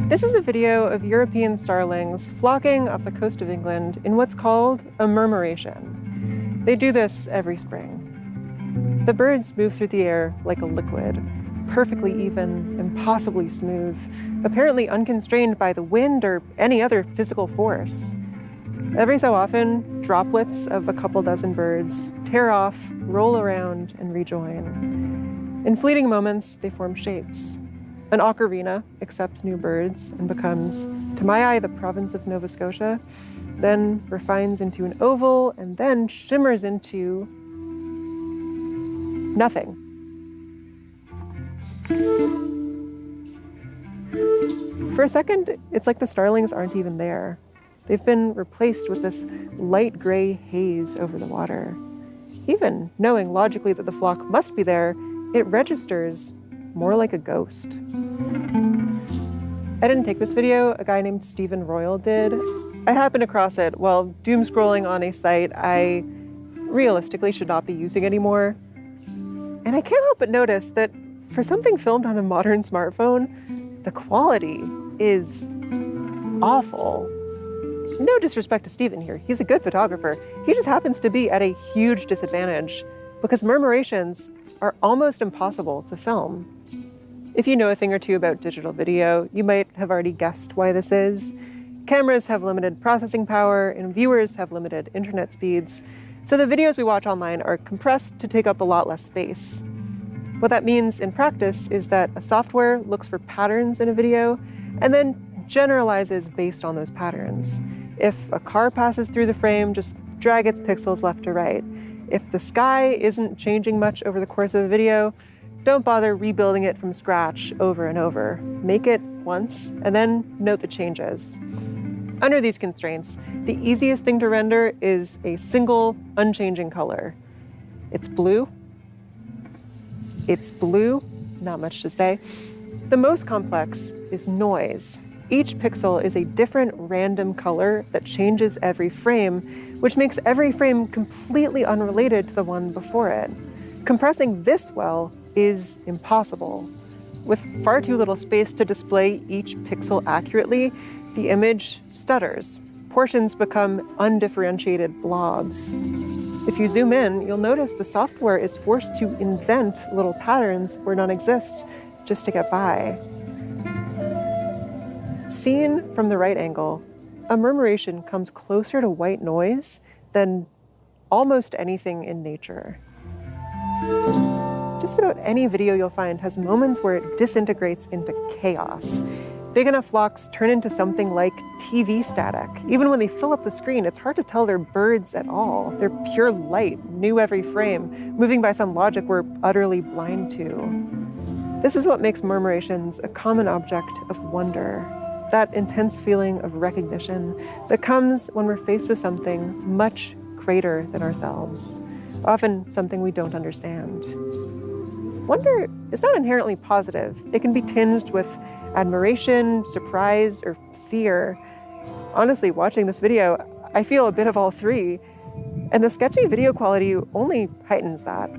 This is a video of European starlings flocking off the coast of England in what's called a murmuration. They do this every spring. The birds move through the air like a liquid, perfectly even, impossibly smooth, apparently unconstrained by the wind or any other physical force. Every so often, droplets of a couple dozen birds tear off, roll around, and rejoin. In fleeting moments, they form shapes. An ocarina accepts new birds and becomes, to my eye, the province of Nova Scotia, then refines into an oval, and then shimmers into nothing. For a second, it's like the starlings aren't even there. They've been replaced with this light gray haze over the water. Even knowing logically that the flock must be there, it registers more like a ghost. I didn't take this video, a guy named Stephen Royal did. I happened across it while doom scrolling on a site I realistically should not be using anymore. And I can't help but notice that for something filmed on a modern smartphone, the quality is awful. No disrespect to Stephen here, he's a good photographer. He just happens to be at a huge disadvantage because murmurations are almost impossible to film. If you know a thing or two about digital video, you might have already guessed why this is. Cameras have limited processing power and viewers have limited internet speeds, so the videos we watch online are compressed to take up a lot less space. What that means in practice is that a software looks for patterns in a video and then generalizes based on those patterns. If a car passes through the frame, just drag its pixels left to right. If the sky isn't changing much over the course of a video, don't bother rebuilding it from scratch over and over. Make it once and then note the changes. Under these constraints, the easiest thing to render is a single, unchanging color. It's blue. It's blue, not much to say. The most complex is noise. Each pixel is a different random color that changes every frame, which makes every frame completely unrelated to the one before it. Compressing this well is impossible. With far too little space to display each pixel accurately, the image stutters. Portions become undifferentiated blobs. If you zoom in, you'll notice the software is forced to invent little patterns where none exist just to get by. Seen from the right angle, a murmuration comes closer to white noise than almost anything in nature. Just about any video you'll find has moments where it disintegrates into chaos. Big enough flocks turn into something like TV static. Even when they fill up the screen, it's hard to tell they're birds at all. They're pure light, new every frame, moving by some logic we're utterly blind to. This is what makes murmurations a common object of wonder. That intense feeling of recognition that comes when we're faced with something much greater than ourselves, often something we don't understand. Wonder is not inherently positive. It can be tinged with admiration, surprise, or fear. Honestly, watching this video, I feel a bit of all three, and the sketchy video quality only heightens that.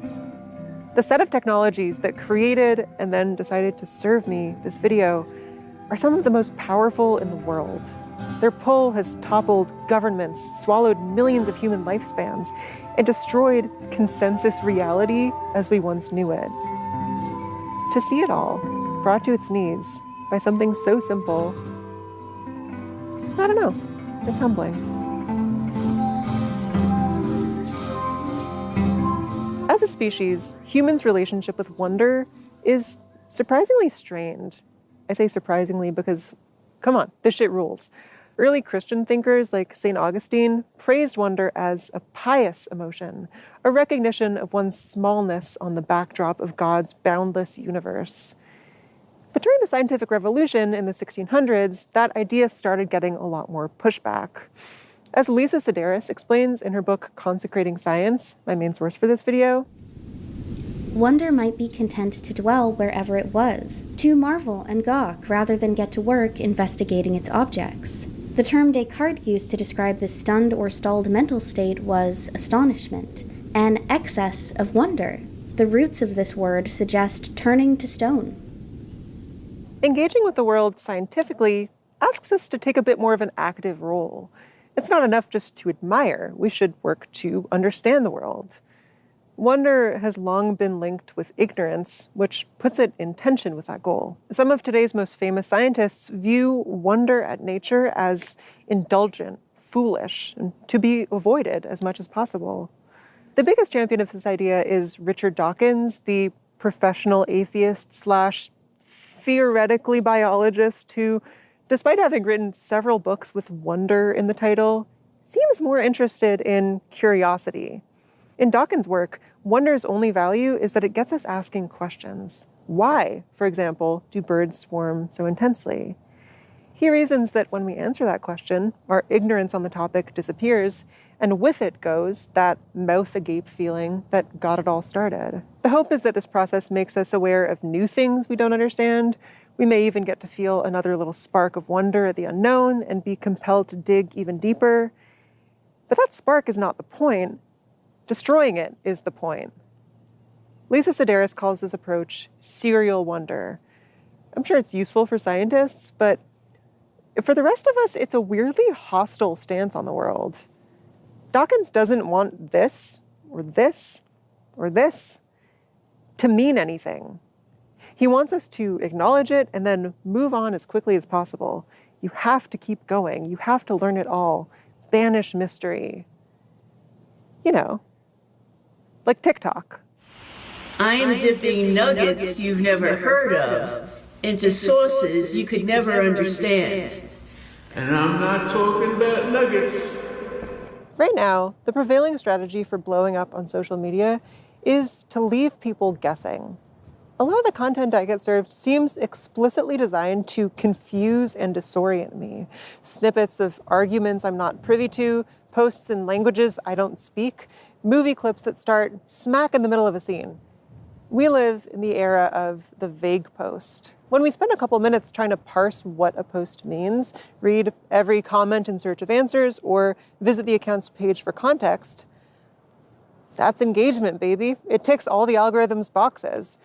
The set of technologies that created and then decided to serve me this video are some of the most powerful in the world. Their pull has toppled governments, swallowed millions of human lifespans, and destroyed consensus reality as we once knew it. To see it all brought to its knees by something so simple, I don't know, it's humbling. As a species, humans' relationship with wonder is surprisingly strained. I say surprisingly because, come on, this shit rules. Early Christian thinkers like St. Augustine praised wonder as a pious emotion, a recognition of one's smallness on the backdrop of God's boundless universe. But during the scientific revolution in the 1600s, that idea started getting a lot more pushback. As Lisa Sedaris explains in her book Consecrating Science, my main source for this video, wonder might be content to dwell wherever it was, to marvel and gawk rather than get to work investigating its objects. The term Descartes used to describe this stunned or stalled mental state was astonishment, an excess of wonder. The roots of this word suggest turning to stone. Engaging with the world scientifically asks us to take a bit more of an active role. It's not enough just to admire. We should work to understand the world. Wonder has long been linked with ignorance, which puts it in tension with that goal. Some of today's most famous scientists view wonder at nature as indulgent, foolish, and to be avoided as much as possible. The biggest champion of this idea is Richard Dawkins, the professional atheist slash theoretically biologist who, despite having written several books with wonder in the title, seems more interested in curiosity. In Dawkins' work, wonder's only value is that it gets us asking questions. Why, for example, do birds swarm so intensely? He reasons that when we answer that question, our ignorance on the topic disappears, and with it goes that mouth agape feeling that got it all started. The hope is that this process makes us aware of new things we don't understand. We may even get to feel another little spark of wonder at the unknown and be compelled to dig even deeper. But that spark is not the point. Destroying it is the point. Lisa Sedaris calls this approach serial wonder. I'm sure it's useful for scientists, but for the rest of us, it's a weirdly hostile stance on the world. Dawkins doesn't want this, or this, or this to mean anything. He wants us to acknowledge it and then move on as quickly as possible. You have to keep going. You have to learn it all. Banish mystery. You know, like TikTok. I'm dipping nuggets you've never heard of into sources you could never understand. And I'm not talking about nuggets. Right now, the prevailing strategy for blowing up on social media is to leave people guessing. A lot of the content I get served seems explicitly designed to confuse and disorient me. Snippets of arguments I'm not privy to, posts in languages I don't speak, movie clips that start smack in the middle of a scene. We live in the era of the vague post. When we spend a couple minutes trying to parse what a post means, read every comment in search of answers, or visit the account's page for context, that's engagement, baby. It ticks all the algorithm's boxes.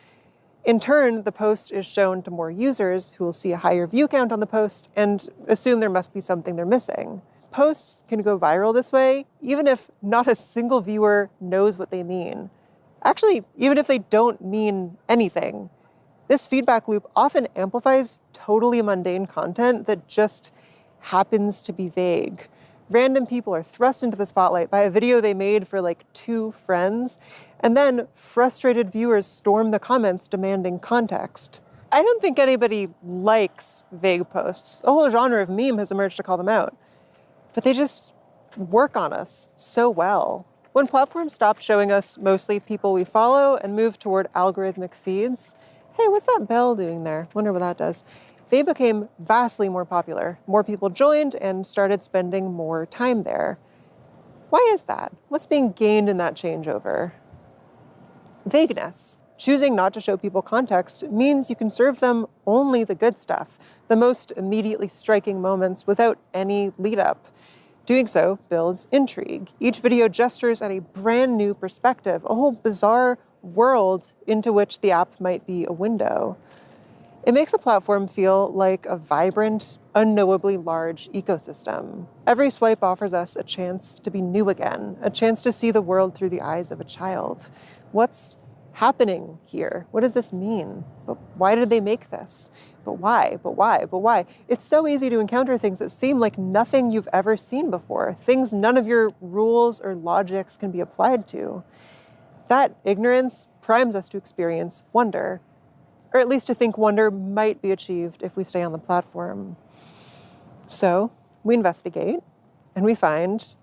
In turn, the post is shown to more users who will see a higher view count on the post and assume there must be something they're missing. Posts can go viral this way, even if not a single viewer knows what they mean. Actually, even if they don't mean anything. This feedback loop often amplifies totally mundane content that just happens to be vague. Random people are thrust into the spotlight by a video they made for like 2 friends, and then frustrated viewers storm the comments demanding context. I don't think anybody likes vague posts. A whole genre of meme has emerged to call them out. But they just work on us so well. When platforms stopped showing us mostly people we follow and moved toward algorithmic feeds, hey, what's that bell doing there? Wonder what that does. They became vastly more popular. More people joined and started spending more time there. Why is that? What's being gained in that changeover? Vagueness. Choosing not to show people context means you can serve them only the good stuff, the most immediately striking moments without any lead up. Doing so builds intrigue. Each video gestures at a brand new perspective, a whole bizarre world into which the app might be a window. It makes a platform feel like a vibrant, unknowably large ecosystem. Every swipe offers us a chance to be new again, a chance to see the world through the eyes of a child. What's happening here? What does this mean? But why did they make this? But why? But why? But why? It's so easy to encounter things that seem like nothing you've ever seen before, things none of your rules or logics can be applied to. That ignorance primes us to experience wonder, or at least to think wonder might be achieved if we stay on the platform. So we investigate, and we find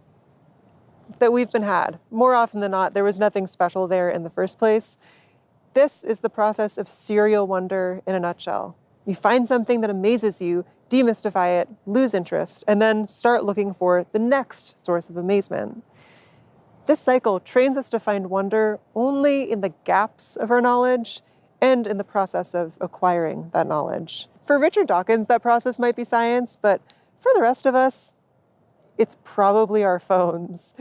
that we've been had. More often than not, there was nothing special there in the first place. This is the process of serial wonder in a nutshell. You find something that amazes you, demystify it, lose interest, and then start looking for the next source of amazement. This cycle trains us to find wonder only in the gaps of our knowledge and in the process of acquiring that knowledge. For Richard Dawkins, that process might be science, but for the rest of us, it's probably our phones.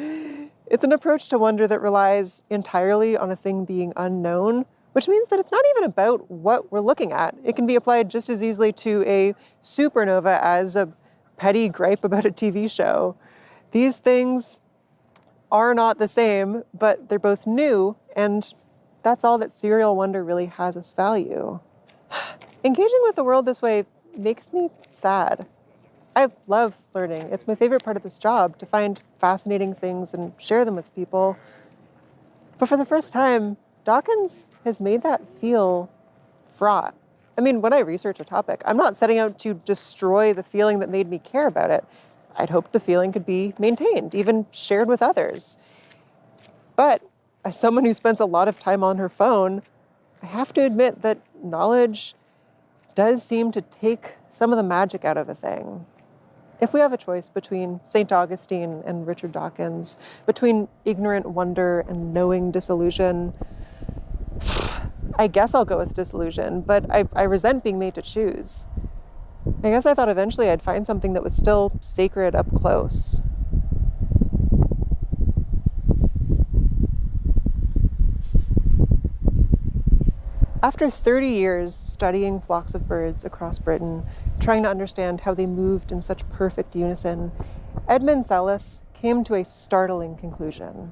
It's an approach to wonder that relies entirely on a thing being unknown, which means that it's not even about what we're looking at. It can be applied just as easily to a supernova as a petty gripe about a TV show. These things are not the same, but they're both new, and that's all that serial wonder really has as value. Engaging with the world this way makes me sad. I love learning. It's my favorite part of this job, to find fascinating things and share them with people. But for the first time, Dawkins has made that feel fraught. I mean, when I research a topic, I'm not setting out to destroy the feeling that made me care about it. I'd hoped the feeling could be maintained, even shared with others. But as someone who spends a lot of time on her phone, I have to admit that knowledge does seem to take some of the magic out of a thing. If we have a choice between St. Augustine and Richard Dawkins, between ignorant wonder and knowing disillusion, I guess I'll go with disillusion, but I resent being made to choose. I guess I thought eventually I'd find something that was still sacred up close. After 30 years studying flocks of birds across Britain, trying to understand how they moved in such perfect unison, Edmund Sellis came to a startling conclusion.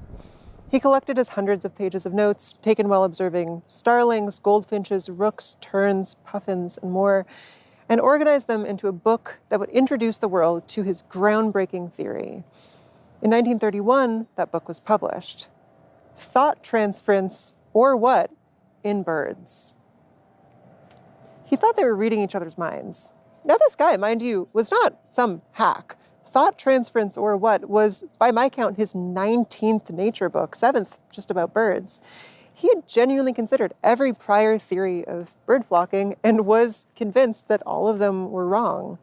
He collected his hundreds of pages of notes, taken while observing starlings, goldfinches, rooks, terns, puffins, and more, and organized them into a book that would introduce the world to his groundbreaking theory. In 1931, that book was published. Thought Transference, or What, in Birds. He thought they were reading each other's minds. Now this guy, mind you, was not some hack. Thought Transference, or What, was, by my count, his 19th nature book, 7th just about birds. He had genuinely considered every prior theory of bird flocking and was convinced that all of them were wrong.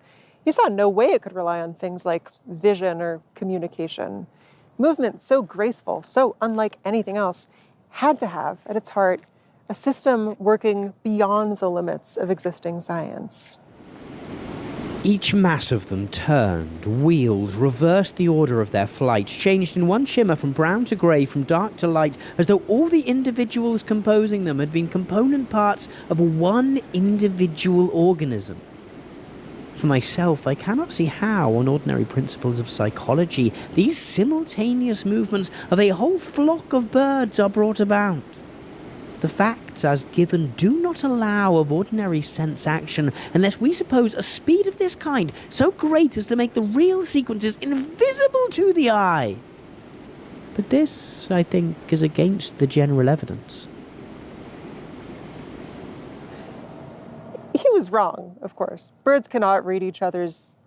He saw no way it could rely on things like vision or communication. Movement so graceful, so unlike anything else, had to have, at its heart, a system working beyond the limits of existing science. Each mass of them turned, wheeled, reversed the order of their flight, changed in one shimmer from brown to grey, from dark to light, as though all the individuals composing them had been component parts of one individual organism. For myself, I cannot see how, on ordinary principles of psychology, these simultaneous movements of a whole flock of birds are brought about. The facts as given do not allow of ordinary sense action unless we suppose a speed of this kind so great as to make the real sequences invisible to the eye. But this, I think, is against the general evidence. He was wrong, of course. Birds cannot read each other's...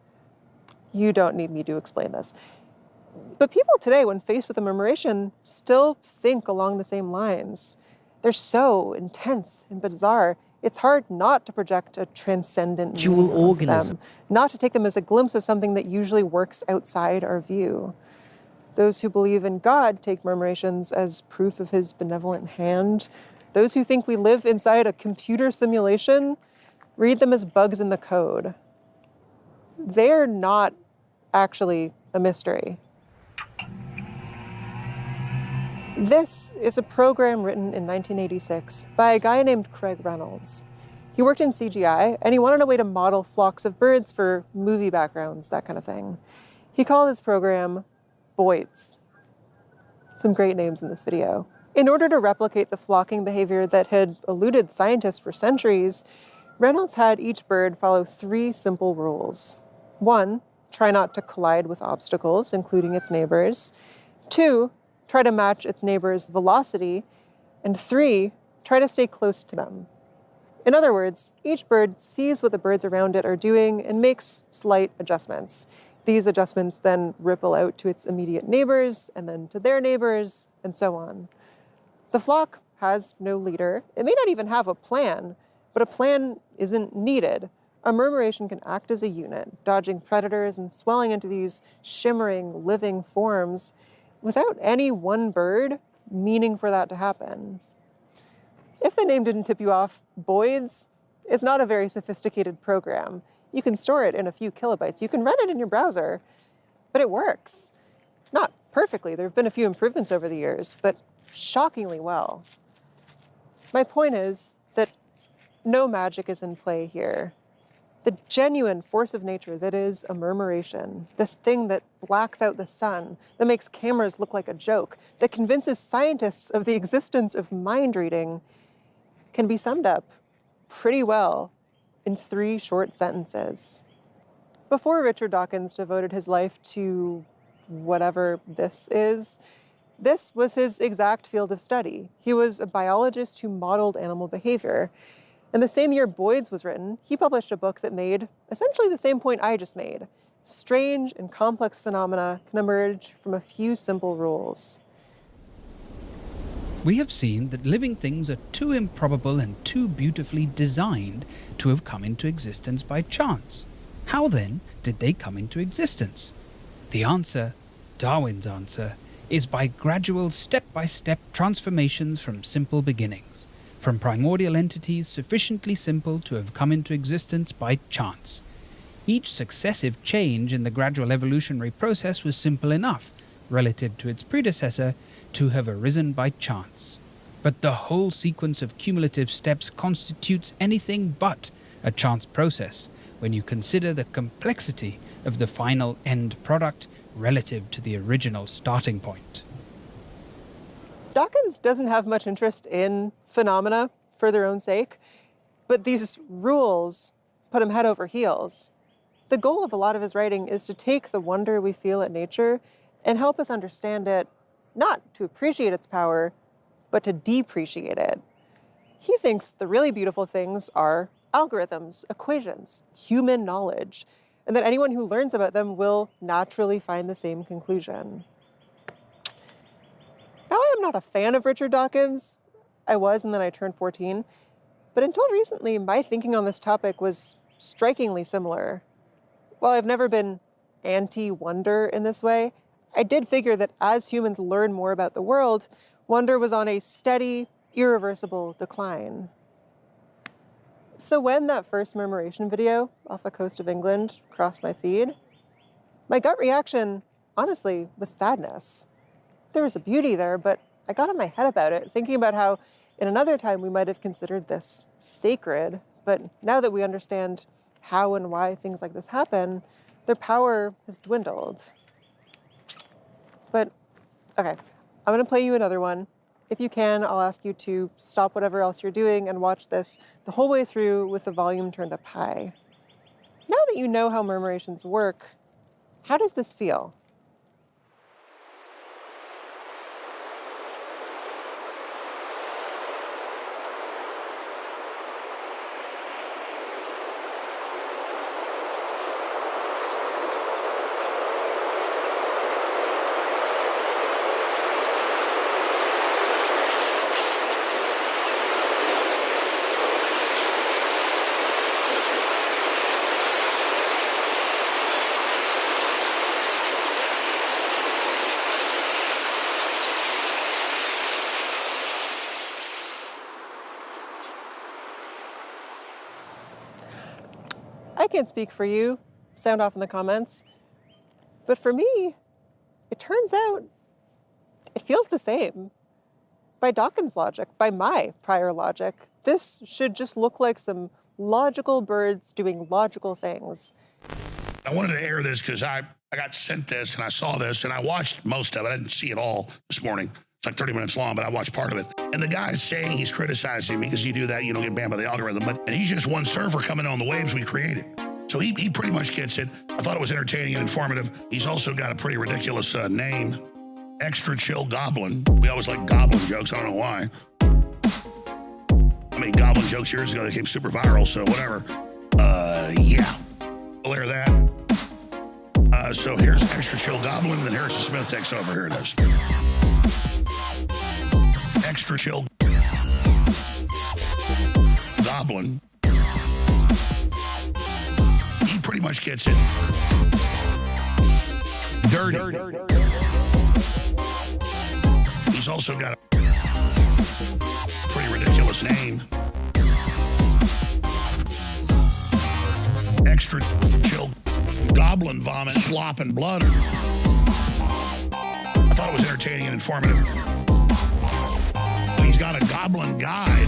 You don't need me to explain this. But people today, when faced with a murmuration, still think along the same lines. They're so intense and bizarre, it's hard not to project a transcendent dual organism, not to take them as a glimpse of something that usually works outside our view. Those who believe in God take murmurations as proof of his benevolent hand. Those who think we live inside a computer simulation read them as bugs in the code. They're not actually a mystery. This is a program written in 1986 by a guy named Craig Reynolds. He worked in CGI, and he wanted a way to model flocks of birds for movie backgrounds, that kind of thing. He called his program Boids. Some great names in this video. In order to replicate the flocking behavior that had eluded scientists for centuries, Reynolds had each bird follow 3 simple rules. 1, try not to collide with obstacles, including its neighbors. 2, try to match its neighbor's velocity. And 3, try to stay close to them. In other words, each bird sees what the birds around it are doing and makes slight adjustments. These adjustments then ripple out to its immediate neighbors, and then to their neighbors, and so on. The flock has no leader. It may not even have a plan, but a plan isn't needed. A murmuration can act as a unit, dodging predators and swelling into these shimmering, living forms without any one bird meaning for that to happen. If the name didn't tip you off, Boids is not a very sophisticated program. You can store it in a few kilobytes. You can run it in your browser, but it works. Not perfectly. There have been a few improvements over the years, but shockingly well. My point is that no magic is in play here. The genuine force of nature that is a murmuration, this thing that blacks out the sun, that makes cameras look like a joke, that convinces scientists of the existence of mind reading, can be summed up pretty well in 3 short sentences. Before Richard Dawkins devoted his life to whatever this is, this was his exact field of study. He was a biologist who modeled animal behavior. And the same year Boyd's was written, he published a book that made essentially the same point I just made. Strange and complex phenomena can emerge from a few simple rules. We have seen that living things are too improbable and too beautifully designed to have come into existence by chance. How then did they come into existence? The answer, Darwin's answer, is by gradual step-by-step transformations from simple beginnings, from primordial entities sufficiently simple to have come into existence by chance. Each successive change in the gradual evolutionary process was simple enough, relative to its predecessor, to have arisen by chance. But the whole sequence of cumulative steps constitutes anything but a chance process when you consider the complexity of the final end product relative to the original starting point. Dawkins doesn't have much interest in phenomena for their own sake, but these rules put him head over heels. The goal of a lot of his writing is to take the wonder we feel at nature and help us understand it, not to appreciate its power, but to depreciate it. He thinks the really beautiful things are algorithms, equations, human knowledge, and that anyone who learns about them will naturally find the same conclusion. Now, I am not a fan of Richard Dawkins. I was, and then I turned 14. But until recently, my thinking on this topic was strikingly similar. While I've never been anti-wonder in this way, I did figure that as humans learn more about the world, wonder was on a steady, irreversible decline. So when that first murmuration video off the coast of England crossed my feed, my gut reaction, honestly, was sadness. There was a beauty there, but I got in my head about it, thinking about how in another time we might have considered this sacred, but now that we understand how and why things like this happen, their power has dwindled. But, okay, I'm gonna play you another one. If you can, I'll ask you to stop whatever else you're doing and watch this the whole way through with the volume turned up high. Now that you know how murmurations work, how does this feel? I can't speak for you, sound off in the comments, but for me, it turns out it feels the same. By Dawkins' logic, by my prior logic, this should just look like some logical birds doing logical things. I wanted to air this because I got sent this and I saw this and I watched most of it. I didn't see it all this morning. It's like 30 minutes long, but I watched part of it. And the guy's saying he's criticizing me because you do that, you don't get banned by the algorithm. And he's just one surfer coming on the waves we created. So he pretty much gets it. I thought it was entertaining and informative. He's also got a pretty ridiculous name, Extra Chill Goblin. We always like goblin jokes. I don't know why. I made goblin jokes years ago that became super viral, so whatever. Yeah, we'll air that. So here's Extra Chill Goblin, and then Harrison Smith takes over. Here it is. Extra Chill Goblin. He pretty much gets it. Dirty. He's also got a pretty ridiculous name. Extra Chill Goblin Vomit, Slop, and Blood. I thought it was entertaining and informative. He's got a goblin guide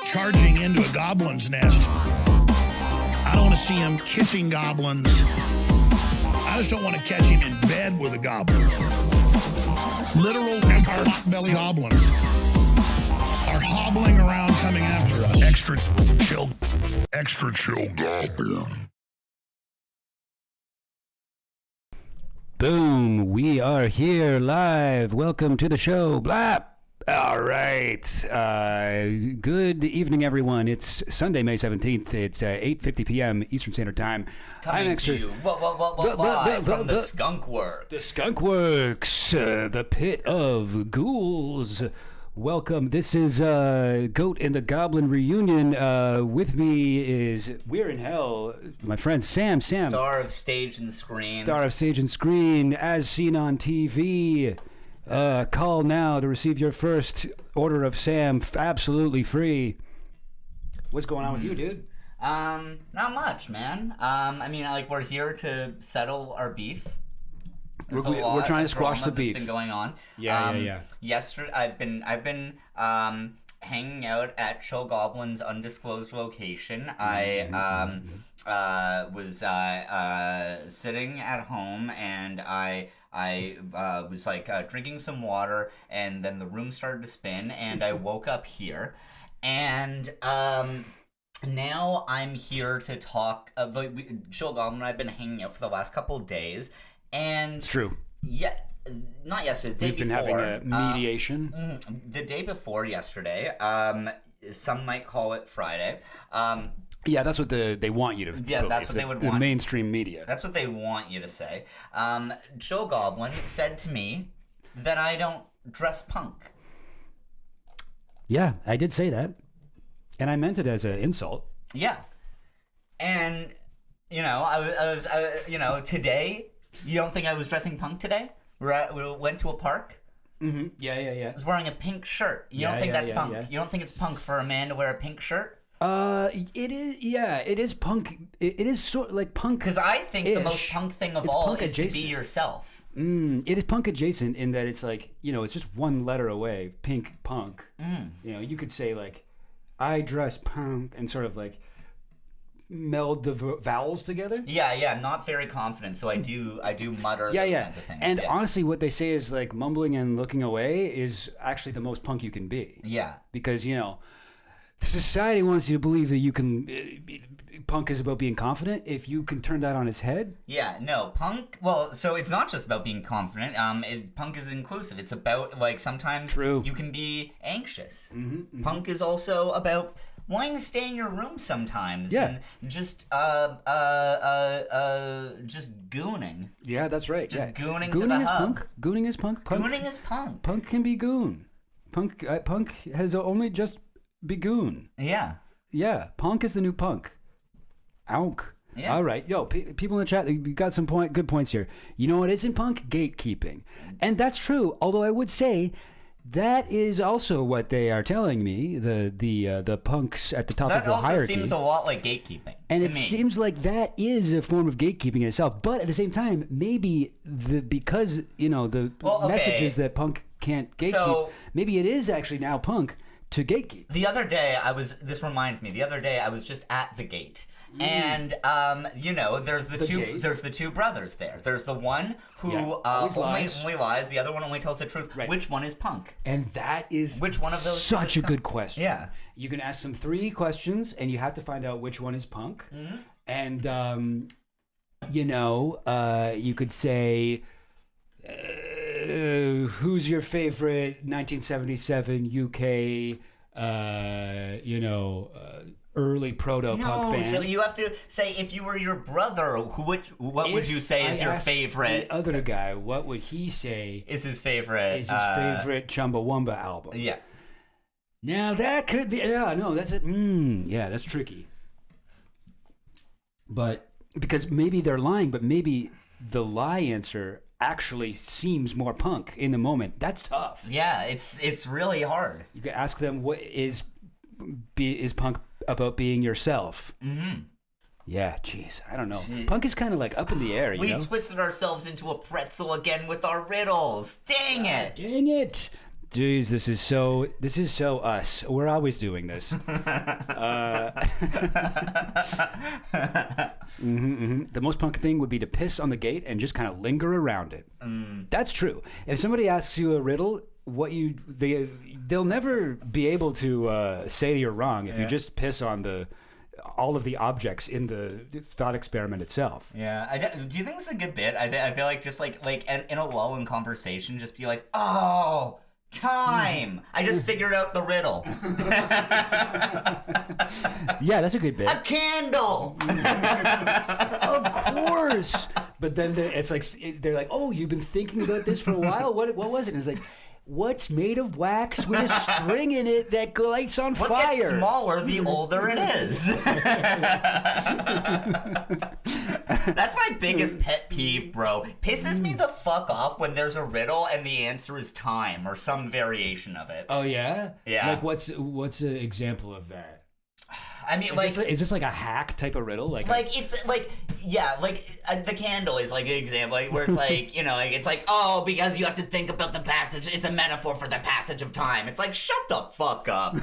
charging into a goblin's nest. I don't want to see him kissing goblins. I just don't want to catch him in bed with a goblin. Literal vampire belly goblins are hobbling around coming after us. Extra chill goblin. Boom, we are here live. Welcome to the show. Blah. All right. Good evening, everyone. It's Sunday, May 17th. It's 8:50 p.m. Eastern Standard Time. Coming to you live from the Skunk Works. The Skunk Works, the pit of ghouls. Welcome. This is Goat and the Goblin Reunion. With me is We're in Hell, my friend Sam. Star of stage and screen. Star of stage and screen, as seen on TV. Call now to receive your first order of Sam absolutely free. What's going on with you, dude? Not much, man. I mean, like, we're here to settle our beef. We're trying to squash the beef. That's been going on. Yeah. Yesterday, I've been hanging out at Chill Goblin's undisclosed location. I was sitting at home, and I was like drinking some water, and then the room started to spin, and I woke up here, and now I'm here to talk about Chill Goblin and I've been hanging out for the last couple of days, and It's true. Yeah, not yesterday. The day We've been before, having a mediation. the day before yesterday. Some might call it Friday. Yeah, that's what they want you to. Yeah, believe, that's what they would the want. mainstream media. That's what they want you to say. Joe Goblin said to me that I don't dress punk. Yeah, I did say that, and I meant it as an insult. Yeah, and you know, I was you know, today. You don't think I was dressing punk today? We went to a park. Mm-hmm. Yeah. I was wearing a pink shirt. You don't think that's punk? Yeah. You don't think it's punk for a man to wear a pink shirt? It is. Yeah, it is punk. It is sort of like punk. Because I think the most punk thing of all is to be yourself. It is punk adjacent in that it's like, you know, it's just one letter away. Pink punk. You know, you could say like, I dress punk, and sort of like meld the vowels together. Yeah, I'm not very confident, so I do mutter those kinds of things. And honestly, what they say is like mumbling and looking away is actually the most punk you can be. Yeah. Because, you know, society wants you to believe that you can punk is about being confident. If you can turn that on its head. Yeah, no, punk, well, so it's not just about being confident. Punk is inclusive. It's about, like, sometimes you can be anxious. Punk is also about wanting to stay in your room sometimes, and just gooning. Yeah, that's right. Just gooning to the is hub. Punk. Gooning is punk. Gooning is punk. Punk can be goon. Punk has only just begun. Yeah. Punk is the new punk. Aunk. Yeah. All right. Yo, people in the chat, you got some good points here. You know what isn't punk? Gatekeeping. And that's true, although I would say that is also what they are telling me, the punks at the top of the hierarchy. That also seems a lot like gatekeeping. And it seems like that is a form of gatekeeping in itself. But at the same time, maybe because, you know, the messages that punk can't gatekeep, maybe it is actually now punk to gatekeep. The other day I was just at the gate. And you know, there's the two brothers there. There's the one who only lies. The other one only tells the truth. Right. Which one is punk? And that is which one of those such a good question. Yeah. You can ask them 3 questions, and you have to find out which one is punk. And you know, you could say, who's your favorite 1977 UK? You know. Early proto-punk band. So you have to say, if you were your brother, what would you say is your favorite? The other guy, what would he say is his favorite? Chumbawamba album? Yeah. Now that could be. Yeah, no, that's it. Yeah, that's tricky. But because maybe they're lying, but maybe the lie answer actually seems more punk in the moment. That's tough. Yeah, it's really hard. You can ask them, what is punk about being yourself? Yeah, jeez, I don't know. Punk is kind of like up in the air, you We know? twisted ourselves into a pretzel again with our riddles. Dang it! Dang it! Jeez, this is so us. We're always doing this. The most punk thing would be to piss on the gate and just kind of linger around it. That's true. If somebody asks you a riddle, they'll never be able to say you're wrong if you just piss on all of the objects in the thought experiment itself. Yeah. Do you think it's a good bit? I feel like just like in a lull in conversation, just be like, oh, time. I just figured out the riddle. Yeah, that's a good bit. A candle. Of course. But then it's like they're like, oh, you've been thinking about this for a while. What was it? And it's like, what's made of wax with a string in it that lights on fire? What gets smaller the older it is? That's my biggest pet peeve, bro. Pisses me the fuck off when there's a riddle and the answer is time or some variation of it. Oh yeah? Yeah. Like what's an example of that? I mean, Is this like a hack type of riddle? The candle is like an example where it's like, it's like, oh, because you have to think about the passage. It's a metaphor for the passage of time. It's like, shut the fuck up.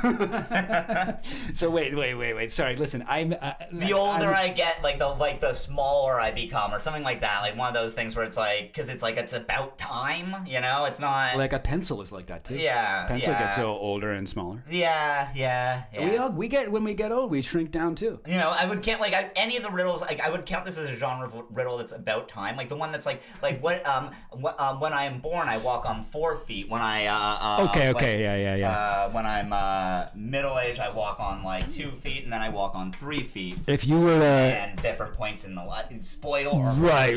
So wait. Sorry, listen. The older I get, the smaller I become, or something like that. Like one of those things where it's like, because it's like it's about time. It's not like a pencil is like that too. Yeah, pencil gets so older and smaller. Yeah. We get when we get old, we shrink down too. I would count any of the riddles. I would count this as a genre of riddle that's about time. Like the one that's like when I am born, I walk on 4 feet. When I when I'm middle age, I walk on like 2 feet, and then I walk on 3 feet. If you were and different points in the spoil or right.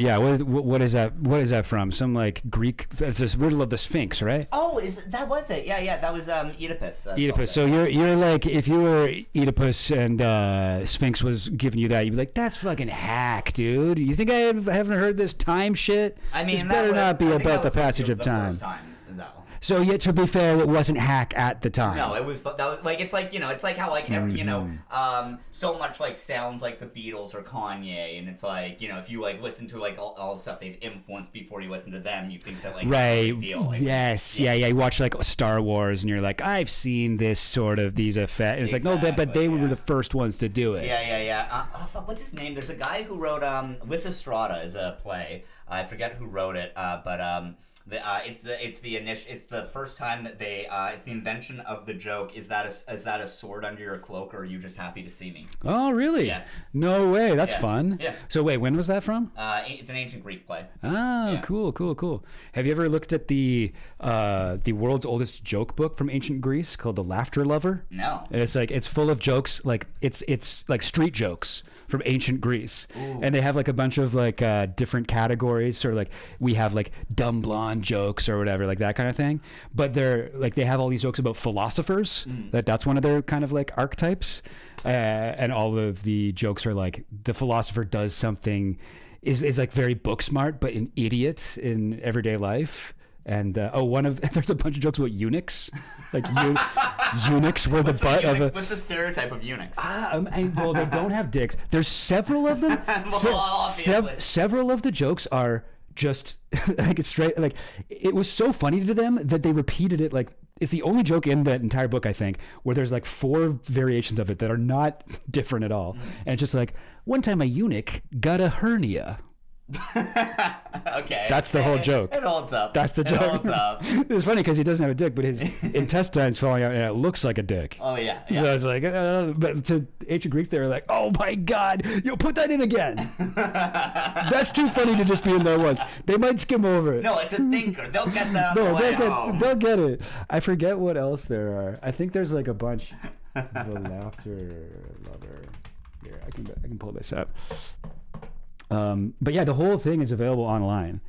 Yeah. What is that? What is that from? Some like Greek? It's this riddle of the Sphinx, right? Oh, that was it? Yeah. That was Oedipus. Oedipus. So you're like, if you were Oedipus and Sphinx was giving you that, you'd be like, that's fucking hack, dude. You think I haven't heard this time shit? I mean, this better not be about the passage of time. First time, though. So yet, to be fair, it wasn't hack at the time. No, it was like it's like it's like how like every, so much like sounds like the Beatles or Kanye, and it's like if you like listen to like all the stuff they've influenced before you listen to them, you think that like right, yes, yeah. You watch like Star Wars, and you're like, I've seen this sort of these effects, and it's exactly, like no, but they were the first ones to do it. Yeah. Fuck, what's his name? There's a guy who wrote Lysistrata is a play. I forget who wrote it, but it's the first time that it's the invention of the joke. Is that a sword under your cloak, or are you just happy to see me? Oh, really? Yeah. No way. That's fun. Yeah. So wait, when was that from? It's an ancient Greek play. Oh, yeah. Cool. Have you ever looked at the world's oldest joke book from ancient Greece called The Laughter Lover? No. And it's full of jokes, like it's like street jokes from ancient Greece. Ooh. And they have like a bunch of like different categories, sort of like we have like dumb blonde jokes or whatever, like that kind of thing. But they're like, they have all these jokes about philosophers. That's one of their kind of like archetypes. And all of the jokes are like the philosopher does something is like very book smart, but an idiot in everyday life. And there's a bunch of jokes about eunuchs, like eunuchs were the butt of a. What's the stereotype of eunuchs? Well, they don't have dicks. There's several of them. Several of the jokes are just like it's straight. Like it was so funny to them that they repeated it. Like it's the only joke in that entire book, I think, where there's like 4 variations of it that are not different at all. And it's just like one time a eunuch got a hernia. Okay. That's the whole joke. It holds up. That's the joke. It holds up. It's funny because he doesn't have a dick, but his intestines falling out and it looks like a dick. Oh, yeah. So it's like, but to ancient Greeks, they were like, oh my God, put that in again. That's too funny to just be in there once. They might skim over it. No, it's a thinker. They'll get that on the way home. They'll get it. I forget what else there are. I think there's like a bunch. The Laughter Lover. Here, I can pull this up. But yeah, the whole thing is available online.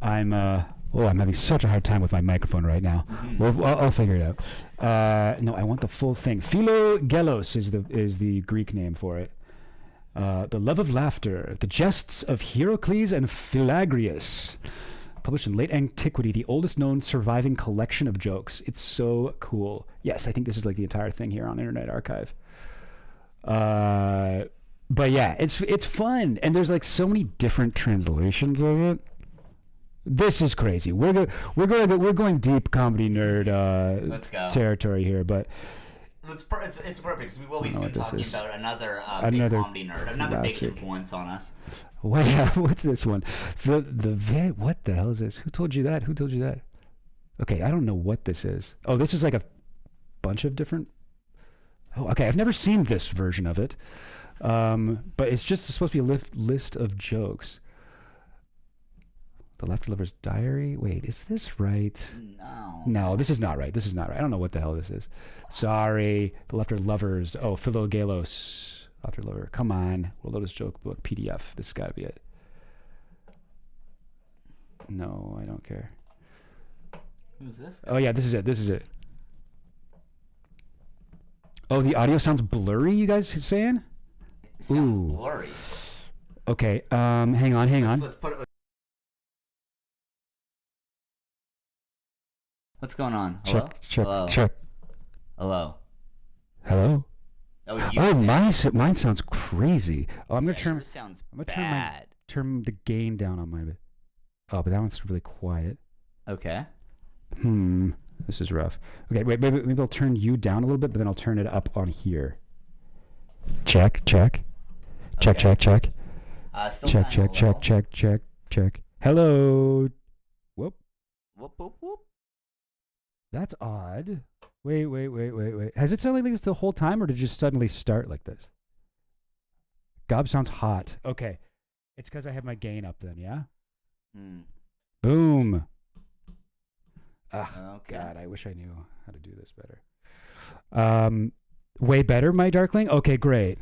I'm having such a hard time with my microphone right now. I'll figure it out. No, I want the full thing. Philogelos is the Greek name for it. The Love of Laughter, the Jests of Hierocles and Philagrius. Published in late antiquity, the oldest known surviving collection of jokes. It's so cool. Yes, I think this is like the entire thing here on Internet Archive. But yeah, it's fun, and there's like so many different translations of it. This is crazy. We're going deep comedy nerd Let's go. territory here, but It's perfect because we will be soon talking about another big Another comedy nerd, another big classic. influence on us. what's this one? What the hell is this? Who told you that? Who told you that? Okay, I don't know what this is. Oh, this is like a bunch of different. Oh, okay. I've never seen this version of it, but it's just supposed to be a list of jokes. The Leftovers Diary. Wait, is this right? No, this is not right. This is not right. I don't know what the hell this is. Sorry. The Leftovers. Oh, Philogalos. Leftover. Come on. World Lotus Joke Book PDF. This has got to be it. No, I don't care. Who's this guy? Oh yeah, this is it. This is it. Oh, the audio sounds blurry. You guys saying? It sounds blurry. Okay. Hang on. Let's put it. What's going on? Hello? Check. Hello. Hello. Oh, Mine sounds crazy. Oh, I'm gonna turn. Yours sounds I'm gonna bad. turn the gain down on mine. Oh, but that one's really quiet. Okay. This is rough. Okay, wait. Maybe I'll turn you down a little bit, but then I'll turn it up on here. Check. Okay. Check. Still Check. Hello. Whoop. Whoop. That's odd. Wait. Has it sounded like this the whole time, or did it just suddenly start like this? Gob sounds hot. Okay. It's because I have my gain up then, yeah? Boom. Okay. God, I wish I knew how to do this better. Way better, my Darkling? Okay, great.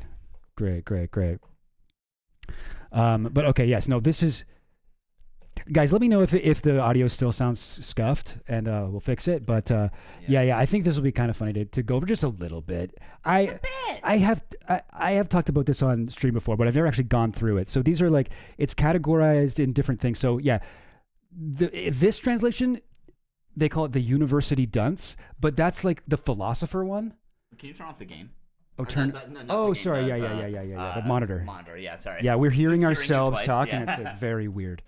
But okay, yes. No, this is... Guys, let me know if the audio still sounds scuffed, and we'll fix it. But yeah, I think this will be kind of funny to go over just a little bit. I have talked about this on stream before, but I've never actually gone through it. So these are like, it's categorized in different things. So yeah, this translation, they call it the university dunce, but that's like the philosopher one. Can you turn off the game? Oh, turn. No, sorry. Yeah. The monitor. Monitor. Yeah, sorry. Yeah, we're hearing Just ourselves twice, talk, yeah. and it's like, very weird.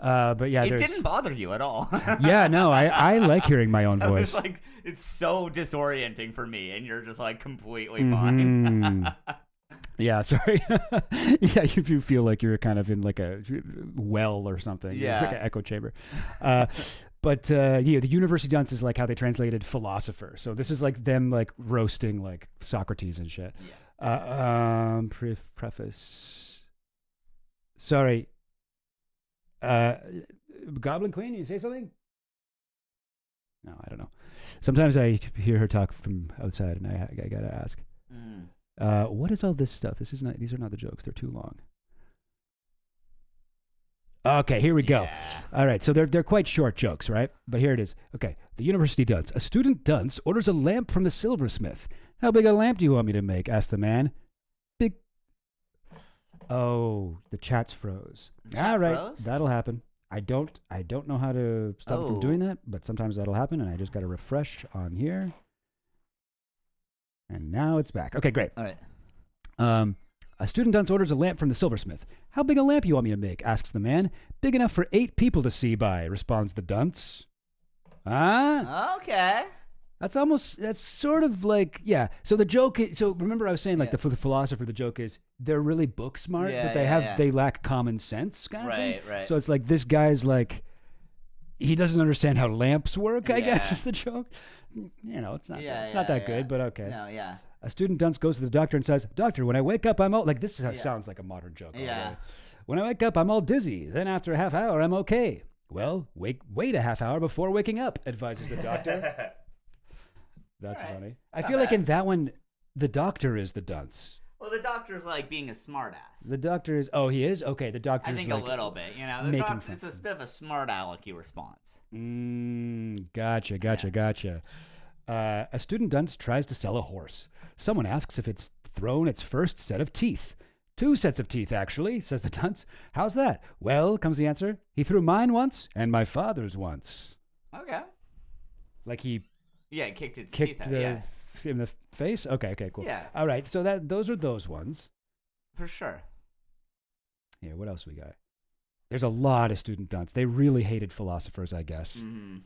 But yeah, it didn't bother you at all. Yeah, no, I like hearing my own voice. It's like, it's so disorienting for me, and you're just like completely fine. Yeah, sorry. Yeah, you do feel like you're kind of in like a well or something. Yeah. Like an echo chamber. But the university dunce is like how they translated philosopher. So this is like them like roasting like Socrates and shit. Yeah. Preface. Sorry. Goblin Queen, you say something? No, I don't know. Sometimes I hear her talk from outside, and I gotta ask. What is all this stuff? These are not the jokes. They're too long. Okay, here we go. Yeah. All right, so they're quite short jokes, right? But here it is. Okay, the university dunce. A student dunce orders a lamp from the silversmith. How big a lamp do you want me to make? Asked the man. Big. Oh, the chat's froze. All right, froze? That'll happen. I don't know how to stop it from doing that, but sometimes that'll happen, and I just got to refresh on here. And now it's back. Okay, great. All right. A student dunce orders a lamp from the silversmith. How big a lamp you want me to make? Asks the man. Big enough for 8 people to see by, responds the dunce. Okay. That's sort of like, yeah. So the joke is, so remember I was saying like the philosopher, the joke is they're really book smart, but they lack common sense kind of thing. Right. So it's like this guy's like, he doesn't understand how lamps work, I guess is the joke. You know, it's not that good, but okay. No, yeah. A student dunce goes to the doctor and says, "Doctor, when I wake up, I'm all..." Like, this sounds like a modern joke. Yeah. When I wake up, I'm all dizzy. Then after a half hour, I'm okay. Well, wait a half hour before waking up, advises the doctor. That's funny. I feel like in that one, the doctor is the dunce. Well, the doctor's like being a smartass. The doctor is... Oh, he is? Okay, the doctor's I think like a little bit. You know, it's a bit of a smart alecky response. Gotcha. A student dunce tries to sell a horse. Someone asks if it's thrown its first set of teeth. 2 sets of teeth, actually, says the dunce. How's that? Well, comes the answer, he threw mine once and my father's once. Okay. Like he... Yeah, kicked its kicked teeth out. in the face? Okay, cool. Yeah. All right, so those are those ones. For sure. Yeah, what else we got? There's a lot of student dunce. They really hated philosophers, I guess. Mm-hmm.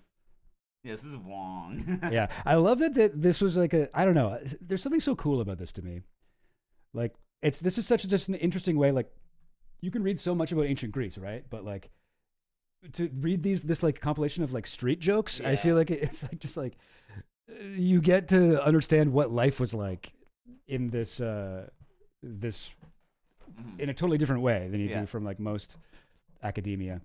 Yeah, this is Wong. Yeah, I love that this was like I don't know. There's something so cool about this to me. Like this is such just an interesting way. Like you can read so much about ancient Greece, right? But like to read this like compilation of like street jokes, I feel like it's like just like you get to understand what life was like in this in a totally different way than you do from like most academia.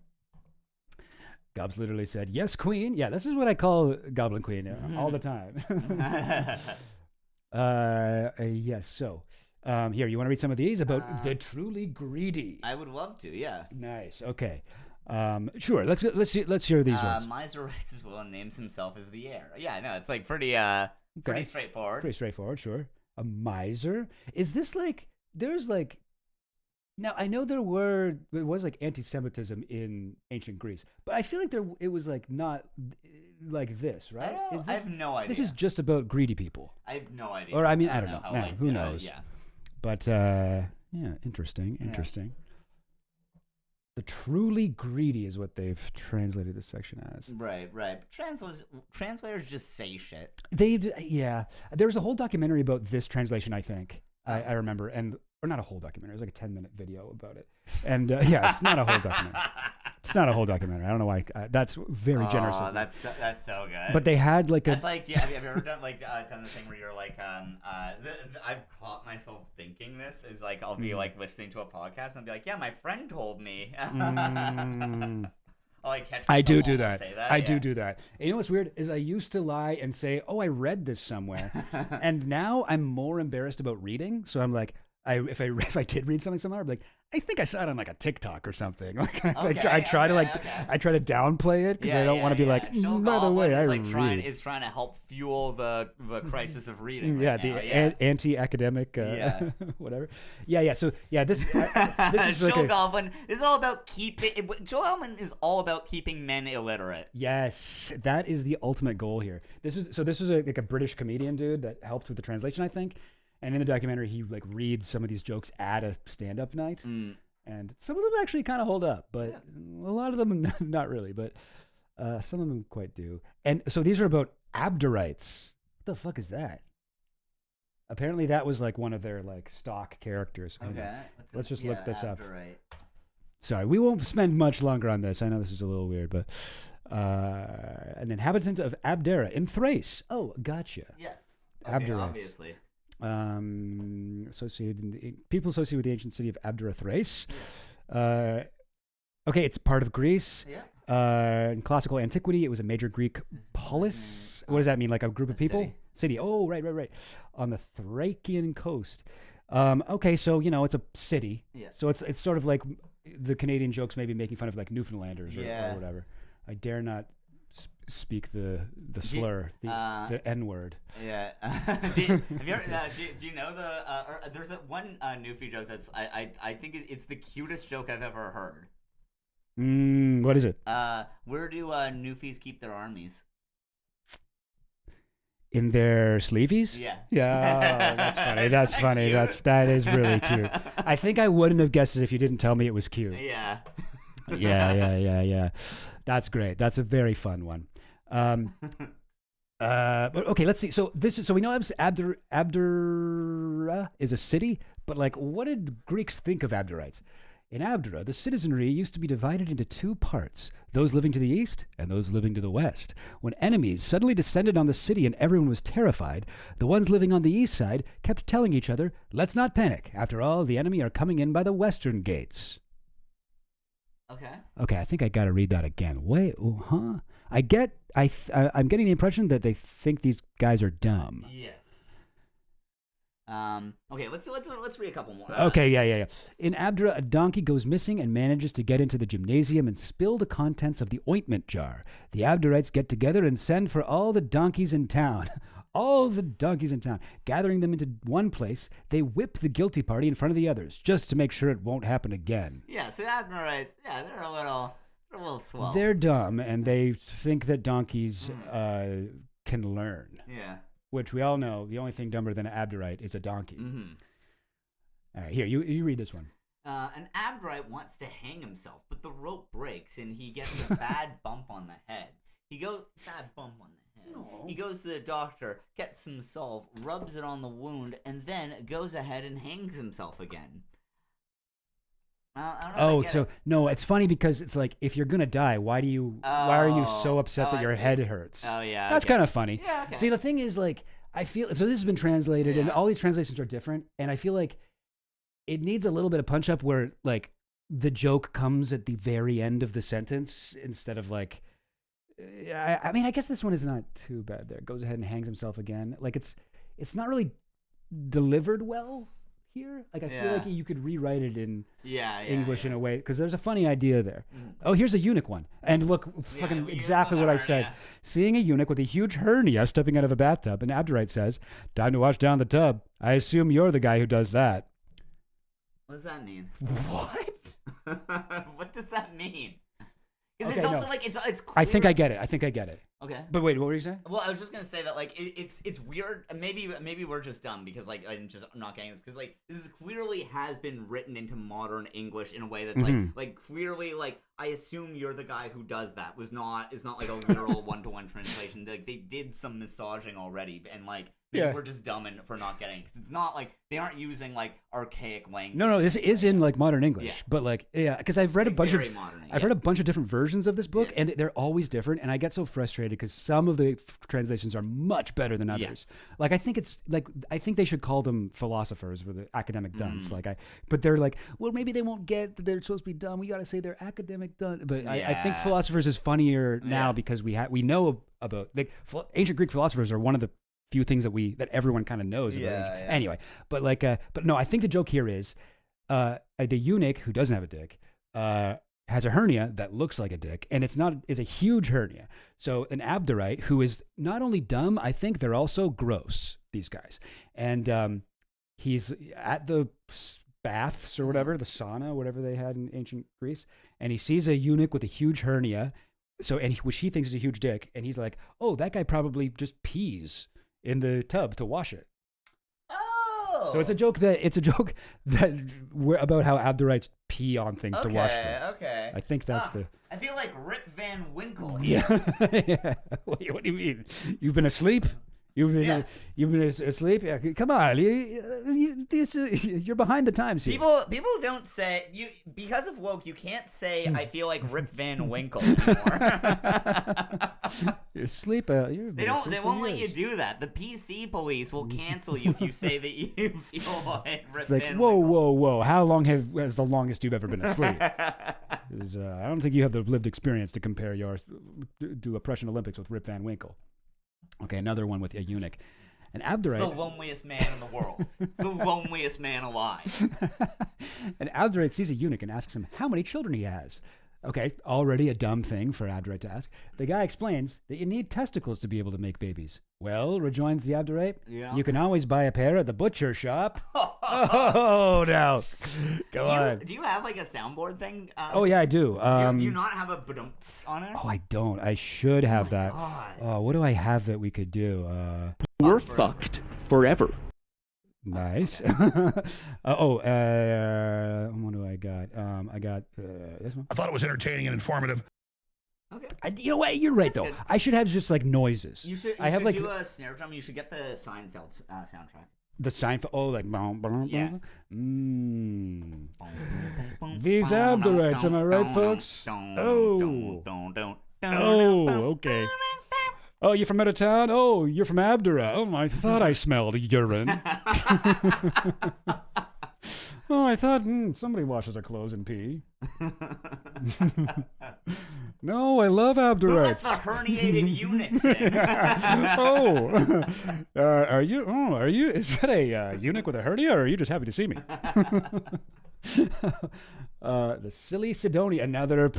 Gobbs literally said, "Yes, Queen." Yeah, this is what I call Goblin Queen all the time. Yes. So, here, you want to read some of these about the truly greedy? I would love to. Yeah. Nice. Okay. Sure. Let's hear these ones. Miser writes as well and names himself as the heir. Yeah. No, it's like pretty straightforward. Pretty straightforward. Sure. A miser. Is this like? There's like. Now I know there was like anti-Semitism in ancient Greece, but I feel like it was like not like this, right? I have no idea. This is just about greedy people. I have no idea. Or I mean, I don't know. How, who knows? Yeah. But yeah, interesting. The truly greedy is what they've translated this section as. Right. Translators just say shit. There was a whole documentary about this translation, I think. I remember, or not a whole documentary. It was like a 10-minute video about it. And yeah, it's not a whole documentary. It's not a whole documentary. I don't know why. That's very generous. Oh, that's so good. But they had like that's like, yeah. Have you ever done the thing where you're like, I've caught myself thinking this is like I'll be like listening to a podcast and I'll be like, yeah, my friend told me. I do that. I do that. And you know what's weird is I used to lie and say, "Oh, I read this somewhere," and now I'm more embarrassed about reading. So I'm like, if I did read something somewhere, I'm like, I think I saw it on like a TikTok or something. Like I try to downplay it because I don't want to be like. By the way, I read. Is trying to help fuel the crisis of reading. Yeah, anti-academic, whatever. Yeah. So this is Joel Goblin is all about Joel Goblin is all about keeping men illiterate. Yes, that is the ultimate goal here. This was like a British comedian dude that helped with the translation, I think. And in the documentary, he like reads some of these jokes at a stand-up night, and some of them actually kind of hold up, but a lot of them not really. But some of them quite do. And so these are about Abderites. What the fuck is that? Apparently, that was like one of their like stock characters. Okay, let's just look this up. Abderite. Sorry, we won't spend much longer on this. I know this is a little weird, but an inhabitant of Abdera in Thrace. Oh, gotcha. Yeah, Abderites. Obviously. People associated with the ancient city of Abdera, Thrace. Okay, it's part of Greece. Yeah. In classical antiquity, it was a major Greek polis. What does that mean? Like a group of people? City. Oh, right. On the Thracian coast. Okay, so it's a city. Yeah. So it's sort of like the Canadian jokes, maybe making fun of like Newfoundlanders or whatever. I dare not speak the slur, the N word. Yeah. Do you know there's one Newfie joke that's I think it's the cutest joke I've ever heard. What is it? Where do Newfies keep their armies? In their sleeveys? Yeah. Yeah, that's funny. That's funny. That is really cute. I think I wouldn't have guessed it if you didn't tell me it was cute. Yeah. Yeah. That's great. That's a very fun one. But okay, let's see. So we know Abdera is a city, but like, what did Greeks think of Abderites? In Abdera, the citizenry used to be divided into two parts, those living to the east and those living to the west. When enemies suddenly descended on the city and everyone was terrified, the ones living on the east side kept telling each other, "Let's not panic. After all, the enemy are coming in by the western gates." Okay, I think I got to read that again. Wait, huh? I'm getting the impression that they think these guys are dumb. Yes. Okay, let's read a couple more. Okay, yeah. In Abdera, a donkey goes missing and manages to get into the gymnasium and spill the contents of the ointment jar. The Abderites get together and send for all the donkeys in town. Gathering them into one place, they whip the guilty party in front of the others, just to make sure it won't happen again. Yeah, so the Abderites, they're a little slow. They're dumb, and they think that donkeys can learn. Yeah. Which we all know, the only thing dumber than an Abderite is a donkey. Mm-hmm. All right, here, you read this one. An Abdrite wants to hang himself, but the rope breaks and he gets a bad bump on the head. Bad bump on the head. No. He goes to the doctor, gets some salve, rubs it on the wound, and then goes ahead and hangs himself again. I don't know no, it's funny because it's like, if you're gonna die, why are you so upset that your head hurts? Oh yeah, that's kind of funny. Yeah, okay. See, the thing is, like, I feel so. This has been translated, and all these translations are different, and I feel like it needs a little bit of punch up where, like, the joke comes at the very end of the sentence instead of like. I mean, I guess this one is not too bad. There, goes ahead and hangs himself again. Like, it's not really delivered well here. Like, I feel like you could rewrite it in English in a way, because there's a funny idea there. Oh, here's a eunuch one, and look, fucking exactly what I said. Seeing a eunuch with a huge hernia stepping out of a bathtub, an Abderite says, "Time to wash down the tub. I assume you're the guy who does that." What does that mean? What? What does that mean? Because it's also like it's clear. I think I get it. Okay. But wait, what were you saying? Well, I was just gonna say that, like, it's weird. Maybe we're just dumb because, like, I'm just not getting this, because, like, this clearly has been written into modern English in a way that's like clearly, like, I assume you're the guy who does that is not like a literal one-to-one translation. Like, they did some massaging already, and, like, we're just dumb for not getting it, because it's not like they aren't using, like, archaic language. No, this is in, like, modern English, but, like, because I've read a bunch of read a bunch of different versions of this book, and they're always different, and I get so frustrated because some of the translations are much better than others. Like, I think they should call them philosophers or the academic dunce. But they're like, well, maybe they won't get that they're supposed to be dumb. We got to say they're academic dunce. But I think philosophers is funnier now because we know about, like, ancient Greek philosophers are one of the few things that everyone kind of knows about. Anyway, but no, I think the joke here is the eunuch who doesn't have a dick has a hernia that looks like a dick, and it's a huge hernia. So an Abderite who is not only dumb, I think they're also gross, these guys. And he's at the baths or whatever, the sauna, whatever they had in ancient Greece, and he sees a eunuch with a huge hernia, which he thinks is a huge dick, and he's like, oh, that guy probably just pees in the tub to wash it. So it's a joke that about how Abderites pee on things to wash them. Okay. I think that's I feel like Rip Van Winkle. Yeah. What do you mean? You've been asleep? You've been asleep? Yeah, come on, you're behind the times here. People don't say because of woke. You can't say I feel like Rip Van Winkle anymore. You're asleep. They won't let you do that. The PC police will cancel you if you say that you feel like Rip Van Winkle. Whoa! How long has the longest you've ever been asleep? I don't think you have the lived experience to compare do Oppression Olympics with Rip Van Winkle. Okay, another one with a eunuch. An Abderite. It's the loneliest man in the world. The loneliest man alive. An Abderite sees a eunuch and asks him how many children he has. Okay, already a dumb thing for Abderite to ask. The guy explains that you need testicles to be able to make babies. Well, rejoins the Abderite, you can always buy a pair at the butcher shop. Oh, no. Go on. Do you have, like, a soundboard thing? Oh, yeah, I do. Do you not have a badumts on it? Oh, I don't. I should have that. God. Oh, what do I have that we could do? We're fucked forever. Nice. What do I got? I got this one. I thought it was entertaining and informative. Okay. You know what? You're right, though. Good. I should have just, like, noises. You should do a snare drum. You should get the Seinfeld soundtrack. The Seinfeld? Oh, like... Yeah. These Abderites, am I right, folks? Okay. Oh, you're from out of town? Oh, you're from Abdera. Oh, I thought I smelled urine. Oh, I thought somebody washes their clothes and pee. No, I love Abderites. Who let the herniated eunuchs in? Are you? Is that a eunuch with a hernia, or are you just happy to see me? The silly Sidonian, another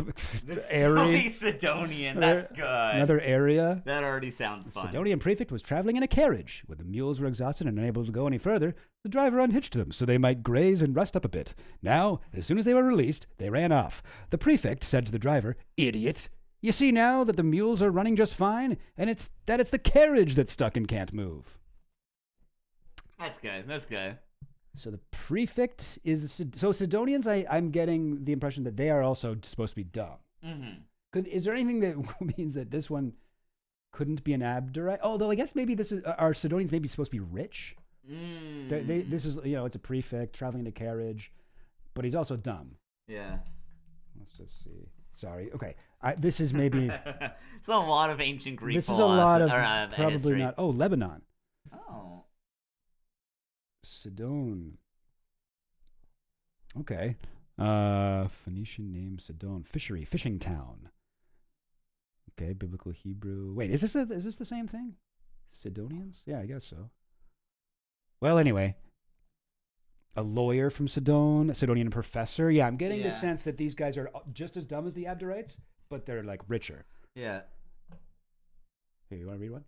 area. Silly Sidonian, that's good. Another area. That already sounds fun. The Sidonian prefect was traveling in a carriage. When the mules were exhausted and unable to go any further, the driver unhitched them so they might graze and rest up a bit. Now, as soon as they were released, they ran off. The prefect said to the driver, "Idiot! You see now that the mules are running just fine, and it's the carriage that's stuck and can't move." That's good. So the prefect is so Sidonians. I'm getting the impression that they are also supposed to be dumb. Is there anything that means that this one couldn't be an Abderite? Although I guess maybe are Sidonians maybe supposed to be rich? This is it's a prefect traveling in a carriage, but he's also dumb. Yeah. Let's just see. Sorry. Okay. This is maybe. It's a lot of ancient Greek. This is a lot of probably history. not. Oh, Lebanon. Oh. Sidon. Okay. Phoenician name Sidon. Fishing town. Okay, biblical Hebrew. Wait, is this the same thing? Sidonians? Yeah, I guess so. Well, anyway. A lawyer from Sidon, a Sidonian professor. Yeah, I'm getting the sense that these guys are just as dumb as the Abderites, but they're like richer. Yeah. Hey, you want to read one?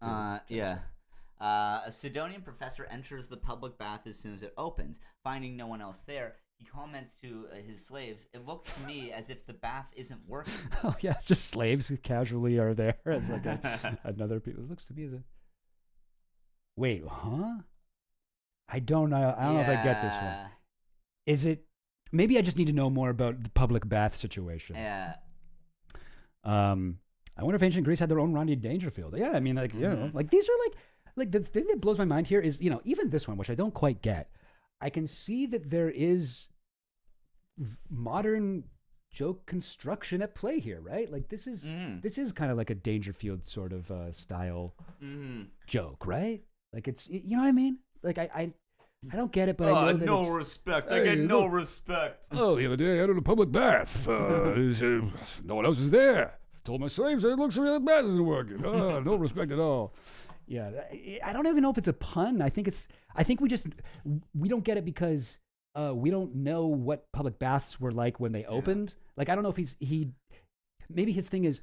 Yeah. A Sidonian professor enters the public bath as soon as it opens. Finding no one else there, he comments to his slaves, "It looks to me as if the bath isn't working." Oh, yeah, it's just slaves who casually are there as like another people. It looks to me as a... Wait, huh? I don't know. I don't know if I get this one. Is it... Maybe I just need to know more about the public bath situation. Yeah. I wonder if ancient Greece had their own Rodney Dangerfield. Yeah, I mean, like, you know, like these are like the thing that blows my mind here is, even this one, which I don't quite get. I can see that there is modern joke construction at play here, right? Like this is kind of like a Dangerfield sort of style joke, right? Like it's, you know what I mean? Like I don't get it, but I know that no respect. I get no respect. Oh, the other day I had a public bath. No one else was there. Told my slaves it looks to me the bath isn't working. No respect at all. Yeah, I don't even know if it's a pun. I think we don't get it because we don't know what public baths were like when they opened. Like I don't know if maybe his thing is.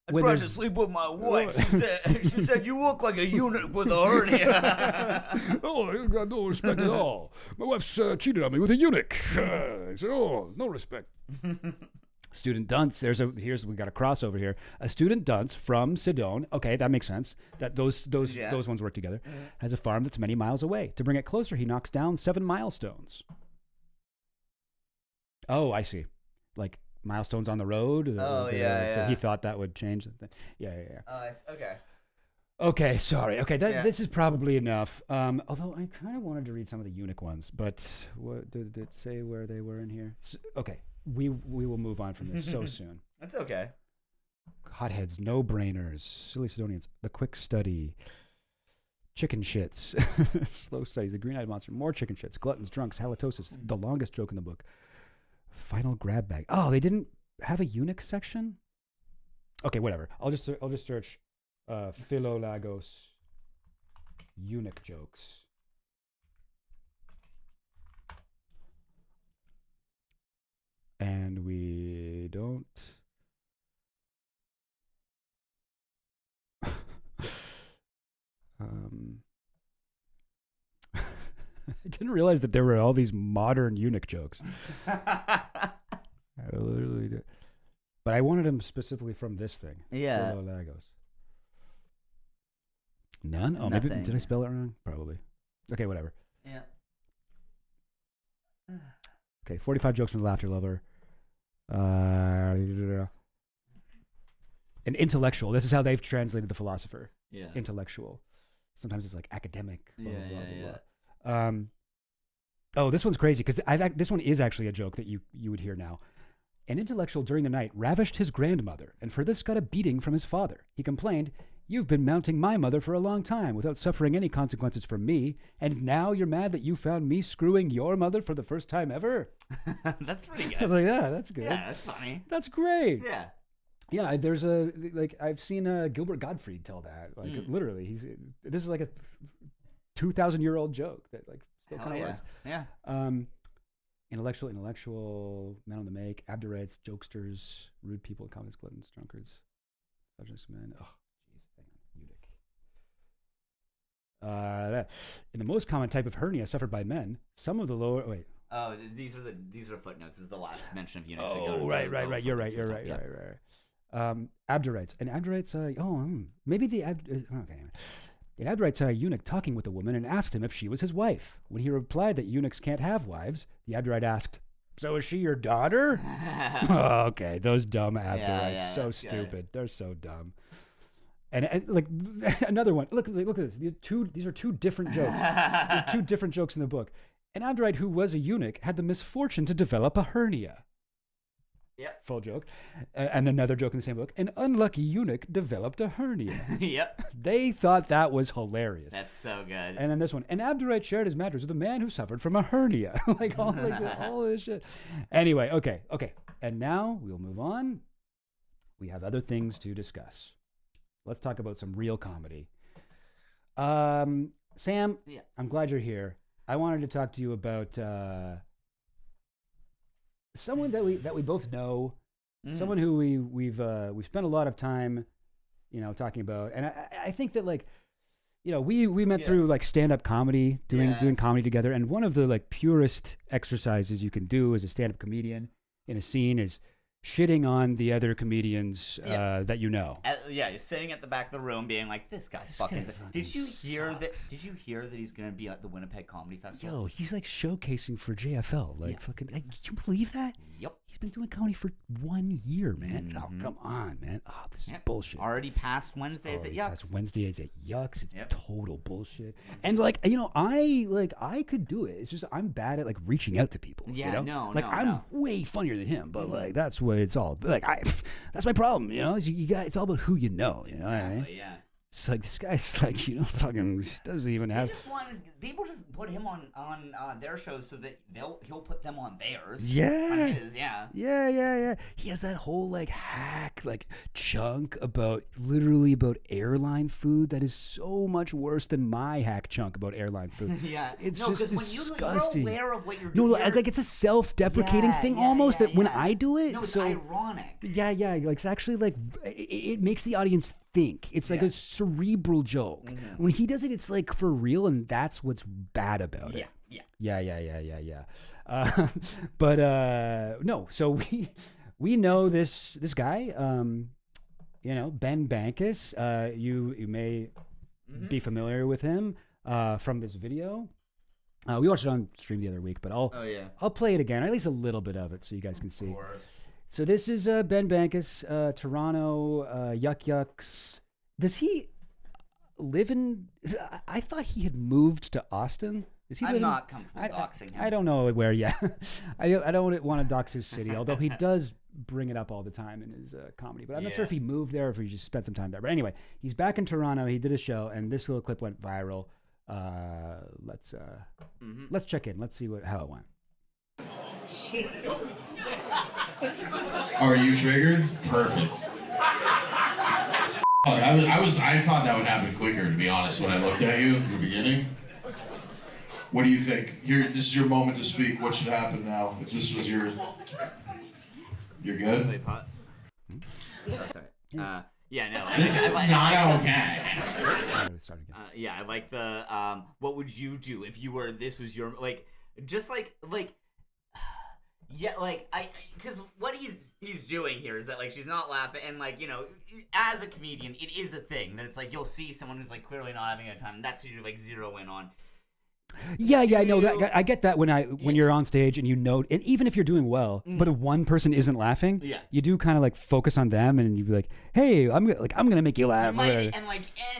I tried to sleep with my wife. She said, "You look like a eunuch with a hernia." Oh, I got no respect at all. My wife's cheated on me with a eunuch. I said, "Oh, no respect." Student dunce. We got a crossover here. A student dunce from Sidon. Okay, that makes sense. That those ones work together. Has a farm that's many miles away. To bring it closer, he knocks down 7 milestones. Oh, I see. Like milestones on the road. Oh, yeah. So he thought that would change the thing. Yeah. Okay. Okay, sorry. Okay, this is probably enough. Although I kind of wanted to read some of the eunuch ones, but what did it say where they were in here? Okay, we will move on from this so soon. That's okay. Hotheads, no-brainers, silly Sidonians, the quick study, chicken shits, slow studies, the green-eyed monster, more chicken shits, gluttons, drunks, halitosis, the longest joke in the book, final grab bag. Oh, they didn't have a eunuch section? Okay, whatever. I'll just search Philolagos eunuch jokes. And we don't. I didn't realize that there were all these modern eunuch jokes. I literally did. But I wanted them specifically from this thing. Yeah. Philolagos. None? Oh, maybe did I spell it wrong? Probably. Okay, whatever. Yeah. Okay, 45 jokes from the laughter lover. An intellectual. This is how they've translated the philosopher. Yeah. Intellectual. Sometimes it's like academic. Blah, Yeah. blah, blah. Oh, this one's crazy because this one is actually a joke that you would hear now. An intellectual during the night ravished his grandmother, and for this got a beating from his father. He complained, "You've been mounting my mother for a long time without suffering any consequences from me, and now you're mad that you found me screwing your mother for the first time ever?" That's pretty good. I was like, yeah, that's good. Yeah, that's funny. That's great. Yeah. Yeah, there's I've seen Gilbert Gottfried tell that. Like literally, this is like a 2,000-year-old joke that like still kind of works. Yeah. Intellectual, men on the make, Abderites, jokesters, rude people, communists, gluttons, drunkards, subjects, men. Oh, jeez, hang on, eunuch. In the most common type of hernia suffered by men, some of the lower. Wait. Oh, these are footnotes. This is the last mention of eunuchs. Oh, right. You're right. Abderites. And Abderites, maybe the okay. And Abderite saw a eunuch talking with a woman and asked him if she was his wife. When he replied that eunuchs can't have wives, the Abderite asked, "So is she your daughter?" Oh, okay, those dumb Abderites, so stupid. Good. They're so dumb. And like another one. Look at this. These are two different jokes. There are two different jokes in the book. An Abderite who was a eunuch had the misfortune to develop a hernia. Yep. Full joke. And another joke in the same book. An unlucky eunuch developed a hernia. Yep. They thought that was hilarious. That's so good. And then this one. An Abderite shared his mattress with a man who suffered from a hernia. all this shit. Anyway, okay. And now we'll move on. We have other things to discuss. Let's talk about some real comedy. Sam, I'm glad you're here. I wanted to talk to you about someone that we both know, someone who we've spent a lot of time, talking about, and I think that we met through like stand-up comedy, doing comedy together, and one of the like purest exercises you can do as a stand-up comedian in a scene is shitting on the other comedians that you know. He's sitting at the back of the room, being like, "This guy's fucking." Did you hear that? Did you hear that he's gonna be at the Winnipeg Comedy Festival? Yo, he's like showcasing for JFL. Fucking. Can you believe that? Yep. He's been doing comedy for 1 year, man. Oh, come on, man. Oh, this is bullshit. Already past Wednesdays at Yucks. Past Wednesdays at Yucks. It's total bullshit. And I could do it. It's just I'm bad at like reaching out to people. Yeah, I'm way funnier than him, but like that's what it's all. Like that's my problem. Is it's all about who you know. You know what I mean? Yeah. It's like this guy's like fucking doesn't even have. People just put him on their shows so that he'll put them on theirs. Yeah. On his, yeah. Yeah. He has that whole like hack chunk about airline food that is so much worse than my hack chunk about airline food. Yeah. It's just disgusting. You're aware of what you're doing. No, like it's a self-deprecating thing almost that when I do it. No, it's ironic. Yeah. Like it's actually like it makes the audience think. It's like a cerebral joke. When he does it, it's like for real, and that's what's bad about it. Yeah. But no. So we know this guy. Ben Bankus. You may be familiar with him from this video. We watched it on stream the other week, but I'll play it again, or at least a little bit of it, so you guys can see. So this is Ben Bankus, Toronto, Yucks. Does he live in? I thought he had moved to Austin. Is he? I'm not comfortable doxing him. I don't know where yet. I don't want to dox his city, although he does bring it up all the time in his comedy. But I'm not sure if he moved there or if he just spent some time there. But anyway, he's back in Toronto. He did a show, and this little clip went viral. Let's check in. Let's see how it went. Are you triggered? Perfect. I thought that would happen quicker, to be honest, when I looked at you in the beginning. What do you think? Here, this is your moment to speak. What should happen now? If this was your... You're good? Wait, pot. Oh, sorry. This is not okay. I like the, what would you do if you were, this was your, because what he's doing here is that, she's not laughing, and, as a comedian, it is a thing, that it's, you'll see someone who's, clearly not having a time, and that's who you, zero in on. Yeah, I know that. I get that when you're on stage and and even if you're doing well, but if one person isn't laughing, you do kind of focus on them, and you be like, "Hey, I'm gonna make you laugh." And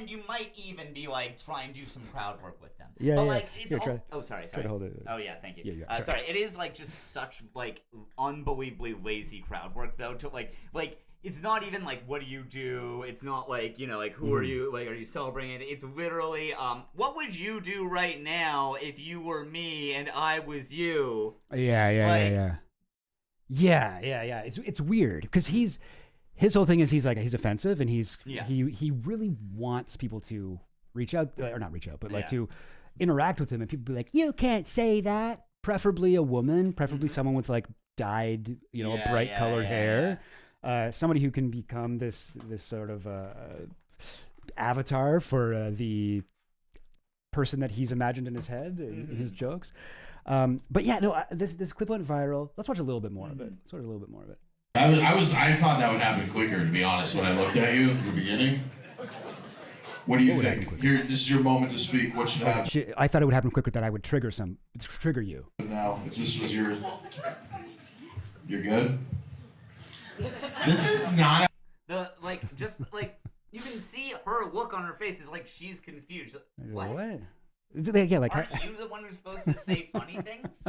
you might even be try and do some crowd work with them. Sorry. Try to hold it. Oh yeah, thank you. Yeah, sorry. It is just such unbelievably lazy crowd work though. To it's not even what do you do? It's not who are you? Are you celebrating? It's literally what would you do right now if you were me and I was you? Yeah. It's weird because his whole thing is he's offensive, and he really wants people to reach out, or not reach out, but to interact with him, and people be like, you can't say that. Preferably a woman, preferably someone with dyed bright colored hair. Somebody who can become this sort of avatar for the person that he's imagined in his head in his jokes. But this clip went viral. Let's watch a little bit more of it. I thought that would happen quicker, to be honest, when I looked at you in the beginning. What do you think? Here, this is your moment to speak. What should happen? I thought it would happen quicker, that I would trigger you. Now, if this was your... You're good? This is not... You can see her look on her face is like she's confused. What? Yeah, like... Are you the one who's supposed to say funny things?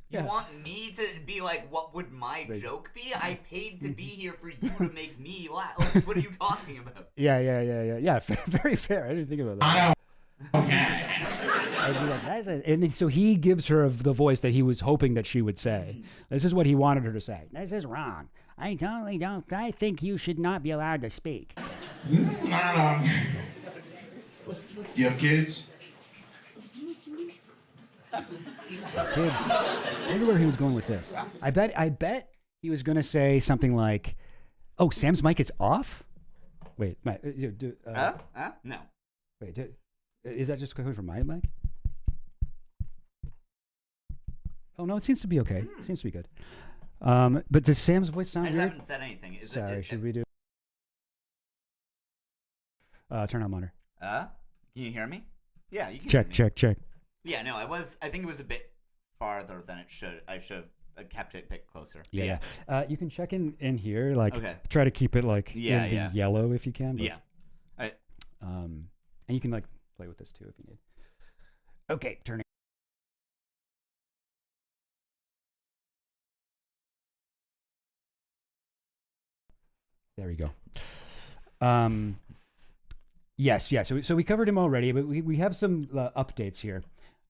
Yeah. You want me to be like, what would my joke be? I paid to be here for you to make me laugh. Like, what are you talking about? Yeah. Very fair. I didn't think about that. Okay. I'd be like, and then, so he gives her the voice that he was hoping that she would say. This is what he wanted her to say. This is wrong. I totally don't. I think you should not be allowed to speak. This is not Do you have kids? Kids. I wonder where he was going with this. I bet he was going to say something like, "Oh, Sam's mic is off." Wait, no. Wait, is that just coming from my mic? Oh no, it seems to be okay. It seems to be good. But does Sam's voice sound I weird? haven't said anything. Should we do? Turn on monitor. Can you hear me? Yeah, you can. Check. Yeah, no, I think it was a bit farther than it should. I should have kept it a bit closer. Yeah. You can check in here. Like, okay. Try to keep it like in yeah. the yellow if you can. But, yeah. And you can like play with this too if you need. Okay, turning. There we go. Yes. So we covered him already, but we have some updates here.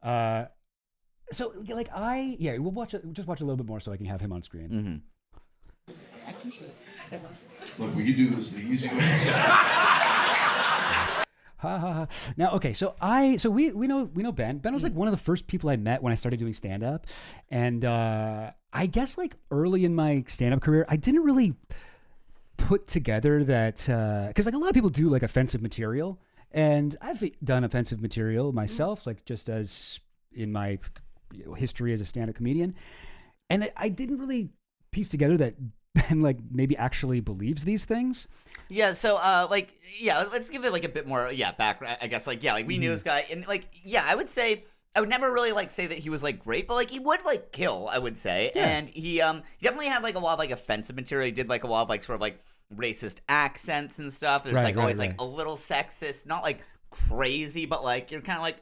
So like we'll just watch a little bit more so I can have him on screen. Mm-hmm. Look, we can do this the easy way. Now, okay, so we know Ben. Ben was like one of the first people I met when I started doing stand up, and I guess like early in my stand up career, I didn't really put together that because like a lot of people do like offensive material, and I've done offensive material myself, like just as in my history as a stand up comedian, and I didn't really piece together that Ben like maybe actually believes these things. Yeah, so let's give it like a bit more background. I guess like we knew this guy, and like I would say I would never really like say that he was like great, but like he would like kill, I would say. Yeah. And he definitely had like a lot of like offensive material. He did like a lot of like sort of like racist accents and stuff. There's always like a little sexist, not like crazy, but like you're kind of like,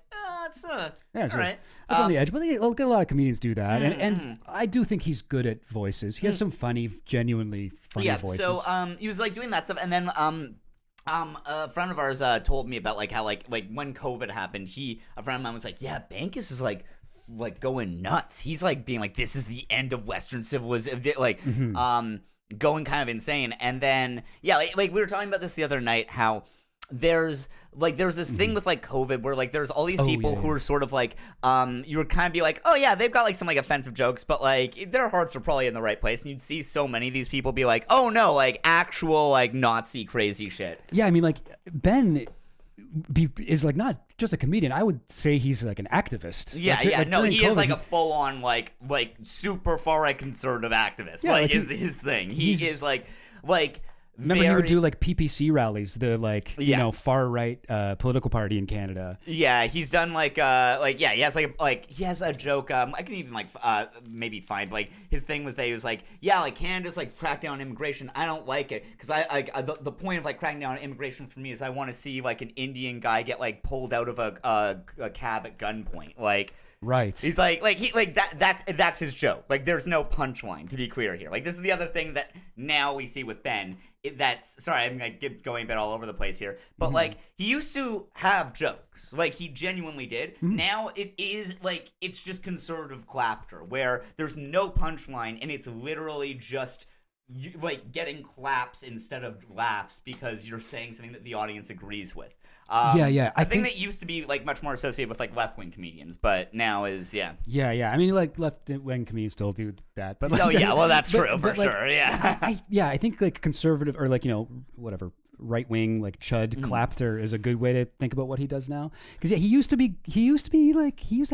it's all right. It's on the edge, but a lot of comedians do that, and I do think he's good at voices. He has some genuinely funny voices. So he was like doing that stuff, and then a friend of ours told me about like how like when COVID happened, a friend of mine was like, yeah, Bankus is like going nuts. He's like being like, this is the end of Western civilization, like going kind of insane. And then like we were talking about this the other night, how there's this thing with like COVID where like there's all these people who are sort of like you would kind of be like, oh yeah, they've got like some like offensive jokes, but like their hearts are probably in the right place, and you'd see so many of these people be like, oh no, like actual like Nazi crazy shit. Yeah, I mean like Ben is like not just a comedian. I would say he's like an activist. Yeah, he is like a full on like super far right conservative activist. Yeah, like is his thing. He is like. Remember, he would do like PPC rallies, the far right political party in Canada. Yeah, he's done he has he has a joke. I can even maybe find like his thing was that he was like, yeah, like Canada's like crack down on immigration. I don't like it because the point of like cracking down on immigration for me is I want to see like an Indian guy get like pulled out of a cab at gunpoint. Like. Right. He's that's his joke. Like there's no punchline, to be clear here. Like this is the other thing that now we see with Ben. Sorry, I'm like going a bit all over the place here. But like he used to have jokes. Like he genuinely did. Now it is like it's just conservative clapter where there's no punchline and it's literally just like getting claps instead of laughs because you're saying something that the audience agrees with. I think that used to be like much more associated with like left-wing comedians, but now is Yeah. I mean, like left-wing comedians still do that, but like, well, that's true for sure. Yeah, I think like conservative or like whatever right-wing like chud clapter is a good way to think about what he does now. Because he used to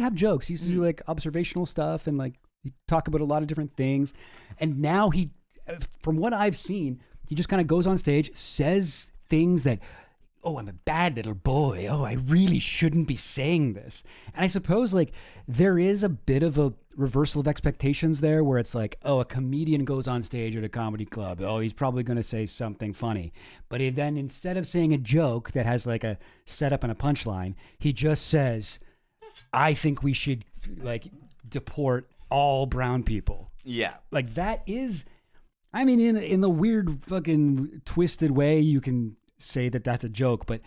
have jokes. He used to do like observational stuff and like talk about a lot of different things, and now from what I've seen, he just kind of goes on stage, says things that, oh, I'm a bad little boy. Oh, I really shouldn't be saying this. And I suppose like there is a bit of a reversal of expectations there where it's like, oh, a comedian goes on stage at a comedy club. Oh, he's probably going to say something funny. But then instead of saying a joke that has like a setup and a punchline, he just says, I think we should like deport all brown people. Yeah. Like that is, I mean, in the weird fucking twisted way, you can say that that's a joke, but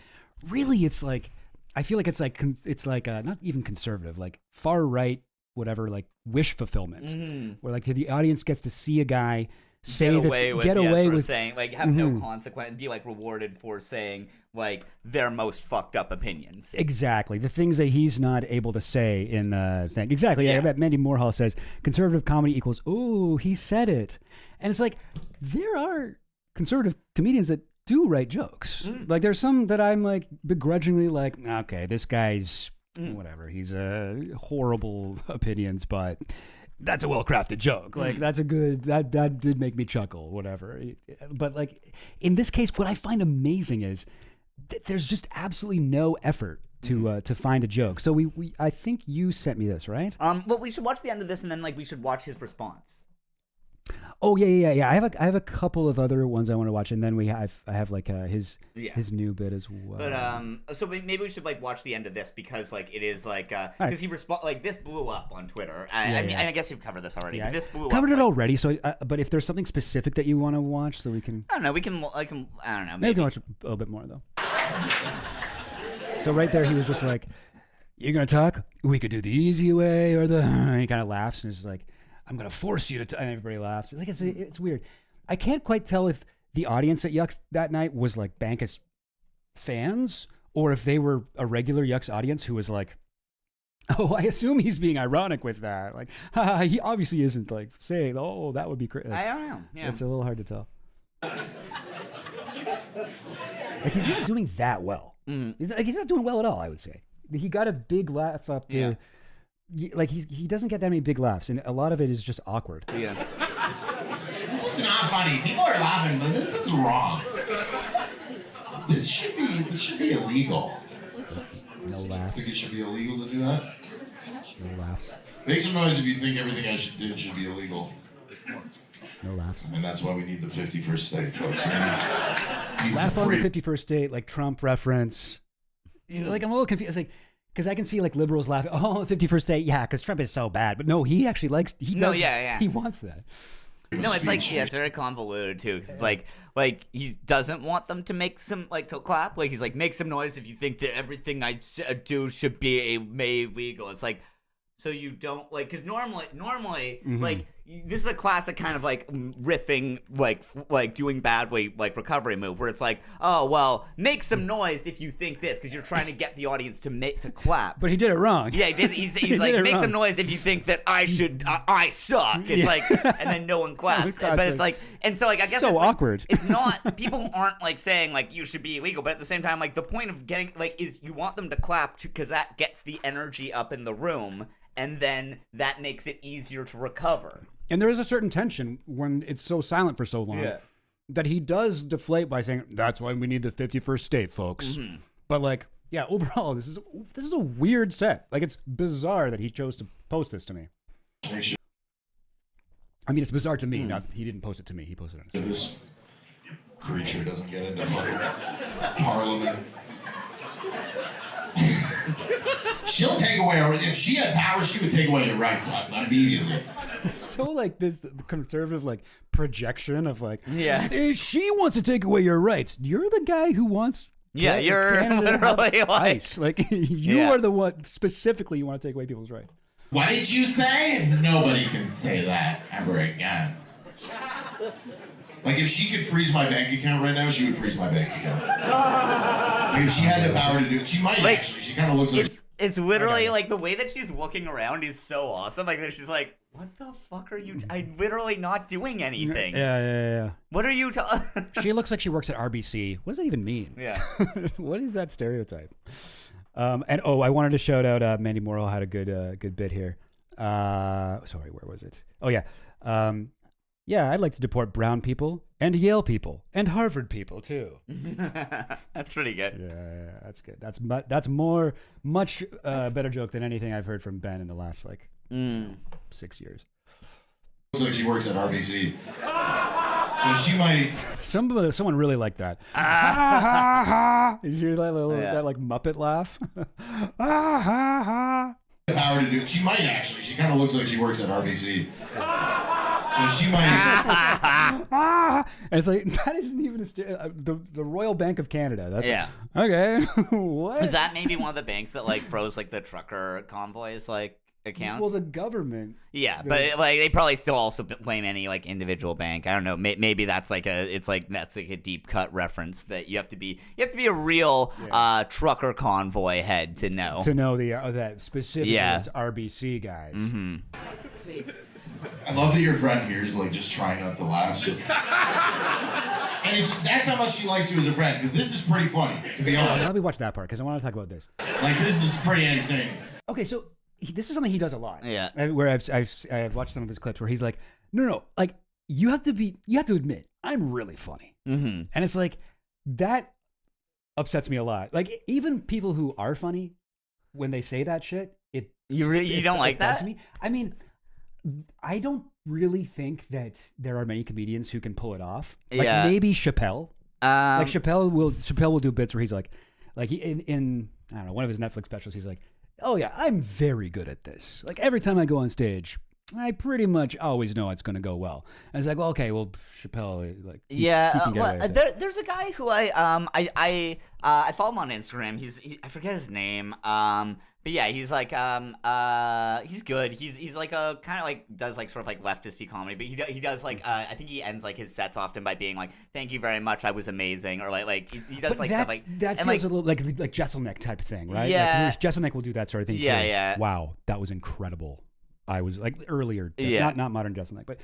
really it's like, I feel like it's like not even conservative, like far right, whatever, like wish fulfillment, where like the audience gets to see a guy say get away with saying like have no consequence and be like rewarded for saying like their most fucked up opinions. Exactly, the things that he's not able to say in the thing. Exactly, yeah. Mandy Moorhall says conservative comedy equals oh he said it, and it's like there are conservative comedians that do write jokes. Like there's some that I'm like begrudgingly like, okay, this guy's whatever. He's horrible opinions, but that's a well-crafted joke. Like that's a good, that did make me chuckle, whatever. But like in this case, what I find amazing is that there's just absolutely no effort to find a joke. So we I think you sent me this, right? Well, we should watch the end of this and then like we should watch his response. Oh yeah. I have a couple of other ones I want to watch, and then I have like his new bit as well. But so maybe we should like watch the end of this because like it is like because he like this blew up on Twitter. I guess you've covered this already. Yeah, but this blew covered up, it already. So, but if there's something specific that you want to watch, so we can. I don't know. I don't know. Maybe we can watch a little bit more though. So right there, he was just like, "You're gonna talk? We could do the easy way or the." He kind of laughs and is just like, I'm going to force you to, and everybody laughs. Like it's weird. I can't quite tell if the audience at Yucks that night was like Bankus fans or if they were a regular Yucks audience who was like, oh, I assume he's being ironic with that. Like, he obviously isn't like saying, oh, that would be crazy. I don't know. Yeah. It's a little hard to tell. Like he's not doing that well. He's not doing well at all, I would say. He got a big laugh up there. Yeah. Like he doesn't get that many big laughs, and a lot of it is just awkward. Yeah. This is not funny. People are laughing, but this is wrong. This should be illegal. No laughs. Think it should be illegal to do that? No laughs. Make some noise if you think everything I did should be illegal. No laughs. And that's why we need the 51st state, folks. We need laugh on the 51st state, like Trump reference. Like I'm a little confused. It's like. Because I can see like liberals laughing, oh, 51st state, yeah, because Trump is so bad. But no, he actually likes, he does, he wants that. No, it's like, it's very convoluted too. Cause it's like he doesn't want them to make some, like to clap. Like he's like, make some noise if you think that everything I do should be made legal. It's like, so you don't like, because normally, like this is a classic kind of like riffing, like doing badly, like recovery move where it's like, oh well, make some noise if you think this, because you're trying to get the audience to clap. But he did it wrong. Yeah, he did. He's like, make some noise if you think that I suck. It's like, and then no one claps. But it's like, and so like I guess so it's awkward. Like, it's not. People aren't like saying like you should be illegal, but at the same time, like the point of getting like is you want them to clap because that gets the energy up in the room. And then that makes it easier to recover. And there is a certain tension when it's so silent for so long that he does deflate by saying, that's why we need the 51st state, folks. But like, yeah, overall, this is a weird set. Like, it's bizarre that he chose to post this to me. I mean, it's bizarre to me. Not he didn't post it to me. He posted it. This creature doesn't get into fucking Parliament. She'll take away our, if she had power, she would take away your rights immediately. So like this the conservative like projection of like, she wants to take away your rights. You're the guy who wants you're literally ice. Like you are the one specifically you want to take away people's rights. What did you say? Nobody can say that ever again. Like if she could freeze my bank account right now, she would freeze my bank account. Like if she had the power to do it, she might actually. She kind of looks like. It's literally like the way that she's looking around is so awesome. Like she's like, "What the fuck are you? I'm literally not doing anything." Yeah. What are you? She looks like she works at RBC. What does that even mean? Yeah. What is that stereotype? And I wanted to shout out Mandy Moorhall had a good bit here. Sorry, where was it? Oh yeah. Yeah, I'd like to deport brown people And Yale people. And Harvard people, too. That's pretty good. Yeah, that's good. That's much better joke than anything I've heard from Ben in the last, 6 years. Looks like she works at RBC. So she might... Someone really liked that. You hear that that Muppet laugh? Power to do it. She might actually. She kind of looks like she works at RBC. So she might. And it's like, that isn't even the Royal Bank of Canada. That's okay. What? Is that maybe one of the banks that froze the trucker convoys accounts? Well, the government. Yeah, but they probably still also blame any individual bank. I don't know. Maybe that's that's a deep cut reference that you have to be a real trucker convoy head to know that specifically it's RBC guys. Mm-hmm. I love that your friend here is just trying not to laugh. So. And that's how much she likes you as a friend, because this is pretty funny, to be honest. Let me watch that part because I want to talk about this. This is pretty entertaining. Okay, so this is something he does a lot. Yeah. Where I've watched some of his clips where he's like, no, you have to admit I'm really funny. Mm-hmm. And it's that upsets me a lot. Even people who are funny, when they say that shit, you don't like that? To me. I mean, I don't really think that there are many comedians who can pull it off. Maybe Chappelle. Chappelle will do bits where he's in I don't know, one of his Netflix specials, he's like, oh yeah, I'm very good at this. Every time I go on stage, I pretty much always know it's going to go well. And it's well, okay, well, Chappelle, he can get away with it. There's a guy who I follow him on Instagram. I forget his name. But yeah, he's he's good. He's a kind of does sort of leftisty comedy, but he does I think he ends his sets often by being thank you very much, I was amazing, or he does but stuff that feels a little like Jesselneck type of thing, right? Yeah, Jesselneck will do that sort of thing too. Yeah. Wow, that was incredible. I was earlier, not modern Jesselneck, but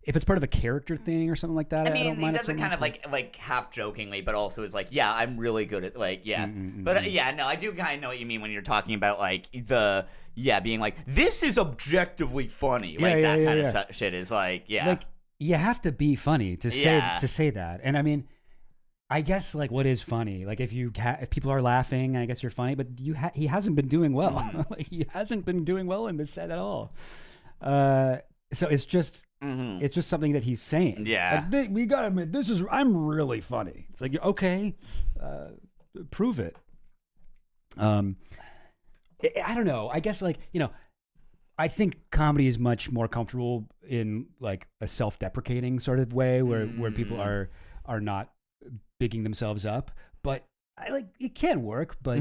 if it's part of a character thing or something like that, I don't mind he does it kind of half jokingly, but also is I'm really good at But no, I do kind of know what you mean when you're talking about being this is objectively funny, that kind of shit is you have to be funny to say that, and I mean, I guess what is funny? If people are laughing, I guess you're funny. But he hasn't been doing well. He hasn't been doing well in this set at all. So it's just something that he's saying. Yeah, we gotta admit, I'm really funny. It's okay, prove it. I don't know. I guess I think comedy is much more comfortable in a self-deprecating sort of way where people are not bigging themselves up, but it can work, but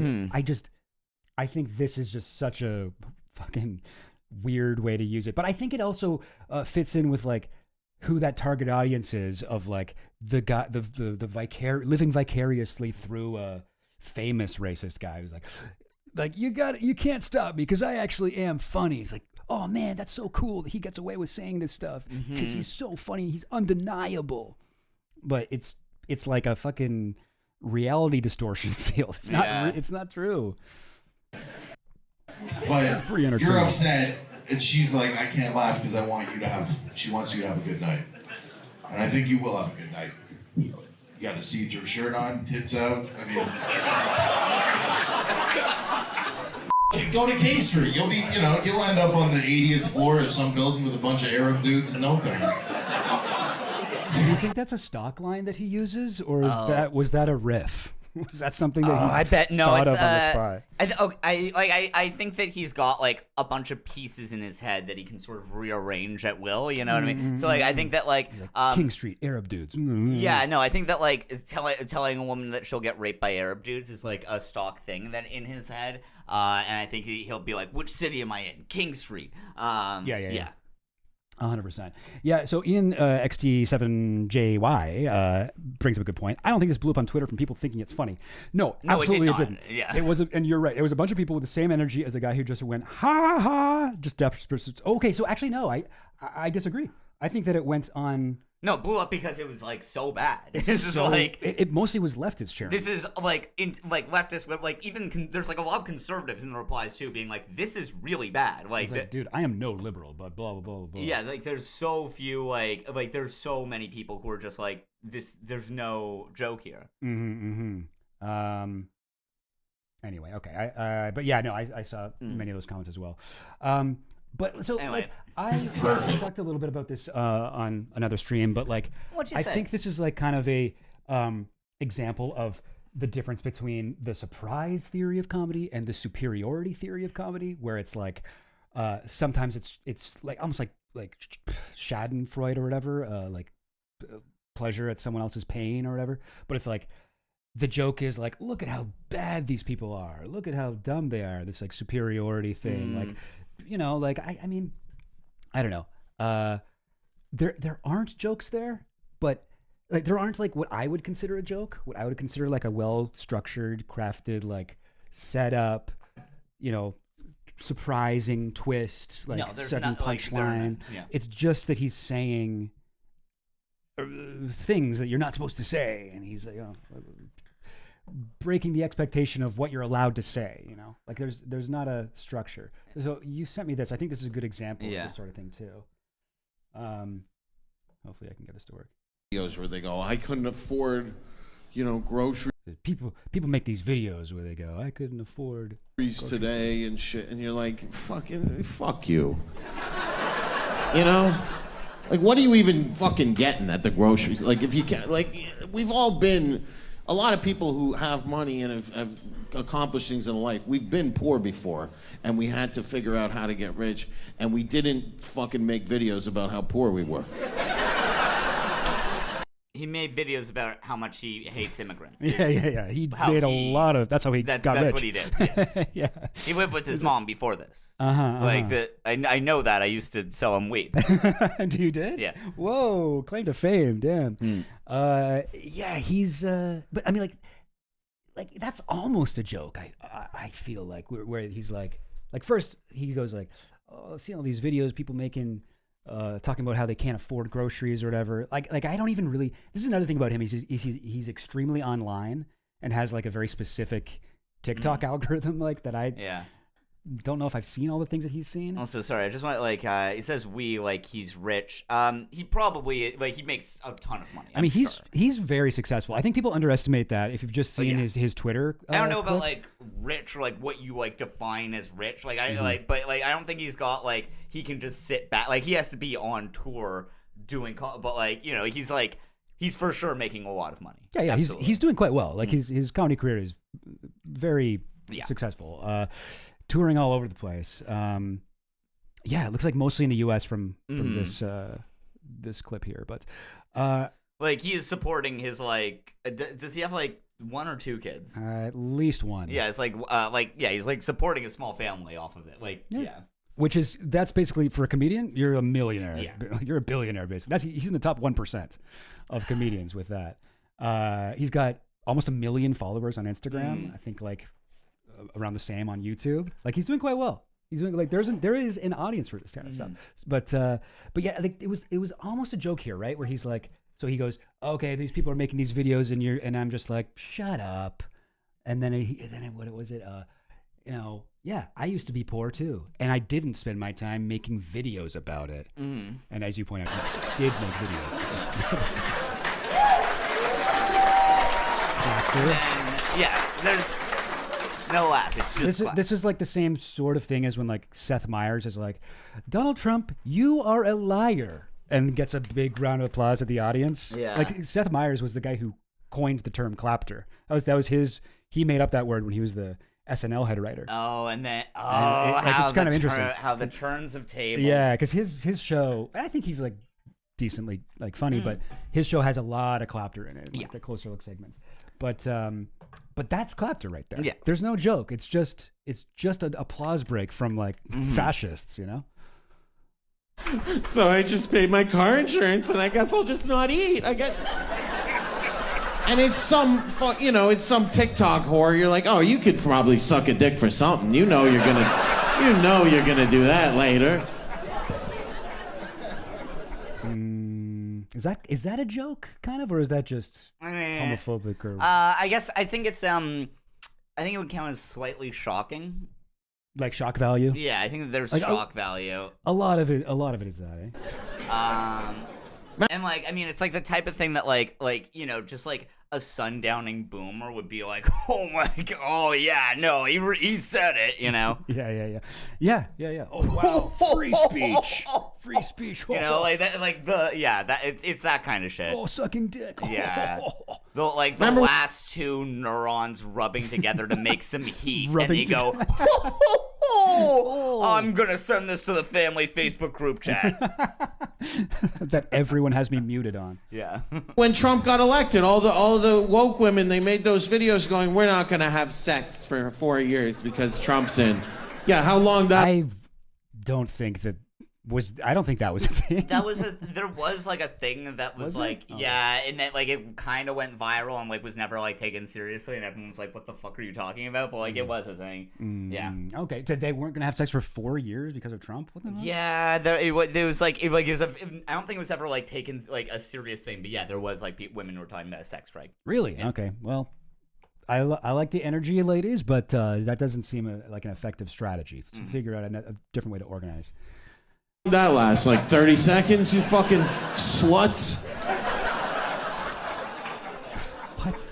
I think this is just such a fucking weird way to use it. But I think it also fits in with who that target audience is of the guy, the living vicariously through a famous racist guy who's you can't stop me because I actually am funny. He's oh man, that's so cool that he gets away with saying this stuff because he's so funny, he's undeniable. But it's a fucking reality distortion field. It's not true. But you're upset, and she's I can't laugh because she wants you to have a good night. And I think you will have a good night. You got a see-through shirt on, tits out. I mean, go to King Street. You'll end up on the 80th floor of some building with a bunch of Arab dudes in no time. Do you think that's a stock line that he uses, or was that a riff? Was that something that he I bet no, thought it's of on the spot? I think that he's got a bunch of pieces in his head that he can sort of rearrange at will. You know what I mean? So I think that King Street Arab dudes. Yeah, no, I think that is telling a woman that she'll get raped by Arab dudes is a stock thing that in his head. And I think he'll be which city am I in? King Street. Yeah. 100%. Yeah, so Ian XT7JY brings up a good point. I don't think this blew up on Twitter from people thinking it's funny. No, absolutely it didn't. Yeah. It was, and you're right. It was a bunch of people with the same energy as the guy who just went, ha ha, just desperate. Okay, so actually, no, I disagree. I think that it went on No, it blew up because it was like so bad. This is So like it mostly was leftist sharing. this is like leftist, but like even there's like a lot of conservatives in the replies too, being like, "This is really bad." Like, It's like, dude, I am no liberal, but blah blah blah blah blah. yeah, like there's so few like there's so many people who are just like this. There's no joke here. Anyway, okay. But yeah, no, I saw many of those comments as well. But so Anyway. like I talked a little bit about this on another stream, but like What'd you I say? think this is like kind of a example of the difference between the surprise theory of comedy and the superiority theory of comedy, where it's like sometimes it's like almost like Schadenfreude or whatever, pleasure at someone else's pain or whatever. But it's like the joke is like, look at how bad these people are. Look at how dumb they are. This like superiority thing, like. You know, like I mean, I don't know. There aren't jokes there, but like there aren't like what I would consider a joke. What I would consider like a well structured, crafted, like set up, you know, surprising twist, like sudden punchline. Yeah. It's just that he's saying things that you're not supposed to say, and he's like, breaking the expectation of what you're allowed to say, you know, like there's not a structure. So you sent me this. I think this is a good example of this sort of thing too. Hopefully I can get this to work. Videos where they go, I couldn't afford, groceries People make these videos where they go, I couldn't afford today and shit, and you're like, fuck you. You know? Like, what are you even fucking getting at the groceries? Like, if you can't, like, we've all been. A lot of people who have money and have accomplished things in life, we've been poor before, and we had to figure out how to get rich, and we didn't fucking make videos about how poor we were. He made videos about how much he hates immigrants. Yeah. He made a lot of. That's how he got rich. That's what he did. Yes. Yeah. He lived with his mom before this. Like I know that. I used to sell him weed. You did? Yeah. Whoa, claim to fame, damn. Yeah, he's. But I mean, like that's almost a joke. I feel like where he's like first he goes like, oh, I've seen all these videos, people making. Talking about how they can't afford groceries or whatever. Like I don't even really. This is another thing about him. He's extremely online and has like a very specific TikTok algorithm like that. I don't know if I've seen all the things that he's seen. Also, sorry, I just want he says he's rich. He probably he makes a ton of money. I mean, sure. he's very successful. I think people underestimate that. If you've just seen his Twitter, I don't know clip. about rich or what you define as rich. But I don't think he's got he can just sit back. He has to be on tour doing. But he's for sure making a lot of money. Yeah. He's doing quite well. His comedy career is very successful. Touring all over the place. It looks like mostly in the U.S. from this clip here, but he is supporting his does he have one or two kids? At least one. Yeah, it's he's supporting a small family off of it. That's basically for a comedian, you're a millionaire. Yeah. You're a billionaire basically. He's in the top 1% of comedians with that. He's got almost 1 million followers on Instagram. I think around the same on YouTube. He's doing quite well. He's doing there is an audience for this kind of stuff. But yeah, it was almost a joke here, right? Where he's like, so he goes, okay, these people are making these videos and I'm just like, shut up. And then what was it? I used to be poor too, and I didn't spend my time making videos about it. And as you point out, I did make videos. There's no laugh. It's just this is like the same sort of thing as when Seth Meyers is like, Donald Trump, you are a liar, and gets a big round of applause at the audience. Yeah. Seth Meyers was the guy who coined the term clapter. That was his. He made up that word when he was the SNL head writer. Oh, and then it's kind of interesting how the turns of tables. Yeah, because his show, I think he's decently funny, but his show has a lot of clapter in it. The closer look segments. But that's clapter right there. Yeah. There's no joke. It's just an applause break from fascists, you know? So I just paid my car insurance, and I guess I'll just not eat. And it's some TikTok whore. You're like, oh, you could probably suck a dick for something. You know you're gonna do that later. Is that a joke, kind of, or is that just homophobic? Or I guess I think it's I think it would count as slightly shocking. Like shock value? Yeah, I think that there's Like, shock value. A lot of it is that, eh? And like, I mean, it's like the type of thing that like you know, just like a sundowning boomer would be like, oh my god, oh yeah, no, he said it, you know? Yeah. Oh wow, free speech. You know, like that, like it's that kind of shit. Oh, sucking dick. Yeah. The last two neurons rubbing together to make some heat, and you go, I'm gonna send this to the family Facebook group chat. That everyone has me muted on. Yeah. When Trump got elected, all the woke women, they made those videos going, we're not gonna have sex for 4 years because Trump's in. Yeah, how long that? I don't think that was a thing. There was like a thing that was like, yeah, and then like it kind of went viral and like was never like taken seriously, and everyone was like, what the fuck are you talking about? But like it was a thing. Yeah. Okay, so they weren't gonna have sex for 4 years because of Trump? What the hell? Yeah, there was like, I don't think it was ever like taken like a serious thing, but yeah, there was like women were talking about a sex strike. Really? Yeah. Okay, well, I like the energy, ladies, but that doesn't seem like an effective strategy. To figure out a different way to organize. That lasts like 30 seconds, you fucking sluts. What?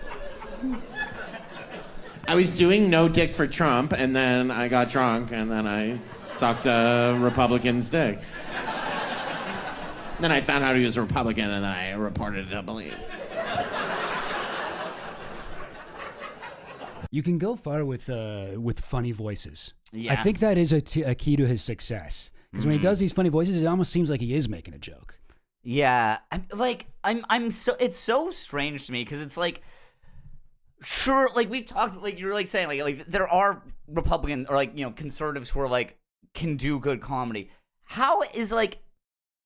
I was doing no dick for Trump, and then I got drunk, and then I sucked a Republican's dick. Then I found out he was a Republican, and then I reported it to police. You can go far with funny voices. Yeah. I think that is a key to his success. Because when he does these funny voices, it almost seems like he is making a joke. Yeah, it's so strange to me because it's like, sure, like we've talked, like you're like saying, like there are Republican or like, you know, conservatives who are like can do good comedy. How is like,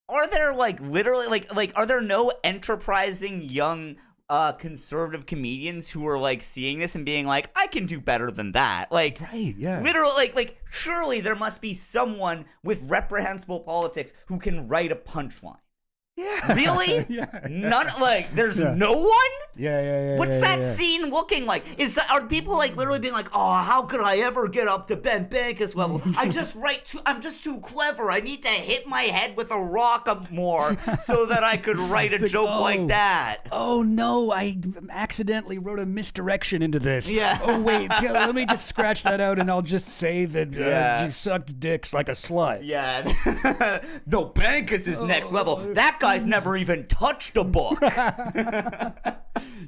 are there like literally like are there no enterprising young conservative comedians who are like seeing this and being like, I can do better than that? Like, right, yeah. Literally, like surely there must be someone with reprehensible politics who can write a punchline. Yeah. Really? Yeah. None. Like, there's no one. Yeah. What's that scene looking like? Are people like literally being like, oh, how could I ever get up to Ben Bankus level? I'm just too clever. I need to hit my head with a rock more so that I could write a joke like that. Oh no, I accidentally wrote a misdirection into this. Yeah. Oh wait, let me just scratch that out, and I'll just say that she sucked dicks like a slut. Yeah. No, Bankus is next level. That guy's never even touched a book.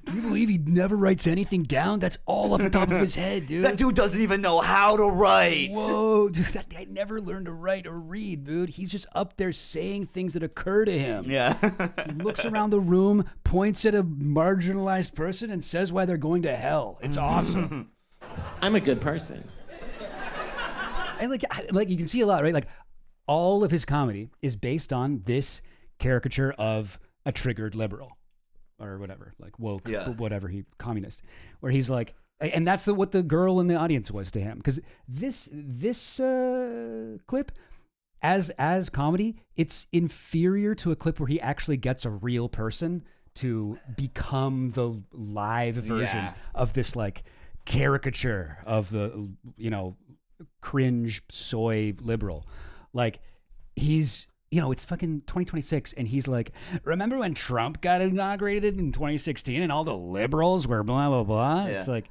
Can you believe he never writes anything down? That's all off the top of his head, dude. That dude doesn't even know how to write. Whoa, dude, that guy never learned to write or read, dude. He's just up there saying things that occur to him. Yeah. He looks around the room, points at a marginalized person, and says why they're going to hell. It's awesome. I'm a good person. And like you can see a lot, right? Like all of his comedy is based on this caricature of a triggered liberal. Or whatever, like woke, whatever communist, where he's like, and that's what the girl in the audience was to him. Because this clip, as comedy, it's inferior to a clip where he actually gets a real person to become the live version of this like caricature of the cringe soy liberal. Like he's. It's fucking 2026, and he's like, remember when Trump got inaugurated in 2016 and all the liberals were blah, blah, blah? Yeah. It's like...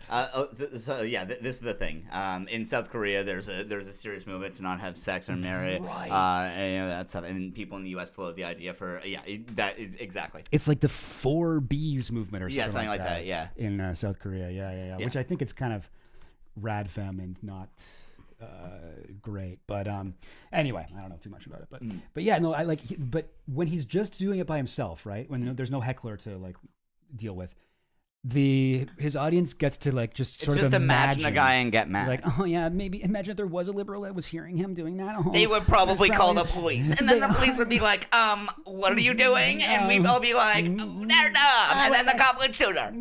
this is the thing. In South Korea, there's a serious movement to not have sex or marry. Right. And that stuff. And people in the U.S. float the idea for, exactly. It's like the 4Bs movement or something, something like that, yeah. In South Korea, yeah. Which I think it's kind of rad femme and not... great, but anyway, I don't know too much about it, but yeah, no, but when he's just doing it by himself, right? When there's no heckler to like deal with, his audience gets to like just sort just of imagine a guy and get mad. Like, oh yeah, maybe imagine if there was a liberal that was hearing him doing that. Oh, They would probably call the police, and then the police would be like, what are you doing? And we'd all be like, they're dumb, and then the cop would shoot her.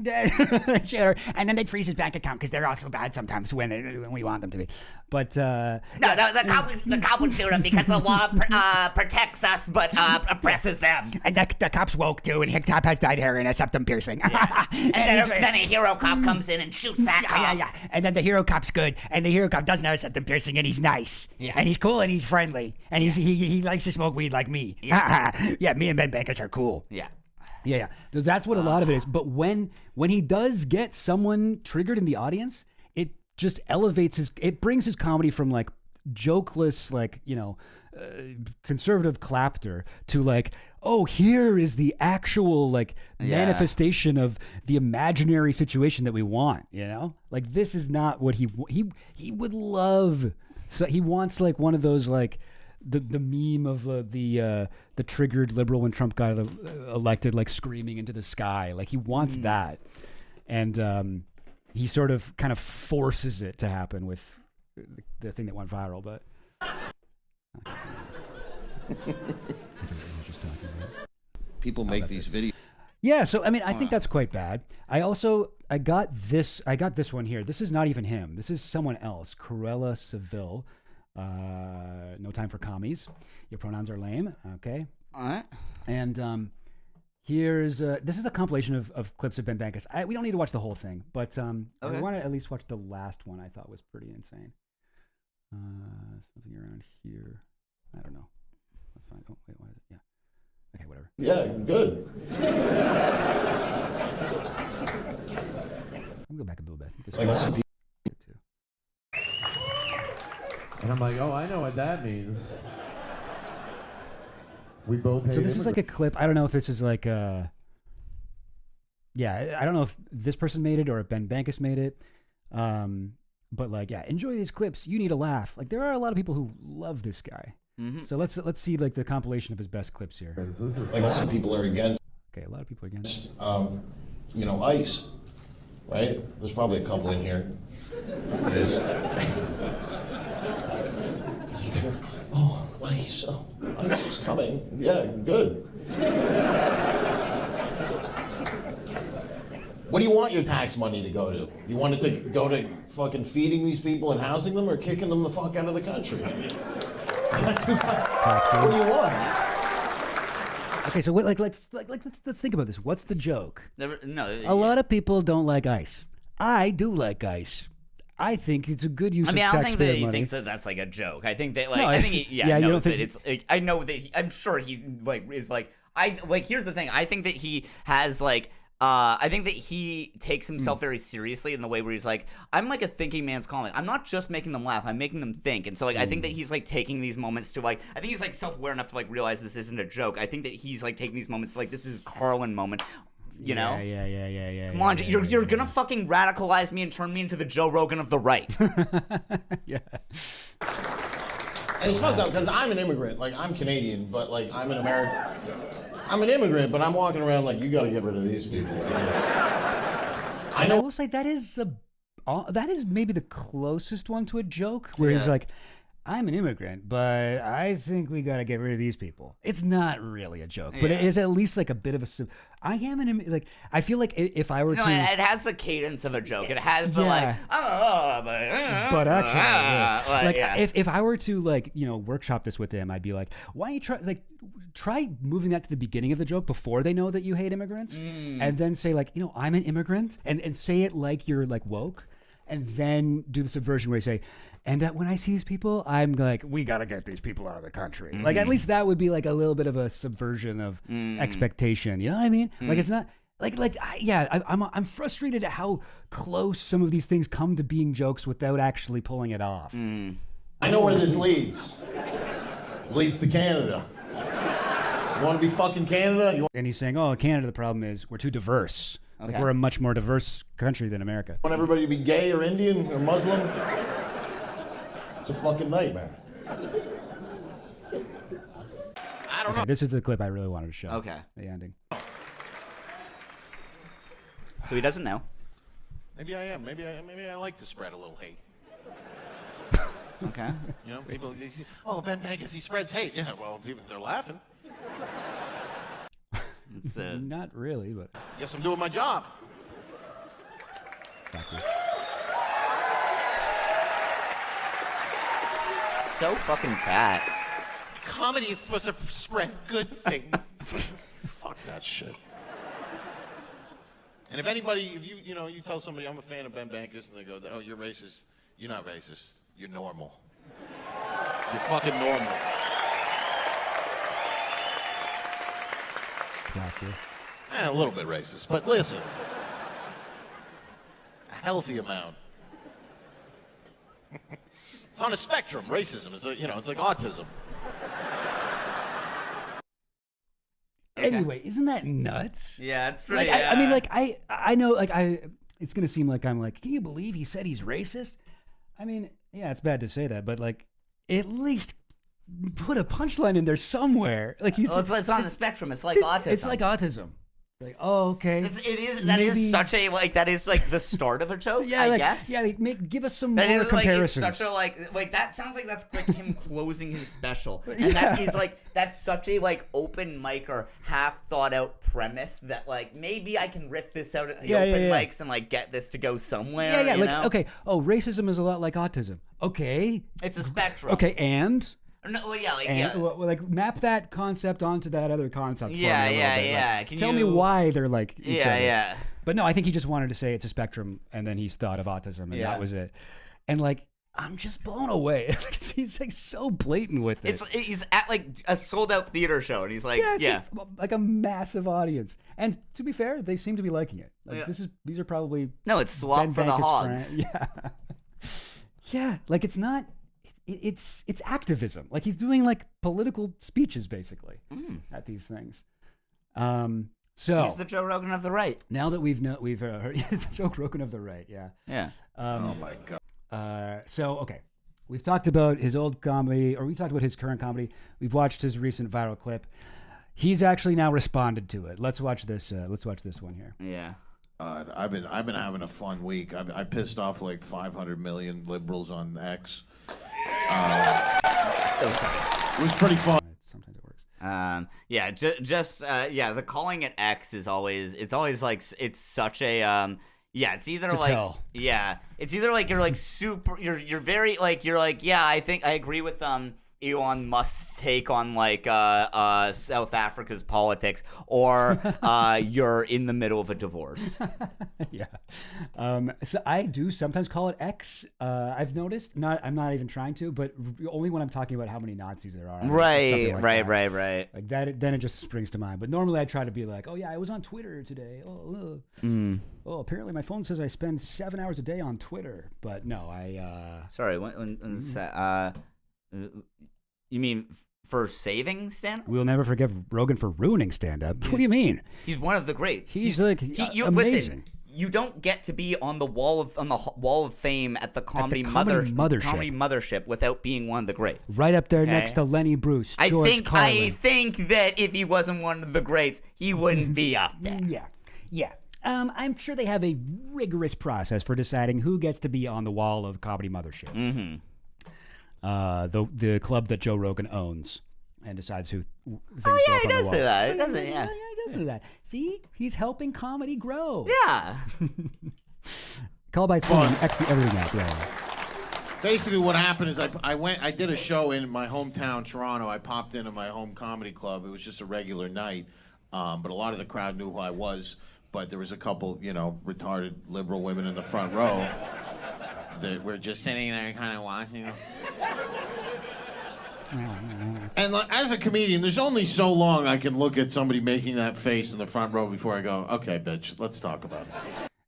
Sure. And then they'd freeze his bank account because they're also bad sometimes when we want them to be. But no, the cop would shoot him because the law protects us but oppresses them. And the cop's woke too, and the cop has dyed hair and a septum piercing. Yeah. And then a hero cop comes in and shoots that cop. Yeah. And then the hero cop's good, and the hero cop doesn't have a septum piercing, and he's nice, and he's cool, and he's friendly, and he likes to smoke weed like me. Yeah, me and Ben Bankers are cool. Yeah. Yeah. That's what a lot of it is. But when he does get someone triggered in the audience, it just elevates it brings his comedy from like jokeless, like, conservative clapter to like, oh, here is the actual like manifestation of the imaginary situation that we want, like this is not what he would love. So he wants like one of those like the meme of the triggered liberal when Trump got elected, like screaming into the sky. Like he wants that, and he sort of kind of forces it to happen with the thing that went viral. But people make these videos. Yeah, so I mean, I think that's quite bad. I got this one here. This is not even him. This is someone else. Corella Seville. No time for commies. Your pronouns are lame. Okay. All right. And here's this is a compilation of clips of Ben Bankus. We don't need to watch the whole thing, but I want to at least watch the last one. I thought was pretty insane. Something around here. I don't know. That's fine. Oh wait, what is it? Yeah. Okay, whatever. Yeah, good. I'll go back a little bit. I think this Like, one. And I'm like, oh, I know what that means. We both. So this is like a clip. I don't know if this is like I don't know if this person made it or if Ben Bankus made it. But like, yeah, enjoy these clips. You need a laugh. Like there are a lot of people who love this guy. Mm-hmm. So let's see like the compilation of his best clips here. Like a lot of people are against. Okay, a lot of people are against. ICE, right? There's probably a couple in here. There's. Oh, ICE! Oh, ICE is coming. Yeah, good. What do you want your tax money to go to? Do you want it to go to fucking feeding these people and housing them, or kicking them the fuck out of the country? What do you want? Okay, so let's think about this. What's the joke? A lot of people don't like ICE. I do like ICE. I think it's a good use of taxpayer money. I don't think that he thinks that that's like a joke. I think that like he knows that it's like, I know that I'm sure he like is like here's the thing. I think that he has like I think that he takes himself very seriously in the way where he's like, I'm like a thinking man's comic. I'm not just making them laugh. I'm making them think. And so like I think that he's like taking these moments to like, I think he's like self-aware enough to like realize this isn't a joke. I think that he's like taking these moments to, like, this is Carlin moment. You know? Yeah. Come on, you're gonna fucking radicalize me and turn me into the Joe Rogan of the right. Yeah. And it's fucked up because I'm an immigrant. Like, I'm Canadian, but like I'm an American. I'm an immigrant, but I'm walking around like, you got to get rid of these people. I will say that is maybe the closest one to a joke, where he's like, I'm an immigrant, but I think we got to get rid of these people. It's not really a joke, but it is at least like a bit of a. I am an immigrant. Like, I feel like if I were to, it has the cadence of a joke. It has the but actually, if I were to like workshop this with him, I'd be like, why don't you try moving that to the beginning of the joke before they know that you hate immigrants, and then say like, I'm an immigrant, and say it like you're like woke, and then do the subversion where you say, and when I see these people, I'm like, we got to get these people out of the country. Mm-hmm. Like, at least that would be like a little bit of a subversion of expectation. You know what I mean? Like, it's not I'm frustrated at how close some of these things come to being jokes without actually pulling it off. I know where this leads. It leads to Canada. You want to be fucking Canada? And he's saying, Canada, the problem is we're too diverse. Okay. Like, we're a much more diverse country than America. Want everybody to be gay or Indian or Muslim? It's a fucking nightmare. I don't know. This is the clip I really wanted to show. Okay. The ending. So he doesn't know. Maybe I am. Maybe I like to spread a little hate. Okay. You know, people. They say, oh, Ben Bankus, he spreads hate. Yeah, well, people, they're laughing. Not really, but. Guess I'm doing my job. So fucking fat. Comedy is supposed to spread good things. Fuck that shit. And if anybody, if you tell somebody I'm a fan of Ben Bankus and they go, oh, you're racist. You're not racist. You're normal. You're fucking normal. A little bit racist, but listen. A healthy amount. It's on a spectrum. Racism is, it's like autism. Anyway, isn't that nuts? Yeah, it's pretty. Like, I mean, like, I know, like, it's gonna seem like I'm like, can you believe he said he's racist? I mean, yeah, it's bad to say that, but like, at least put a punchline in there somewhere. Like he's. It's on the spectrum. It's like autism. It's like autism. Like, oh, okay. That is such a that is like the start of a joke. Yeah, I like, guess. Yeah, like, give us some that more is, comparisons. Like, it's such a like that sounds like that's like him closing his special, and that is like that's such a like open mic or half thought out premise that like maybe I can riff this out at the open mics and like get this to go somewhere. Yeah, you like know? okay. Oh, racism is a lot like autism. Okay. It's a spectrum. Okay, and. No, well, yeah, like map that concept onto that other concept. Yeah, for me a little bit. Like, tell me why they're like each other. Yeah. But no, I think he just wanted to say it's a spectrum, and then he's thought of autism, and that was it. And like, I'm just blown away. He's like so blatant with it. He's at like a sold out theater show, and he's like, like a massive audience. And to be fair, they seem to be liking it. Like these are probably it's swap Ben for the Bankus hogs. Yeah, like it's not. It's activism. Like he's doing like political speeches basically at these things. So he's the Joe Rogan of the right. Now that we've heard it's Joe Rogan of the right. Yeah. Yeah. Oh my god. So okay, we've talked about his old comedy, or we've talked about his current comedy. We've watched his recent viral clip. He's actually now responded to it. Let's watch this. Let's watch this one here. Yeah. I've been having a fun week. I pissed off like 500 million liberals on X. It was pretty fun. Sometimes it works. The calling it X is always like it's such a it's either it's like it's either like you're like super you're very like you're like I think I agree with Elon Musk's take on like South Africa's politics, or you're in the middle of a divorce. Yeah. So I do sometimes call it X. I've noticed. I'm not even trying to, but only when I'm talking about how many Nazis there are. Right. Like that, then it just springs to mind. But normally I try to be like, oh yeah, I was on Twitter today. Oh, apparently my phone says I spend 7 hours a day on Twitter. But no, Sorry. You mean for saving stand-up? We'll never forgive Rogan for ruining stand-up. What do you mean? He's one of the greats. He's like amazing. Listen, you don't get to be on the wall of fame at the comedy mothership without being one of the greats. Right up there next to Lenny Bruce. I think that if he wasn't one of the greats, he wouldn't be up there. Yeah. I'm sure they have a rigorous process for deciding who gets to be on the wall of the comedy mothership. Mm-hmm. The club that Joe Rogan owns and decides who. He does say that. He does it. Yeah, he does do that. See, he's helping comedy grow. Yeah. Call by phone, X the everything app. Yeah. Basically, what happened is I did a show in my hometown, Toronto. I popped into my home comedy club. It was just a regular night, but a lot of the crowd knew who I was. But there was a couple, retarded liberal women in the front row that were just sitting there kind of watching. And as a comedian, there's only so long I can look at somebody making that face in the front row before I go, okay, bitch, let's talk about it.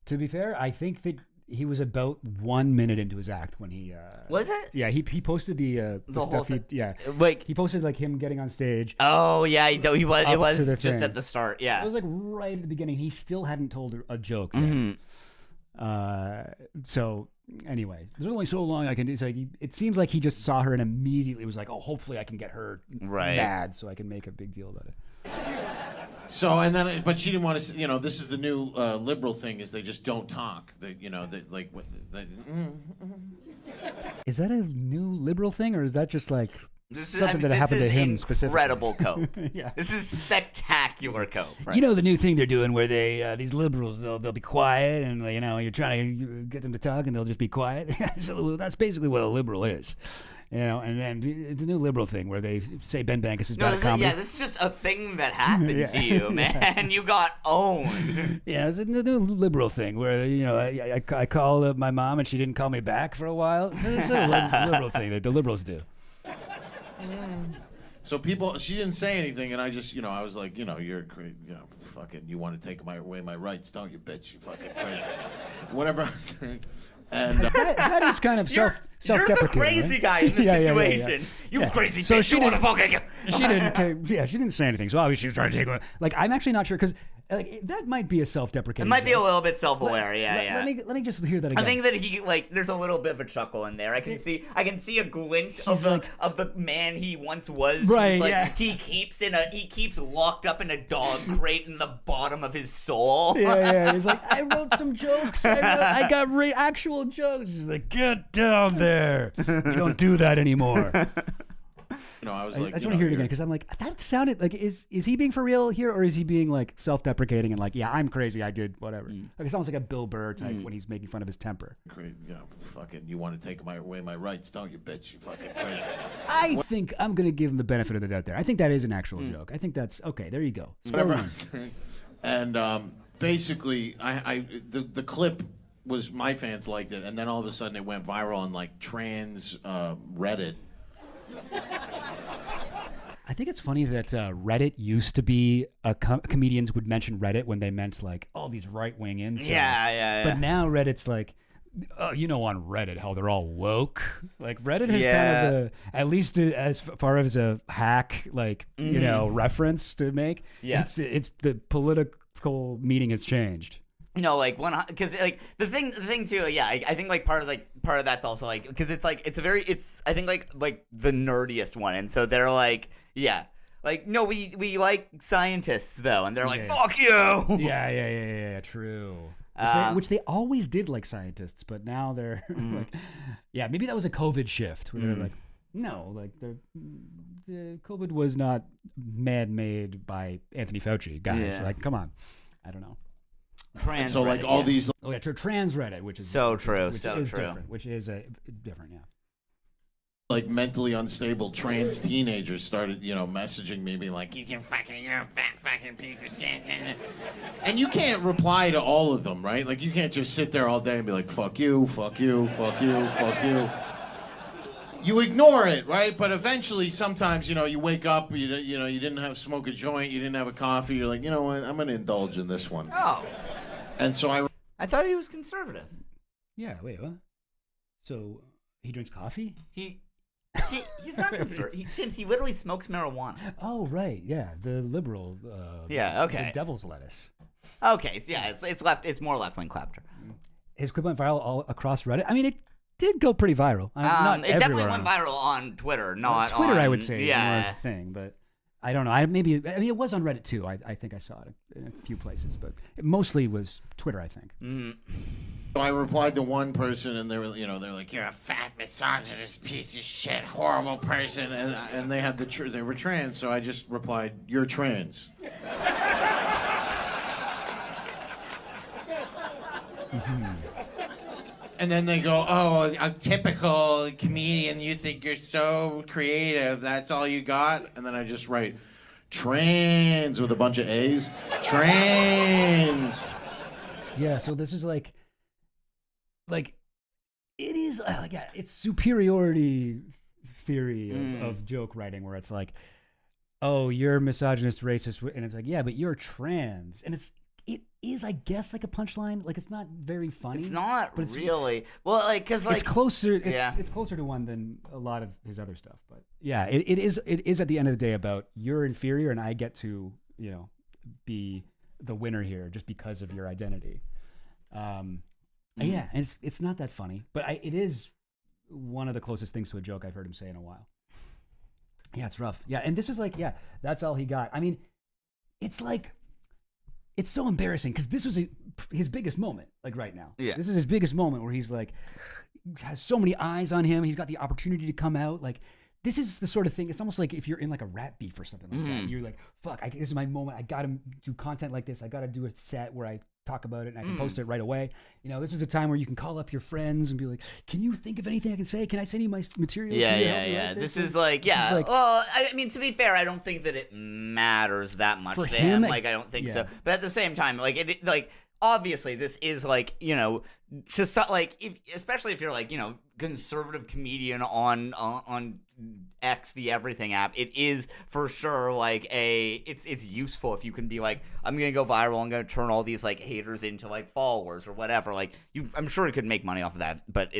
To be fair, I think that he was about 1 minute into his act when he... Was it? Yeah, he posted the stuff. He posted like him getting on stage. Oh, yeah, he was. It was just at the start, yeah. It was like right at the beginning. He still hadn't told a joke yet. Mm-hmm. So... Anyway, there's only so long I can do. So it seems like he just saw her and immediately was like, "Oh, hopefully I can get her mad, so I can make a big deal about it." So and then, but she didn't want to. You know, this is the new liberal thing: is they just don't talk. Is that a new liberal thing, or is that just like This something that happened to him specifically? Incredible cope. Yeah. This is spectacular cope. Right? You know the new thing they're doing where they these liberals they'll be quiet and you know you're trying to get them to talk and they'll just be quiet. So that's basically what a liberal is. You know, and then the new liberal thing where they say Ben Bankus is bad at comedy. Yeah, this is just a thing that happened to you, man. You got owned. Yeah, it's the new liberal thing where, you know, I called my mom and she didn't call me back for a while. It's a liberal thing that the liberals do. So she didn't say anything, and I just, you know, I was like, you know, you're crazy, you know, fucking, you want to take away my rights, don't you, bitch? You fucking crazy. Whatever I was saying. And that is kind of self-deprecating. You're the crazy right? guy in this situation. Yeah. You crazy bitch. She you want to fucking... she didn't say anything. So obviously she was trying to take away. Like, I'm actually not sure because like that might be a self-deprecating. It might be joke. a little bit self-aware. Let me just hear that again. I think that he like there's a little bit of a chuckle in there. I can see a glint of the man he once was. Right. Like, yeah. He keeps locked up in a dog crate in the bottom of his soul. Yeah. He's like, I wrote some jokes. I got actual jokes. He's like, get down there. You don't do that anymore. you know, I was like, I just want to hear it again because I'm like, that sounded like is he being for real here or is he being like self-deprecating and like, yeah, I'm crazy, I did whatever. Like it's almost like a Bill Burr type when he's making fun of his temper. You know, fucking, you want to take away my rights, don't you, bitch? You fucking crazy. I think I'm gonna give him the benefit of the doubt there. I think that is an actual joke. I think that's okay. There you go. Whatever. And basically, the clip was my fans liked it, and then all of a sudden it went viral on like trans Reddit. I think it's funny that Reddit used to be comedians would mention Reddit when they meant like all these right-wing incels. Yeah. But now Reddit's like, you know, on Reddit how they're all woke. Like Reddit has kind of at least as far as a hack, like you know, reference to make. Yeah, it's the political meaning has changed. You know, like because like the thing too. Yeah, I think like part of that's also like because it's like it's I think like the nerdiest one, and so they're like like no we like scientists though, and they're like fuck you. Yeah, true. Which they always did like scientists, but now they're like, yeah, maybe that was a COVID shift where they're like, no, like the COVID was not man-made by Anthony Fauci, guys. Yeah. Like, come on, I don't know. Trans so like Reddit, all these. Oh yeah, trans Reddit, which is so true, which is different, which is different, yeah. Like mentally unstable trans teenagers started, you know, messaging me, being like, you're a fat fucking piece of shit. And you can't reply to all of them, right? Like, you can't just sit there all day and be like, fuck you, fuck you, fuck you, fuck you. You ignore it, right? But eventually, sometimes, you know, you wake up, you know, you didn't smoke a joint, you didn't have a coffee, you're like, you know what, I'm going to indulge in this one. Oh. And so I thought he was conservative. Yeah, wait, what? So, he drinks coffee? He's not conservative. He literally smokes marijuana. Oh, right. Yeah, the liberal. Yeah. Okay. The devil's lettuce. Okay. So yeah, it's left. It's more left wing clapter. His clip went viral all across Reddit. I mean, it did go pretty viral. Not it definitely went viral on Twitter, not Twitter. On, I would say is yeah. more of a thing, but I don't know. I mean, it was on Reddit too. I think I saw it in a few places, but it mostly was Twitter, I think. So I replied to one person, and they were like, "You're a fat, misogynist piece of shit, horrible person," and they had they were trans, so I just replied, "You're trans." And then they go, "Oh, a typical comedian. You think you're so creative? That's all you got?" And then I just write, "Trans" with a bunch of A's. Trans. Yeah. So this is like it is it's superiority theory of joke writing where it's like, oh, you're misogynist, racist, and it's like, yeah, but you're trans, and it is, I guess, like a punchline. Like it's not very funny. It's not, but really. Well, like because like it's closer. It's closer to one than a lot of his other stuff. But yeah, it is at the end of the day about you're inferior and I get to be the winner here just because of your identity. Yeah, and it's not that funny, but it is one of the closest things to a joke I've heard him say in a while. Yeah, it's rough. Yeah, and this is like, yeah, that's all he got. I mean, it's like it's so embarrassing because this was his biggest moment, like right now. Yeah. This is his biggest moment where he's like, has so many eyes on him. He's got the opportunity to come out. Like, this is the sort of thing. It's almost like if you're in like a rap beef or something like that. You're like, fuck, this is my moment. I got to do content like this. I got to do a set where I talk about it and I can post it right away. You know, this is a time where you can call up your friends and be like, can you think of anything I can say? Can I send you my material? Yeah. This is like, well, I mean, to be fair, I don't think that it matters that much For to him, him. Like, I don't think so. But at the same time, like, obviously, this is like, you know, especially if you're like, you know, conservative comedian on X, the everything app, it is for sure like it's useful if you can be like, I'm gonna go viral, I'm gonna turn all these like haters into like followers or whatever. Like, I'm sure you could make money off of that, but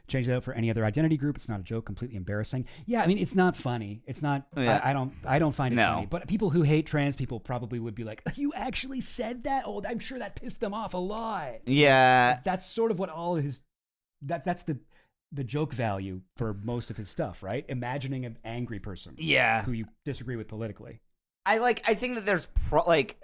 Change that out for any other identity group. It's not a joke. Completely embarrassing. Yeah, I mean, it's not funny. It's not. I don't find it funny. But people who hate trans people probably would be like, you actually said that? Oh, I'm sure that pissed them off a lot. Yeah, that's sort of what all of his. That's the joke value for most of his stuff, right? Imagining an angry person, who you disagree with politically. I think that there's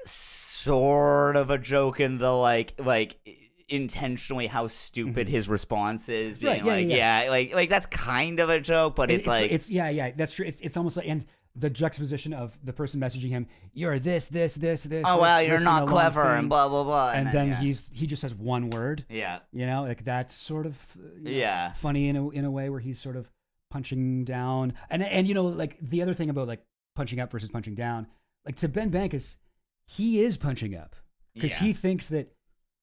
sort of a joke in the like intentionally how stupid his response is, being like that's kind of a joke, but it's that's true. It's almost like, and the juxtaposition of the person messaging him, you're this. Oh wow, you're not clever and blah blah blah. And then he just has one word. Yeah. You know, like that's sort of funny in a way where he's sort of punching down. And you know, like the other thing about like punching up versus punching down, like to Ben Bankus, he is punching up because he thinks that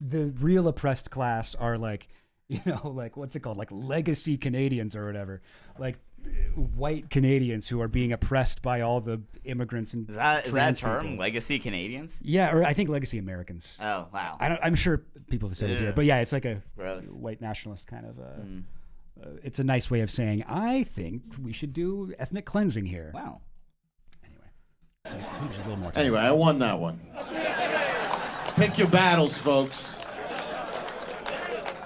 the real oppressed class are like, you know, like what's it called? Like legacy Canadians or whatever. Like white Canadians who are being oppressed by all the immigrants and is that a term, people. Legacy Canadians? Yeah, or I think legacy Americans. Oh wow! I'm sure people have said it here, but yeah, it's like a Gross. White nationalist kind of. It's a nice way of saying I think we should do ethnic cleansing here. Wow. Anyway, a little more time. Anyway, I won that one. Pick your battles, folks.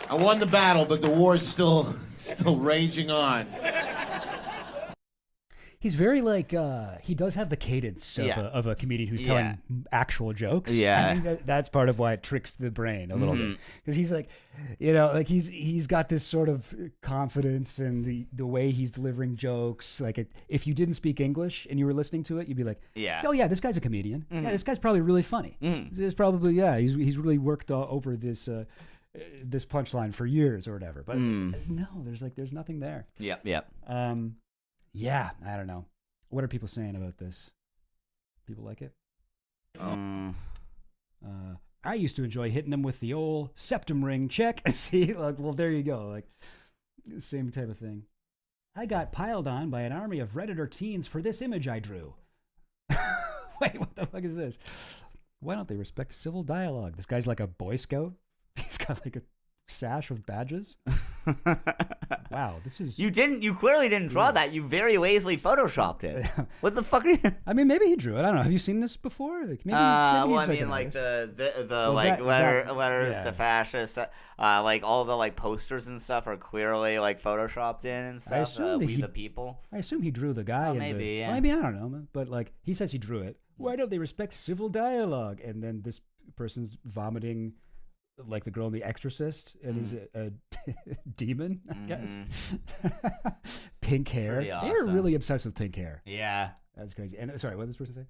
I won the battle, but the war's still raging on. He's very like he does have the cadence of a comedian who's telling actual jokes. Yeah, I think that's part of why it tricks the brain a little bit, because he's like, you know, like he's got this sort of confidence and the way he's delivering jokes. Like if you didn't speak English and you were listening to it, you'd be like, oh yeah, this guy's a comedian. Yeah, this guy's probably really funny. It's probably he's really worked over this punchline for years or whatever. But no, there's nothing there. Yep. Yeah, I don't know. What are people saying about this? People like it? I used to enjoy hitting them with the old septum ring check. See, like, well, there you go. Like, same type of thing. I got piled on by an army of Redditor teens for this image I drew. Wait, what the fuck is this? Why don't they respect civil dialogue? This guy's like a Boy Scout. He's got like a sash with badges. Wow, this is you clearly didn't draw that. You very lazily photoshopped it. What the fuck are you? I mean, maybe he drew it. I don't know. Have you seen this before? Like, maybe well, I mean, like letters to fascists, like all the like posters and stuff are clearly like photoshopped in and stuff. I assume We the People. I assume he drew the guy. Maybe, well, maybe I don't know, but like he says he drew it. Why don't they respect civil dialogue? And then this person's vomiting. Like the girl in The Exorcist, and is a demon, I guess. Pink hair. Awesome. They're really obsessed with pink hair. Yeah. That's crazy. And sorry, what did this person say?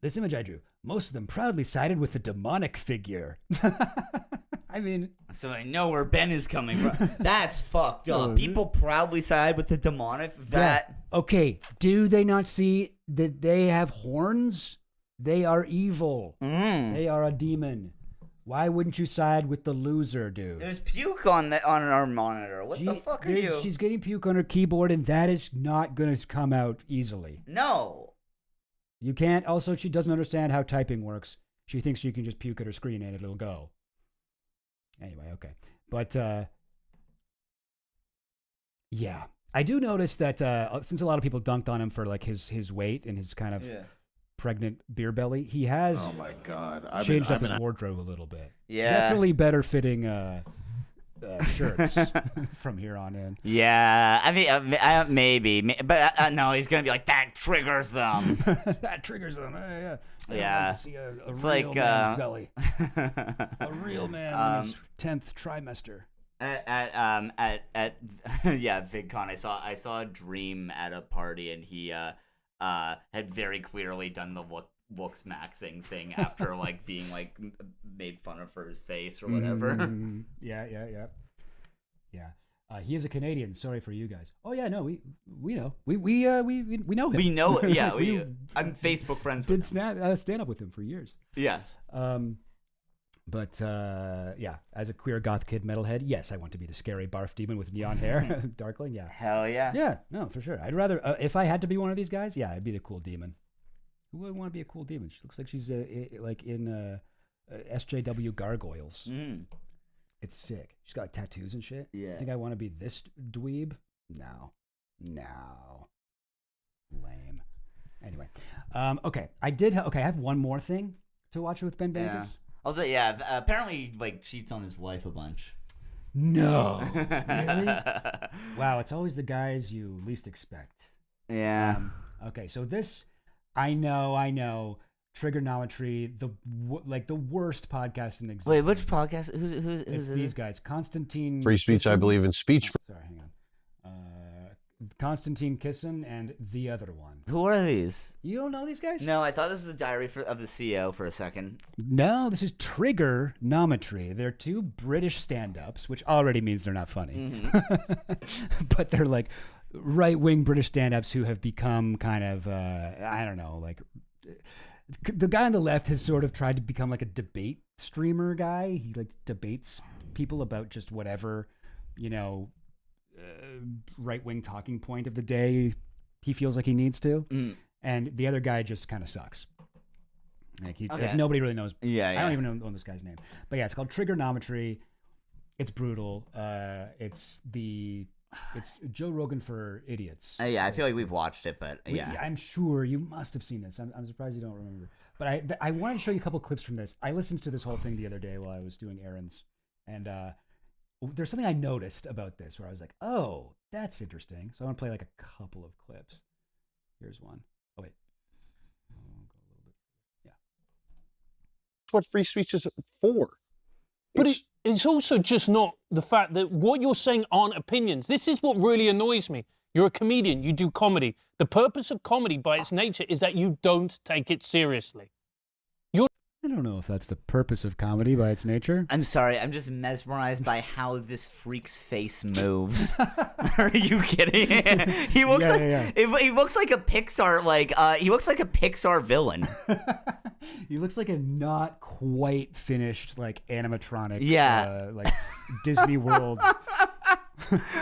This image I drew, most of them proudly sided with the demonic figure. I mean... So I know where Ben is coming from. That's fucked up. People proudly side with the demonic. That... Yeah. Okay, do they not see that they have horns? They are evil. They are a demon. Why wouldn't you side with the loser, dude? There's puke on our monitor. What the fuck are you? She's getting puke on her keyboard, and that is not going to come out easily. No. You can't. Also, she doesn't understand how typing works. She thinks you can just puke at her screen and it'll go. Anyway, okay. But, yeah. I do notice that since a lot of people dunked on him for like his weight and his kind of... Yeah. Pregnant beer belly, he has changed up his wardrobe a little bit. Yeah, definitely better fitting shirts from here on in. Yeah, I mean, maybe, but no, he's gonna be like, that triggers them. That triggers them. Yeah. I don't Yeah. like to see a It's real like, man's belly. A real man in his 10th trimester. At yeah, VidCon, I saw a Dream at a party, and he had very clearly done the looks maxing thing after like being like made fun of for his face or whatever. Yeah. He is a Canadian. Sorry for you guys. Oh yeah, no, we know we know him. We know it. Yeah, I'm Facebook friends with him. Stand up with him for years. Yeah. But yeah, as a queer goth kid metalhead, yes, I want to be the scary barf demon with neon hair, darkling. Yeah. Hell yeah. Yeah, no, for sure. I'd rather if I had to be one of these guys, yeah, I'd be the cool demon. Who would want to be a cool demon? She looks like she's like in SJW Gargoyles. It's sick. She's got like tattoos and shit. Yeah. I think I want to be this dweeb. No. Lame. Anyway, okay. I have one more thing to watch with Ben Bankus. Also, yeah, apparently, like, cheats on his wife a bunch. No. Really? Wow, it's always the guys you least expect. Yeah. Okay, so this, I know, Trigonometry, the worst podcast in existence. Wait, which podcast? Who's it's these guys? Constantine. Free speech, Kissin? I believe in speech. Sorry, hang on. Constantine Kissin and the other one. Who are these? You don't know these guys? No, I thought this was a diary of the CEO for a second. No, this is Trigonometry. They're two British stand-ups, which already means they're not funny. But they're like right-wing British stand-ups who have become kind of, I don't know, like... The guy on the left has sort of tried to become like a debate streamer guy. He like debates people about just whatever, right-wing talking point of the day he feels like he needs to. And the other guy just kind of sucks. Like nobody really knows. Yeah, I don't even know this guy's name. But yeah, it's called Trigonometry. It's brutal. It's Joe Rogan for idiots. Yeah, I feel like we've watched it, but yeah. I'm sure you must have seen this. I'm surprised you don't remember. But I wanted to show you a couple clips from this. I listened to this whole thing the other day while I was doing errands. And there's something I noticed about this where I was like, oh, that's interesting. So I want to play like a couple of clips. Here's one. Oh, wait. Yeah. That's what free speech is for. But it's also just not the fact that what you're saying aren't opinions. This is what really annoys me. You're a comedian. You do comedy. The purpose of comedy by its nature is that you don't take it seriously. I don't know if that's the purpose of comedy by its nature. I'm sorry, I'm just mesmerized by how this freak's face moves. Are you kidding? He looks he looks like a Pixar villain. He looks like a not quite finished like animatronic like Disney World.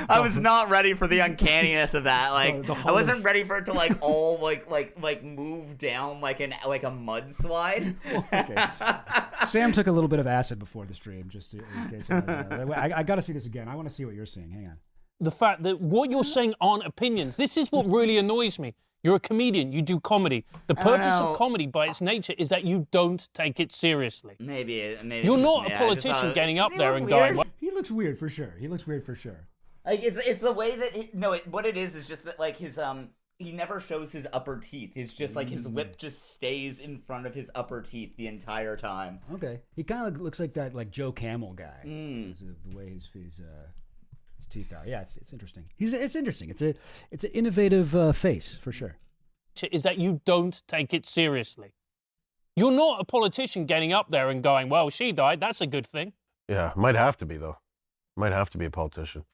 I was not ready for the uncanniness of that. Like I wasn't ready for it to like all like move down like a mudslide. Okay. Sam took a little bit of acid before the stream, just in case. I got to see this again. I want to see what you're seeing. Hang on. The fact that what you're saying aren't opinions. This is what really annoys me. You're a comedian. You do comedy. The purpose of comedy by its nature is that you don't take it seriously. Maybe you're not a politician getting up there and going. He looks weird for sure. Like it's the way that what it is just that like his he never shows his upper teeth. It's just like his lip just stays in front of his upper teeth the entire time. Okay, he kind of looks like that like Joe Camel guy. The way his teeth are. Yeah, it's interesting. It's interesting. It's an innovative face for sure. Is that you don't take it seriously. You're not a politician getting up there and going, well, she died. That's a good thing. Yeah, might have to be though. Might have to be a politician.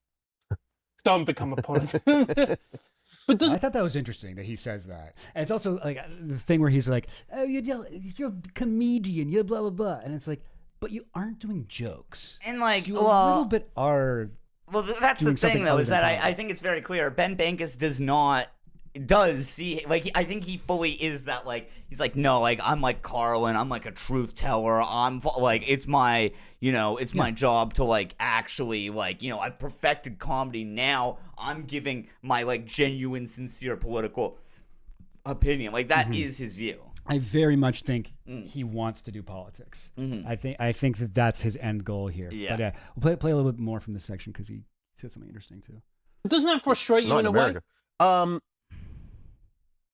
Don't become a politician. But I thought that was interesting that he says that. And it's also like the thing where he's like, oh, you're a comedian, you're blah, blah, blah. And it's like, but you aren't doing jokes. And like, so you a little bit are. Well, that's the thing, though, is that I think it's very clear. Ben Bankus does see, like, I think he fully is that, like, he's like, no, like, I'm like Carlin, I'm like a truth teller, I'm like, it's my, it's my job to, like, actually, like, I've perfected comedy, now I'm giving my, like, genuine, sincere political opinion. Like, that is his view. I very much think he wants to do politics. I think that's his end goal here. Yeah. But we'll play a little bit more from this section because he said something interesting, too. Doesn't that frustrate you in a way?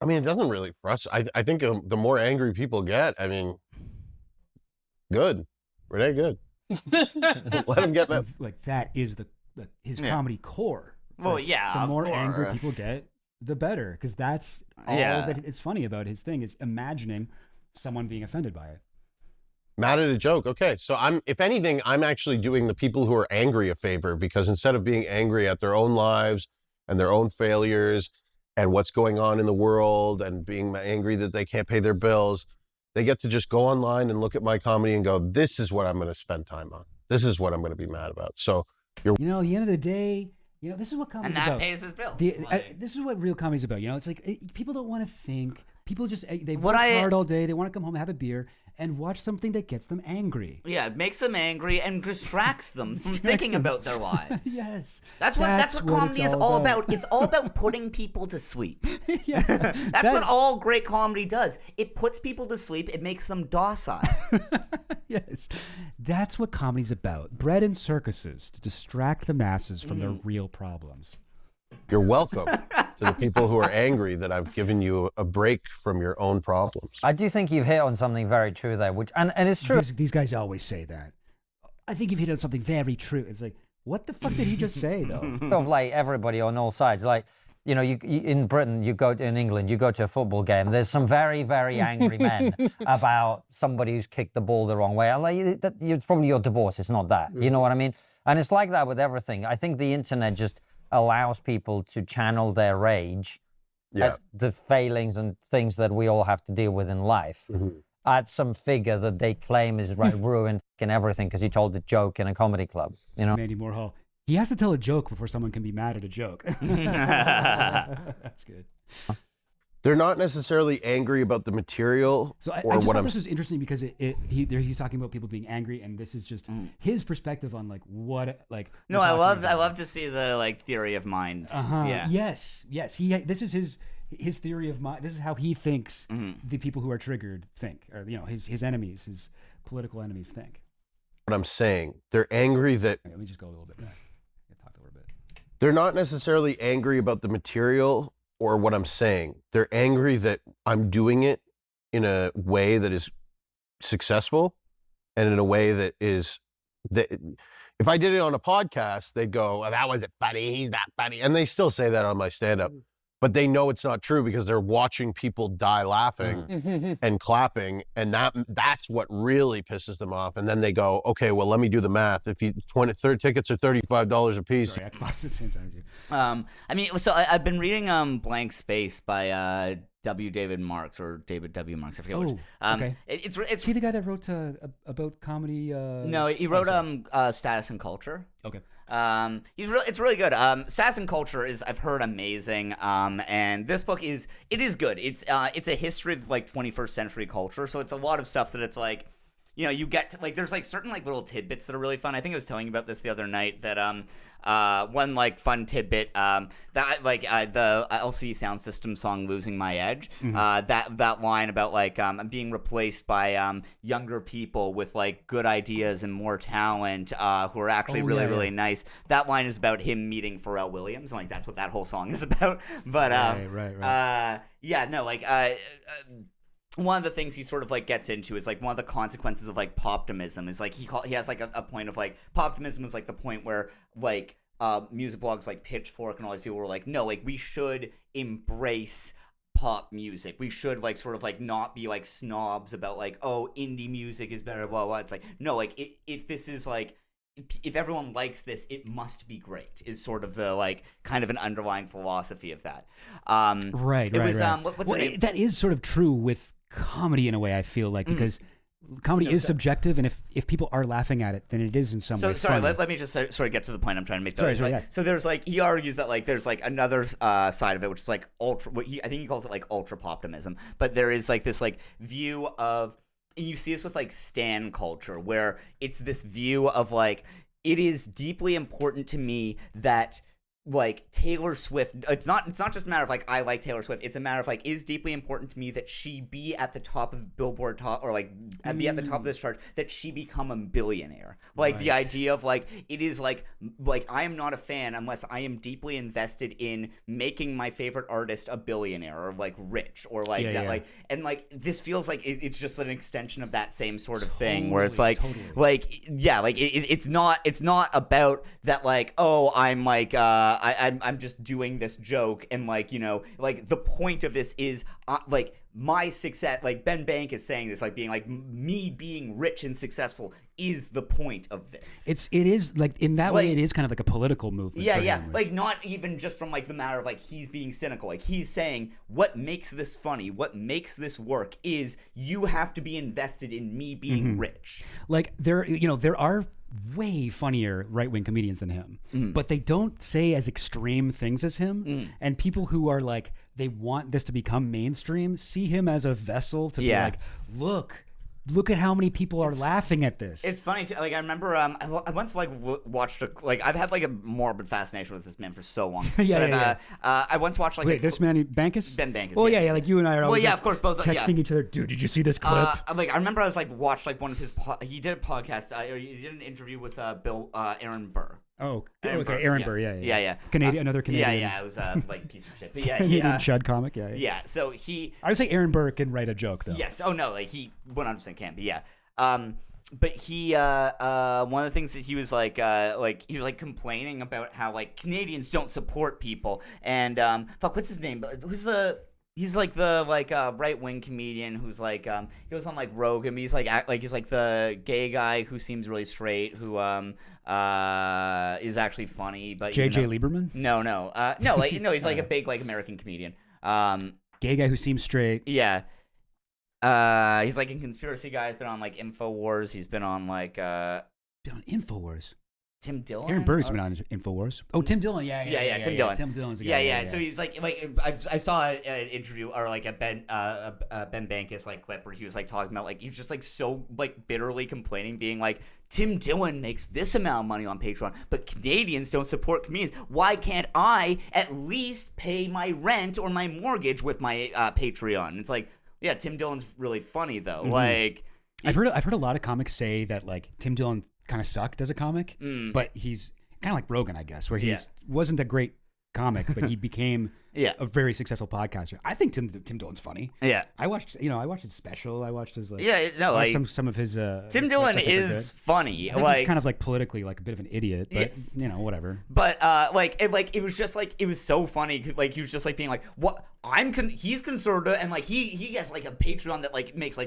I mean, it doesn't really frustrate. I think the more angry people get, I mean, good. Renee, good. Let them get that. Like that is his comedy core. Well, Like, yeah, the of more angry course. people get, the better, because that's all that it's funny about his thing is imagining someone being offended by it. Mad at a joke. Okay, so if anything, I'm actually doing the people who are angry a favor, because instead of being angry at their own lives and their own failures and what's going on in the world and being angry that they can't pay their bills, they get to just go online and look at my comedy and go, this is what I'm going to spend time on. This is what I'm going to be mad about. So at the end of the day, this is what comedy's about. And that pays his bills. This is what real comedy's about. It's like people don't want to think. People just they work hard all day. They want to come home, have a beer, and watch something that gets them angry. Yeah, it makes them angry and distracts them from thinking about their lives. Yes, that's what comedy is all about. It's all about putting people to sleep. That's what all great comedy does. It puts people to sleep. It makes them docile. Yes, that's what comedy's about. Bread and circuses to distract the masses from their real problems. You're welcome to the people who are angry that I've given you a break from your own problems. I do think you've hit on something very true there, and it's true. These guys always say that. I think you've hit on something very true. It's like, what the fuck did he just say, though? Of like everybody on all sides. Like, you in Britain, in England, you go to a football game. There's some very, very angry men about somebody who's kicked the ball the wrong way. It's probably your divorce. It's not that. You know what I mean? And it's like that with everything. I think the internet just allows people to channel their rage at the failings and things that we all have to deal with in life at some figure that they claim is ruined fucking everything because he told a joke in a comedy club. Mandy Moorhall. He has to tell a joke before someone can be mad at a joke. That's good. They're not necessarily angry about the material. So I just thought this was interesting because he's talking about people being angry, and this is just his perspective on No, I love to see the theory of mind. Yeah. Yes. This is his theory of mind. This is how he thinks the people who are triggered think, or his enemies, his political enemies think. What I'm saying, they're angry that. Let me just go a little bit. Talk a little bit. They're not necessarily angry about the material or what I'm saying. They're angry that I'm doing it in a way that is successful and in a way that is that if I did it on a podcast, they'd go, oh, that wasn't funny, he's not funny. And they still say that on my stand-up. But they know it's not true because they're watching people die laughing and clapping, and that's what really pisses them off. And then they go, okay, well, let me do the math. If tickets are $35 a piece. Sorry, I paused at the same time as you. I mean, so I've been reading Blank Space by David Marks or David W. Marks. I forget which. Okay. It's he the guy that wrote about comedy? No, he wrote Status and Culture. Okay. It's really good. Sass and Culture is, I've heard, amazing. And this book is good. It's a history of 21st century culture. So it's a lot of stuff that it's you get to, there's certain little tidbits that are really fun. I think I was telling you about this the other night that one fun tidbit that the LCD Sound System song "Losing My Edge," that line about I'm being replaced by younger people with good ideas and more talent who are actually really nice. That line is about him meeting Pharrell Williams, and that's what that whole song is about. But right. one of the things he sort of gets into is one of the consequences of poptimism is he has a point of poptimism is the point where music blogs like Pitchfork and all these people were no, we should embrace pop music. We should not be snobs about oh, indie music is better, blah blah. It's no, if this is if everyone likes this, it must be great. Is sort of the kind of an underlying philosophy of that. Right. What's her name? That is sort of true with comedy in a way, I feel because comedy is subjective, and if people are laughing at it, then it is in some way sorry, funny. let me just sort of get to the point I'm trying to make. So there's he argues that there's another side of it, which is ultra. I think he calls it ultra poptimism. But there is this view of, and you see this with stan culture, where it's this view of it is deeply important to me that like Taylor Swift, it's not just a matter of like I like Taylor Swift, it's a matter of like is deeply important to me that she be at the top of Billboard top, or like be at the top of this chart, that she become a billionaire. Like the idea of like it is like I am not a fan unless I am deeply invested in making my favorite artist a billionaire or like rich or like like, and like this feels like it's just an extension of that same sort of thing where it's like it's not about that like, oh, I'm like I'm just doing this joke, and like, you know, like the point of this is like my success, like Ben Bank is saying this, like being like me being rich and successful is the point of this. It is like in that way it is kind of like a political movement. Yeah, for yeah. him. Like not even just from like the matter of like he's being cynical. Like he's saying what makes this funny, what makes this work is you have to be invested in me being rich. Like there are way funnier right-wing comedians than him, but they don't say as extreme things as him. And people who are like, they want this to become mainstream, see him as a vessel to be like, look at how many people are laughing at this. It's funny too. Like I remember, I once like watched I've had like a morbid fascination with this man for so long. I once watched like this man Bankus? Ben Bankus. Oh yeah, like you and I are always of course, both texting each other. Dude, did you see this clip? Like I remember I was like watched like one of his he did a podcast or he did an interview with Aaron Burr. Oh, okay, Aaron Burr, yeah. Canadian, another Canadian. Yeah, it was like piece of shit. But Canadian chud comic, Yeah, so he. I would say Aaron Burr can write a joke though. Yes. Oh no, like he 100% can. But yeah. But he one of the things that he was like he was like complaining about how like Canadians don't support people, and what's his name? He's like the right wing comedian who's like he goes on like Rogan. He's like he's like the gay guy who seems really straight, who is actually funny. But JJ Lieberman? No, he's like a big like American comedian. Gay guy who seems straight. Yeah. He's like a conspiracy guy. He's been on like InfoWars. He's been on like been on InfoWars. Tim Dillon. Aaron Burr's been on InfoWars. Oh, Tim Dillon. Yeah. Tim Dillon. Tim Dillon's a guy. Yeah. So he's like I saw an interview or like a Ben Bankus like clip where he was like talking about like he's just like so like bitterly complaining, being like, Tim Dillon makes this amount of money on Patreon, but Canadians don't support comedians. Why can't I at least pay my rent or my mortgage with my Patreon? And it's like, yeah, Tim Dillon's really funny though. Like I've heard a lot of comics say that like Tim Dillon kind of sucked as a comic, but he's kind of like Rogan, I guess, where he wasn't a great comic, but he became a very successful podcaster. I think Tim Dillon's funny. Yeah, I watched his special. I watched his some of his. Tim Dillon is funny. I think he's kind of like politically like a bit of an idiot, but whatever. But it was just like it was so funny. Like he was just like being like, what he's conservative, and like he has like a Patreon that like makes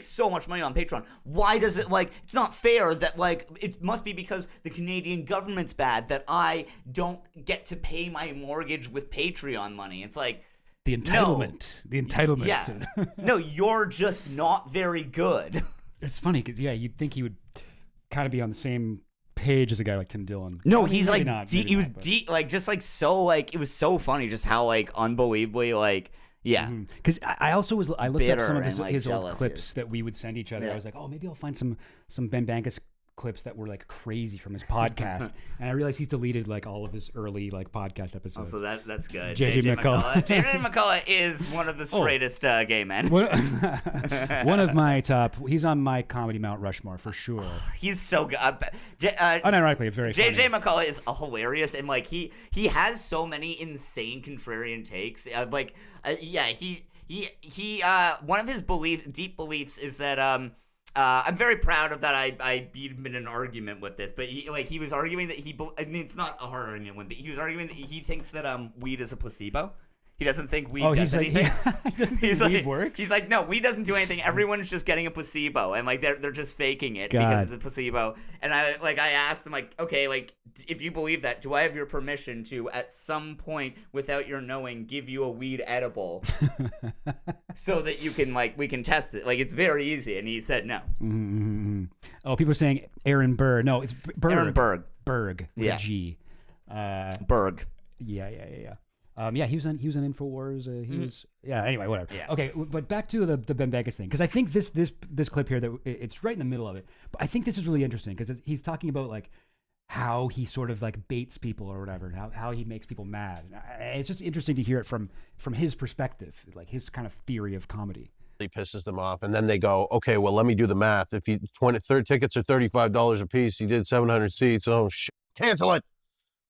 so much money on Patreon. Why does it like it's not fair that like it must be because the Canadian government's bad that I don't get to pay my mortgage with Patreon money. It's like the entitlement. Yeah. No, you're just not very good. It's funny because you'd think he would kind of be on the same page as a guy like Tim Dillon. No, he's like he was deep, like just like so like it was so funny just how like unbelievably like because I also I looked up some of his old clips is. That we would send each other. I was like, oh, maybe I'll find some Ben Bankus clips that were like crazy from his podcast, and I realized he's deleted like all of his early like podcast episodes. Oh, so that's good. JJ McCullough. JJ McCullough is one of the straightest gay men. One of my top. He's on my comedy Mount Rushmore for sure. He's so good. Unironically, very funny. JJ McCullough is hilarious, and like he has so many insane contrarian takes. He one of his deep beliefs is that I'm very proud of that. I beat him in an argument with this, but he was arguing that it's not a hard argument, but he was arguing that he thinks that weed is a placebo. He doesn't think weed does anything. He doesn't think weed works? He's like, no, weed doesn't do anything. Everyone's just getting a placebo, and like they're just faking it because it's a placebo. And I asked him like, okay, like if you believe that, do I have your permission to at some point without your knowing give you a weed edible so that you can we can test it? Like it's very easy. And he said no. Mm-hmm. Oh, people are saying Aaron Burr. No, it's Berg. Aaron Berg. Berg with a G. Berg. Yeah. He was on InfoWars. He was Anyway, whatever. Yeah. Okay, but back to the Ben Bankus thing, because I think this clip here that it's right in the middle of it. But I think this is really interesting because he's talking about like how he sort of like baits people or whatever, and how he makes people mad. It's just interesting to hear it from his perspective, like his kind of theory of comedy. He pisses them off, and then they go, okay, well, let me do the math. If third tickets are $35 a piece, he did 700 seats. Oh shit, cancel it.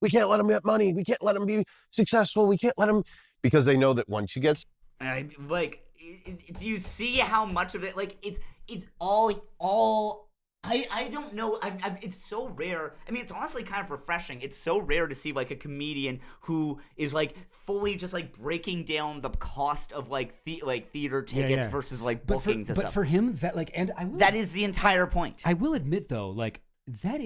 We can't let him get money. We can't let him be successful. We can't let him, because they know that once you get do you see how much of it, like, it's all I don't know. It's so rare. I mean, it's honestly kind of refreshing. It's so rare to see like a comedian who is like fully just like breaking down the cost of like theater tickets versus like bookings and stuff. But for him, that is the entire point. I will admit though, like that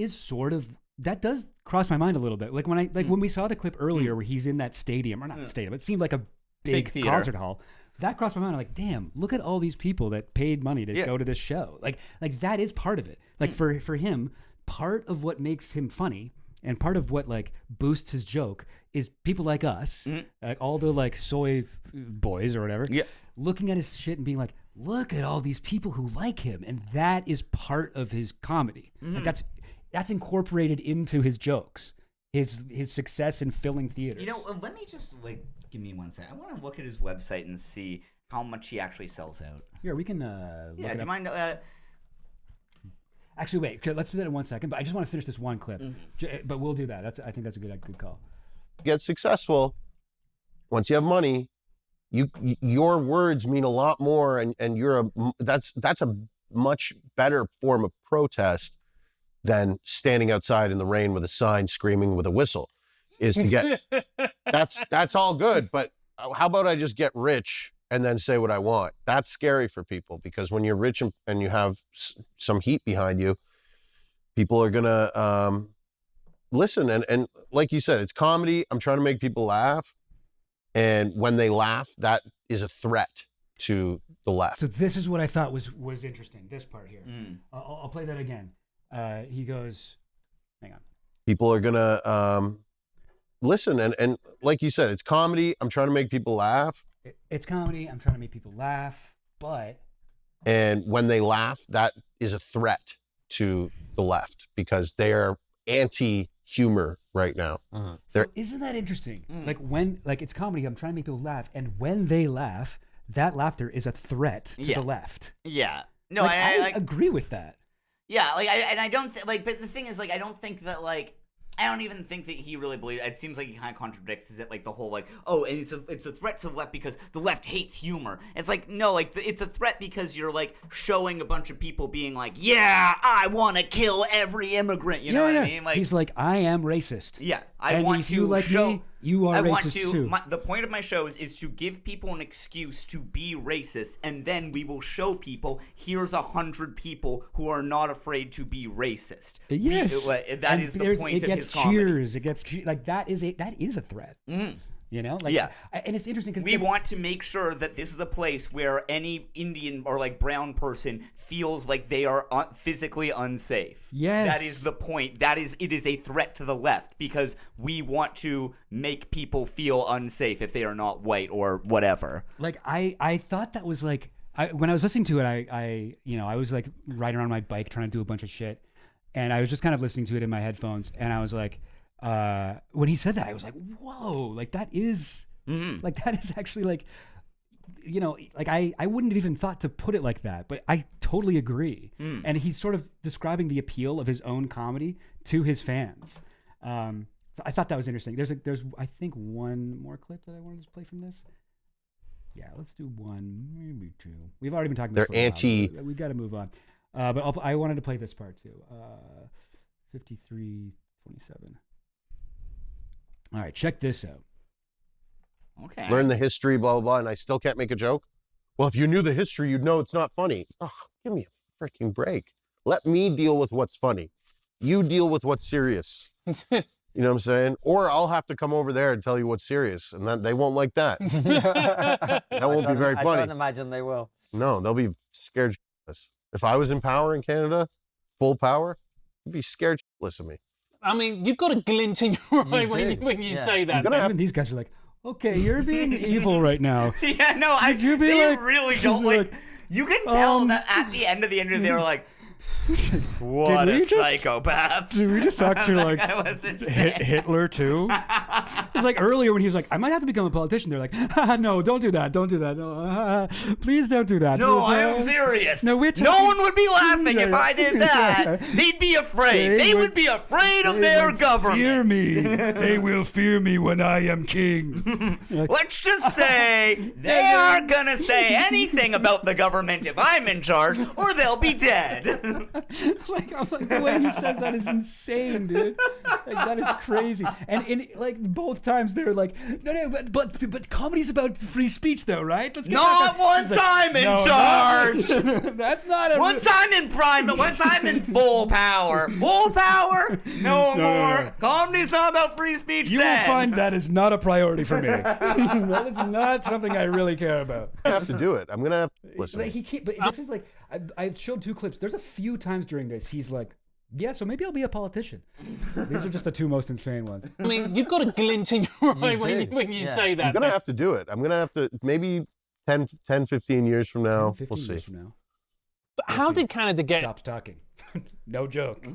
does cross my mind a little bit. Like when we saw the clip earlier where he's in that stadium, or not the stadium, it seemed like a big concert hall. That crossed my mind. I'm like, damn, look at all these people that paid money to go to this show. Like that is part of it. Like for him, part of what makes him funny and part of what like boosts his joke is people like us, like all the like soy boys or whatever, looking at his shit and being like, look at all these people who like him, and that is part of his comedy. Like that's incorporated into his jokes, his success in filling theaters. You know, let me just like. Give me 1 second. I want to look at his website and see how much he actually sells out. Here, we can. Do you mind? Actually, wait. Let's do that in 1 second. But I just want to finish this one clip. But we'll do that. I think that's a good call. get successful, once you have money, your words mean a lot more, and that's a much better form of protest than standing outside in the rain with a sign screaming with a whistle. Is to get that's all good, but how about I just get rich and then say what I want? That's scary for people, because when you're rich and you have some heat behind you, people are gonna listen. And like you said, it's comedy. I'm trying to make people laugh, and when they laugh, that is a threat to the left. So this is what I thought was interesting. This part here. I'll play that again. He goes, hang on. People are gonna listen, and like you said, it's comedy. I'm trying to make people laugh. It's comedy. I'm trying to make people laugh, but... And when they laugh, that is a threat to the left, because they are anti-humor right now. So isn't that interesting? Like it's comedy, I'm trying to make people laugh, and when they laugh, that laughter is a threat to the left. Yeah. No, like, I agree with that. Yeah, I don't but the thing is, I don't think that I don't even think that he really believes. It seems like he kind of contradicts it, the whole and it's a threat to the left because the left hates humor. It's no, it's a threat because you're showing a bunch of people being yeah, I want to kill every immigrant. You know what I mean? He's I am racist. Yeah, I want to you like show. Me, you are racist too. The point of my show is to give people an excuse to be racist, and then we will show people here's 100 people who are not afraid to be racist. Yes, that is the point of his comedy. Cheers. It gets that is a threat. You know, and it's interesting because we want to make sure that this is a place where any Indian or brown person feels like they are physically unsafe. Yes, that is the point. It is a threat to the left because we want to make people feel unsafe if they are not white or whatever. I thought that was when I was listening to it, I was riding around my bike trying to do a bunch of shit, and I was just kind of listening to it in my headphones, and I was when he said that, I was whoa, that is that is actually I wouldn't have even thought to put it like that, but I totally agree. And he's sort of describing the appeal of his own comedy to his fans. So I thought that was interesting. There's I think one more clip that I wanted to play from this. Yeah, let's do one, maybe two. We've already been talking about they're anti. We've got to move on. But I wanted to play this part too. 53:27. All right, check this out. Okay. Learn the history, blah, blah, blah, and I still can't make a joke? Well, if you knew the history, you'd know it's not funny. Oh, give me a freaking break. Let me deal with what's funny. You deal with what's serious. You know what I'm saying? Or I'll have to come over there and tell you what's serious, and then they won't like that. That won't be very funny. I don't imagine they will. No, they'll be scared shitless. If I was in power in Canada, full power, you'd be scared shitless of me. I mean, you've got a glint in your eye when you say that. Even these guys are okay, you're being evil right now. Yeah, no, they really don't you can tell that at the end of the interview they were What a psychopath. Did we just talk to like That was insane. Hitler too? It's like earlier when he was like, I might have to become a politician. They're like, no, don't do that. Don't do that. No, please don't do that. No, Please, I am serious. No, we're no one would be laughing if I did that. They'd be afraid. They would be afraid of their government. Fear me. They will fear me when I am king. Let's just say they aren't going to say anything about the government if I'm in charge, or they'll be dead. like the way he says that is insane, dude. Like that is crazy. And in like both times they're like, no, but comedy's about free speech though, right? Let's get Not once I'm in charge. That's not a. Once I'm in prime, but once I'm in full power. Full power? No more. Comedy's not about free speech. You will find that is not a priority for me. That is not something I really care about. I have to do it. I'm gonna have to listen. Like, he can't, but this is like I've showed 2 clips. There's a few times during this he's like, yeah, so maybe I'll be a politician. These are just the 2 most insane ones. I mean, you've got a glint in your eye when you say that. I'm gonna have to do it. I'm gonna have to maybe 10, 15 years from now. 15 we'll see. years from now. But how did Canada get stops talking? No joke.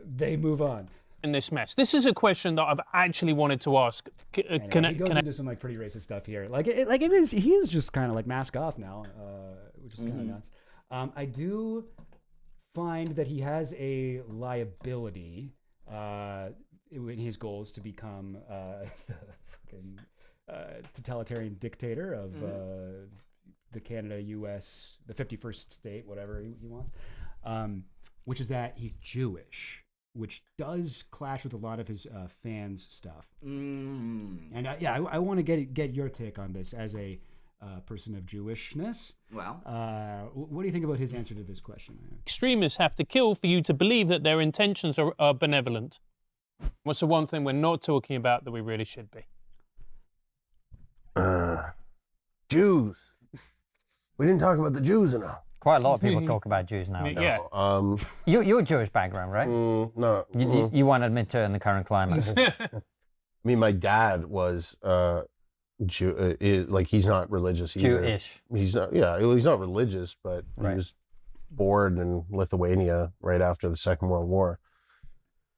They move on. In this mess? This is a question that I've actually wanted to ask. He goes into some like pretty racist stuff here. Like it is. He is just kind of like mask off now, which is kind of nuts. I do find that he has a liability in his goals to become the fucking totalitarian dictator of the Canada, U.S., the 51st state, whatever he wants, which is that he's Jewish, which does clash with a lot of his fans' stuff. And I want to get your take on this as a person of Jewishness. Well, what do you think about his answer to this question? Extremists have to kill for you to believe that their intentions are benevolent. What's the one thing we're not talking about that we really should be? Jews. We didn't talk about the Jews enough. Quite a lot of people talk about Jews now. Yeah. You're Jewish background, right? No. You won't admit to it in the current climate. I mean, my dad was like he's not religious either. Jewish. He's not. Yeah, he's not religious, but he was born in Lithuania right after the Second World War.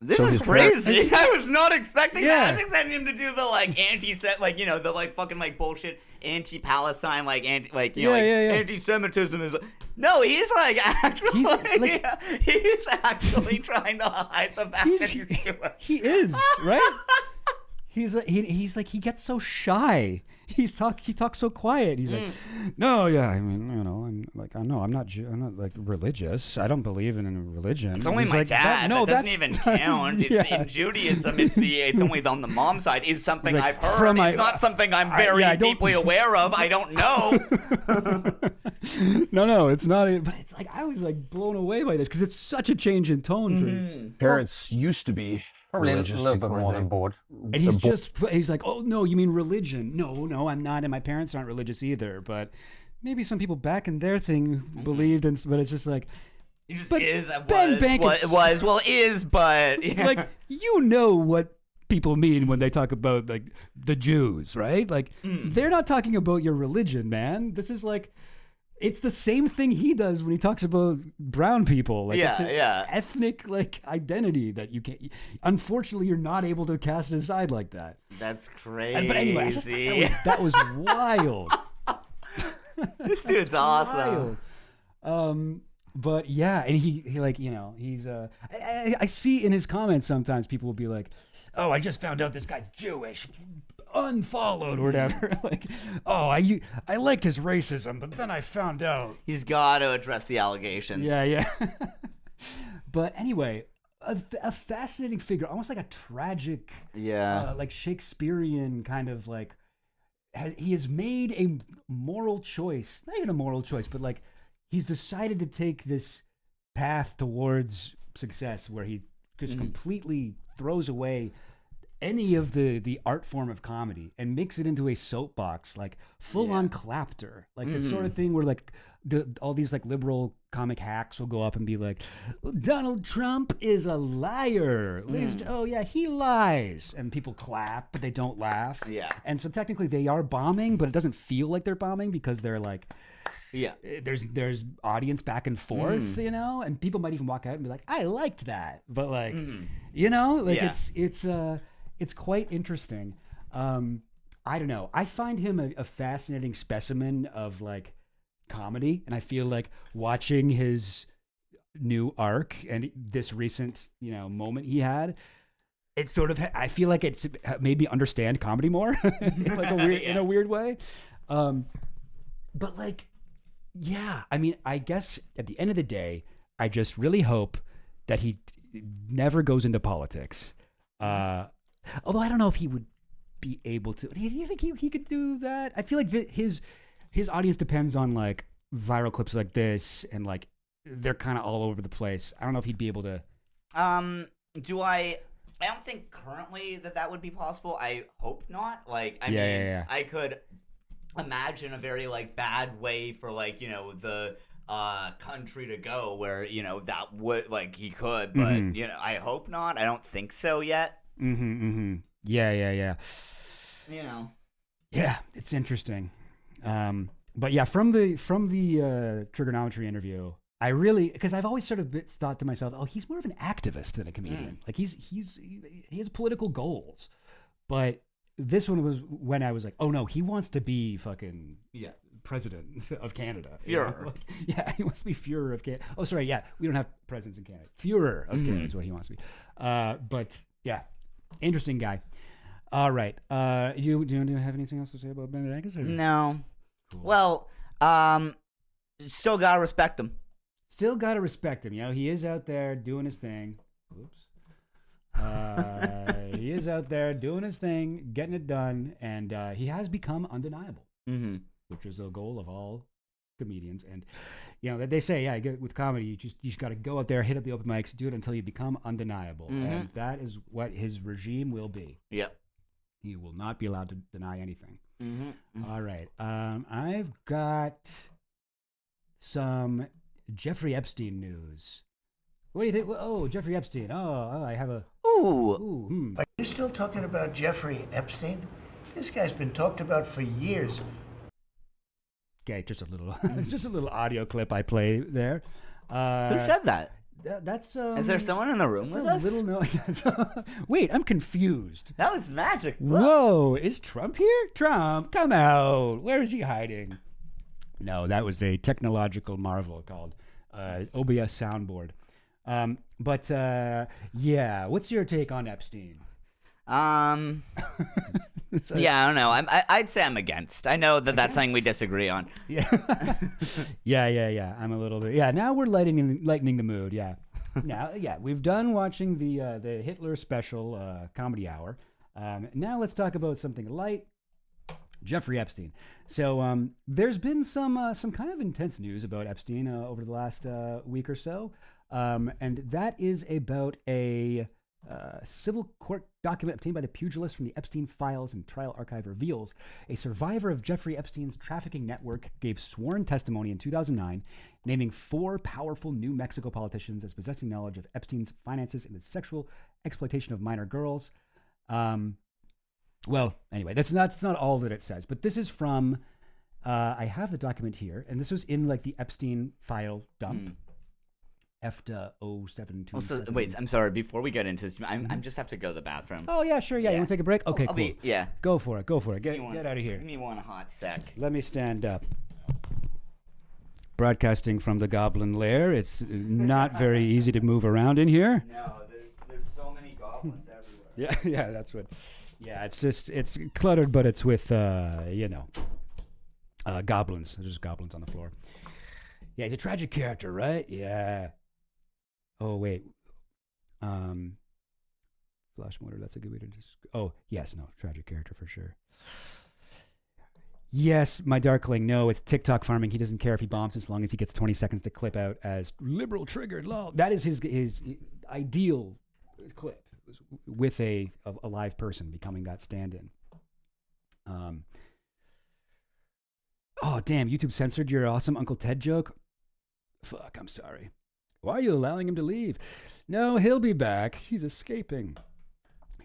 This is crazy. I was not expecting that. I was expecting him to do the like anti-set, like the like fucking like bullshit anti-Palestine, like anti-Semitism is. No, he's like actually, he's actually trying to hide the fact that he's Jewish. He is, right? He's like he gets so shy. He talks so quiet. He's like, no, yeah, I mean, I'm like, I know, I'm not like religious. I don't believe in religion. It's only He's my like, dad. No, that doesn't that's even count. In Judaism, it's only on the mom side. Is something Like, I've heard. It's not something I'm very deeply aware of. I don't know. No, it's not. But it's like I was like blown away by this because it's such a change in tone for me. Parents used to be. Probably a little bit more than bored. And he's like, oh, no, you mean religion? No, I'm not. And my parents aren't religious either. But maybe some people back in their thing believed. But it's just like. He just but is. Ben Bank but yeah. Like, you know what people mean when they talk about like the Jews, right? Like, they're not talking about your religion, man. This is like. It's the same thing he does when he talks about brown people. Like it's an ethnic like identity that you can't. Unfortunately, you're not able to cast aside like that. That's crazy. But anyway, I just thought that was wild. This dude's awesome. But yeah, and he like he's I see in his comments sometimes people will be like, oh, I just found out this guy's Jewish. Unfollowed or whatever. Like, oh, I liked his racism, but then I found out. He's got to address the allegations. Yeah. But anyway, a fascinating figure, almost like a tragic, like Shakespearean kind of like. He has made a moral choice, not even a moral choice, but like he's decided to take this path towards success where he just completely throws away any of the art form of comedy and makes it into a soapbox, like full on clapter, like the sort of thing where like all these like liberal comic hacks will go up and be like, Donald Trump is a liar. Oh yeah, he lies, and people clap, but they don't laugh. Yeah. And so technically they are bombing, but it doesn't feel like they're bombing because they're like, yeah, there's audience back and forth, you know, and people might even walk out and be like, I liked that, but like, you know, like it's quite interesting. I don't know. I find him a fascinating specimen of like comedy, and I feel like watching his new arc and this recent, you know, moment he had, it sort of, I feel like it's made me understand comedy more in like a weird, in a weird way. But like, yeah, I mean, I guess at the end of the day, I just really hope that he never goes into politics. Although I don't know if he would be able to. Do you think he could do that? I feel like his audience depends on like viral clips like this, and like they're kind of all over the place. I don't know if he'd be able to. I don't think currently that would be possible. I hope not. Like, I mean, I could imagine a very like bad way for like, you know, the country to go where, you know, that would like he could, but you know, I hope not. I don't think so yet. Yeah. You know. Yeah, it's interesting. But yeah, from the trigonometry interview, I really, because I've always sort of thought to myself, oh, he's more of an activist than a comedian. Like he has political goals. But this one was when I was like, oh no, he wants to be fucking president of Canada. Führer. You know? Like, yeah, he wants to be Führer of Canada. Oh, sorry, yeah, we don't have presidents in Canada. Führer of Canada is what he wants to be. But yeah, interesting guy. All right. Do you have anything else to say about Benedictus? No. Cool. Well, still gotta respect him. Still gotta respect him. You know, he is out there doing his thing. Oops. He is out there doing his thing, getting it done, and he has become undeniable, which is a goal of all comedians. And you know, they say, with comedy, you just got to go out there, hit up the open mics, do it until you become undeniable, and that is what his regime will be. Yep. He will not be allowed to deny anything. All right. I've got some Jeffrey Epstein news. What do you think? Oh, Jeffrey Epstein. Oh, I have a... Ooh. Are you still talking about Jeffrey Epstein? This guy's been talked about for years. Okay, just a little audio clip I play there. Who said that? That's Is there someone in the room with us? Wait, I'm confused. That was magic. Whoa, is Trump here? Trump, come out. Where is he hiding? No, that was a technological marvel called OBS soundboard. But yeah, what's your take on Epstein? Yeah, I don't know. I'd say I'm against. I know that's something we disagree on. Yeah. Yeah. I'm a little bit. Yeah. Now we're lightening the mood. Yeah. Now, yeah, we've done watching the Hitler special comedy hour. Now let's talk about something light. Jeffrey Epstein. So there's been some kind of intense news about Epstein over the last week or so, and that is about a civil court document obtained by the pugilist from the Epstein files and trial archive reveals a survivor of Jeffrey Epstein's trafficking network gave sworn testimony in 2009, naming 4 powerful New Mexico politicians as possessing knowledge of Epstein's finances and the sexual exploitation of minor girls. Well, anyway, that's not all that it says, but this is from, I have the document here, and this was in like the Epstein file dump. EFTA 0727. Also, wait, I'm sorry. Before we get into this, I just have to go to the bathroom. Oh yeah, sure. Yeah, you want to take a break? Okay, cool. Yeah. Go for it. Get out of here. Give me one hot sec. Let me stand up. Broadcasting from the Goblin Lair. It's not very easy to move around in here. No, there's so many goblins everywhere. Yeah, that's what. Yeah, it's cluttered, but it's with goblins. There's just goblins on the floor. Yeah, he's a tragic character, right? Yeah. Oh wait, flash motor. That's a good way to just. Oh yes, no, tragic character for sure. Yes, my Darkling. No, it's TikTok farming. He doesn't care if he bombs as long as he gets 20 seconds to clip out as liberal triggered. Lol. That is his ideal clip with a live person becoming that stand-in. Oh, damn, YouTube censored your awesome Uncle Ted joke? Fuck, I'm sorry. Why are you allowing him to leave? No, he'll be back. He's escaping.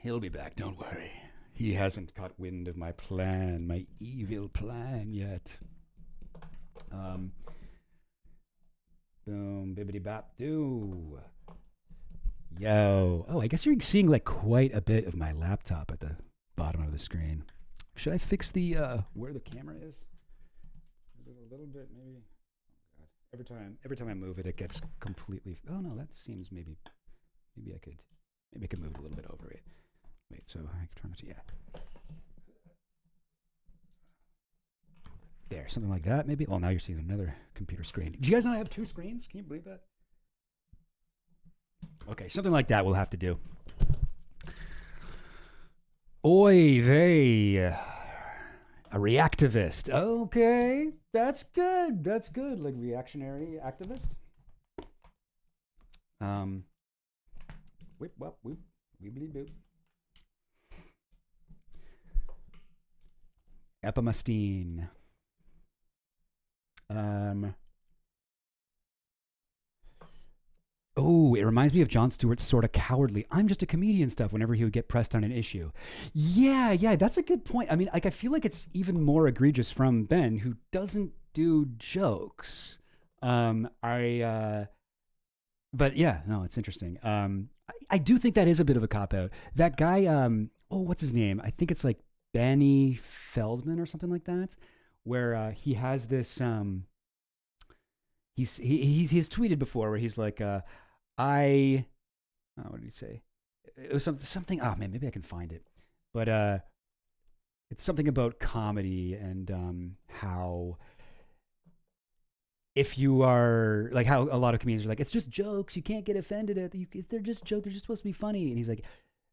He'll be back, don't worry. He hasn't caught wind of my plan, my evil plan yet. Boom, bibbity bop doo. Yo. Oh, I guess you're seeing like quite a bit of my laptop at the bottom of the screen. Should I fix the where the camera is? Is it a little bit maybe? Oh God. Every time I move it, it gets completely. Oh no, that seems maybe I could move it a little bit over it. Wait, so I can try not to. Yeah. There, something like that, maybe. Well, now you're seeing another computer screen. Do you guys know I have two screens? Can you believe that? Okay, something like that we'll have to do. Oy vey. A reactivist. Okay, that's good. That's good. Like reactionary activist. Whip, wop, whoop, weebly boop. Epimastine. Oh, it reminds me of Jon Stewart's sort of cowardly, I'm just a comedian stuff whenever he would get pressed on an issue. Yeah, that's a good point. I mean, like, I feel like it's even more egregious from Ben, who doesn't do jokes. But yeah, no, it's interesting. I do think that is a bit of a cop-out. That guy, what's his name? I think it's like Benny Feldman or something like that, where he has this, he's tweeted before where he's like, what did he say? It was something. Oh man, maybe I can find it. But it's something about comedy and how if you are like how a lot of comedians are like, it's just jokes. You can't get offended at. They're just jokes. They're just supposed to be funny. And he's like,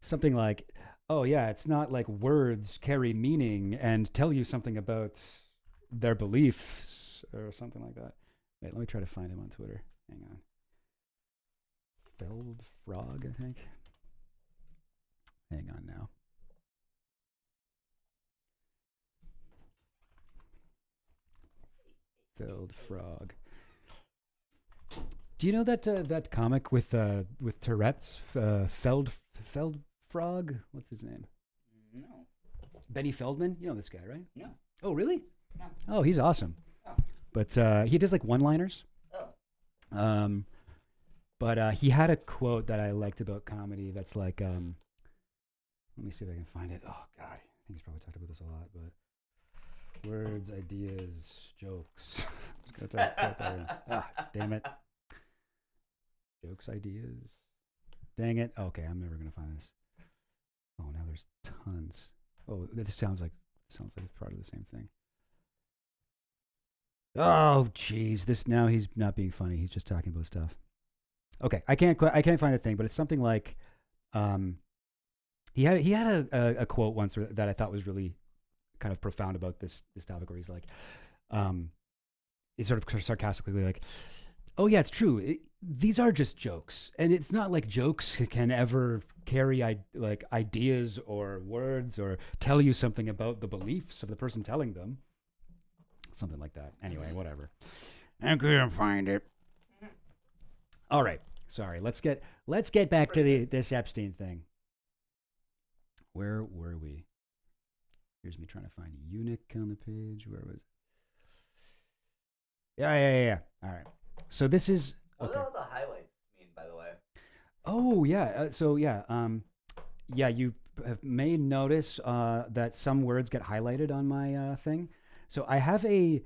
something like, oh yeah, it's not like words carry meaning and tell you something about their beliefs or something like that. Wait, let me try to find him on Twitter. Hang on. Feld Frog, I think. Hang on now. Feld Frog. Do you know that that comic with Tourette's, Feld Frog? What's his name? No. Benny Feldman? You know this guy, right? No. Oh, really? No. Oh, he's awesome. Oh. But he does like one-liners. Oh. But he had a quote that I liked about comedy that's like, let me see if I can find it. Oh, God. I think he's probably talked about this a lot, but words, ideas, jokes. Damn it. Jokes, ideas. Dang it. Okay, I'm never going to find this. Oh, now there's tons. Oh, this sounds like it's part of the same thing. Oh, jeez. Now he's not being funny. He's just talking about stuff. Okay, I can't find the thing, but it's something like, he had a quote once that I thought was really kind of profound about this topic, where he's like, he's sort of sarcastically like, oh yeah, it's true. These are just jokes, and it's not like jokes can ever carry like ideas or words or tell you something about the beliefs of the person telling them. Something like that. Anyway, whatever. I couldn't find it. All right. Sorry. Let's get back to this Epstein thing. Where were we? Here's me trying to find eunuch on the page. Where was it? Yeah. All right. So this is okay. What do all the highlights mean, by the way? Oh yeah. Yeah. You may notice that some words get highlighted on my thing. So I have a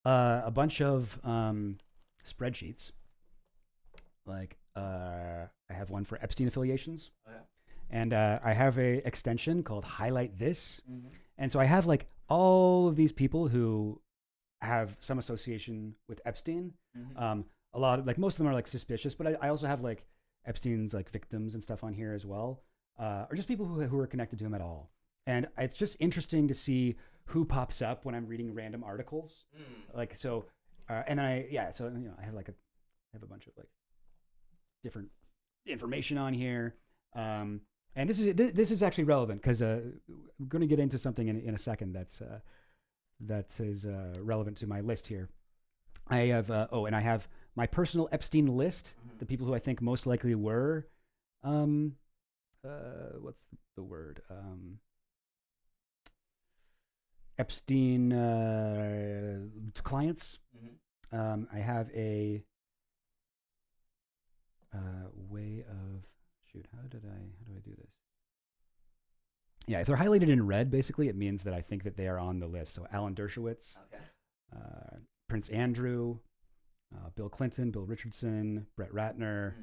bunch of spreadsheets. Like I have one for Epstein affiliations, and I have a extension called Highlight This, and so I have like all of these people who have some association with Epstein. A lot of, like, most of them are like suspicious, but I also have like Epstein's like victims and stuff on here as well, or just people who are connected to him at all. And it's just interesting to see who pops up when I'm reading random articles. Like, so, and then I have a bunch of like different information on here. And this is actually relevant because I'm going to get into something in a second that's that is relevant to my list here. I have and I have my personal Epstein list. The people who I think most likely were, what's the word? Epstein clients. I have a way of how do I do this? Yeah, if they're highlighted in red, basically it means that I think that they are on the list. So Alan Dershowitz, Prince Andrew, Bill Clinton, Bill Richardson, Brett Ratner.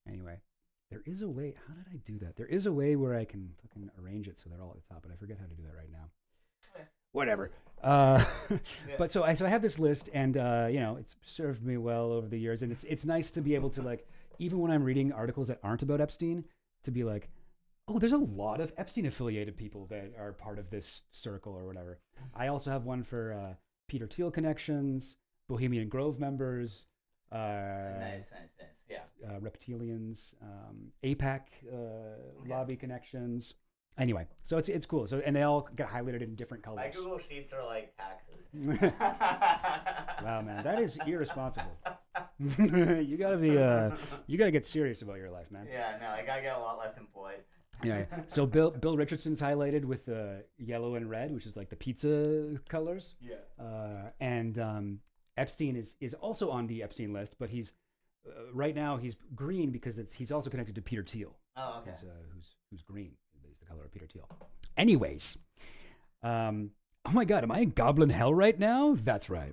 Anyway, there is a way. How did I do that? There is a way where I can fucking arrange it so they're all at the top, but I forget how to do that right now. Whatever. But so I have this list, and it's served me well over the years, and it's nice to be able to, like, even when I'm reading articles that aren't about Epstein, to be like, oh, there's a lot of Epstein affiliated people that are part of this circle or whatever. I also have one for Peter Thiel connections, Bohemian Grove members, nice, yeah, reptilians, APAC lobby connections. Anyway, so it's cool. So, and they all get highlighted in different colors. My Google Sheets are like taxes. Wow, man, that is irresponsible. You gotta get serious about your life, man. Yeah, no, I gotta get a lot less employed. Yeah. So Bill Richardson's highlighted with yellow and red, which is like the pizza colors. Yeah. And Epstein is also on the Epstein list, but he's right now he's green because he's also connected to Peter Thiel. Oh, okay. Who's green? He's the color of Peter Thiel. Anyways, oh my God, am I in Goblin Hell right now? That's right.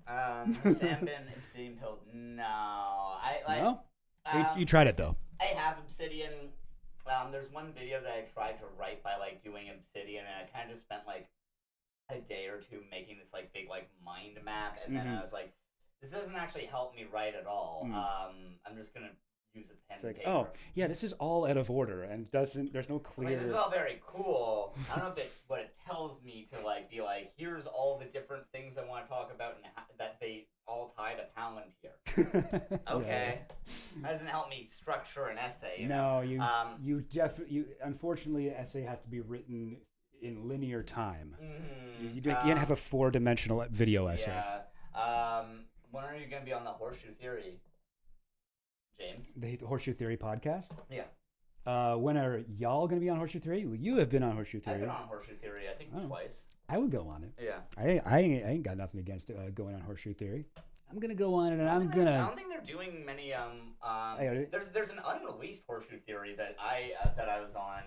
Sam bin Obsidian Pill. No, No? You tried it though. I have Obsidian. There's one video that I tried to write by like doing Obsidian, and I kind of just spent like a day or two making this like big like mind map, and then I was like, this doesn't actually help me write at all. I'm just gonna use a pen and paper. Oh yeah, this is all out of order and there's no clear. Like, this is all very cool. I don't know what it tells me to like be like, here's all the different things I want to talk about and that they all tie to Palantir. Okay, that doesn't help me structure an essay. You unfortunately an essay has to be written in linear time. You can't have a 4-dimensional video essay. Yeah. When are you gonna be on the Horseshoe Theory, James? The Horseshoe Theory podcast? Yeah. When are y'all going to be on Horseshoe Theory? Well, you have been on Horseshoe Theory. I've been on Horseshoe Theory, I think twice. I would go on it. Yeah. I ain't got nothing against going on Horseshoe Theory. I'm going to go on it, and I'm going to... I don't think they're doing many... There's an unreleased Horseshoe Theory that I was on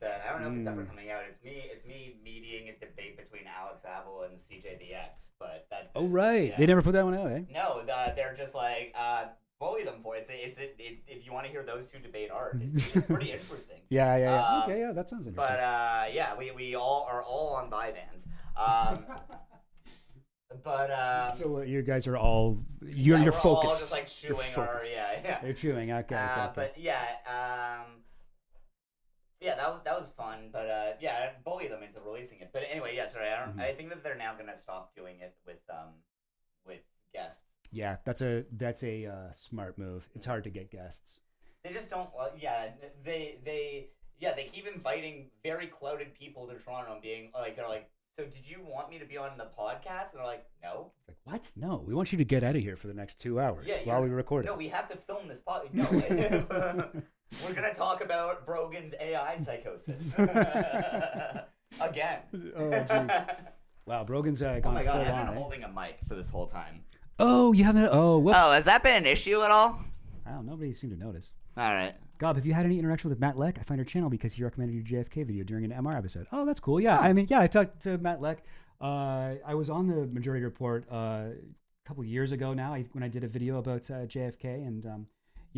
that I don't know if it's ever coming out. It's me mediating a debate between Alex Avil and CJ the X, but that... Oh, right. Yeah. They never put that one out, eh? No, they're just like... bully them for it. If you want to hear those two debate art, it's pretty interesting. Yeah. Okay, yeah, that sounds interesting. But yeah, we all are on Vyvanse. So you guys are all you're focused. All just like chewing They're chewing. Okay. But yeah, that was fun. But I bully them into releasing it. But anyway, yeah, sorry. I think that they're now gonna stop doing it with guests. Yeah, that's a smart move. It's hard to get guests. They just don't. They keep inviting very clouded people to Toronto and being like, they're like, so did you want me to be on the podcast? And they're like, no. Like, what? No, we want you to get out of here for the next 2 hours while we record it. No, we have to film this podcast. No, we're gonna talk about Brogan's AI psychosis again. Oh, geez. Wow, Brogan's gone oh my God, full I've on. been holding a mic for this whole time. Oh, you haven't. Oh, whoops. Oh, has that been an issue at all? Wow, nobody seemed to notice. All right. Gob, have you had any interaction with Matt Leck? I find your channel because he recommended your JFK video during an MR episode. Oh, that's cool. Yeah, I talked to Matt Leck. I was on the Majority Report a couple years ago now when I did a video about JFK, and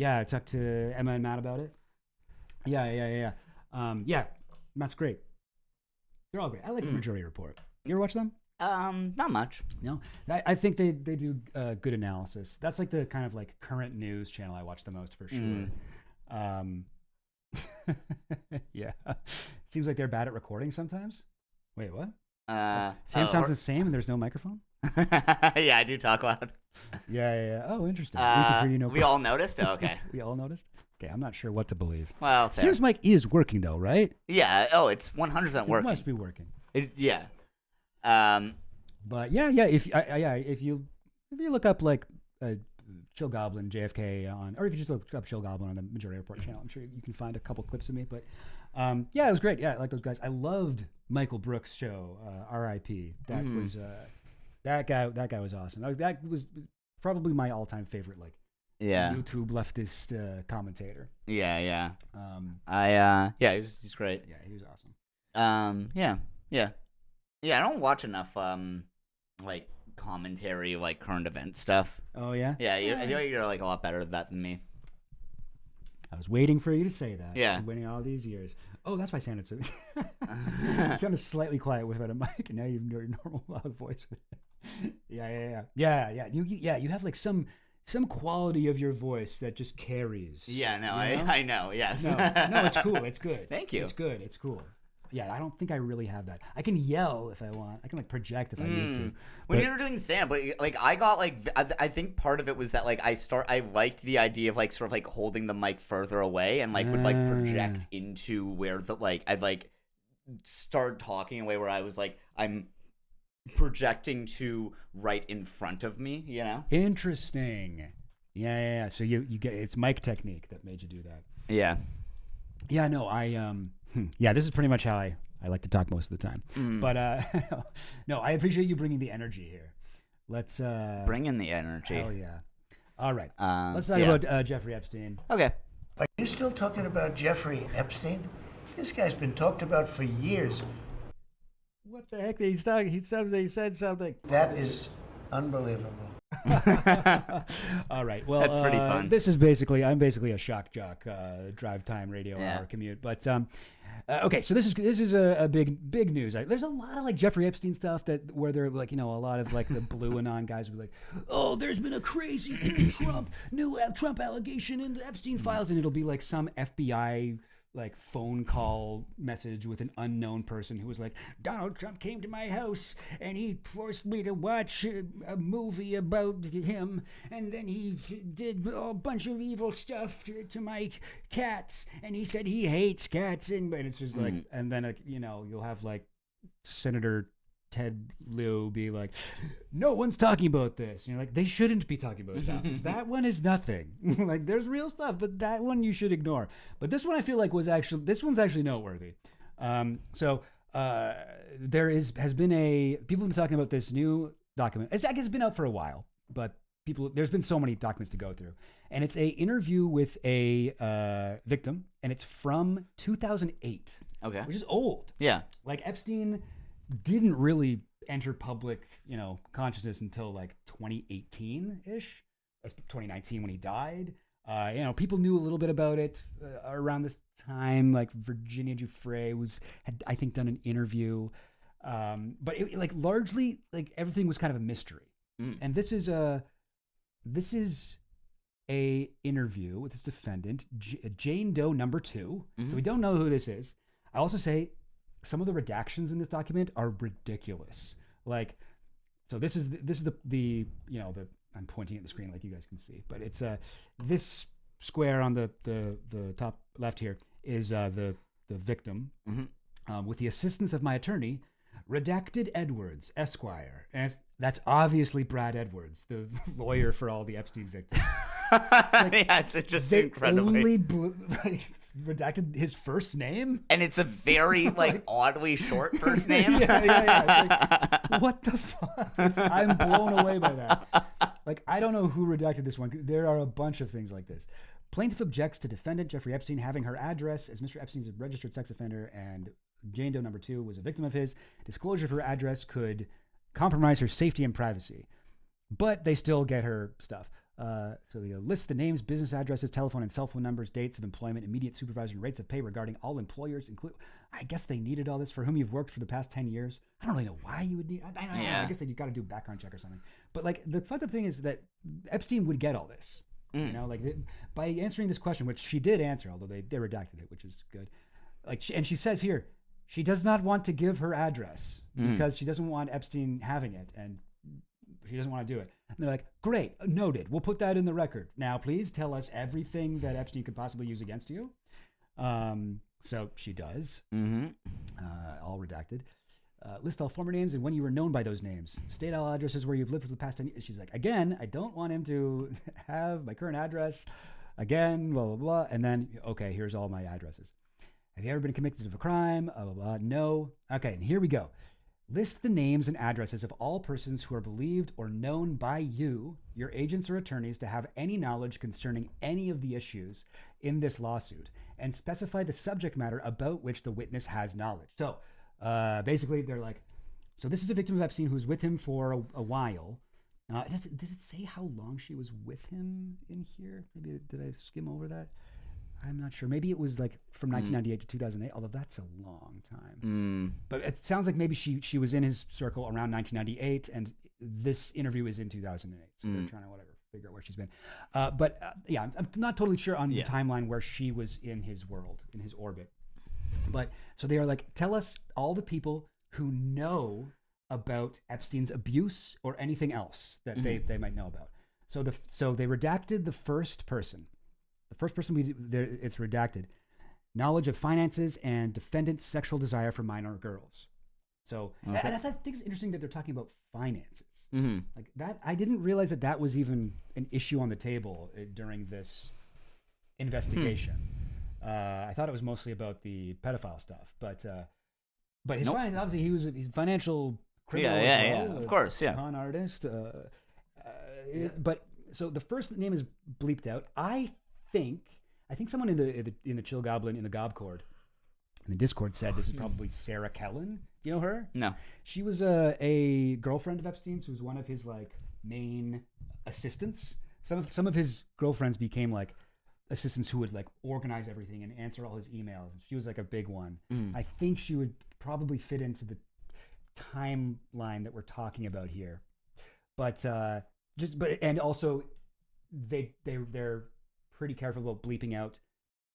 I talked to Emma and Matt about it. Yeah. Matt's great. They're all great. I like the Majority Report. You ever watch them? Not much. No, I think they do good analysis. That's like the kind of like current news channel I watch the most for sure. Yeah, seems like they're bad at recording sometimes. Wait, what? Sam sounds the same and there's no microphone. Yeah, I do talk loud. Yeah. Oh, interesting. We can hear you. We all noticed. Oh, okay. We all noticed. Okay, I'm not sure what to believe. Well, fair. Sam's mic is working though, right? Yeah. Oh, it's 100% working. It must be working. Yeah. But if you look up like Chill Goblin JFK on, or if you just look up Chill Goblin on the Majority Report channel, I'm sure you can find a couple clips of me. But it was great. Yeah, I like those guys. I loved Michael Brooks' show, R.I.P. That was that guy was awesome. That was probably my all-time favorite YouTube leftist commentator. Yeah. He's great. Yeah, he was awesome. Yeah, I don't watch enough commentary, current event stuff. Oh yeah? Yeah, I feel like you're a lot better at that than me. I was waiting for you to say that. Yeah. I've been waiting all these years. Oh, that's why I sounded so. You sounded slightly quiet without a mic, and now you have your normal loud voice. Yeah. You have some quality of your voice that just carries. Yeah, no, I know. Yes. No, it's cool. It's good. Thank you. It's good. It's cool. Yeah, I don't think I really have that. I can yell if I want. I can project if I need to. When you were doing stand, but I got I think part of it was that I liked the idea of sort of holding the mic further away and would project into where I'd start talking in a way where I was I'm projecting to right in front of me, you know? Interesting. Yeah. So you get, it's mic technique that made you do that. Yeah. Yeah, no, this is pretty much how I like to talk most of the time. But no, I appreciate you bringing the energy here. Let's bring in the energy. Hell yeah. All right. Let's talk about Jeffrey Epstein. Okay. Are you still talking about Jeffrey Epstein? This guy's been talked about for years. What the heck? He said something. That is unbelievable. All right. Well, that's pretty fun. I'm basically a shock jock, drive time radio hour commute. But okay, so this is a big news. There's a lot of Jeffrey Epstein stuff where they're a lot of the Blue Anon guys will be oh, there's been a crazy new Trump allegation in the Epstein files, and it'll be some FBI phone call message with an unknown person who was Donald Trump came to my house and he forced me to watch a movie about him, and then he did a bunch of evil stuff to my cats, and he said he hates cats, and it's just and then you'll have Senator Ted Lieu be no one's talking about this. And you're they shouldn't be talking about that. That one is nothing. There's real stuff, but that one you should ignore. But this one I feel this one's actually noteworthy. There has been people have been talking about this new document. I guess it's been out for a while, but there's been so many documents to go through. And it's a interview with a victim, and it's from 2008. Okay. Which is old. Yeah. Epstein didn't really enter public, consciousness until 2018-ish. That's 2019 when he died. People knew a little bit about it around this time. Virginia Giuffre had I think done an interview, but it largely everything was kind of a mystery. And this is a interview with this defendant, Jane Doe number 2. So we don't know who this is. I also say some of the redactions in this document are ridiculous. So this is the I'm pointing at the screen you guys can see, but it's this square on the top left here is the victim, with the assistance of my attorney, Redacted Edwards, Esquire, and that's obviously Brad Edwards, the lawyer for all the Epstein victims. It's just incredibly. Redacted his first name, and it's a very oddly short first name. Yeah. What the fuck? I'm blown away by that. I don't know who redacted this one. There are a bunch of things like this. Plaintiff objects to defendant Jeffrey Epstein having her address as Mr. Epstein's a registered sex offender and Jane Doe number 2 was a victim of his. Disclosure of her address could compromise her safety and privacy, but they still get her stuff. So they list the names, business addresses, telephone and cell phone numbers, dates of employment, immediate supervisor, and rates of pay regarding all employers, include. I guess they needed all this for whom you've worked for the past 10 years. I don't really know why you would need. I guess you got to do a background check or something. But the fucked up thing is that Epstein would get all this. By answering this question, which she did answer, although they redacted it, which is good. And she says here, she does not want to give her address because she doesn't want Epstein having it, and she doesn't want to do it. And they're great, noted. We'll put that in the record. Now, please tell us everything that Epstein could possibly use against you. So she does. All redacted. List all former names and when you were known by those names. State all addresses where you've lived for the past 10 years. She's like, again, I don't want him to have my current address. Again, blah, blah, blah. And then, okay, here's all my addresses. Have you ever been convicted of a crime? Blah, blah, blah. No. Okay, and here we go. List the names and addresses of all persons who are believed or known by you, your agents or attorneys, to have any knowledge concerning any of the issues in this lawsuit, and specify the subject matter about which the witness has knowledge. So, basically, they're like, so this is a victim of Epstein who was with him for a while. Does it say how long she was with him in here? Maybe did I skim over that? I'm not sure. Maybe it was like from 1998 to 2008, although that's a long time. But it sounds like maybe she was in his circle around 1998, and this interview is in 2008. So they're trying to figure out where she's been. Yeah, I'm not totally sure on the timeline where she was in his world, in his orbit. But so they are like, tell us all the people who know about Epstein's abuse or anything else that they might know about. So they redacted the first person. The first person it's redacted. Knowledge of finances and defendant's sexual desire for minor girls. So, and I think it's interesting that they're talking about finances. Like that, I didn't realize that was even an issue on the table during this investigation. I thought it was mostly about the pedophile stuff, but his finance, obviously he's a financial criminal. Yeah, of course, con artist. But so the first name is bleeped out. I think someone in the Chill Goblin in the Gobcord in the Discord said this is probably Sarah Kellen. Do you know her? No. She was a girlfriend of Epstein's, who was one of his like main assistants. Some of his girlfriends became like assistants who would like organize everything and answer all his emails. And she was like a big one. I think she would probably fit into the timeline that we're talking about here. But and also they're pretty careful about bleeping out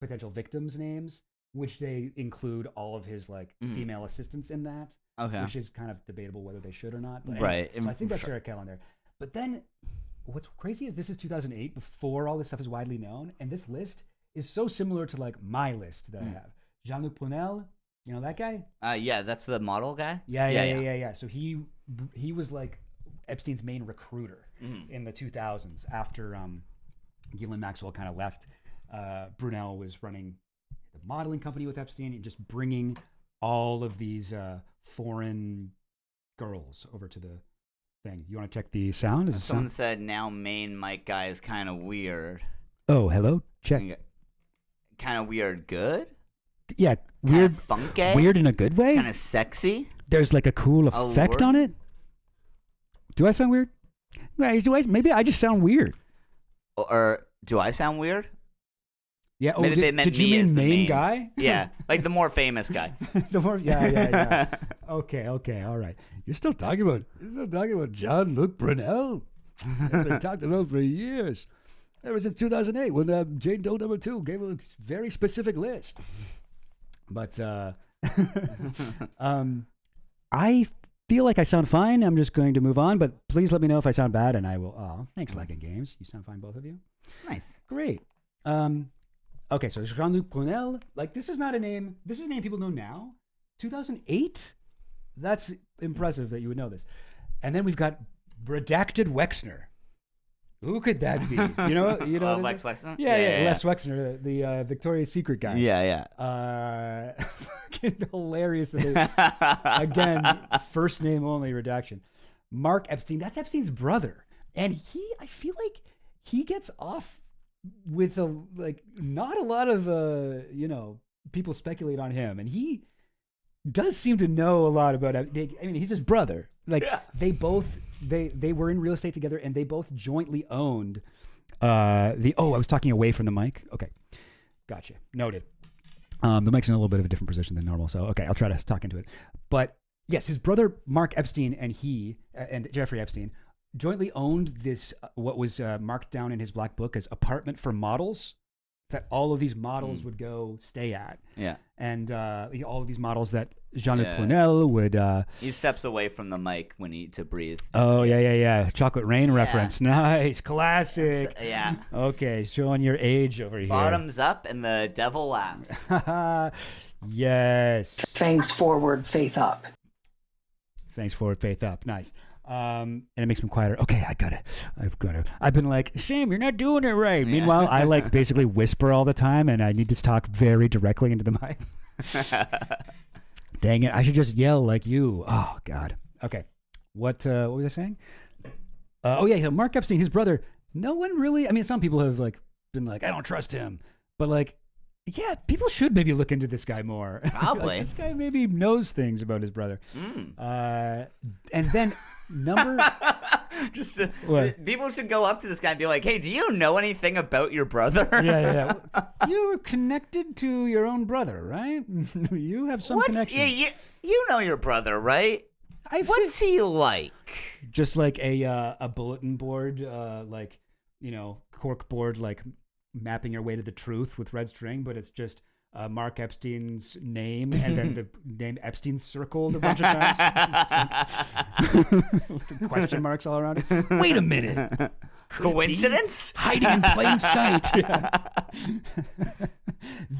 potential victims' names, which they include all of his like female assistants in that. Okay. Which is kind of debatable whether they should or not. But right. Anyway, so I think that's Sarah Kellen there. But then what's crazy is this is 2008, before all this stuff is widely known, and this list is so similar to like my list that I have. Jean-Luc Brunel, you know that guy? Yeah, that's the model guy? Yeah. So he was like Epstein's main recruiter in the 2000s after Ghislaine Maxwell kind of left. Brunel was running the modeling company with Epstein and just bringing all of these foreign girls over to the thing. You want to check the sound? Is Someone said now main mic guy is kind of weird. Oh, hello? Check. Kind of weird good? Yeah, weird. Funky? Weird in a good way? Kind of sexy? There's like a cool effect on it? Do I sound weird? Maybe I just sound weird. Or do I sound weird? Yeah. Oh, Maybe they meant did you me mean as the main guy? Yeah, like the more famous guy. Yeah. Okay. All right. You're still talking about Jean-Luc Brunel. That's been talked about for years. Ever since 2008, when Jane Doe number 2 gave a very specific list. But I feel like I sound fine. I'm just going to move on, but please let me know if I sound bad, and I will. Oh, thanks, Like Games. You sound fine, both of you. Nice. Great. Okay, so Jean-Luc Brunel, like this is not a name. This is a name people know now. 2008. That's impressive that you would know this. And then we've got Redacted Wexner. Who could that be? You know, Lex Wexner. Yeah, Les Wexner, the Victoria's Secret guy. Yeah. Fucking hilarious that they, again, first name only redaction. Mark Epstein. That's Epstein's brother, and I feel like he gets off with not a lot of people speculate on him, and he does seem to know a lot about it. I mean, he's his brother. They both they were in real estate together, and they both jointly owned I was talking away from the mic. Okay, gotcha. Noted. The mic's in a little bit of a different position than normal, so okay, I'll try to talk into it. But yes, his brother Mark Epstein and Jeffrey Epstein jointly owned this what was marked down in his black book as apartment for models that all of these models would go stay at. Yeah. And all of these models that Jean-Luc Brunel would... he steps away from the mic to breathe. Oh, yeah. Chocolate Rain reference. Nice. Classic. Yeah. Okay, showing your age over here. Bottoms up and the devil laughs. Yes. Fangs forward, faith up. Thanks for Faith Up. Nice. And it makes me quieter. Okay, I've got to. I've been like, Sam, you're not doing it right. Yeah. Meanwhile, I like basically whisper all the time, and I need to talk very directly into the mic. Dang it! I should just yell like you. Oh God. Okay. What was I saying? Oh yeah, so Mark Epstein, his brother. No one really. I mean, some people have like been like, I don't trust him, but like, yeah, people should maybe look into this guy more. Probably. Like, this guy maybe knows things about his brother. And then number. People should go up to this guy and be like, hey, do you know anything about your brother? Yeah. You're connected to your own brother, right? You have some connection. You know your brother, right? What's he like? Just like a bulletin board, like, you know, cork board, like mapping your way to the truth with red string, but it's just Mark Epstein's name and then the name Epstein circled a bunch of times. With question marks all around it. Wait a minute. Coincidence? Hiding in plain sight.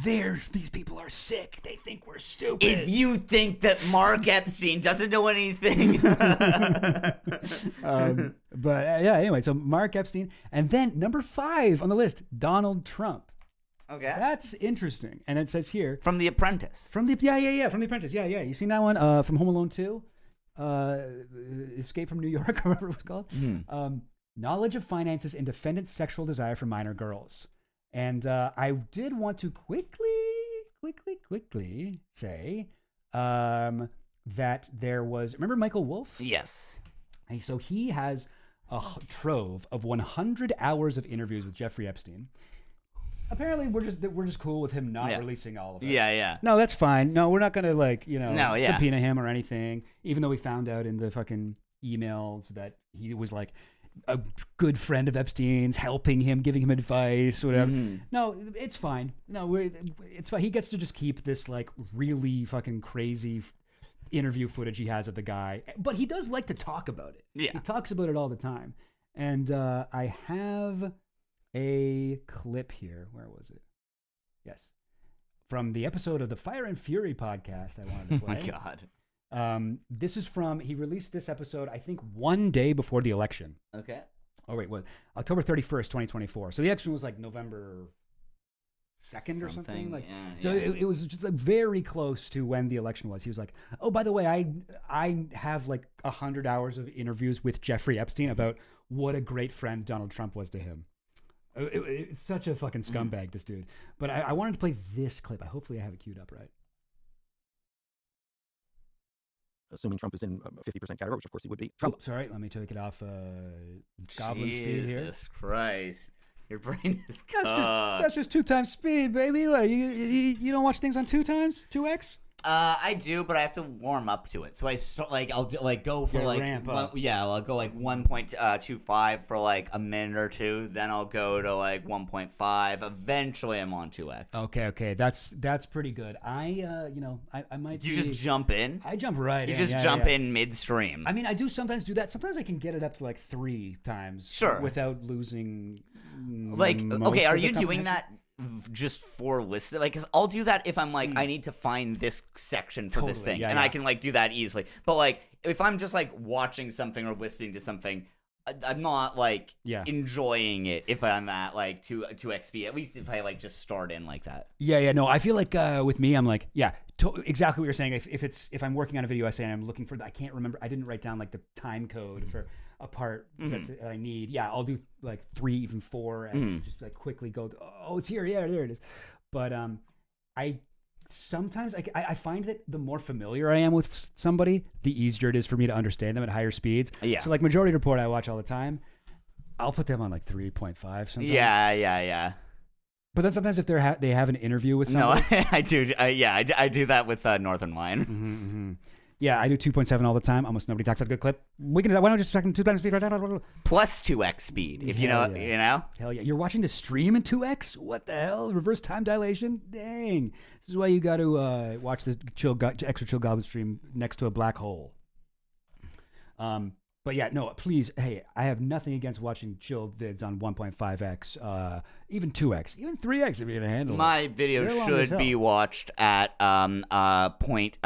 These people are sick. They think we're stupid. If you think that Mark Epstein doesn't know anything. But yeah, anyway, so Mark Epstein. And then number 5 on the list, Donald Trump. Okay. That's interesting. And it says here. From The Apprentice. From The Apprentice. Yeah. You seen that one? From Home Alone 2? Escape from New York, or whatever it was called. Knowledge of finances and defendant's sexual desire for minor girls. And I did want to quickly say that there was, remember Michael Wolff? Yes. So he has a trove of 100 hours of interviews with Jeffrey Epstein. Apparently, we're just cool with him not releasing all of it. Yeah. No, that's fine. No, we're not gonna subpoena him or anything. Even though we found out in the fucking emails that he was like a good friend of Epstein's, helping him, giving him advice, whatever. No, it's fine. No, it's fine. He gets to just keep this like really fucking crazy interview footage he has of the guy, but he does like to talk about it. Yeah, he talks about it all the time. And I have a clip here. Where was it? Yes. From the episode of the Fire and Fury podcast I wanted to play. Oh my God. This is from, he released this episode, I think, one day before the election. Okay. Oh, wait, what? October 31st, 2024. So the election was like November 2nd or something. Like, so it was just like very close to when the election was. He was like, oh, by the way, I have like 100 hours of interviews with Jeffrey Epstein about what a great friend Donald Trump was to him. It's such a fucking scumbag, this dude. But I wanted to play this clip. Hopefully I have it queued up right. Assuming Trump is in 50% category, which of course he would be. Trump. Oh, sorry, let me take it off goblin speed here. Jesus Christ. Your brain is that's just 2 times speed, baby. What, you don't watch things on 2 times? 2x? I do, but I have to warm up to it. So I start I'll go for ramp up. I'll go like 1.25 for like a minute or two. Then I'll go to like 1.5. Eventually, I'm on 2x. Okay, that's pretty good. I might. You just jump in. I jump right in. You just jump in midstream. I mean, I do sometimes do that. Sometimes I can get it up to like 3 times. Sure. Without losing. Like, okay, are you doing that just for listening? Like, because I'll do that if I'm like, I need to find this section for this thing, and I can like do that easily. But like, if I'm just like watching something or listening to something, I'm not like enjoying it if I'm at like 2x speed. At least if I like just start in like that. No, I feel like with me, I'm like, exactly what you're saying. If I'm working on a video essay and I'm looking for, I can't remember. I didn't write down like the time code for a part that I need. I'll do like 3, even 4, and just like quickly go. Oh, it's here. Yeah, there it is. But I sometimes I find that the more familiar I am with somebody, the easier it is for me to understand them at higher speeds. Yeah. So like Majority Report, I watch all the time. I'll put them on like 3.5 sometimes. Yeah. But then sometimes if they have an interview with somebody. No, I do. I do that with Northern Line. Mm-hmm. Yeah, I do 2.7 all the time. Almost nobody talks about a good clip. We can do that. Why don't we just second 2 times speed right now? Plus 2x speed, if you know. Hell yeah! You're watching the stream in 2x? What the hell? Reverse time dilation? Dang! This is why you got to watch this extra chill goblin stream next to a black hole. But yeah, no, please, hey, I have nothing against watching chill vids on 1.5x, even 2x, even 3x if you're gonna handle it. My video should be watched at 0.75.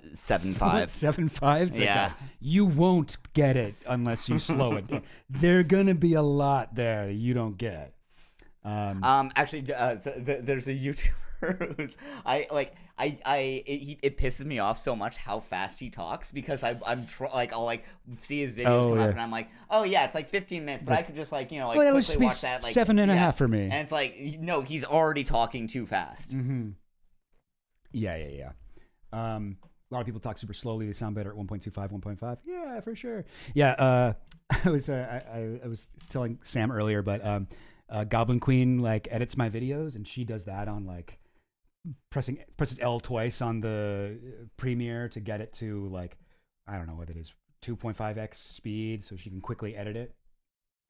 0.75? You won't get it unless you slow it down. There's gonna be a lot there that you don't get. Actually, there's a YouTuber who's it pisses me off so much how fast he talks because I'll like see his videos come up and I'm like, oh yeah, it's like 15 minutes, but I could just like well, quickly watch that like 7.5 for me. And it's like no, he's already talking too fast. Mm-hmm. Yeah. A lot of people talk super slowly. They sound better at 1.25, 1.5. Yeah, for sure. Yeah, I was telling Sam earlier, but Goblin Queen like edits my videos, and she does that on like presses L twice on the Premiere to get it to like I don't know what it is 2.5x speed, so she can quickly edit it.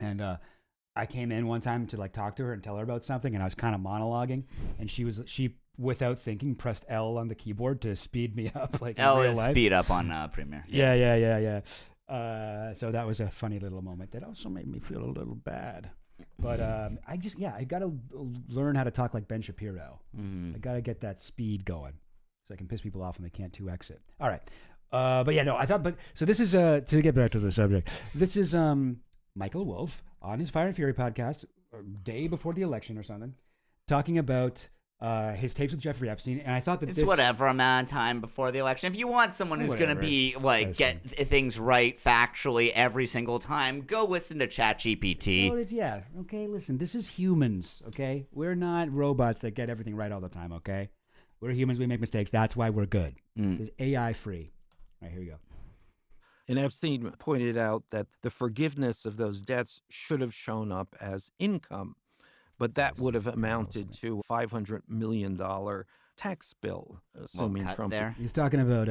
And I came in one time to like talk to her and tell her about something, and I was kind of monologuing, and she without thinking pressed L on the keyboard to speed me up like L in real is life. speed up on Premiere. Yeah. So that was a funny little moment that also made me feel a little bad. But I gotta learn how to talk like Ben Shapiro. I gotta get that speed going so I can piss people off when they can't 2x it. All right. So this is to get back to the subject. This is Michael Wolff on his Fire and Fury podcast, a day before the election or something, talking about his tapes with Jeffrey Epstein, and I thought that it's whatever amount of time before the election. If you want someone who's going to be like get things right factually every single time, go listen to ChatGPT. Yeah. Okay. Listen, this is humans. Okay, we're not robots that get everything right all the time. Okay, we're humans. We make mistakes. That's why we're good. It's AI free. All right, here we go. And Epstein pointed out that the forgiveness of those debts should have shown up as income. But that would have amounted to a $500 million tax bill, assuming Trump. He's talking about,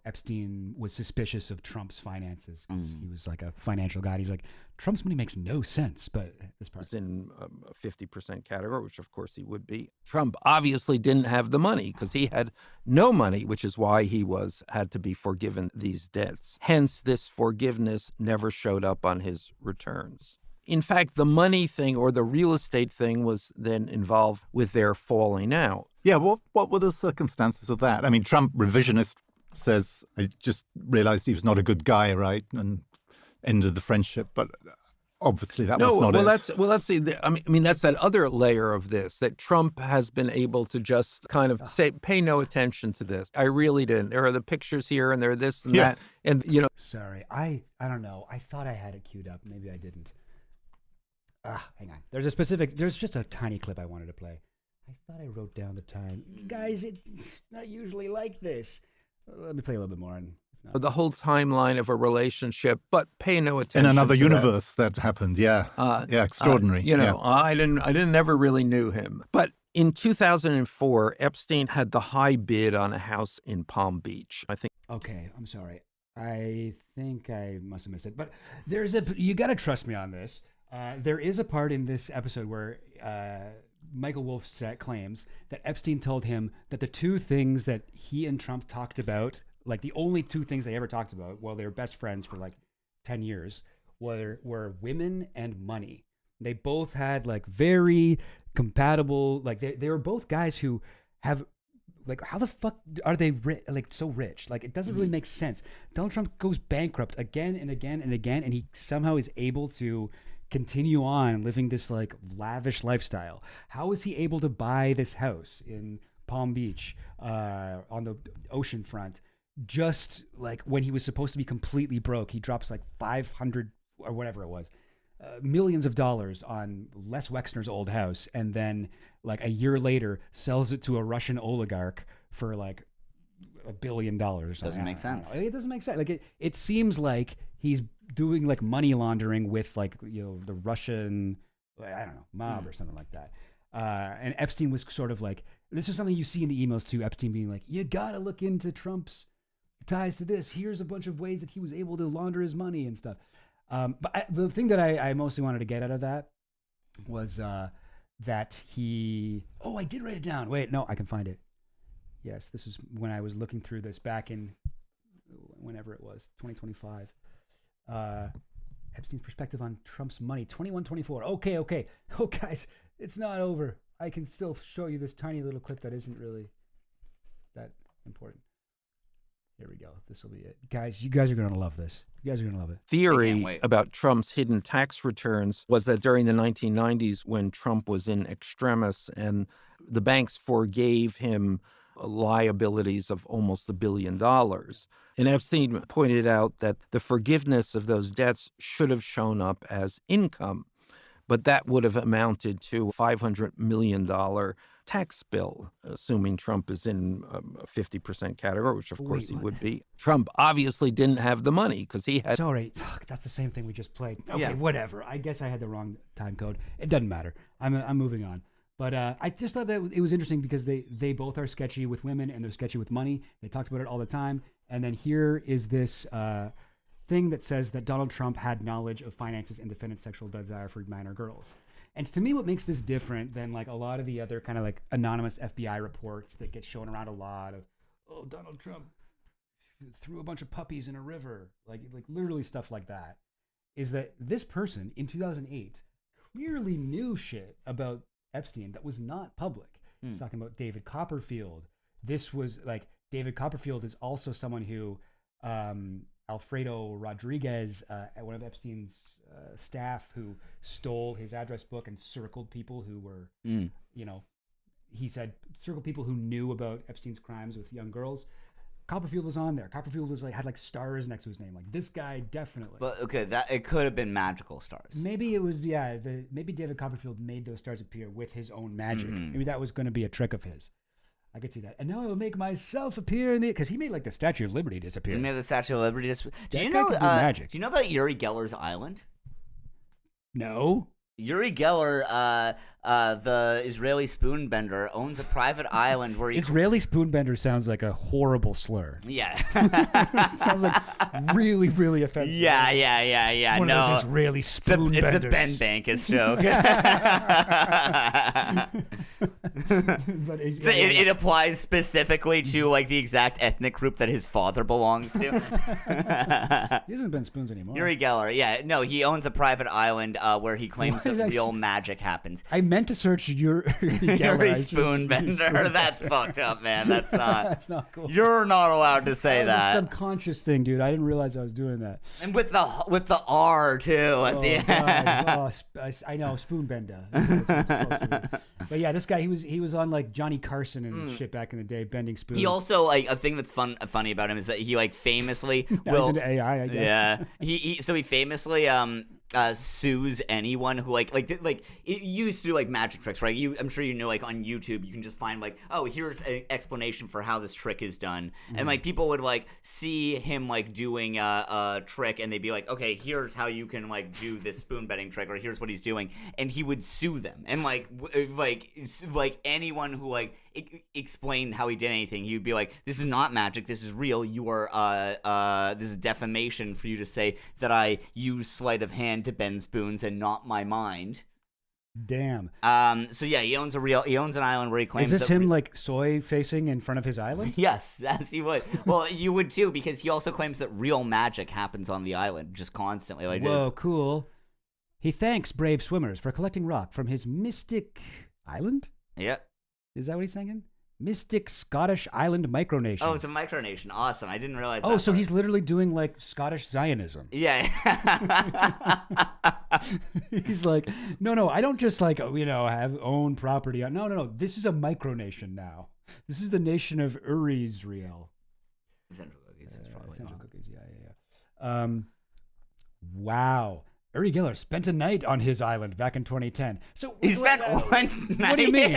Epstein was suspicious of Trump's finances because he was like a financial guy. He's like, Trump's money makes no sense, but this part is in a 50% category, which of course he would be. Trump obviously didn't have the money because he had no money, which is why he had to be forgiven these debts. Hence, this forgiveness never showed up on his returns. In fact, the money thing or the real estate thing was then involved with their falling out. Yeah, what were the circumstances of that? I mean, Trump, revisionist, says, I just realized he was not a good guy, right? And ended the friendship. But obviously that was not it. Let's see. I mean, that's that other layer of this, that Trump has been able to just kind of say, pay no attention to this. I really didn't. There are the pictures here and there are this and that. And, Sorry, I don't know. I thought I had it queued up. Maybe I didn't. Hang on. There's just a tiny clip I wanted to play. I thought I wrote down the time. Guys, it's not usually like this. Let me play a little bit more. The whole timeline of a relationship, but pay no attention. In another universe that happened, yeah. Extraordinary. I never really knew him. But in 2004, Epstein had the high bid on a house in Palm Beach. I think. Okay, I'm sorry. I think I must have missed it. But you got to trust me on this. There is a part in this episode where Michael Wolff claims that Epstein told him that the two things that he and Trump talked about, like the only two things they ever talked about while they were best friends for like 10 years, were women and money. They both had like very compatible, like they were both guys who have, like, how the fuck are they so rich? Like, it doesn't really make sense. Donald Trump goes bankrupt again and again and again, and he somehow is able to continue on living this like lavish lifestyle. How is he able to buy this house in Palm Beach on the ocean front just like when he was supposed to be completely broke? He drops like 500 or whatever it was, millions of dollars on Les Wexner's old house, and then like a year later sells it to a Russian oligarch for like $1 billion or something. Doesn't make sense. It doesn't make sense. Like it seems like he's doing like money laundering with like, the Russian, I don't know, mob or something like that. And Epstein was sort of like, this is something you see in the emails too, Epstein being like, you gotta look into Trump's ties to this. Here's a bunch of ways that he was able to launder his money and stuff. But the thing that I mostly wanted to get out of that was that I did write it down. Wait, no, I can find it. Yes, this is when I was looking through this back in whenever it was, 2025. Epstein's perspective on Trump's money, 21-24. Okay. Oh, guys, it's not over. I can still show you this tiny little clip that isn't really that important. Here we go. This will be it. Guys, you guys are going to love this. You guys are going to love it. Theory about Trump's hidden tax returns was that during the 1990s, when Trump was in extremis and the banks forgave him liabilities of almost $1 billion. And Epstein pointed out that the forgiveness of those debts should have shown up as income, but that would have amounted to a $500 million tax bill, assuming Trump is in a 50% category, which of course he would be. Trump obviously didn't have the money because he had... Sorry, fuck, that's the same thing we just played. Okay, Yeah. whatever. I guess I had the wrong time code. It doesn't matter. I'm moving on. But I just thought that it was interesting because they both are sketchy with women and they're sketchy with money. They talked about it all the time. And then here is this thing that says that Donald Trump had knowledge of finances and defendant sexual desire for minor girls. And to me, what makes this different than like a lot of the other kind of like anonymous FBI reports that get shown around a lot of, oh, Donald Trump threw a bunch of puppies in a river, like literally stuff like that, is that this person in 2008 clearly knew shit about Epstein that was not public. He's talking about David Copperfield. This was like, David Copperfield is also someone who Alfredo Rodriguez, one of Epstein's staff, who stole his address book and circled people who were, you know, he said circled people who knew about Epstein's crimes with young girls. Copperfield was on there. Copperfield was like had like stars next to his name. Like this guy definitely. But okay, that it could have been magical stars. Maybe it was maybe David Copperfield made those stars appear with his own magic. Maybe that was going to be a trick of his. I could see that. And now I will make myself appear in the because he made like the Statue of Liberty disappear. He made the Statue of Liberty disappear. Do That you guy know? could do magic. Do you know about Uri Geller's island? No. Uri Geller, the Israeli spoonbender, owns a private island where he Israeli spoonbender sounds like a horrible slur. Yeah. It sounds like really, really offensive. Yeah. It's one no, of those Israeli it's a spoonbenders. Ben Bankus joke. But So it applies specifically to like the exact ethnic group that his father belongs to. He hasn't been spoons anymore. Uri Geller, yeah, no, he owns a private island where he claims that real magic happens. I meant to search Uri Geller. Uri I just- Spoonbender. That's fucked up, man. That's not. That's not cool. You're not allowed to say That was a that. subconscious thing, dude. I didn't realize I was doing that. And with the R too at the end. God. I know spoonbender. That's what it's supposed to be. But yeah, this guy he was on like Johnny Carson and shit back in the day, bending spoons. He also like a thing that's funny about him is that he like famously Now he's into AI, I guess. Yeah, he famously sues anyone who like it used to do like magic tricks, right? I'm sure you know, like on YouTube you can just find like, oh, here's an explanation for how this trick is done, and like people would like see him like doing a trick and they'd be like, okay, here's how you can like do this spoon betting trick, or here's what he's doing, and he would sue them, and like anyone who like explained how he did anything, he would be like, this is not magic, this is real, you are this is defamation for you to say that I use sleight of hand to bend spoons and not my mind. Damn. So yeah, he owns an island where he claims Is this that him like soy facing in front of his island? Yes, as he would. Well, you would too, because he also claims that real magic happens on the island just constantly. Like, Whoa, cool. He thanks brave swimmers for collecting rock from his mystic island? Yeah. Is that what he's saying? Mystic Scottish Island Micronation. Oh, it's a micronation. Awesome. I didn't realize that. Oh, so part. he's literally doing like Scottish Zionism. Yeah. He's like, no, I don't just like, have own property. No. This is a micronation now. This is the nation of Uri-Israel. Central Cookies. Central Cookies, yeah. Wow. Uri Geller spent a night on his island back in 2010. So he spent one night. What do you mean?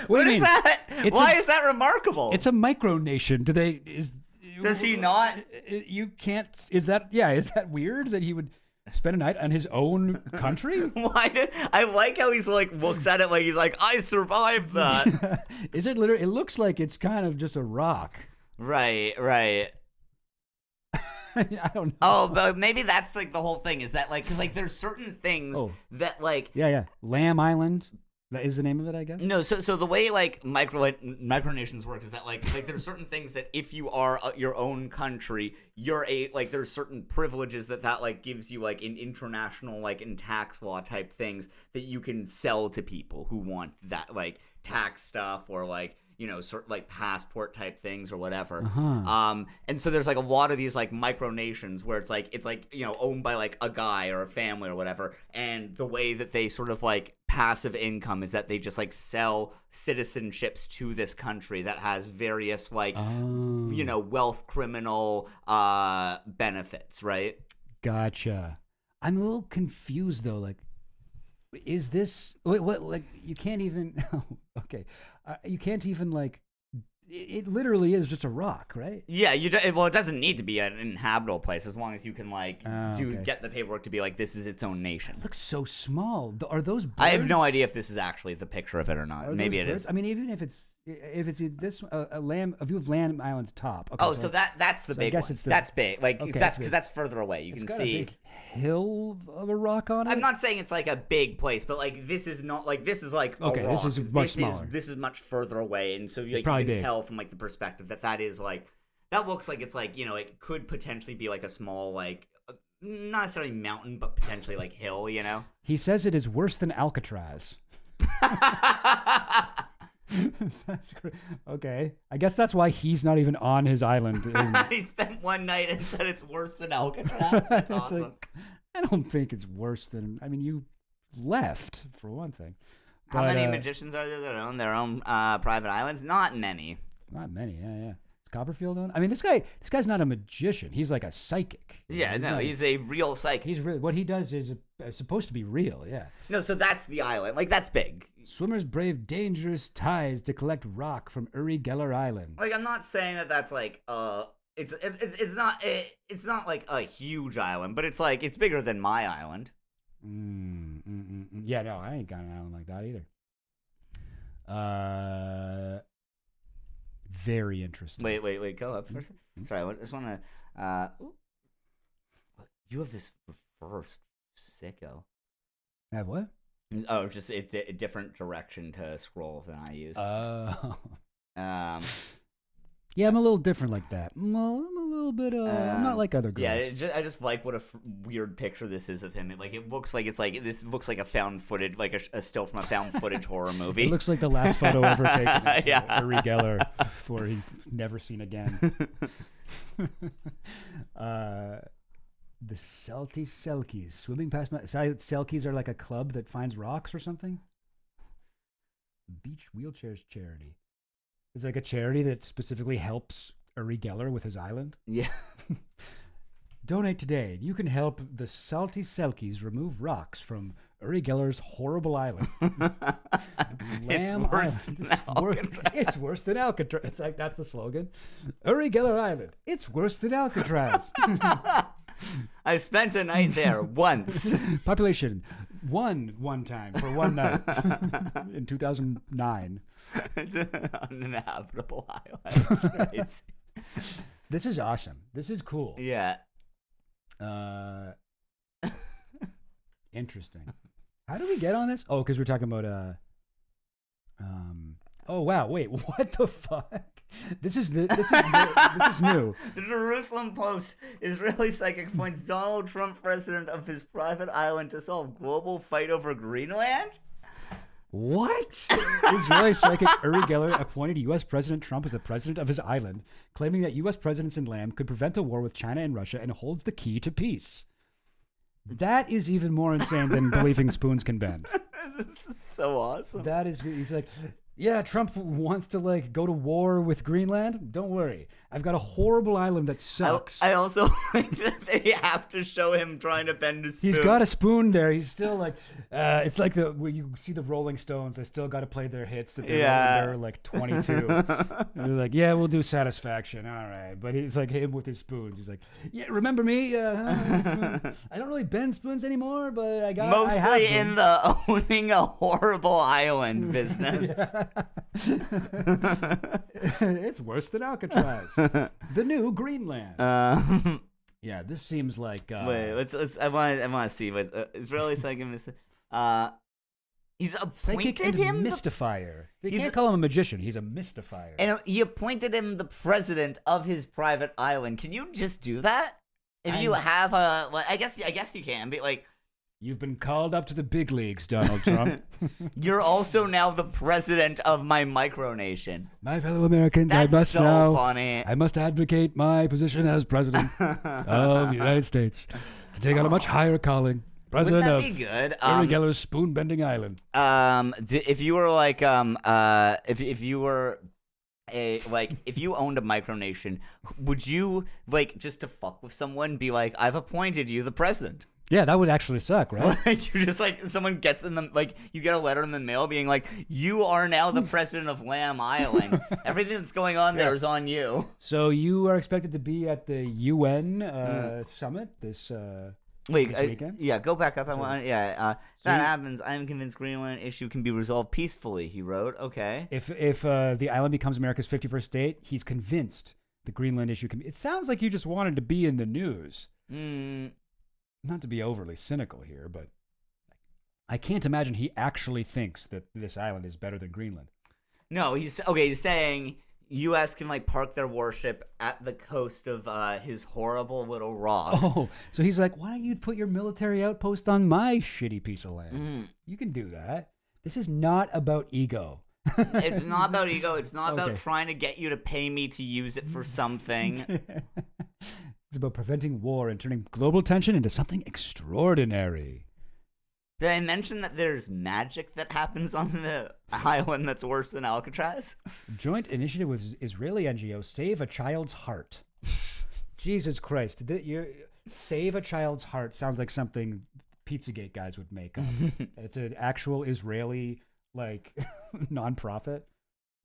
What is that? Why is that remarkable? It's a micronation. Does he not? You can't. Is that weird that he would spend a night on his own country? I like how he's like looks at it like he's like, I survived that. Is it literally? It looks like it's kind of just a rock. Right. I don't know. Oh, but maybe that's like the whole thing is that like, because like there's certain things that like. Yeah. Lamb Island. That is the name of it, I guess. No, so the way like micronations work is that like there's certain things that if you are your own country, there's certain privileges that like gives you like in international like in tax law type things that you can sell to people who want that like tax stuff or like sort of like passport type things or whatever. Uh-huh. And so there's like a lot of these like micronations where it's like owned by like a guy or a family or whatever, and the way that they sort of like passive income is that they just like sell citizenships to this country that has various like wealth criminal benefits, right? Gotcha. I'm a little confused though. Like, is this what? Like, you can't even. Okay, you can't even like. It literally is just a rock, right? Yeah, well, it doesn't need to be an inhabitable place as long as you can like okay. get the paperwork to be like this is its own nation. It looks so small. Are those birds? I have no idea if this is actually the picture of it or not. Maybe it is. I mean, even if it's this a view of Lamb Island's top. Okay, so that's the big one. That's big. Like Okay, that's because that's further away. You can got see a big hill of a rock on it. I'm not saying it's like a big place, but like this is not like this is like okay. A rock. This is much smaller. This is much further away, and so like, you probably can big. tell from like the perspective that is like that looks like it's like it could potentially be like a small like not necessarily mountain, but potentially like hill. He says it is worse than Alcatraz. That's great. Okay, I guess that's why he's not even on his island. He spent one night and said it's worse than Alcatraz. That's awesome. Like, I don't think it's worse than. I mean, you left for one thing. How many magicians are there that own their own private islands? Not many. Not many. Yeah. Is Copperfield on? I mean, this guy's not a magician. He's like a psychic. Yeah, he's a real psychic. He's really what he does is supposed to be real. Yeah. No, so that's the island. Like that's big. Swimmers brave dangerous tides to collect rock from Uri Geller Island. Like I'm not saying that that's like it's not like a huge island, but it's like it's bigger than my island. Yeah, no, I ain't got an island like that either. Very interesting. Wait, go up first. Sorry, I just want to. You have this reversed, sicko. I have what? Oh, just a different direction to scroll than I use. Yeah, I'm a little different like that. I'm a little bit. I'm not like other girls. Yeah, I just like what a weird picture this is of him. It looks like this looks like a found footage, like a still from a found footage horror movie. It looks like the last photo ever taken. Yeah, Uri Geller before he's never seen again. The Salty Selkies swimming past my. Selkies are like a club that finds rocks or something. Beach Wheelchairs Charity. It's like a charity that specifically helps Uri Geller with his island. Yeah. Donate today. You can help the Salty Selkies remove rocks from Uri Geller's horrible island. It's worse than Alcatraz. It's like that's the slogan. Uri Geller Island. It's worse than Alcatraz. I spent a night there once. Population one time for one night in 2009. It's an uninhabitable island. This is awesome. This is cool. Yeah. Interesting. How did we get on this? Oh, because we're talking about oh wow, wait, what the fuck? This is new. The Jerusalem Post. Israeli psychic points Donald Trump president of his private island to solve global fight over Greenland. What? Israeli psychic Uri Geller appointed U.S. President Trump as the president of his island, claiming that U.S. presidents in land could prevent a war with China and Russia and holds the key to peace. That is even more insane than believing spoons can bend. This is so awesome. That is, he's like, yeah, Trump wants to like go to war with Greenland. Don't worry. I've got a horrible island that sucks. I also like that they have to show him trying to bend a spoon. He's got a spoon there. He's still like, it's like where you see the Rolling Stones. They still got to play their hits that they're like 22. They're like, yeah, we'll do Satisfaction. All right. But it's like him with his spoons. He's like, yeah, remember me? I don't really bend spoons anymore, but I got mostly in the owning a horrible island business. It's worse than Alcatraz. The new Greenland. Yeah, this seems like. Wait, let's. I want to see what Israeli psychic. He's appointed psychic and him mystifier. They can't call him a magician. He's a mystifier. And he appointed him the president of his private island. Can you just do that? If you have a, I guess you can. But like, You've been called up to the big leagues, Donald Trump. You're also now the president of my micronation. My fellow Americans, That's I must so now. funny. I must advocate my position as president of the United States to take on a much higher calling. President Wouldn't of that be good? Uri Geller's spoon bending island. If you were like if you were if you owned a micronation, would you like just to fuck with someone be like, I've appointed you the president? Yeah, that would actually suck, right? Like you just like someone gets in the like you get a letter in the mail being like, you are now the president of Lamb Island. Everything that's going on there is on you. So you are expected to be at the UN summit this Wait, this weekend? yeah, go back up. I So- want, that happens. I am convinced Greenland issue can be resolved peacefully. He wrote, okay. If the island becomes America's 51st state, he's convinced the Greenland issue can be. It sounds like you just wanted to be in the news. Not to be overly cynical here, but I can't imagine he actually thinks that this island is better than Greenland. No, he's saying U.S. can like park their warship at the coast of his horrible little rock. Oh, so he's like, why don't you put your military outpost on my shitty piece of land? You can do that. This is not about ego. It's not about ego. It's not about Okay. trying to get you to pay me to use it for something. It's about preventing war and turning global tension into something extraordinary. Did I mention that there's magic that happens on the island that's worse than Alcatraz? Joint initiative with Israeli NGO Save a Child's Heart. Jesus Christ. Save a Child's Heart sounds like something Pizzagate guys would make up. It's an actual Israeli, like, nonprofit.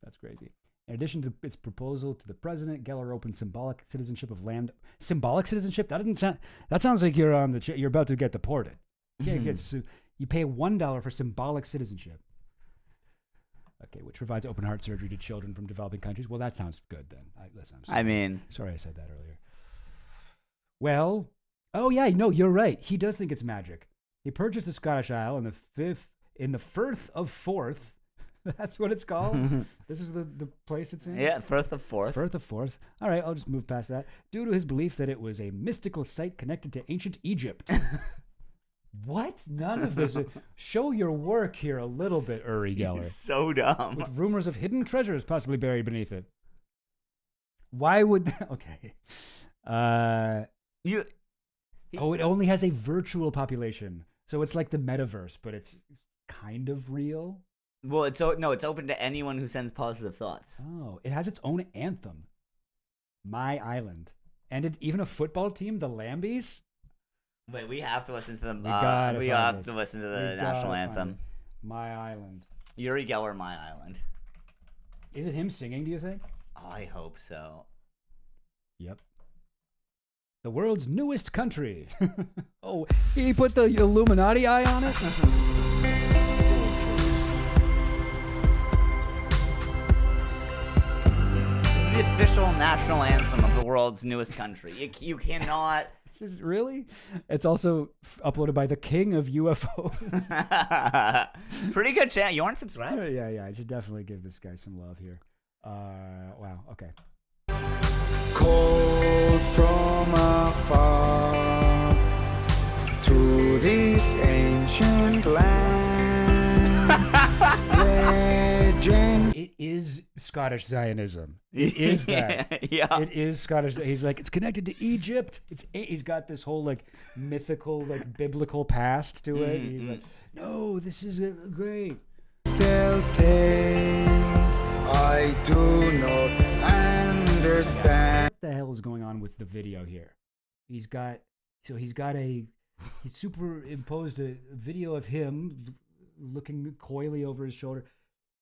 That's crazy. In addition to its proposal to the president, Geller opened symbolic citizenship of land. Symbolic citizenship? That doesn't sound. That sounds like you're on you're about to get deported. You can't get you pay $1 for symbolic citizenship. Okay, which provides open heart surgery to children from developing countries. Well, that sounds good then. Listen, I'm sorry. I mean, sorry I said that earlier. Well, oh yeah, no, you're right. He does think it's magic. He purchased the Scottish Isle in the Firth of Forth. That's what it's called. This is the place it's in. Yeah, Firth of Forth. Firth of Forth. All right, I'll just move past that. Due to his belief that it was a mystical site connected to ancient Egypt. What? None of this. Show your work here a little bit, Uri Geller. So dumb. With rumors of hidden treasures possibly buried beneath it. Why would... Okay. It only has a virtual population. So it's like the metaverse, but it's kind of real. Well, it's open to anyone who sends positive thoughts. Oh, it has its own anthem. My Island. And even a football team, the Lambies? Wait, we have to listen to them. We have to listen to the national anthem. My Island. Uri Geller, My Island. Is it him singing, do you think? I hope so. Yep. The world's newest country. Oh, he put the Illuminati eye on it? This is the official national anthem of the world's newest country. You cannot... This is really? It's also uploaded by the king of UFOs. Pretty good channel. You aren't subscribed? Yeah. I should definitely give this guy some love here. Wow. Okay. Cold from afar to this ancient land. Legend. It is Scottish Zionism. It is that. Yeah. It is Scottish. He's like, it's connected to Egypt. He's got this whole like mythical, like biblical past to it. He's like, no, this is great. Tell tales I do not understand. What the hell is going on with the video here? He's superimposed a video of him looking coyly over his shoulder.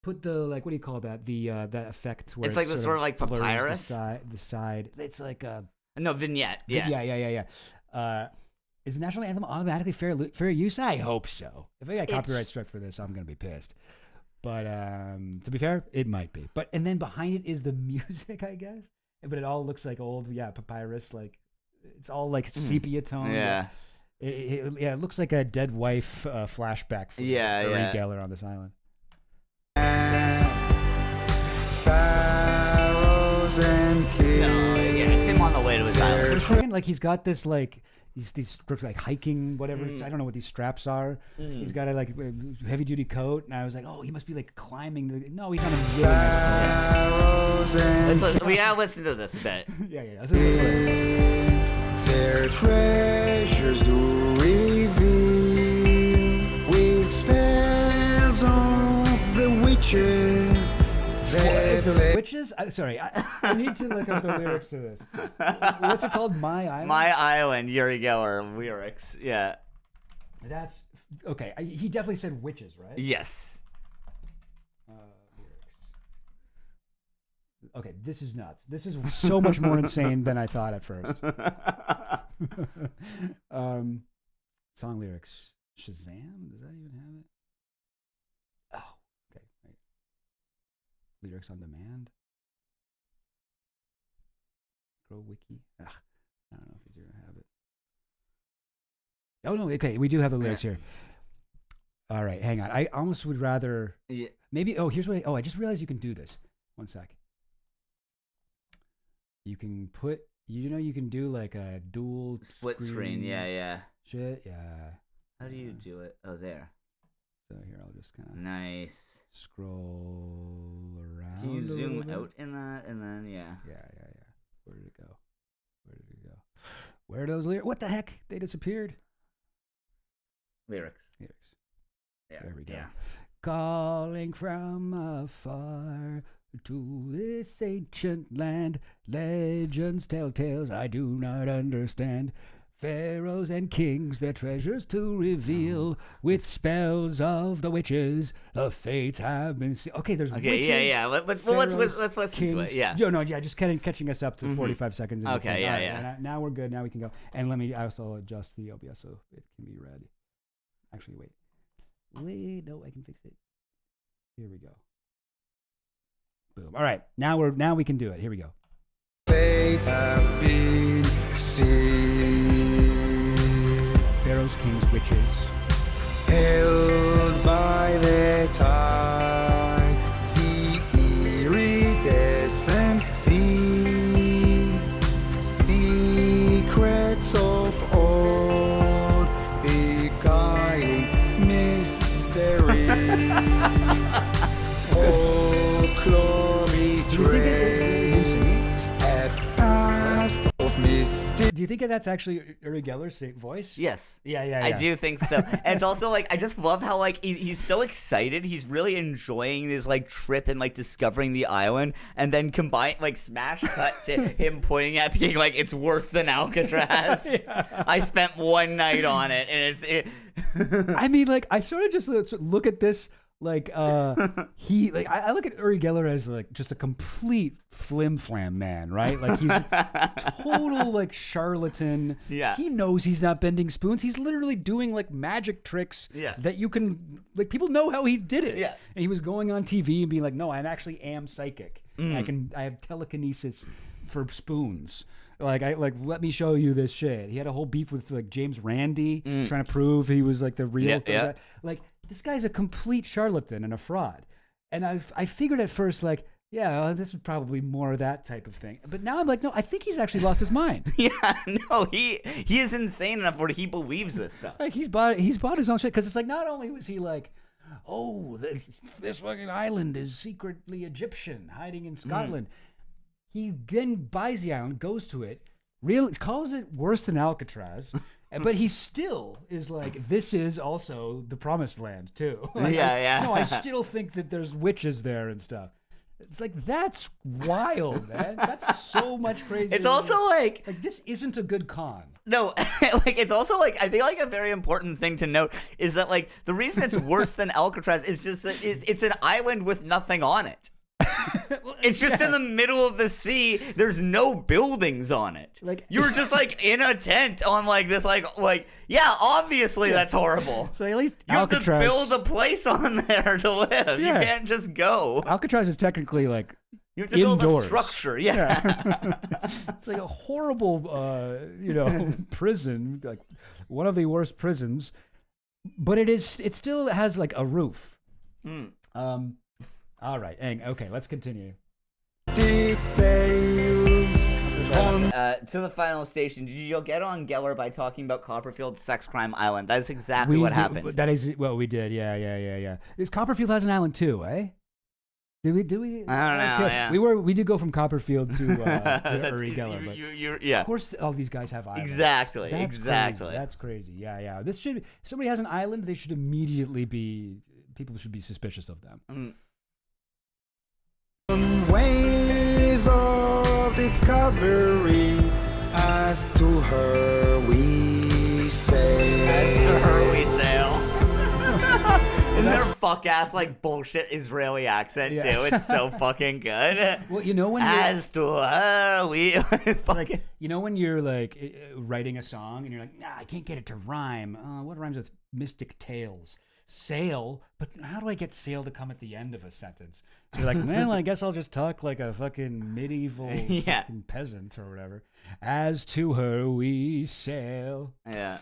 Put the, like, what do you call that? That effect where It's like the sort of like blurs papyrus? the side. It's like a... No, vignette. Yeah. Yeah. Is the national anthem automatically fair use? I hope so. If I got copyright struck for this, I'm going to be pissed. But to be fair, it might be. And then behind it is the music, I guess. But it all looks like old, papyrus. Like, it's all like sepia tone. Yeah. It looks like a dead wife flashback for Uri Geller on this island. Pharaohs and kings. No, yeah, it's him on the way to his island. Like he's got this like these like hiking whatever. I don't know what these straps are. He's got a like heavy duty coat, and I was like, oh, he must be like climbing. No, he's on a really nice coat. We gotta listen to this a bit. Yeah. Their treasures do reveal with spells of the witches. The witches? Sorry, I need to look up the lyrics to this. What's it called? My Island? My Island, Yuri Geller lyrics. Yeah. That's okay. He definitely said witches, right? Yes. Lyrics. Okay, this is nuts. This is so much more insane than I thought at first. Song lyrics. Shazam? Does that even have it? Oh, okay. Wait. Lyrics on demand. Grow Wiki. I don't know if you do have it. Oh no, okay, we do have the lyrics here. All right, hang on. I almost would rather maybe here's what I just realized you can do this. One sec. You can put you can do like a dual split screen, yeah. Shit, yeah. How do you do it? Oh, there. So here I'll just kind of nice scroll around. Can you zoom out in that and then Yeah. Where did it go? Where are those lyrics? What the heck? They disappeared. Lyrics. Yeah. There we go. Yeah. Calling from afar to this ancient land, legends tell tales I do not understand. Pharaohs and kings their treasures to reveal with spells of the witches. The fates have been okay. There's witches. Yeah. Let's listen to it. Yeah. No, just catching us up to 45 seconds. Okay. Yeah. And now we're good. Now we can go. And let me also adjust the OBS so it can be read. Actually, wait. No, I can fix it. Here we go. Boom. All right. Now we can do it. Here we go. Fates have been seen. Pharaohs, kings, witches. Held by the tide, the iridescent sea. Secrets of old, beguiling mystery. Folklore trace, a past of mystery. Do you think that's actually Uri Geller's voice? Yes. Yeah. I do think so. And it's also like I just love how like he's so excited. He's really enjoying this like trip and like discovering the island, and then smash cut to him pointing at being like it's worse than Alcatraz. Yeah. I spent one night on it, and I mean, like I sort of just look at this. Like I look at Uri Geller as like just a complete flim-flam man, right? Like he's total like charlatan. Yeah. He knows he's not bending spoons. He's literally doing like magic tricks that you can like people know how he did it. Yeah. And he was going on TV and being like, "No, I actually am psychic. I have telekinesis for spoons." Let me show you this shit. He had a whole beef with like James Randi trying to prove he was like the real thing. Yeah. Like this guy's a complete charlatan and a fraud. And I figured at first like, this is probably more of that type of thing. But now I'm like, no, I think he's actually lost his mind. He is insane enough where he believes this stuff. Like he's bought his own shit because it's like not only was he like, this fucking island is secretly Egyptian hiding in Scotland. He then buys the island, goes to it, calls it worse than Alcatraz, but he still is like, this is also the promised land too. Like, No, I still think that there's witches there and stuff. It's like, that's wild, man. That's so much crazy. It's also like this isn't a good con. No, it's also like I think like a very important thing to note is that like the reason it's worse than Alcatraz is just that it's an island with nothing on it. It's just in the middle of the sea. There's no buildings on it. Like you're just like in a tent on like this obviously that's horrible. So at least you Alcatraz, have to build a place on there to live. You can't just go. Alcatraz is technically like you have to indoors. build a structure. Yeah. It's like a horrible prison, like one of the worst prisons, but it still has like a roof. All right, okay, let's continue. Details To the final station. Did you get on Geller by talking about Copperfield's sex crime island? That is exactly what happened. That is what we did. Yeah. Copperfield has an island too, eh? Do we? I don't know. Yeah. We did go from Copperfield to Uri Geller, but yeah. Of course, all these guys have islands. Exactly. That's crazy. Yeah. This should. If somebody has an island, they should immediately be. People should be suspicious of them. Waves of discovery, as to her we sail. As to her we sail. In their fuck ass like bullshit Israeli accent too. It's so fucking good. Well, you know when as to her we like, you know when you're like writing a song and you're like, I can't get it to rhyme. What rhymes with mystic tales? Sail, but how do I get sail to come at the end of a sentence? So you're like, well, I guess I'll just talk like a fucking medieval fucking peasant or whatever. As to her we sail. Yeah.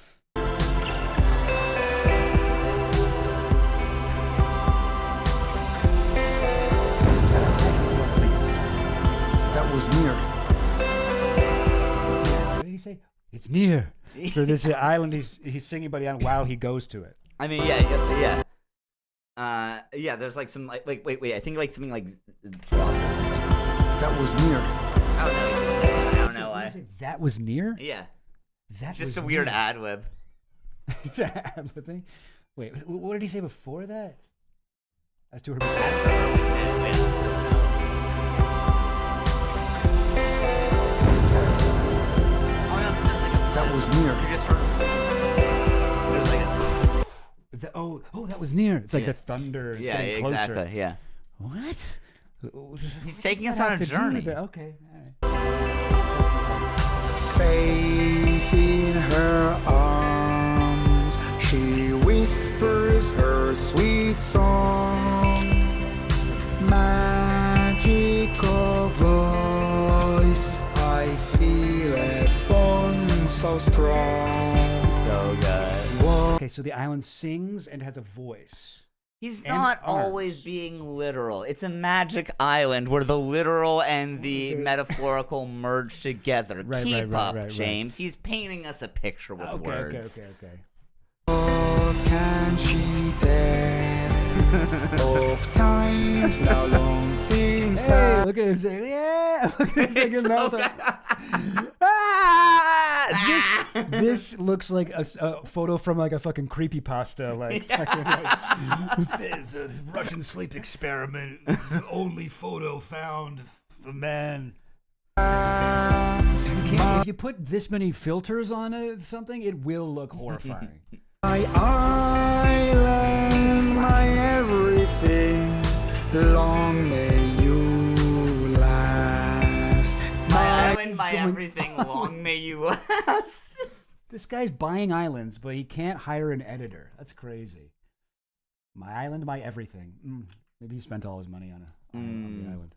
That was near. What did he say? It's near. So this island he's singing by the island while he goes to it. I mean, yeah. There's like some like wait. I think like something like drop or something. That was near. I don't know. He just said that. I don't know why. That was near. Yeah. That just was a weird near. ad lib. Ad lib thing. Wait, what did he say before that? As to her. That was near. You just heard. There's like oh, that was near. It's like the thunder. It's getting closer. Exactly. Yeah. What? He's taking us on a journey. Okay. All right. Safe in her arms, she whispers her sweet song. Magical voice, I feel it born so strong. So good. Okay, so the island sings and has a voice. He's And not arms. always being literal. It's a magic island where the literal and the metaphorical merge together. Keep up, James. He's painting us a picture with words. Okay. What can she tell of times now long since Hey, look at him saying, yeah. Look at him saying This looks like a photo from like a fucking creepypasta, like, the Russian sleep experiment, the only photo found of a man. If you put this many filters on something, it will look horrifying. My island, my everything, long may you last. My island, my everything, long may you last. This guy's buying islands, but he can't hire an editor. That's crazy. My island, my everything. Maybe he spent all his money on the island.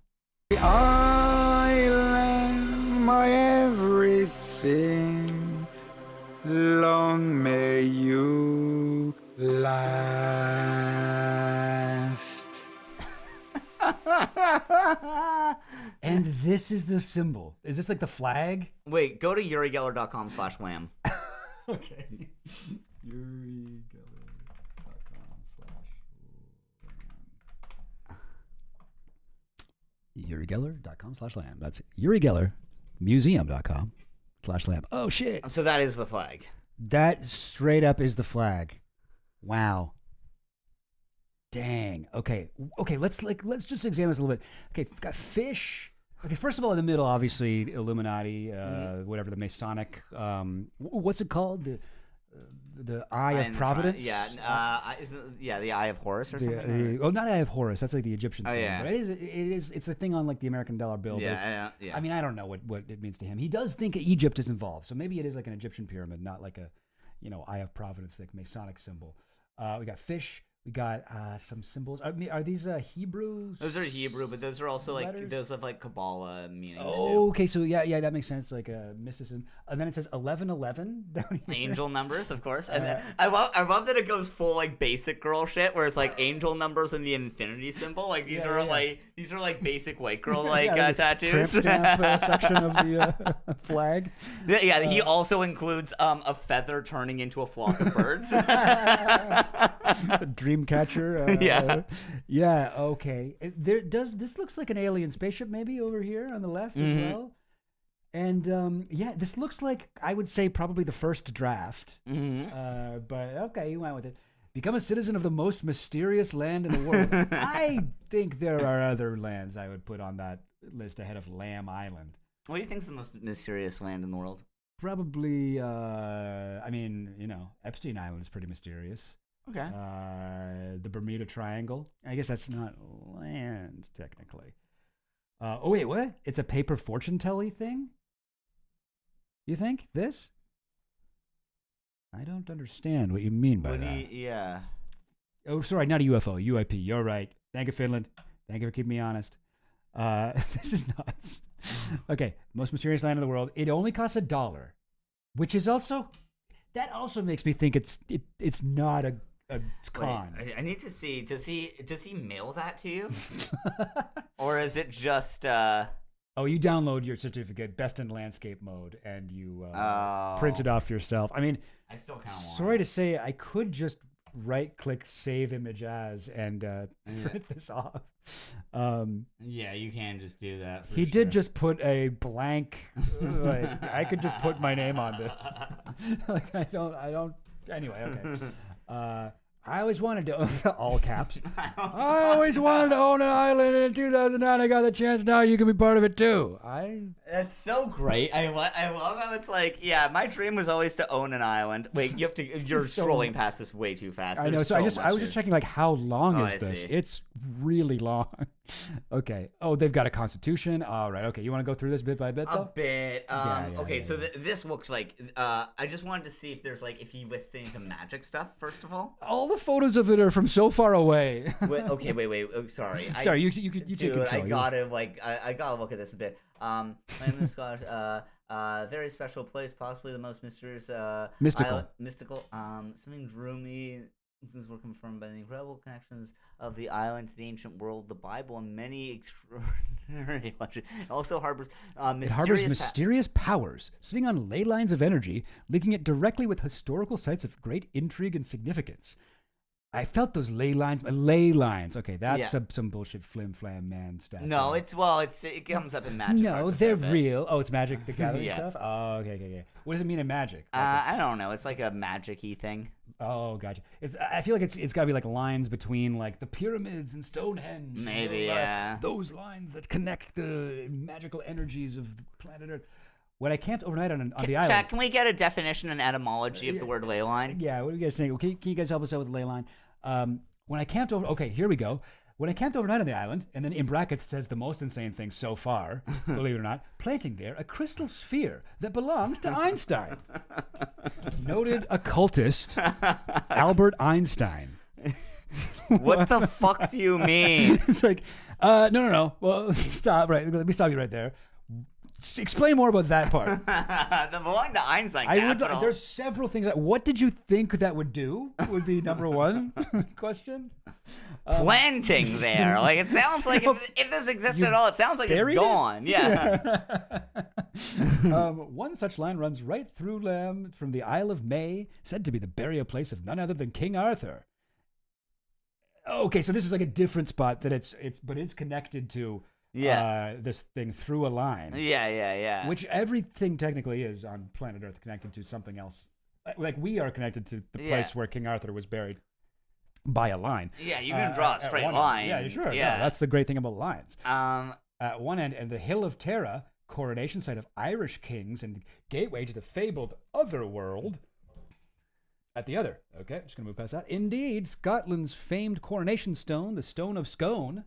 The island, my everything, long may you last. And this is the symbol. Is this like the flag? Wait, go to urigeller.com/wham. Okay. urigeller.com/lamb. That's urigellermuseum.com/lamb. Oh shit. So that is the flag. That straight up is the flag. Wow. Dang. Okay. Let's just examine this a little bit. Okay, we've got fish. Okay, first of all, in the middle, obviously, Illuminati, whatever, the Masonic. What's it called? The Eye of Providence. The Eye of Horus or something. Not Eye of Horus. That's like the Egyptian thing. Yeah. But it's a thing on like the American dollar bill. Yeah. I mean, I don't know what it means to him. He does think Egypt is involved, so maybe it is like an Egyptian pyramid, not like a, Eye of Providence, like Masonic symbol. We got fish. We got some symbols. Are these Hebrew? Those are Hebrew, but those are also letters? like those have like Kabbalah meanings too. Oh, okay. So yeah, that makes sense. Like mysticism, and then it says 1111 down here. Angel numbers, of course. And then, I love that it goes full like basic girl shit, where it's like angel numbers and the infinity symbol. Like these are like basic white girl like tattoos. Tramp stamp section of the flag. Yeah, he also includes a feather turning into a flock of birds. Dreamcatcher. Yeah. Okay. This looks like an alien spaceship maybe over here on the left as well. And this looks like, I would say, probably the first draft. But okay, you went with it. Become a citizen of the most mysterious land in the world. I think there are other lands I would put on that list ahead of Lamb Island. What do you think is the most mysterious land in the world? Probably, Epstein Island is pretty mysterious. Okay. The Bermuda Triangle. I guess that's not land, technically. Oh, wait, what? It's a paper fortune telly thing? You think? This? I don't understand what you mean by that. Yeah. Oh, sorry, not a UFO, UIP. You're right. Thank you, Finland. Thank you for keeping me honest. This is nuts. Okay, most mysterious land in the world. It only costs $1, which is also... That also makes me think it's not a con. Wait, I need to see. Does he mail that to you, or is it just? Oh, you download your certificate, best in landscape mode, and you print it off yourself. I mean, I still kind of want. Sorry to say, I could just right-click save image as and print this off. Yeah, you can just do that. He did just put a blank. Like I could just put my name on this. Like I don't. Anyway, okay. I always wanted to own all caps. I always wanted to own an island, and in 2009 I got the chance. Now you can be part of it too. That's so great. I love how it's like, yeah, my dream was always to own an island. Wait, you're scrolling past this way too fast. I know. So I was just checking like how long is I this? see. It's really long. Okay. Oh, they've got a constitution. All right. Okay. You want to go through this bit by bit though? A bit. Okay, yeah. so this looks like. I just wanted to see if there's like if he lists any of the magic stuff first of all. All the photos of it are from so far away. Wait. Oh, sorry. Sorry. You take control. I gotta I gotta look at this a bit. I am in Scottish. Very special place, possibly the most mysterious. Mystical. Something drew me. These were confirmed by the incredible connections of the island to the ancient world, the Bible, and many extraordinary legends. It also harbors mysterious powers, sitting on ley lines of energy, linking it directly with historical sites of great intrigue and significance. I felt those ley lines. Okay, that's some bullshit flim flam man stuff. No, it comes up in magic. No, they're real. Oh, it's Magic the Gathering stuff. Oh, okay. What does it mean in Magic? I don't know. It's like a magic-y thing. Oh, gotcha. I feel like it's got to be like lines between like the pyramids and Stonehenge. Maybe, yeah. Those lines that connect the magical energies of the planet Earth. When I camped overnight on the island. Jack, can we get a definition and etymology of the word ley line? Yeah, what are you guys saying? Okay, can you guys help us out with ley line? When I camped okay, here we go. When I camped overnight on the island, and then in brackets says the most insane thing so far, believe it or not, planting there a crystal sphere that belonged to Einstein. Noted occultist Albert Einstein. What the fuck do you mean? It's like, no. Well, stop. Right, let me stop you right there. Explain more about that part. The belonged to Einstein. There's several things. What did you think that would do? Would be number one question. Planting there, like it sounds like if this exists at all, it sounds like it's gone. Yeah. One such line runs right through Lamb from the Isle of May, said to be the burial place of none other than King Arthur. Okay, so this is like a different spot that it's connected to. This thing through a line. Yeah. Which everything technically is on planet Earth connected to something else. Like we are connected to the place where King Arthur was buried by a line. Yeah, you can draw a straight line. Yeah, sure. Yeah. No, that's the great thing about lines. At one end, and the Hill of Tara, coronation site of Irish kings and gateway to the fabled otherworld. At the other. Okay, just going to move past that. Indeed, Scotland's famed coronation stone, the Stone of Scone,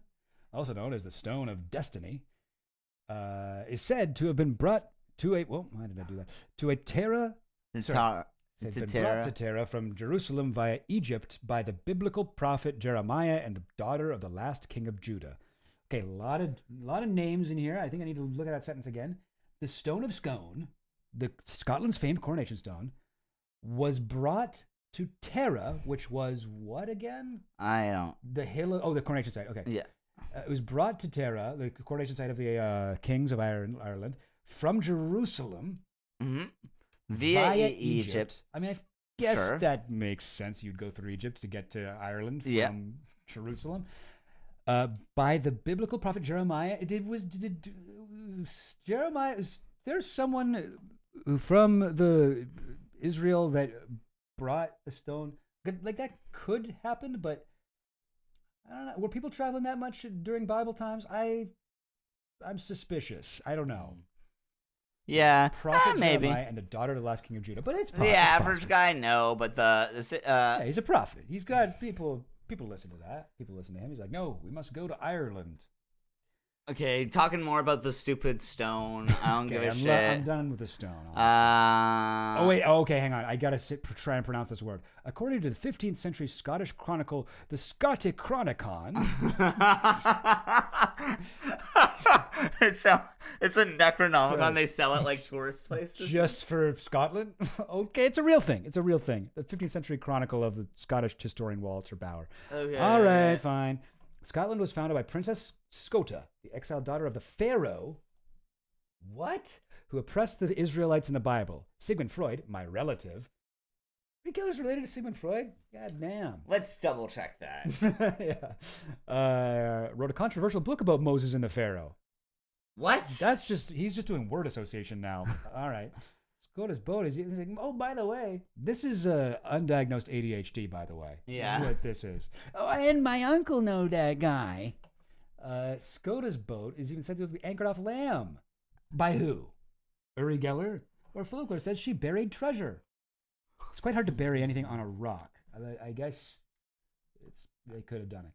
also known as the Stone of Destiny, is said to have been brought to a... Well, why did I do that? To a Tara... Had been brought to Terra from Jerusalem via Egypt by the biblical prophet Jeremiah and the daughter of the last king of Judah. Okay, a lot of names in here. I think I need to look at that sentence again. The Stone of Scone, the Scotland's famed coronation stone, was brought to Terra, which was what again? I don't. The hill. The coronation site. Okay. Yeah. It was brought to Terra, the coronation site of the kings of Ireland, from Jerusalem. Mm-hmm. Via Egypt. I mean, I guess Sure. that makes sense. You'd go through Egypt to get to Ireland from Jerusalem. By the biblical prophet Jeremiah. Jeremiah, is there someone from the Israel that brought a stone? Like that could happen, but I don't know. Were people traveling that much during Bible times? I'm suspicious. I don't know. Yeah, Prophet maybe. Jeremiah and the daughter of the last king of Judah. But it's The average guy, no, but yeah, he's a prophet. He's got people listen to that. People listen to him. He's like, no, we must go to Ireland. Okay, talking more about the stupid stone. I don't give a shit. I'm done with the stone. Okay, hang on. I gotta try and pronounce this word. According to the 15th century Scottish chronicle, the Scotic Chronicon. It's a Necronomicon. They sell at like tourist places. Just for Scotland? Okay, it's a real thing. It's a real thing. The 15th century chronicle of the Scottish historian Walter Bauer. Okay. All right, fine. Scotland was founded by Princess Scota, the exiled daughter of the Pharaoh. What? Who oppressed the Israelites in the Bible. Sigmund Freud, my relative. Are killers related to Sigmund Freud? God damn. Let's double check that. Yeah. Wrote a controversial book about Moses and the Pharaoh. What? He's just doing word association now. All right. Scota's boat is, he's like, oh, by the way, this is undiagnosed ADHD, by the way. Yeah. This is what this is. Oh, and my uncle know that guy. Scota's boat is even said to be anchored off Lamb. By who? Uri Geller? Or folklore says she buried treasure. It's quite hard to bury anything on a rock. I guess they could have done it.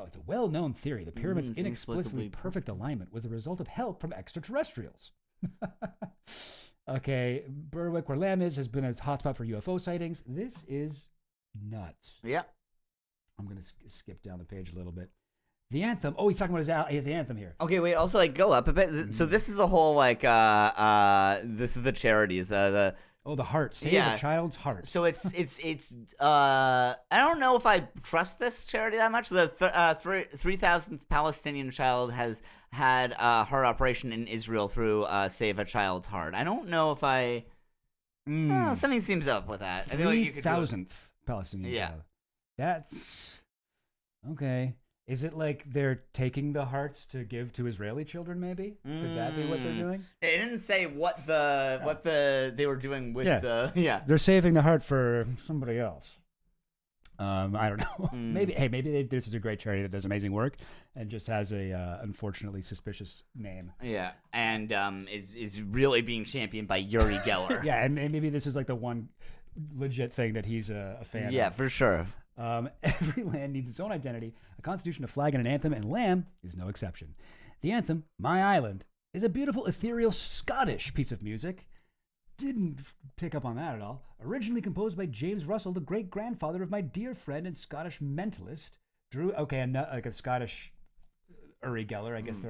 It's a well-known theory. The pyramid's inexplicably perfect alignment was the result of help from extraterrestrials. Okay, Berwick, where Lamb is, has been a hotspot for UFO sightings. This is nuts. Yeah. I'm going to skip down the page a little bit. The anthem. Oh, he's talking about the anthem here. Okay, wait. Also, like, go up a bit. So this is the whole like. This is the charities. The heart. Save a child's heart. So it's. I don't know if I trust this charity that much. The 3,000th Palestinian child has had a heart operation in Israel through Save a Child's Heart. I don't know if I. Something seems up with that. 3,000th Palestinian child. That's okay. Is it like they're taking the hearts to give to Israeli children? Maybe could that be what they're doing? It didn't say what they were doing with the. They're saving the heart for somebody else. I don't know. Maybe this is a great charity that does amazing work and just has a unfortunately suspicious name. Yeah, and is really being championed by Uri Geller. Yeah, and maybe this is like the one legit thing that he's a fan of. Yeah, for sure. Every land needs its own identity, a constitution, a flag, and an anthem, and Lamb is no exception. The anthem, My Island, is a beautiful, ethereal Scottish piece of music. Didn't pick up on that at all. Originally composed by James Russell, the great-grandfather of my dear friend and Scottish mentalist, like a Scottish Uri Geller. I guess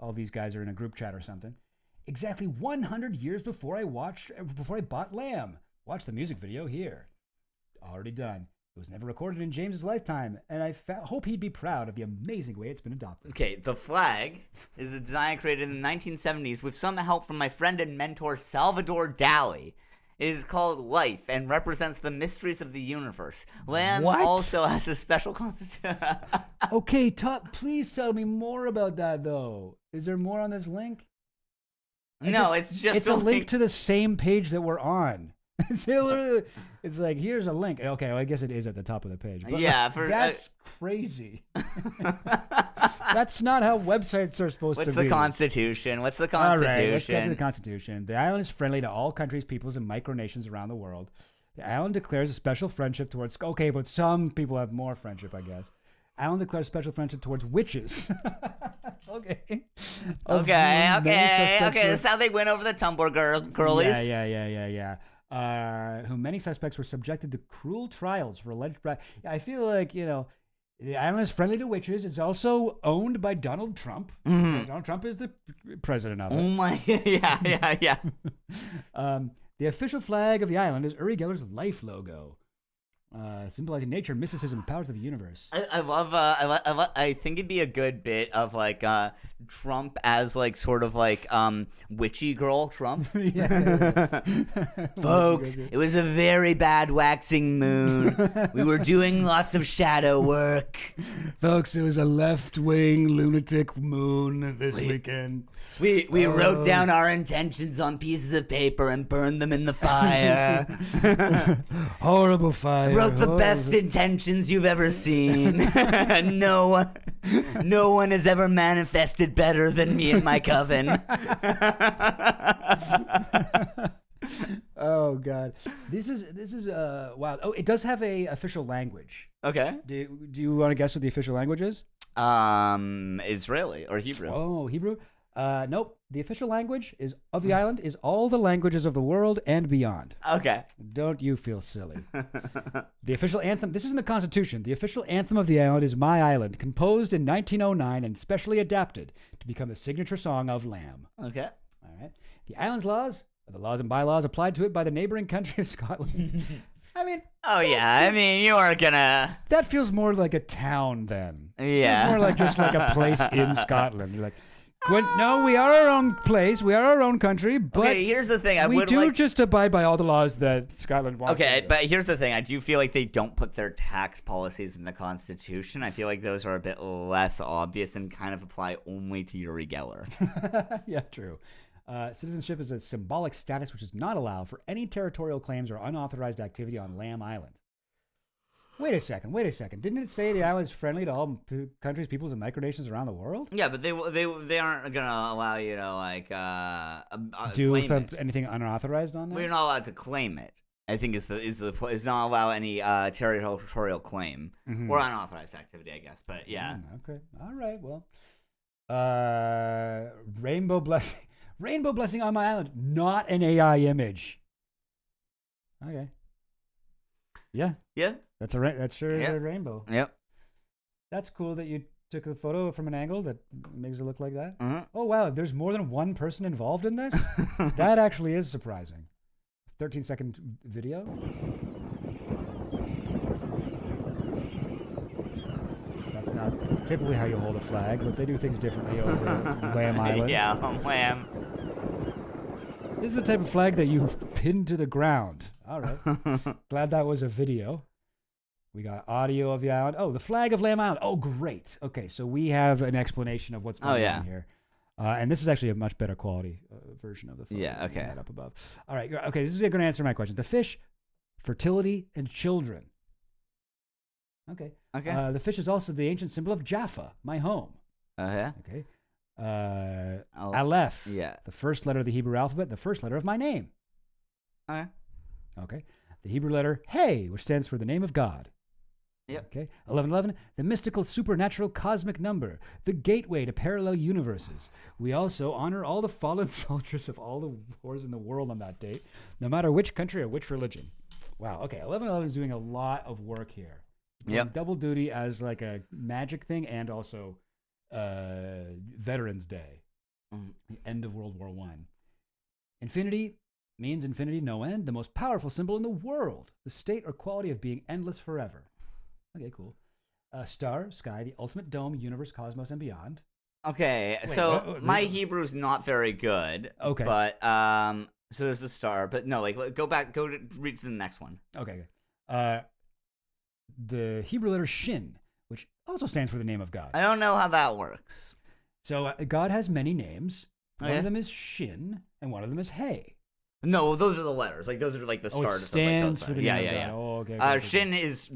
all these guys are in a group chat or something. Exactly 100 years before I bought Lamb. Watch the music video here. Already done. It was never recorded in James's lifetime, and I hope he'd be proud of the amazing way it's been adopted. Okay, the flag is a design created in the 1970s with some help from my friend and mentor Salvador Dali. It is called Life and represents the mysteries of the universe. Lamb also has a special constitution. Okay, please tell me more about that, though. Is there more on this link? It's just a link to the same page that we're on. It's like, here's a link. Okay, well, I guess it is at the top of the page. But that's crazy. That's not how websites are supposed to be. What's the Constitution? What's the All Constitution? right, let's get to the Constitution. The island is friendly to all countries, peoples, and micronations around the world. The island declares a special friendship towards... Okay, but some people have more friendship, I guess. Island declares special friendship towards witches. Okay. Okay. That's how they win over the Tumblr girlies. Yeah. whom many suspects were subjected to cruel trials for alleged. I feel like, the island is friendly to witches. It's also owned by Donald Trump. Donald Trump is the president of it. Oh my, yeah. The official flag of the island is Uri Geller's life logo, symbolizing nature, mysticism, powers of the universe. I think it'd be a good bit of like Trump as like sort of like witchy girl Trump. Folks, it was a very bad waxing moon. We were doing lots of shadow work. Folks, it was a left-wing lunatic moon this weekend. We wrote down our intentions on pieces of paper and burned them in the fire. Horrible fire. Wrote the best intentions you've ever seen. No one has ever manifested better than me and my coven. Oh God, this is wow. Oh, it does have a official language. Okay. Do you want to guess what the official language is? Israeli or Hebrew. Oh, Hebrew. Nope. The official language of the island is all the languages of the world and beyond. Okay. Don't you feel silly. The official anthem, this is in the Constitution. The official anthem of the island is My Island, composed in 1909 and specially adapted to become the signature song of Lamb. Okay. All right. The island's laws are the laws and bylaws applied to it by the neighboring country of Scotland. I mean... Oh, yeah. I mean, you are gonna... That feels more like a town then. Yeah. It feels more like just like a place in Scotland. You're like... No, we are our own place. We are our own country. But okay, here's the thing. We do just abide by all the laws that Scotland wants. Okay, but here's the thing. I do feel like they don't put their tax policies in the Constitution. I feel like those are a bit less obvious and kind of apply only to Uri Geller. Yeah, true. Citizenship is a symbolic status which does not allow for any territorial claims or unauthorized activity on Lamb Island. Wait a second. Didn't it say the island's friendly to all countries, peoples, and micronations around the world? Yeah, but they aren't gonna allow you to like do claim it. Anything unauthorized on there? We're not allowed to claim it. I think is not allow any territorial claim or unauthorized activity. I guess, but yeah. Okay. All right. Well, rainbow blessing on my island, not an AI image. Okay. Yeah. Yeah. That sure is a rainbow. Yep. That's cool that you took a photo from an angle that makes it look like that. Uh-huh. Oh wow, there's more than one person involved in this? That actually is surprising. 13-second video. That's not typically how you hold a flag, but they do things differently over Lamb Island. Yeah, Lamb. This is the type of flag that you pin to the ground. All right. Glad that was a video. We got audio of the island. Oh, the flag of Lamb Island. Oh, great. Okay, so we have an explanation of what's going on here. And this is actually a much better quality version of the photo. Yeah, okay. Right up above. All right, okay, this is going to answer my question. The fish, fertility, and children. Okay. Okay. The fish is also the ancient symbol of Jaffa, my home. Yeah. Okay. Aleph. Yeah. The first letter of the Hebrew alphabet, the first letter of my name. Okay. The Hebrew letter Hey, which stands for the name of God. Yep. Okay. 1111, the mystical, supernatural, cosmic number, the gateway to parallel universes. We also honor all the fallen soldiers of all the wars in the world on that date, no matter which country or which religion. Wow. Okay. 1111 is doing a lot of work here. Yep. Double duty as like a magic thing and also Veterans Day, the end of World War I. Infinity means infinity, no end, the most powerful symbol in the world, the state or quality of being endless forever. Okay, cool. Star, sky, the ultimate dome, universe, cosmos, and beyond. Okay, my Hebrew's not very good. Okay. But, so there's the star, but no, like, read to the next one. Okay. The Hebrew letter Shin, which also stands for the name of God. I don't know how that works. So God has many names. One Okay. of them is Shin, and one of them is Hey. No, those are the letters. Like those are like the start. It stands for the yeah, name yeah, of yeah. God. Oh, okay. Shin is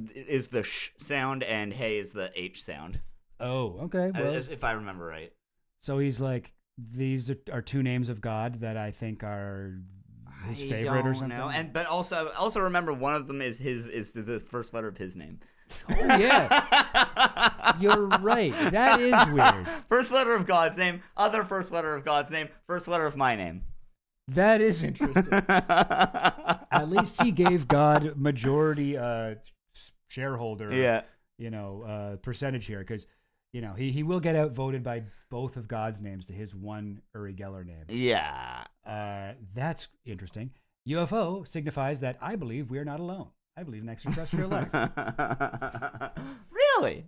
the sh sound, and Hey is the H sound. Oh, okay. Well, if I remember right. So he's like, these are two names of God that I think are his favorite or something. But also remember one of them is the first letter of his name. Oh yeah, you're right. That is weird. First letter of God's name, other first letter of God's name, first letter of my name. That is interesting. At least he gave God majority shareholder, percentage here, because he will get outvoted by both of God's names to his one Uri Geller name. Yeah. That's interesting. UFO signifies that I believe we are not alone. I believe in extraterrestrial life. Really?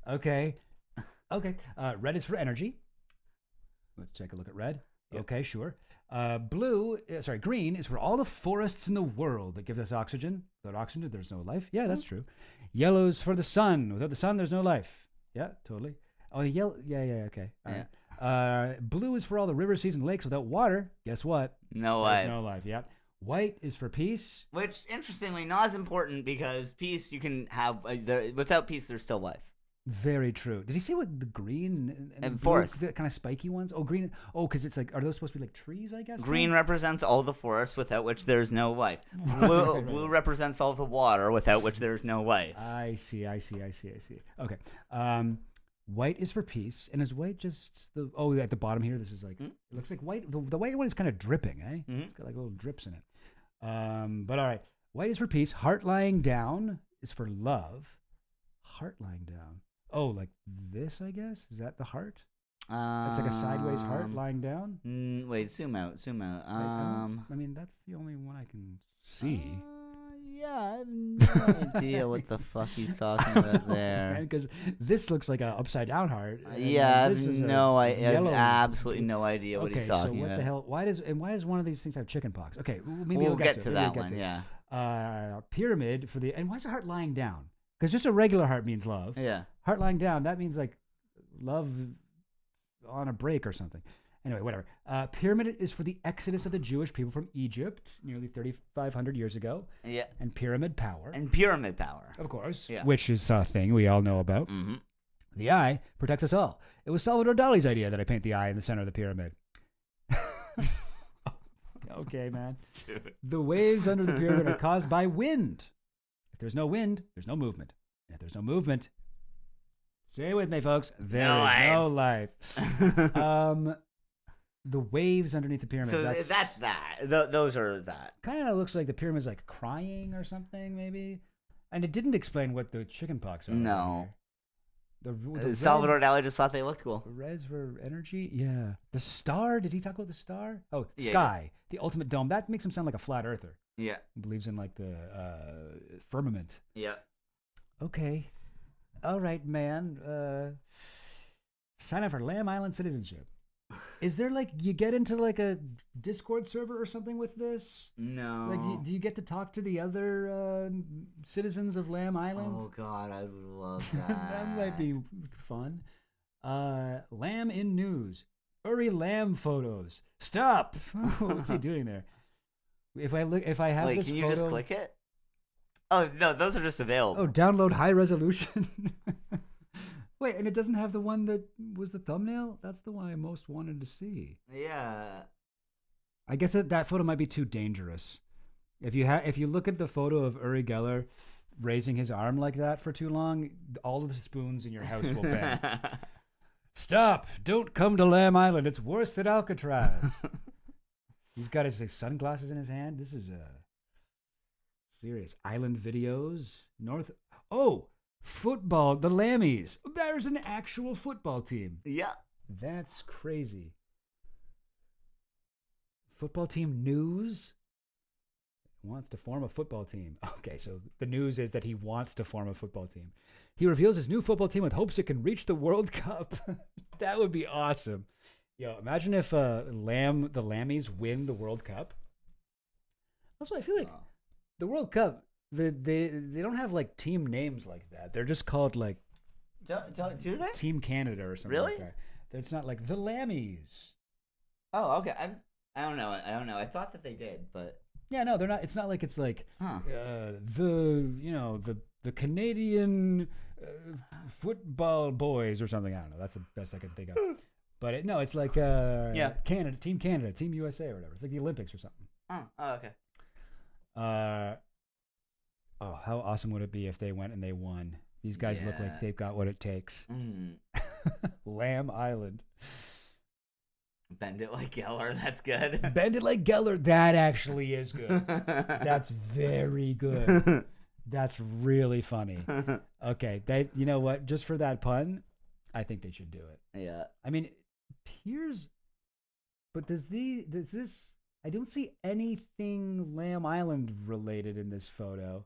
Okay. Red is for energy. Let's take a look at red. Yep. Okay, sure. Green is for all the forests in the world that give us oxygen. Without oxygen, there's no life. Yeah, that's true. Yellow's for the sun. Without the sun, there's no life. Yeah, totally. Oh, yellow. Yeah. Okay. All right. Blue is for all the rivers, seas, and lakes. Without water, guess what? No life. There's no life. Yeah. White is for peace. Which, interestingly, not as important because peace you can have. Without peace, there's still life. Very true. Did he say what the green and forest, the kind of spiky ones? Oh, green. Oh, because it's like, are those supposed to be like trees? I guess. Green represents all the forests without which there's no life. Blue represents all the water without which there's no life. I see. Okay. White is for peace, and is white just the? Oh, at the bottom here, this is like it looks like white. The white one is kind of dripping, eh? It's got like little drips in it. But all right, white is for peace. Heart lying down is for love. Heart lying down. Oh, like this, I guess? Is that the heart? It's like a sideways heart lying down? Wait, zoom out. I mean, that's the only one I can see. Yeah, I have no idea what the fuck he's talking about there. Because this looks like an upside down heart. Yeah, I have absolutely no idea what he's talking about. So what the hell? Why does one of these things have chicken pox? Okay, maybe we'll get to that one, yeah. Pyramid for the... And why is the heart lying down? Because just a regular heart means love. Yeah. Heart lying down, that means like love on a break or something. Anyway, whatever. Pyramid is for the exodus of the Jewish people from Egypt nearly 3,500 years ago. Yeah. And pyramid power. Of course. Yeah. Which is a thing we all know about. Mm-hmm. The eye protects us all. It was Salvador Dali's idea that I paint the eye in the center of the pyramid. Okay, man. The waves under the pyramid are caused by wind. If there's no wind, there's no movement. And if there's no movement, say it with me, folks, there is no life. The waves underneath the pyramid. So that's that. Those are that. Kind of looks like the pyramid's like crying or something, maybe. And it didn't explain what the chicken pox are. No. The Salvador Dali just thought they looked cool. The reds for energy? Yeah. The star? Did he talk about the star? Oh, sky. Yeah. The ultimate dome. That makes him sound like a flat earther. Yeah. He believes in like the firmament. Yeah. Okay. All right, man. Sign up for Lamb Island citizenship. Is there like, you get into like a Discord server or something with this? No. Like, do you get to talk to the other citizens of Lamb Island? Oh, God, I would love that. That might be fun. Lamb in news. Uri Lamb photos. Stop. What's he doing there? If I have Wait, this can you photo... just click it? Oh, no, those are just available. Oh, download high resolution. Wait, and it doesn't have the one that was the thumbnail? That's the one I most wanted to see. Yeah. I guess that photo might be too dangerous. If you look at the photo of Uri Geller raising his arm like that for too long, all of the spoons in your house will bend. Stop! Don't come to Lamb Island. It's worse than Alcatraz. He's got his sunglasses in his hand. This is serious. Island videos. Football, the Lammies. There's an actual football team. Yeah. That's crazy. Football team news? Wants to form a football team. Okay, so the news is that he wants to form a football team. He reveals his new football team with hopes it can reach the World Cup. That would be awesome. Yo, imagine if the Lammies win the World Cup. Also, I feel like the World Cup, they don't have like team names like that. They're just called like do they? Team Canada or something really? Like that. It's not like the Lammies. Oh, okay. I don't know. I thought that they did, but yeah, no, they're not. It's not like it's like the Canadian football boys or something. I don't know. That's the best I can think of. But it's like Canada, Team USA or whatever. It's like the Olympics or something. Oh, okay. How awesome would it be if they went and they won? These guys look like they've got what it takes. Lamb Island. Bend it like Geller. That's good. Bend it like Geller. That actually is good. That's very good. That's really funny. Okay, you know what? Just for that pun, I think they should do it. Yeah. I mean, here's. But does this? I don't see anything Lamb Island related in this photo.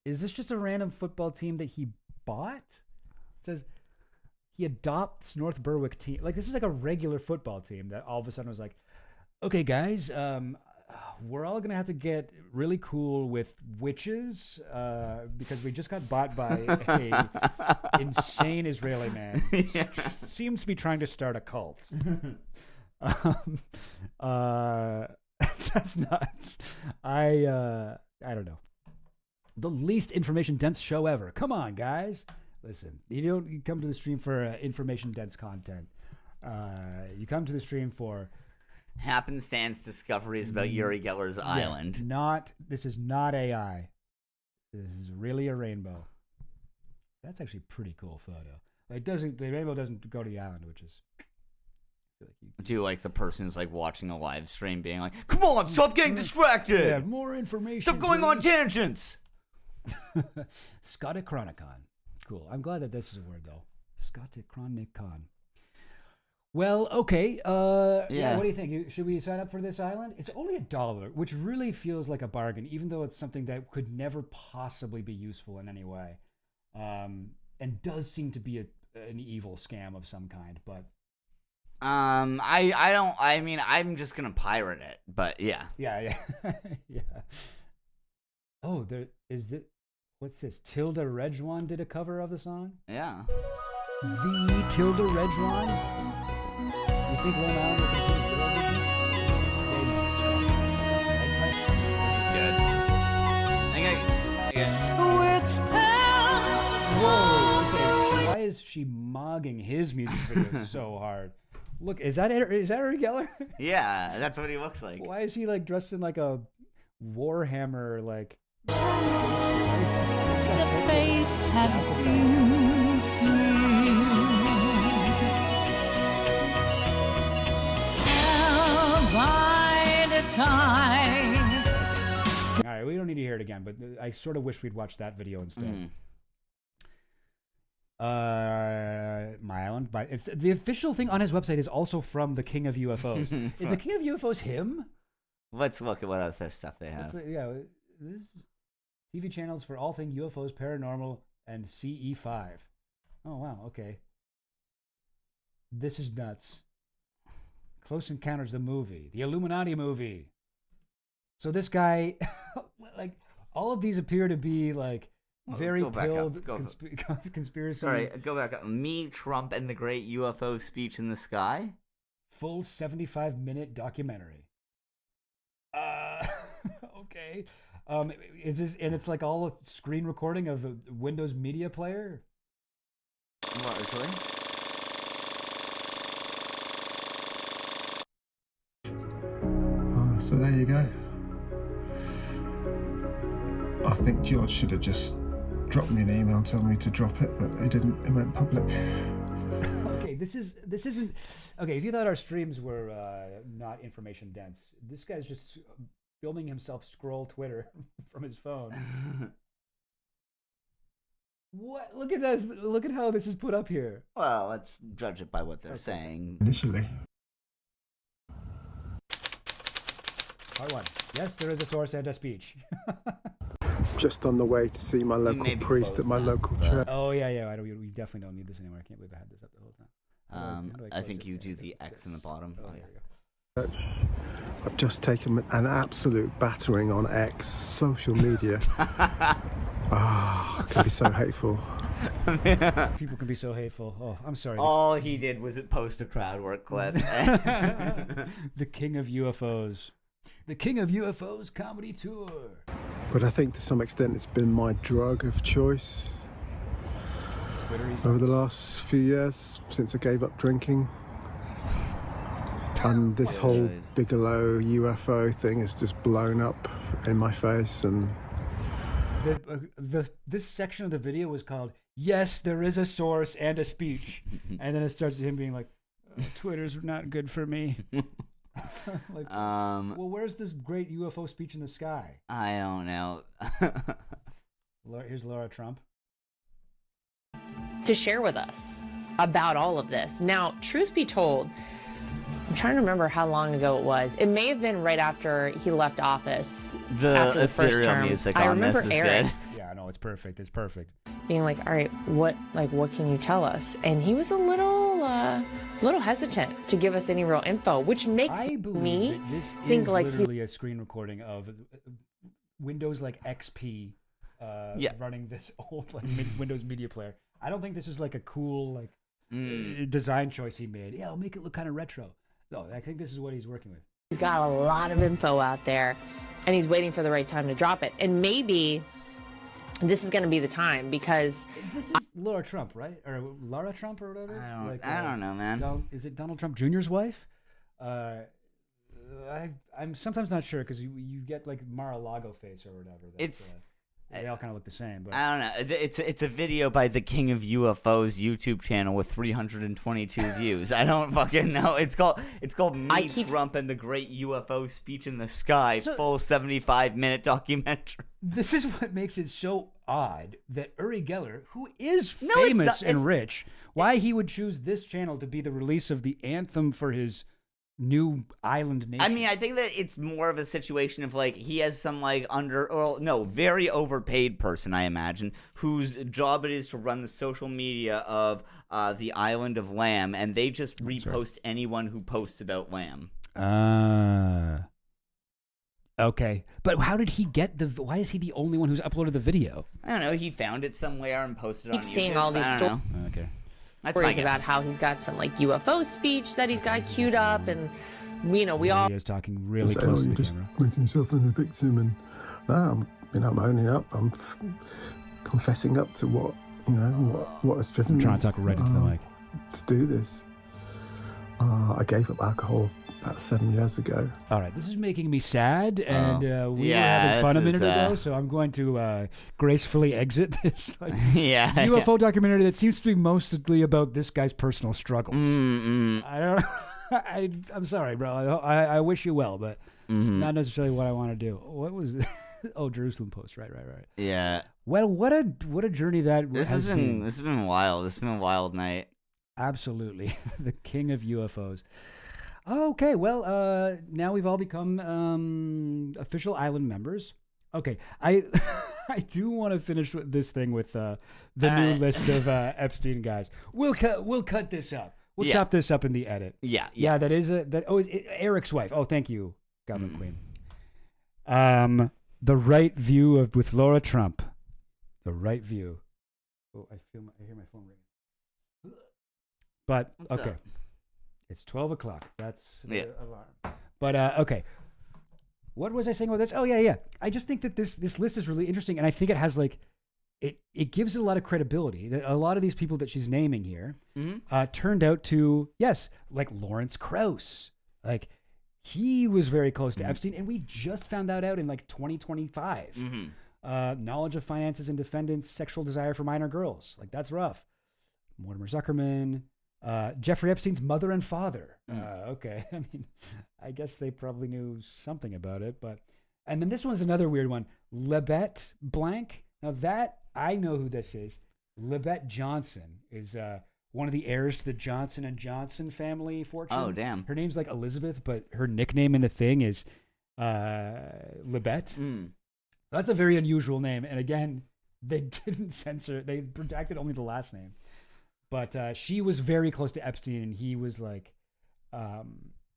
Is this just a random football team that he bought? It says he adopts North Berwick team. Like, this is like a regular football team that all of a sudden was like, okay, guys, we're all going to have to get really cool with witches because we just got bought by a insane Israeli man who seems to be trying to start a cult. That's nuts. I don't know. The least information dense show ever. Come on, guys. Listen, you come to the stream for information dense content. You come to the stream for happenstance discoveries about Uri Geller's island. This is not AI. This is really a rainbow. That's actually a pretty cool photo. The rainbow doesn't go to the island, which is. Do like the person who's like watching a live stream being like, come on, stop getting distracted. Yeah, more information. Stop going on tangents. Scotichronicon. Cool. I'm glad that this is a word though. Scotichronicon. Well, okay. Yeah. What do you think? Should we sign up for this island? It's only $1, which really feels like a bargain, even though it's something that could never possibly be useful in any way, and does seem to be an evil scam of some kind. But I mean, I'm just gonna pirate it. But yeah. Yeah. Oh, there is this. What's this? Tilda Rejwan did a cover of the song? Yeah. The Tilda Rejwan? You think Lone Island would consider This is good. Why is she mogging his music video so hard? Look, is that Uri Geller? Yeah, that's what he looks like. Why is he like dressed in like a Warhammer like? The fates have been sealed. By the time. All right, we don't need to hear it again, but I sort of wish we'd watched that video instead. My Island. It's the official thing on his website is also from the King of UFOs. Is the King of UFOs him? Let's look at what other stuff they have. This TV channels for all things UFOs, paranormal, and CE5. Oh wow, okay. This is nuts. Close Encounters, the movie, the Illuminati movie. So this guy, like, all of these appear to be like very pilled conspiracy. Sorry, go back up. Me, Trump, and the Great UFO Speech in the Sky. Full 75-minute documentary. Okay. Is this, and it's like all a screen recording of the Windows Media Player? What, really? Oh, so there you go. I think George should have just dropped me an email telling me to drop it, but he didn't. It went public. Okay, this isn't okay. If you thought our streams were not information dense, this guy's just filming himself scroll Twitter from his phone. What? Look at this. Look at how this is put up here. Well, let's judge it by what they're saying. Initially. Part 1. Yes, there is a source and a speech. Just on the way to see my local priest at my local church. Oh yeah. We definitely don't need this anymore. I can't believe I had this up the whole time. I think you do the X in the bottom. Oh, yeah. I've just taken an absolute battering on X, social media. It can be so hateful. People can be so hateful. Oh, I'm sorry. All he did was post a crowd work clip. The King of UFOs. The King of UFOs comedy tour. But I think to some extent it's been my drug of choice over the last few years since I gave up drinking. And this whole Bigelow UFO thing has just blown up in my face. And this section of the video was called "Yes, there is a source and a speech," and then it starts with him being like, Twitter's not good for me. Well, where's this great UFO speech in the sky? I don't know. Here's Laura Trump. To share with us about all of this. Now, truth be told, I'm trying to remember how long ago it was. It may have been right after he left office. After the first term. Music I on remember this is Eric good. Yeah, no, it's perfect. It's perfect. being like, all right, what can you tell us? And he was a little hesitant to give us any real info, which makes me this think is like literally a screen recording of Windows like XP running this old like Windows media player. I don't think this is like a cool like design choice he made. Yeah, I'll make it look kind of retro. No, I think this is what he's working with. he's got a lot of info out there and he's waiting for the right time to drop it. And maybe this is going to be the time because this is Laura Trump, right? Or Laura Trump or whatever? I don't know, man. Is it Donald Trump Jr.'s wife? I'm sometimes not sure because you get like Mar-a-Lago face or whatever. They all kind of look the same. But I don't know. It's a video by the King of UFOs YouTube channel with 322 views. I don't fucking know. It's called Meet Trump and the Great UFO Speech in the Sky, full 75-minute documentary. This is what makes it so odd that Uri Geller, who is famous and rich, why he would choose this channel to be the release of the anthem for his new island nation. I mean, I think that it's more of a situation of like he has some like very overpaid person, I imagine, whose job it is to run the social media of the island of Lamb, and they just repost anyone who posts about Lamb. Okay, but how did he get why is he the only one who's uploaded the video? I don't know. He found it somewhere and posted it on YouTube. keep seeing all these stories. Okay. Stories about how he's got some like UFO speech that he's got queued up, and we all. He is talking really close to the just camera. making yourself into a victim, and I'm owning up. I'm confessing up to what has driven me. I'm trying to talk right into the mic. To do this, I gave up alcohol about 7 years ago. All right, this is making me sad, and we were having fun a minute ago, so I'm going to gracefully exit this UFO documentary that seems to be mostly about this guy's personal struggles. I don't. I'm sorry, bro. I wish you well, but not necessarily what I want to do. What was? Oh, Jerusalem Post. Right. Yeah. Well, what a journey that This has been wild. This has been a wild night. Absolutely, the king of UFOs. Okay, well, now we've all become official island members. Okay, I do want to finish with this thing with the new list of Epstein guys. We'll cut this up. We'll chop this up in the edit. Yeah. That is Eric's wife. Oh, thank you, Goblin Queen. The Right View with Laura Trump. The Right View. Oh, I hear my phone ringing. But What's okay. up? It's 12 o'clock. That's the alarm. But okay. What was I saying about this? Oh, yeah. I just think that this list is really interesting, and I think it has like it gives it a lot of credibility. That a lot of these people that she's naming here turned out to like Lawrence Krauss. Like he was very close to Epstein, and we just found that out in like 2025. Knowledge of finances and defendants' sexual desire for minor girls. Like that's rough. Mortimer Zuckerman. Jeffrey Epstein's mother and father. Okay. I mean, I guess they probably knew something about it, and then this one's another weird one. Libet Blank. Now that, I know who this is. Libet Johnson is one of the heirs to the Johnson & Johnson family fortune. Oh, damn. Her name's like Elizabeth, but her nickname in the thing is Libet. That's a very unusual name. And again, they didn't censor, they protected only the last name. But she was very close to Epstein, and he was like,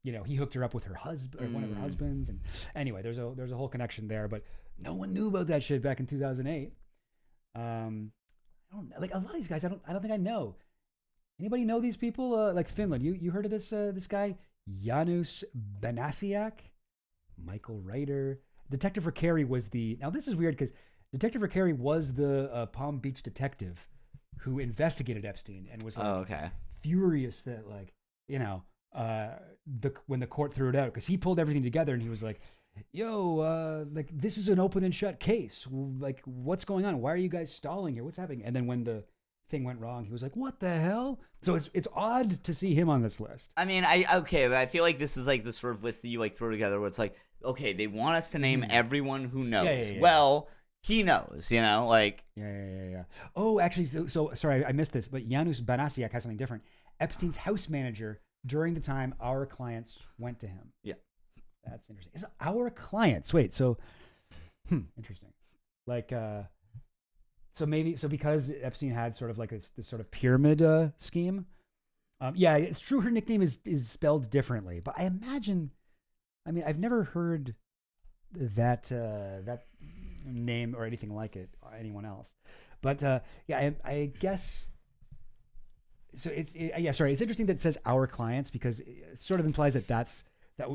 he hooked her up with her husband, or one of her husbands. And anyway, there's a whole connection there. But no one knew about that shit back in 2008. I don't know, like a lot of these guys. I don't think I know. Anybody know these people? Like Finland. You heard of this guy Janusz Benasiak, Michael Reiter. Detective Ricari was now this is weird because Detective Ricari was the Palm Beach detective who investigated Epstein and was furious that when the court threw it out, because he pulled everything together and he was like, this is an open and shut case. Like, what's going on? Why are you guys stalling here? What's happening? And then when the thing went wrong, he was like, "What the hell?" So it's odd to see him on this list. I mean, but I feel like this is like the sort of list that you like throw together where it's like, okay, they want us to name everyone who knows. Yeah. Well, he knows, you know, like. Yeah. Oh, actually, so sorry, I missed this, but Janusz Banasiak has something different. Epstein's house manager during the time our clients went to him. Yeah. That's interesting. It's our clients. Wait, so, interesting. Like, so because Epstein had sort of like this sort of pyramid scheme. Yeah, it's true. Her nickname is spelled differently, but I imagine. I mean, I've never heard that name or anything like it or anyone else, but yeah, I guess. So it's interesting that it says our clients because it sort of implies that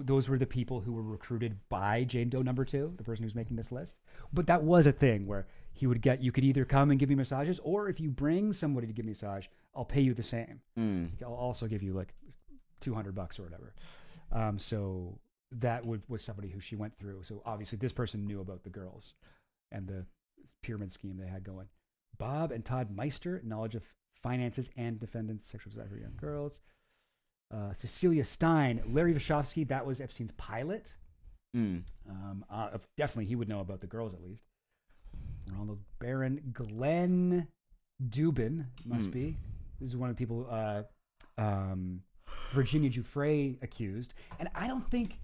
those were the people who were recruited by Jane Doe number 2, the person who's making this list. But that was a thing where you could either come and give me massages, or if you bring somebody to give me a massage, I'll pay you the same. I'll also give you like $200 or whatever. So that was somebody who she went through. So obviously this person knew about the girls and the pyramid scheme they had going. Bob and Todd Meister, knowledge of finances and defendants, sexual desire for young girls. Cecilia Stein, Larry Vashovsky, that was Epstein's pilot. Definitely he would know about the girls at least. Ronald Barron, Glenn Dubin, must be. This is one of the people Virginia Giuffre accused. And I don't think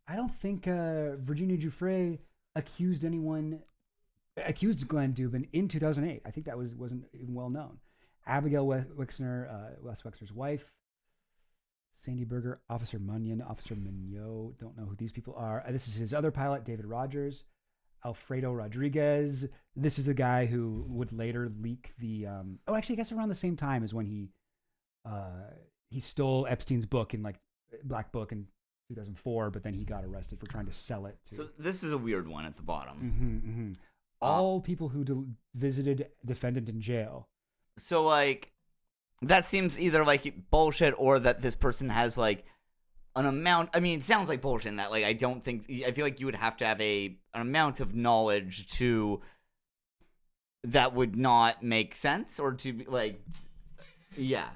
Virginia Giuffre accused Glenn Dubin in 2008. I think that wasn't even well known. Abigail Wexner, Les Wexner's wife. Sandy Berger, Officer Munyon, Officer Mignot. Don't know who these people are. This is his other pilot, David Rogers. Alfredo Rodriguez. This is the guy who would later leak the. Actually, I guess around the same time as when he stole Epstein's book in like Black Book in 2004, but then he got arrested for trying to sell it. So this is a weird one at the bottom. All people who visited defendant in jail. So like, that seems either like bullshit or that this person has like an amount. I mean, it sounds like bullshit in that like I feel like you would have to have an amount of knowledge to that would not make sense or to be like, yeah.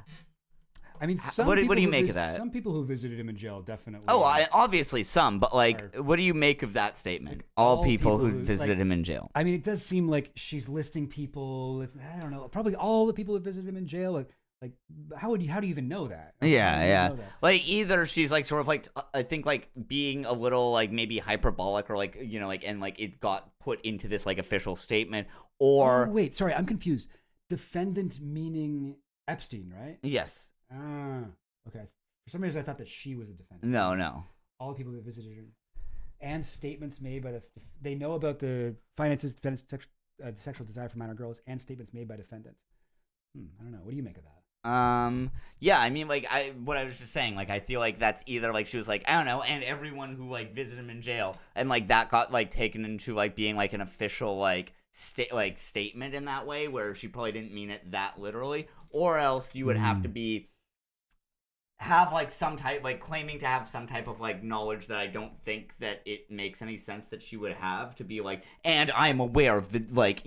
I mean, what do you make of that? Some people who visited him in jail definitely. Obviously some, but like, what do you make of that statement? Like, all people who visited him in jail. I mean, it does seem like she's listing people. I don't know, probably all the people who visited him in jail. Like, how do you even know that? Yeah. Like either she's like sort of like I think like being a little like maybe hyperbolic or like you know like and like it got put into this like official statement or wait, sorry, I'm confused. Defendant meaning Epstein, right? Yes. Okay. For some reason, I thought that she was a defendant. No. All the people that visited her, and statements made by they know about the finances, defendants, sexual desire for minor girls, and statements made by defendant. I don't know. What do you make of that? Yeah, I mean, like, what I was just saying, like, I feel like that's either, like, she was like, I don't know, and everyone who, like, visited him in jail, and, like, that got, like, taken into, like, being, like, an official, like, statement in that way, where she probably didn't mean it that literally, or else you would have to have like some type like claiming to have some type of like knowledge that I don't think that it makes any sense that she would have to be like, and I am aware of the like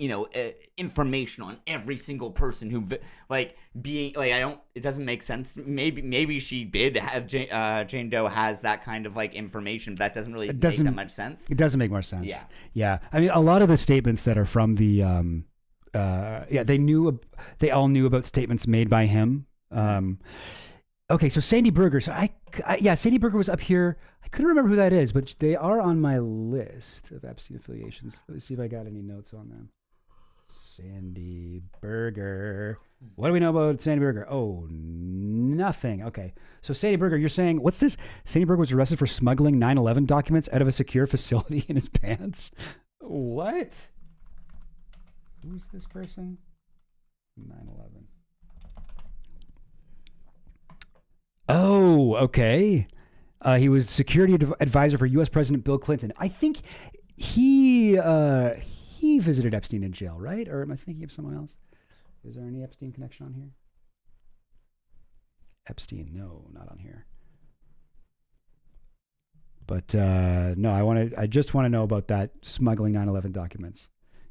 information on every single person who like being like it doesn't make sense. Maybe she did have Jane Doe has that kind of like information, but that doesn't really make that much sense. It doesn't make more sense. Yeah. I mean, a lot of the statements that are from the they all knew about statements made by him. Okay, so Sandy Berger. So Sandy Berger was up here. I couldn't remember who that is, but they are on my list of Epstein affiliations. Let me see if I got any notes on them. Sandy Berger. What do we know about Sandy Berger? Oh, nothing. Okay, so Sandy Berger, you're saying, what's this? Sandy Berger was arrested for smuggling 9/11 documents out of a secure facility in his pants. What? Who's this person? 9/11. Oh, okay. He was security advisor for U.S. President Bill Clinton. I think he visited Epstein in jail, right? Or am I thinking of someone else? Is there any Epstein connection on here? Epstein, no, not on here. But no, I just want to know about that smuggling 9/11 documents.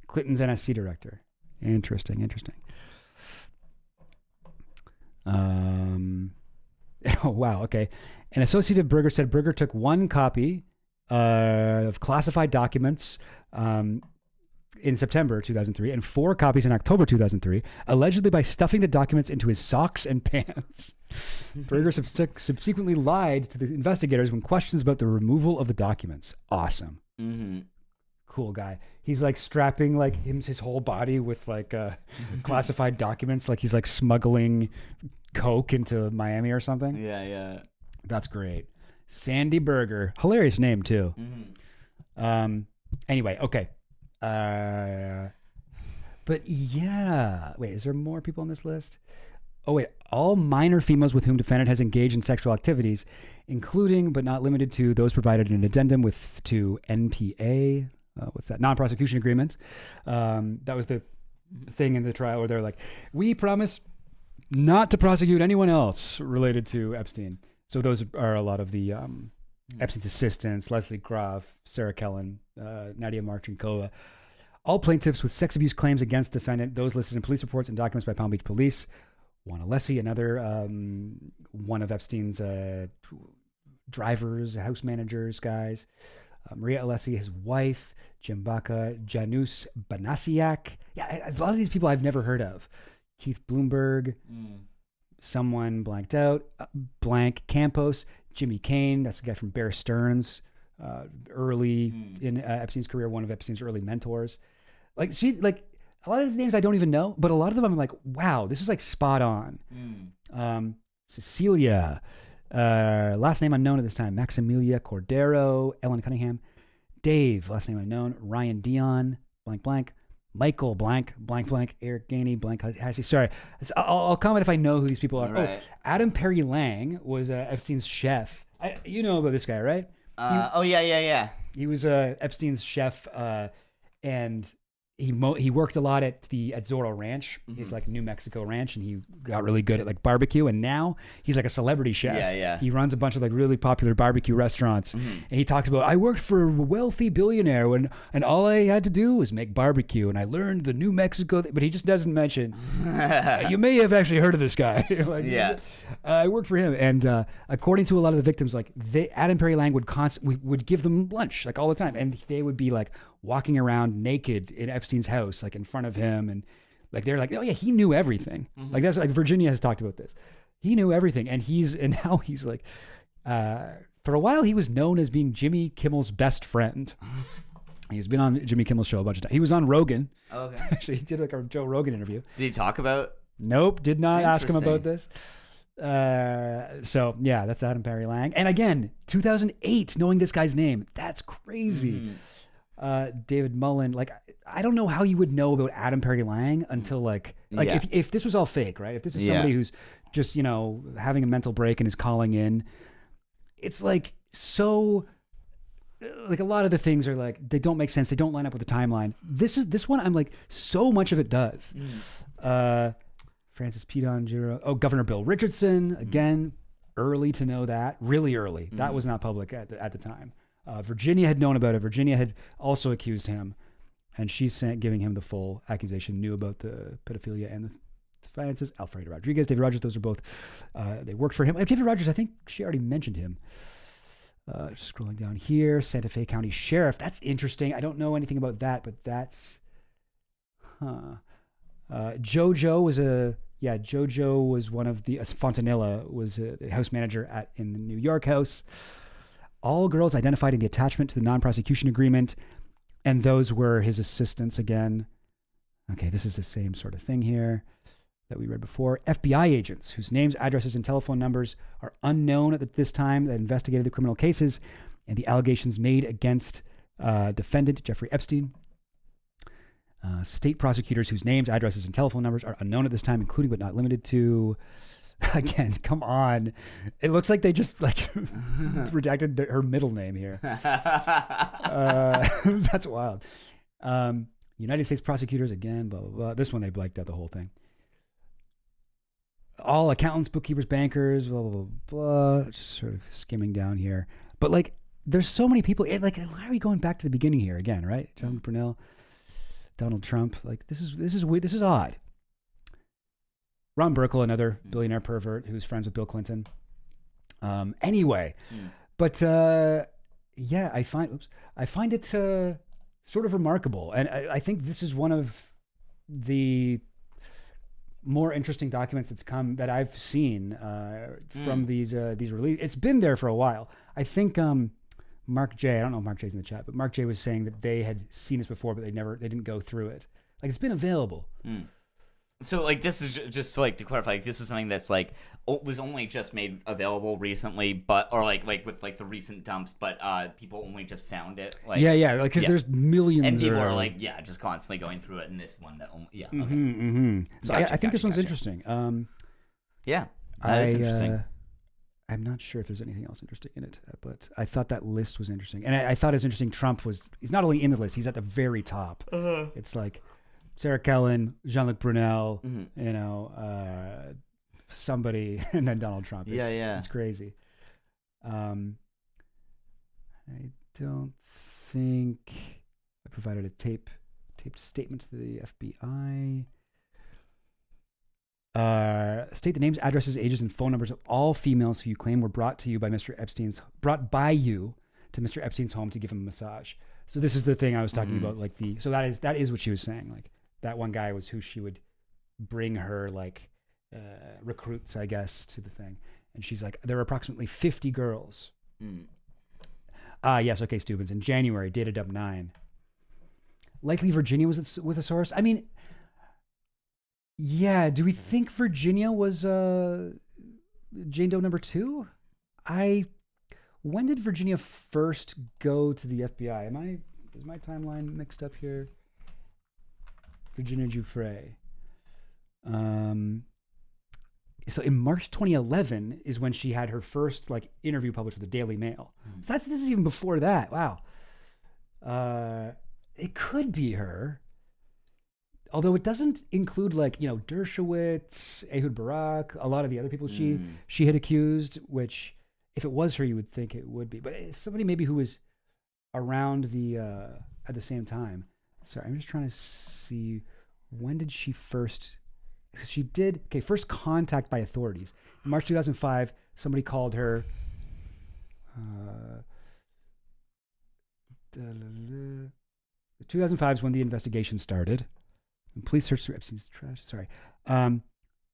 Clinton's NSC director. Interesting. Oh, wow. Okay. An associate of Berger said Berger took one copy of classified documents in September 2003 and 4 copies in October 2003, allegedly by stuffing the documents into his socks and pants. Berger subsequently lied to the investigators when questions about the removal of the documents. Awesome. Mm-hmm. Cool guy. He's like strapping like his whole body with like classified documents, like he's like smuggling coke into Miami or something. Yeah. That's great. Sandy Berger. Hilarious name too. Mm-hmm. Anyway, okay. But yeah, wait, is there more people on this list? Oh wait, all minor females with whom defendant has engaged in sexual activities, including but not limited to those provided in an addendum to NPA. What's that? Non-prosecution agreement. That was the thing in the trial where they're like, we promise not to prosecute anyone else related to Epstein. So those are a lot of the Epstein's assistants, Leslie Groff, Sarah Kellen, Nadia Marchinkova. All plaintiffs with sex abuse claims against defendant, those listed in police reports and documents by Palm Beach Police. Juan Alessi, another one of Epstein's drivers, house managers, guys. Maria Alessi, his wife, Jim Baca, Janus Banasiak. Yeah, a lot of these people I've never heard of. Keith Bloomberg, someone blanked out, blank Campos, Jimmy Kane, that's the guy from Bear Stearns, early in Epstein's career, one of Epstein's early mentors. Like a lot of these names I don't even know, but a lot of them I'm like, wow, this is like spot on. Cecilia, last name unknown at this time, Maximilia Cordero, Ellen Cunningham, Dave, last name unknown, Ryan Dion, blank blank, Michael blank blank blank, Eric Gainey blank Hassie. Sorry, I'll comment if I know who these people are. Right. Oh, Adam Perry Lang was Epstein's chef. You know about this guy, right? Yeah. He was Epstein's chef, and he worked a lot at Zorro Ranch. He's like New Mexico ranch, and he got really good at like barbecue. And now he's like a celebrity chef. Yeah. He runs a bunch of like really popular barbecue restaurants. And he talks about, I worked for a wealthy billionaire and all I had to do was make barbecue, and I learned the New Mexico. But he just doesn't mention. You may have actually heard of this guy. Like, yeah. I worked for him, and according to a lot of the victims, like Adam Perry Lang would give them lunch like all the time, and they would be like walking around naked in Epstein's house, like in front of him, and like they're like, oh yeah, he knew everything. Like that's like Virginia has talked about this. He knew everything, and now he's like, for a while he was known as being Jimmy Kimmel's best friend. He's been on Jimmy Kimmel's show a bunch of times. He was on Rogan. Oh, okay. Actually, he did like a Joe Rogan interview. Did he talk about? Nope, did not ask him about this. So yeah, that's Adam Perry Lang. And again, 2008, knowing this guy's name, that's crazy. David Mullen, like I don't know how you would know about Adam Perry Lang until like Yeah. if this was all fake, right? If this is somebody who's just, you know, having a mental break and is calling in, it's like so like a lot of the things are like they don't make sense, they don't line up with the timeline. This one I'm like so much of it does. Francis Pedon, Governor Bill Richardson, again, early to know that, really early. That was not public at the time. Virginia had known about it. Virginia had also accused him, and she's giving him the full accusation, knew about the pedophilia and the finances. Alfredo Rodriguez, David Rogers, those are both, they worked for him. And David Rogers, I think she already mentioned him. Just scrolling down here, Santa Fe County Sheriff. That's interesting. I don't know anything about that, but that's, JoJo was one of the, Fontanilla was a house manager in the New York house. All girls identified in the attachment to the non-prosecution agreement, and those were his assistants again. Okay, this is the same sort of thing here that we read before. FBI agents whose names, addresses, and telephone numbers are unknown at this time that investigated the criminal cases and the allegations made against defendant Jeffrey Epstein. State prosecutors whose names, addresses, and telephone numbers are unknown at this time, including but not limited to... Again, come on. It looks like they just like redacted her middle name here. That's wild. United States prosecutors, again, blah, blah, blah. This one, they blanked out the whole thing. All accountants, bookkeepers, bankers, blah, blah, blah, blah. Just sort of skimming down here. But like, there's so many people. Like, why are we going back to the beginning here again, right? John Brunel, Donald Trump. Like, this is weird. This is odd. Ron Burkle, another billionaire pervert who's friends with Bill Clinton. Anyway, but yeah, I find it sort of remarkable, and I think this is one of the more interesting documents that I've seen from these releases. It's been there for a while. I think Mark J. I don't know if Mark J's in the chat, but Mark J was saying that they had seen this before, but they didn't go through it. Like, it's been available. So, like, this is just like to clarify. Like, this is something that's like was only just made available recently, but or like with like the recent dumps, but people only just found it. Like, yeah, like because there's millions, and people are like, just constantly going through it. And this one that, So I think this one's interesting. Yeah, that is interesting. I'm not sure if there's anything else interesting in it, but I thought that list was interesting, and I thought it was interesting. Trump he's not only in the list, he's at the very top. It's like Sarah Kellen, Jean-Luc Brunel, somebody, and then Donald Trump. It's crazy. I don't think I provided a taped statement to the FBI. State the names, addresses, ages, and phone numbers of all females who you claim were brought by you to Mr. Epstein's home to give him a massage. So this is the thing I was talking about, like that is what she was saying. Like, that one guy was who she would bring her, like, recruits, I guess, to the thing. And she's like, there are approximately 50 girls. Yes, okay, Stubens. In January, data dump 9. Likely Virginia was a source. I mean, yeah, do we think Virginia was Jane Doe number 2? When did Virginia first go to the FBI? Is my timeline mixed up here? Virginia Giuffre. So in March 2011 is when she had her first interview published with the Daily Mail. So this is even before that. Wow. It could be her. Although it doesn't include Dershowitz, Ehud Barak, a lot of the other people she had accused, which if it was her, you would think it would be. But it's somebody maybe who was around at the same time. Sorry, I'm just trying to see, when did she first... She did... Okay, first contact by authorities. In March 2005, somebody called her... 2005 is when the investigation started. And police searched through Epstein's trash. Sorry.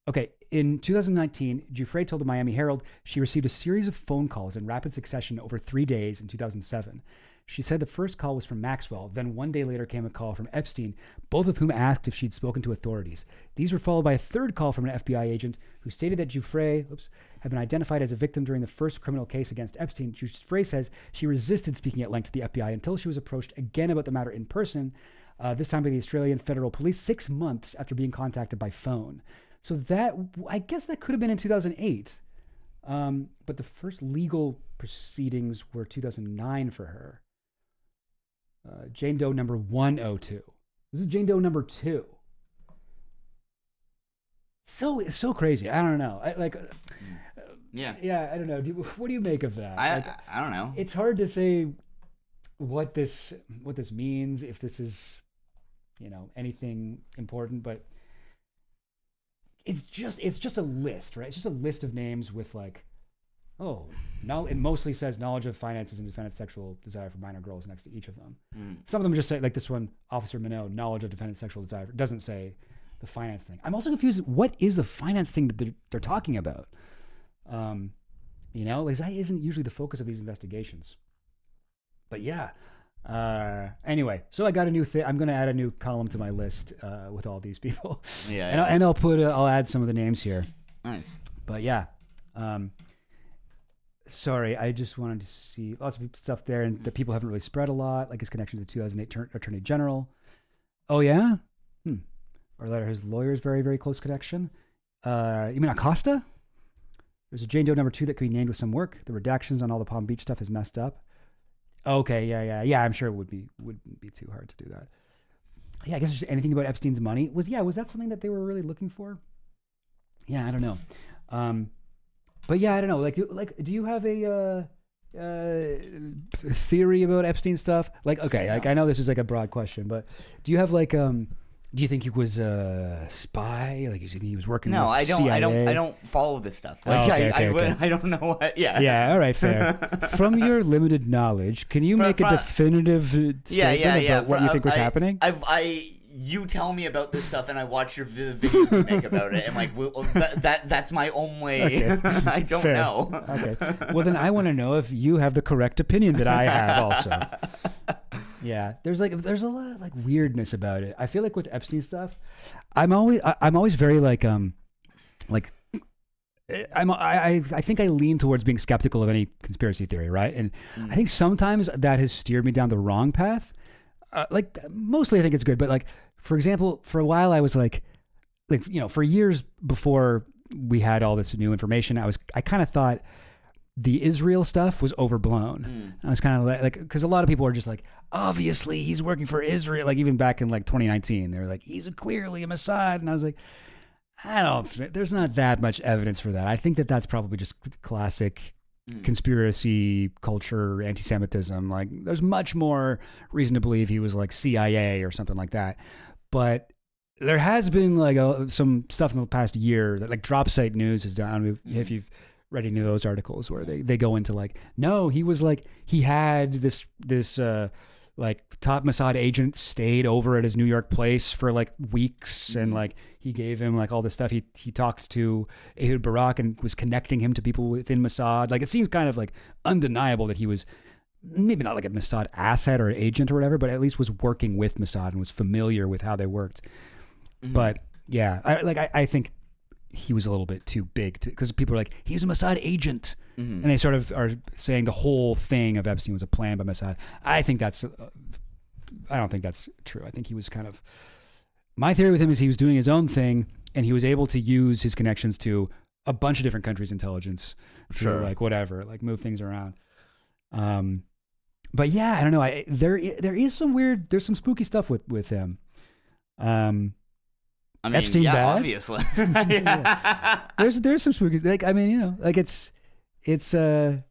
Okay, in 2019, Giuffre told the Miami Herald she received a series of phone calls in rapid succession over 3 days in 2007. She said the first call was from Maxwell, then 1 day later came a call from Epstein, both of whom asked if she'd spoken to authorities. These were followed by a third call from an FBI agent who stated that Giuffre had been identified as a victim during the first criminal case against Epstein. Giuffre says she resisted speaking at length to the FBI until she was approached again about the matter in person, this time by the Australian Federal Police 6 months after being contacted by phone. So I guess that could have been in 2008. But the first legal proceedings were 2009 for her. Jane Doe number 102. This is Jane Doe number 2. So crazy. I don't know. Yeah, I don't know. What do you make of that? I don't know. It's hard to say what this means, if this is, anything important, but it's just a list, right? It's just a list of names with it mostly says knowledge of finances and defendant's sexual desire for minor girls next to each of them. Some of them just say, like this one, Officer Minot, knowledge of defendant's sexual desire. It doesn't say the finance thing. I'm also confused. What is the finance thing that they're talking about? That isn't usually the focus of these investigations. But yeah. Anyway, so I got a new thing. I'm going to add a new column to my list with all these people. And I'll add some of the names here. Nice. But yeah. Sorry, I just wanted to see lots of stuff there, and that people haven't really spread a lot, like his connection to the 2008 Attorney General. Oh yeah? Or that his lawyer's very, very close connection. You mean Acosta? There's a Jane Doe number 2 that could be named with some work. The redactions on all the Palm Beach stuff is messed up. Okay, yeah. I'm sure it wouldn't be too hard to do that. Yeah, I guess just anything about Epstein's money was that something that they were really looking for? Yeah, I don't know. But yeah, I don't know. Do you have a theory about Epstein stuff? I know this is a broad question, but do you have Do you think he was a spy? Like, you think he was working No, with I don't. CIA? I don't follow this stuff. Oh, Like, okay, okay. I don't know what. Yeah. Yeah. All right. Fair. From your limited knowledge, can you make a definitive statement about what you think was happening? You tell me about this stuff, and I watch your videos you make about it, and like that's my only. Okay. I don't Fair. know. Okay. Well, then I want to know if you have the correct opinion that I have also. Yeah. There's a lot of like weirdness about it. I feel like with Epstein stuff, I'm always very I think I lean towards being skeptical of any conspiracy theory, right? And I think sometimes that has steered me down the wrong path. Mostly I think it's good, but like, for example, for a while I was like, for years before we had all this new information, I kind of thought the Israel stuff was overblown. I was kind of like, because a lot of people are just like, obviously he's working for Israel. Like even back in like 2019, they were like, he's clearly a Mossad. And I was like, there's not that much evidence for that. I think that's probably just classic conspiracy culture, anti-Semitism. Like there's much more reason to believe he was like CIA or something like that. But there has been like some stuff in the past year that like Drop Site News has done. If you've read any of those articles where they go into like, no, he was like, he had this like top Mossad agent stayed over at his New York place for like weeks, and like he gave him like all this stuff. He talked to Ehud Barak and was connecting him to people within Mossad. Like it seems kind of like undeniable that he was maybe not like a Mossad asset or agent or whatever, but at least was working with Mossad and was familiar with how they worked. But yeah, I think he was a little bit too big because people are like, he's a Mossad agent. And they sort of are saying the whole thing of Epstein was a plan by Mossad. I don't think that's true. I think he was kind of, my theory with him is he was doing his own thing and he was able to use his connections to a bunch of different countries' intelligence to like whatever, like move things around. But yeah, I don't know. There is there's some spooky stuff with him. I mean, Epstein yeah, bad? obviously. Yeah. There's some spooky, like, I mean, like it's an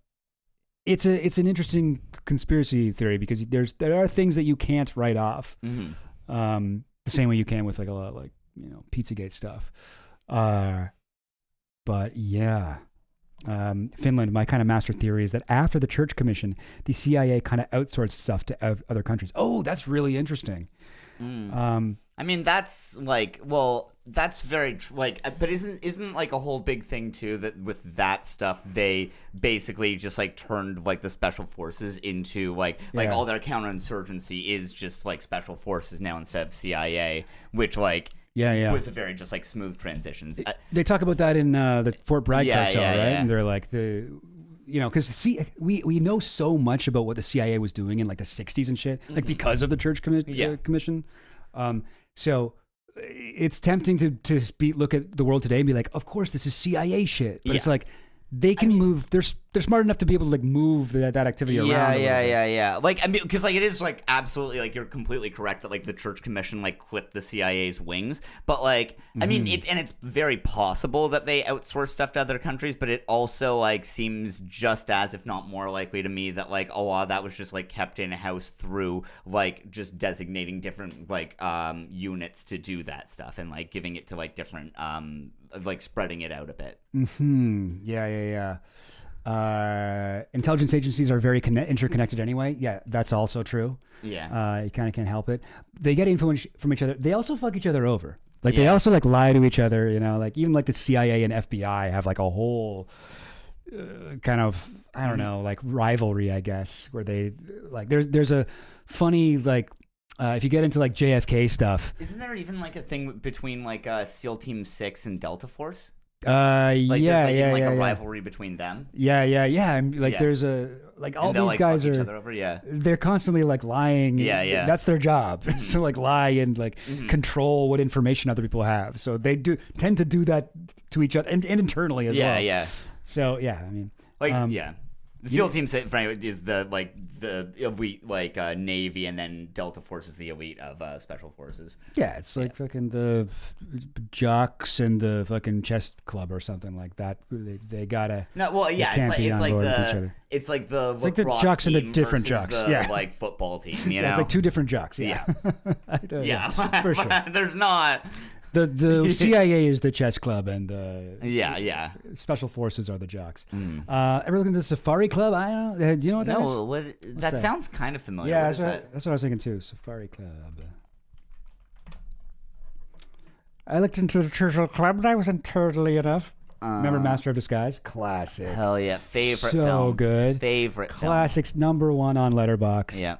interesting conspiracy theory because there are things that you can't write off. The same way you can with like a lot of like, Pizzagate stuff. But yeah. Finland, my kind of master theory is that after the Church Commission, the CIA kind of outsourced stuff to other countries. Oh, that's really interesting. I mean, that's like, well, that's very but isn't like a whole big thing too that with that stuff they basically just like turned like the special forces into like all their counterinsurgency is just like special forces now instead of CIA, which like was a very just like smooth transitions. They talk about that in the Fort Bragg cartel, right? Yeah. And they're like because we know so much about what the CIA was doing in like the 60s and shit, like because of the Church Commission. So it's tempting to look at the world today and be like, of course this is CIA shit, but it's like they can move. They're smart enough to be able to like move that activity around. Yeah. Like, I mean, because like it is like absolutely like you're completely correct that like the Church Commission like clipped the CIA's wings, but like I mean it's very possible that they outsource stuff to other countries, but it also like seems just as if not more likely to me that like a lot of that was just like kept in house through like just designating different like units to do that stuff and like giving it to like different like spreading it out a bit. Yeah. Intelligence agencies are very interconnected anyway. Yeah, that's also true. Yeah. You kind of can't help it. They get info from each other. They also fuck each other over. Like they also like lie to each other, like even like the CIA and FBI have like a whole kind of, I don't know, like rivalry, I guess, where they like, there's a funny, like, if you get into like JFK stuff. Isn't there even like a thing between like SEAL Team 6 and Delta Force? Like there's like a rivalry between them. Yeah. Like there's a like all and these like guys fuck are each other over, they're constantly like lying. Yeah. That's their job. So like lie and like control what information other people have. So they tend to do that to each other and internally as well. Yeah. So yeah, I mean, like The SEAL team is the elite Navy, and then Delta Force is the elite of Special Forces. Yeah, it's like fucking the jocks and the fucking chess club or something like that. They gotta. No, well, yeah, it's like the lacrosse jocks and the team different versus jocks. the, Yeah, like football team. You know, it's like two different jocks. Yeah, yeah, for sure. There's not. The CIA is the chess club, and the yeah Special Forces are the jocks. Ever looking at the Safari Club? I don't know. Do you know what that is? No, that sounds kind of familiar. Yeah, what that's what I was thinking too. Safari Club. I looked into the Turtle Club, and I wasn't turtly enough. Remember Master of Disguise? Classic. Hell yeah, favorite so film. Good. Favorite Classics, #1 on Letterboxd. Yeah.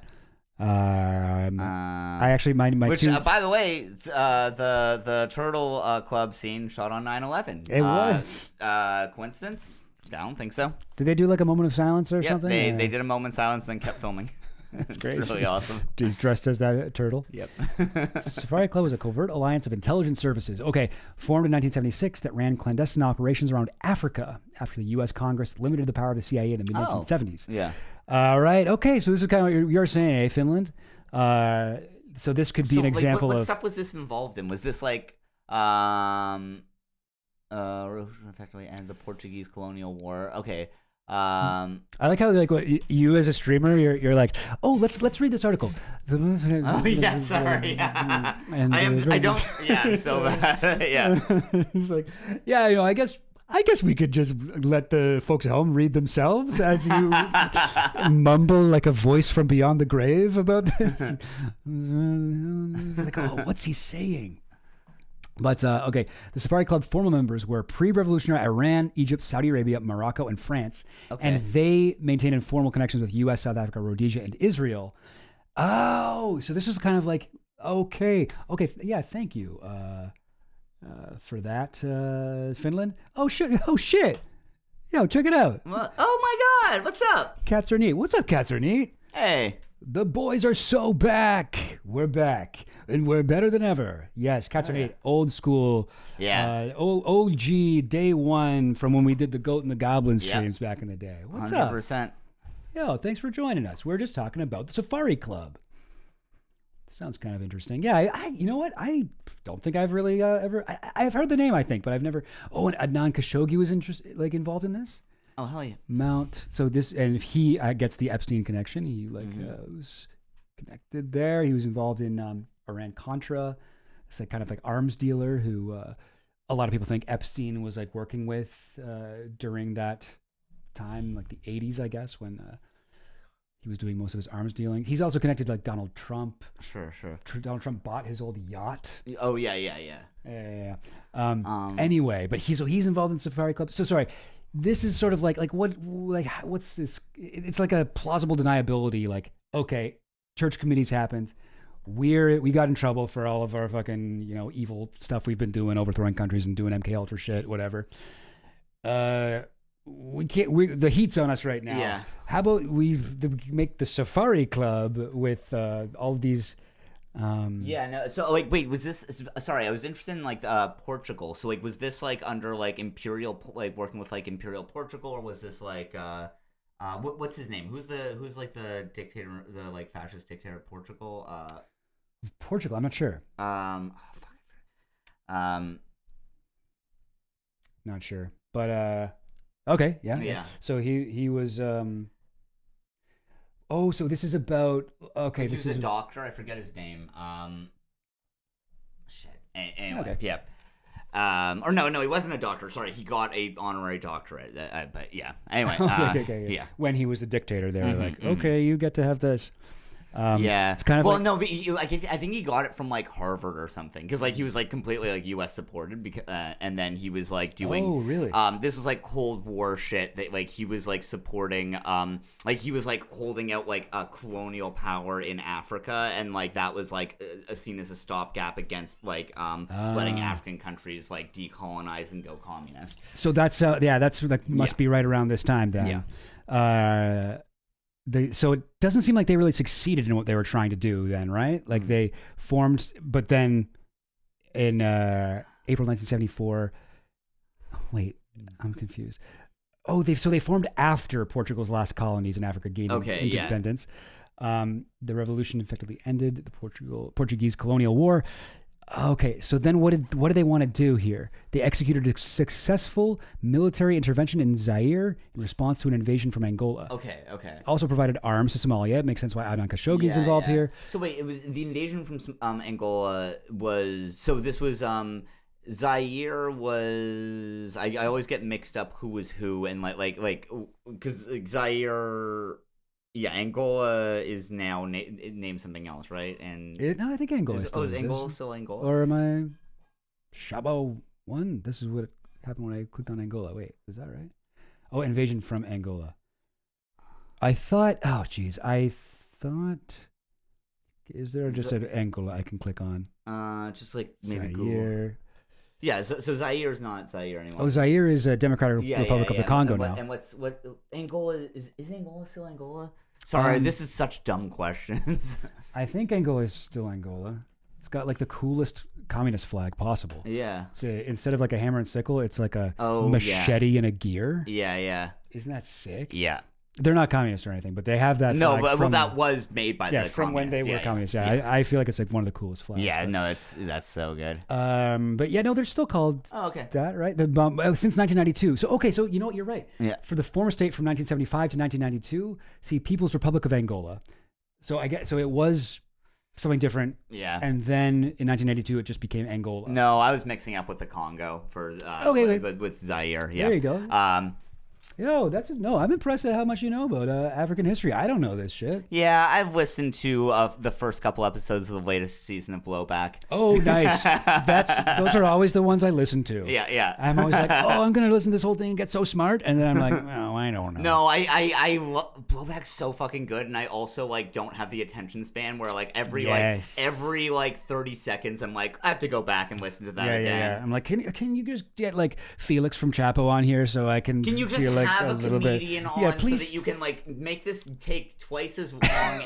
I actually my Which, two. by the way, the Turtle Club scene shot on 9/11. It was. Coincidence? I don't think so. Did they do like a moment of silence or Yep, something? they did a moment of silence, then kept filming. That's It's great. really awesome. Dressed as that turtle. Yep. Safari Club was a covert alliance of intelligence services. Okay, formed in 1976 that ran clandestine operations around Africa after the U.S. Congress limited the power of the CIA in the mid-1970s. Yeah. All right. Okay, so this is kind of what you're saying, eh, Finland? So this could be an example what of. stuff was this involved in? Was this like effectively end the Portuguese colonial war? Okay. I like how like what you as a streamer you're like, oh, let's read this article. Oh yeah, sorry. Yeah. I'm so bad. Yeah. It's like, yeah, I guess we could just let the folks at home read themselves as you mumble like a voice from beyond the grave about this. Like, oh, what's he saying? But, okay, the Safari Club former members were pre-revolutionary Iran, Egypt, Saudi Arabia, Morocco, and France. Okay. And they maintained informal connections with U.S., South Africa, Rhodesia, and Israel. Oh, so this is kind of like, okay, yeah, thank you for that, Finland. Oh, shit. Yo, check it out. What? Oh, my God, what's up? Cats are neat. What's up, Cats are neat? Hey. The boys are so back. We're back. And we're better than ever. Yes, Cats are neat. Old school. Yeah. OG day one from when we did the Goat and the Goblin streams back in the day. What's 100%. up? Yo, thanks for joining us. We're just talking about the Safari Club. Sounds kind of interesting. Yeah, I you know what? I don't think I've really I've heard the name, I think, but I've never. Oh, and Adnan Khashoggi was involved in this? Oh, hell yeah. So this, and if he gets the Epstein connection, he was connected there. He was involved in Iran-Contra. It's like kind of like arms dealer who a lot of people think Epstein was like working with during that time, like the 80s, I guess, when he was doing most of his arms dealing. He's also connected to like Donald Trump. Sure. Donald Trump bought his old yacht. Oh, yeah. Anyway, but he's involved in Safari Club. So sorry. This is sort of what's this? It's like a plausible deniability. Like, okay, church committees happened. We got in trouble for all of our fucking evil stuff we've been doing, overthrowing countries and doing MK Ultra shit, whatever. We can't. The heat's on us right now. Yeah. How about we make the Safari Club with all of these? Yeah, no. So, like, wait, was this? Sorry, I was interested in like Portugal. So, like, was this like under like imperial, like working with like imperial Portugal, or was this like what's his name? Who's like the dictator, the like fascist dictator of Portugal? Portugal, I'm not sure. Not sure, but okay, yeah. Yeah. So he was. Oh, so this is about okay. This is a doctor. I forget his name. Shit. Anyway, Okay. yeah. Or no, he wasn't a doctor. Sorry, he got a honorary doctorate. But yeah. Anyway. Okay. Yeah. When he was the dictator, they were like, okay, you get to have this. Yeah, it's kind of but I think he got it from like Harvard or something because like he was like completely like U.S. supported because and then he was like doing really this was like Cold War shit that like he was like supporting like he was like holding out like a colonial power in Africa and like that was like seen as a stopgap against like letting African countries like decolonize and go communist. So that's that must be right around this time then. Yeah. So it doesn't seem like they really succeeded in what they were trying to do then, right? Like they formed, but then in April 1974, wait, I'm confused. Oh, they formed after Portugal's last colonies in Africa gaining independence. The revolution effectively ended the Portuguese colonial war. Okay, so then what do they want to do here? They executed a successful military intervention in Zaire in response to an invasion from Angola. Okay. Also provided arms to Somalia. It makes sense why Adnan Khashoggi is involved here. So wait, it was the invasion from Angola was, so this was Zaire was, I always get mixed up who was who, and like because Zaire, Angola is now named something else, right? And No, I think Angola still is exists. Angola still Angola? Or am I Shabo 1? This is what happened when I clicked on Angola. Wait, is that right? Oh, invasion from Angola. I thought, is there just an Angola I can click on? Just like maybe Zaire. Google. Yeah, so Zaire's not Zaire anymore. Oh, Zaire is a Democratic Republic of the Congo now. And what Angola is Angola still Angola? Sorry, this is such dumb questions. I think Angola is still Angola. It's got like the coolest communist flag possible. Yeah. It's instead of like a hammer and sickle, it's like a machete and a gear. Yeah. Isn't that sick? Yeah. They're not communist or anything, but they have that. No, flag but that was made by the from when they were communists. communists. I feel like it's like one of the coolest flags. Yeah, no, that's so good. But yeah, no, they're still called that, right? Since 1992. So you know what? You're right. Yeah. For the former state from 1975 to 1992, see, People's Republic of Angola. So it was something different. Yeah. And then in 1992, it just became Angola. No, I was mixing up with the Congo for with Zaire. Yeah. There you go. I'm impressed at how much you know about African history. I don't know this shit. Yeah, I've listened to the first couple episodes of the latest season of Blowback. Oh, nice. Those are always the ones I listen to. Yeah. I'm always like, I'm going to listen to this whole thing and get so smart. And then I'm like, oh, I don't know. No, I Blowback's so fucking good, and I also like don't have the attention span where like every 30 seconds I'm like, I have to go back and listen to that again. Yeah. I'm like, can you just get like Felix from Chapo on here so I can you just feel like have a little comedian bit. on Please. so that you can like make this take twice as long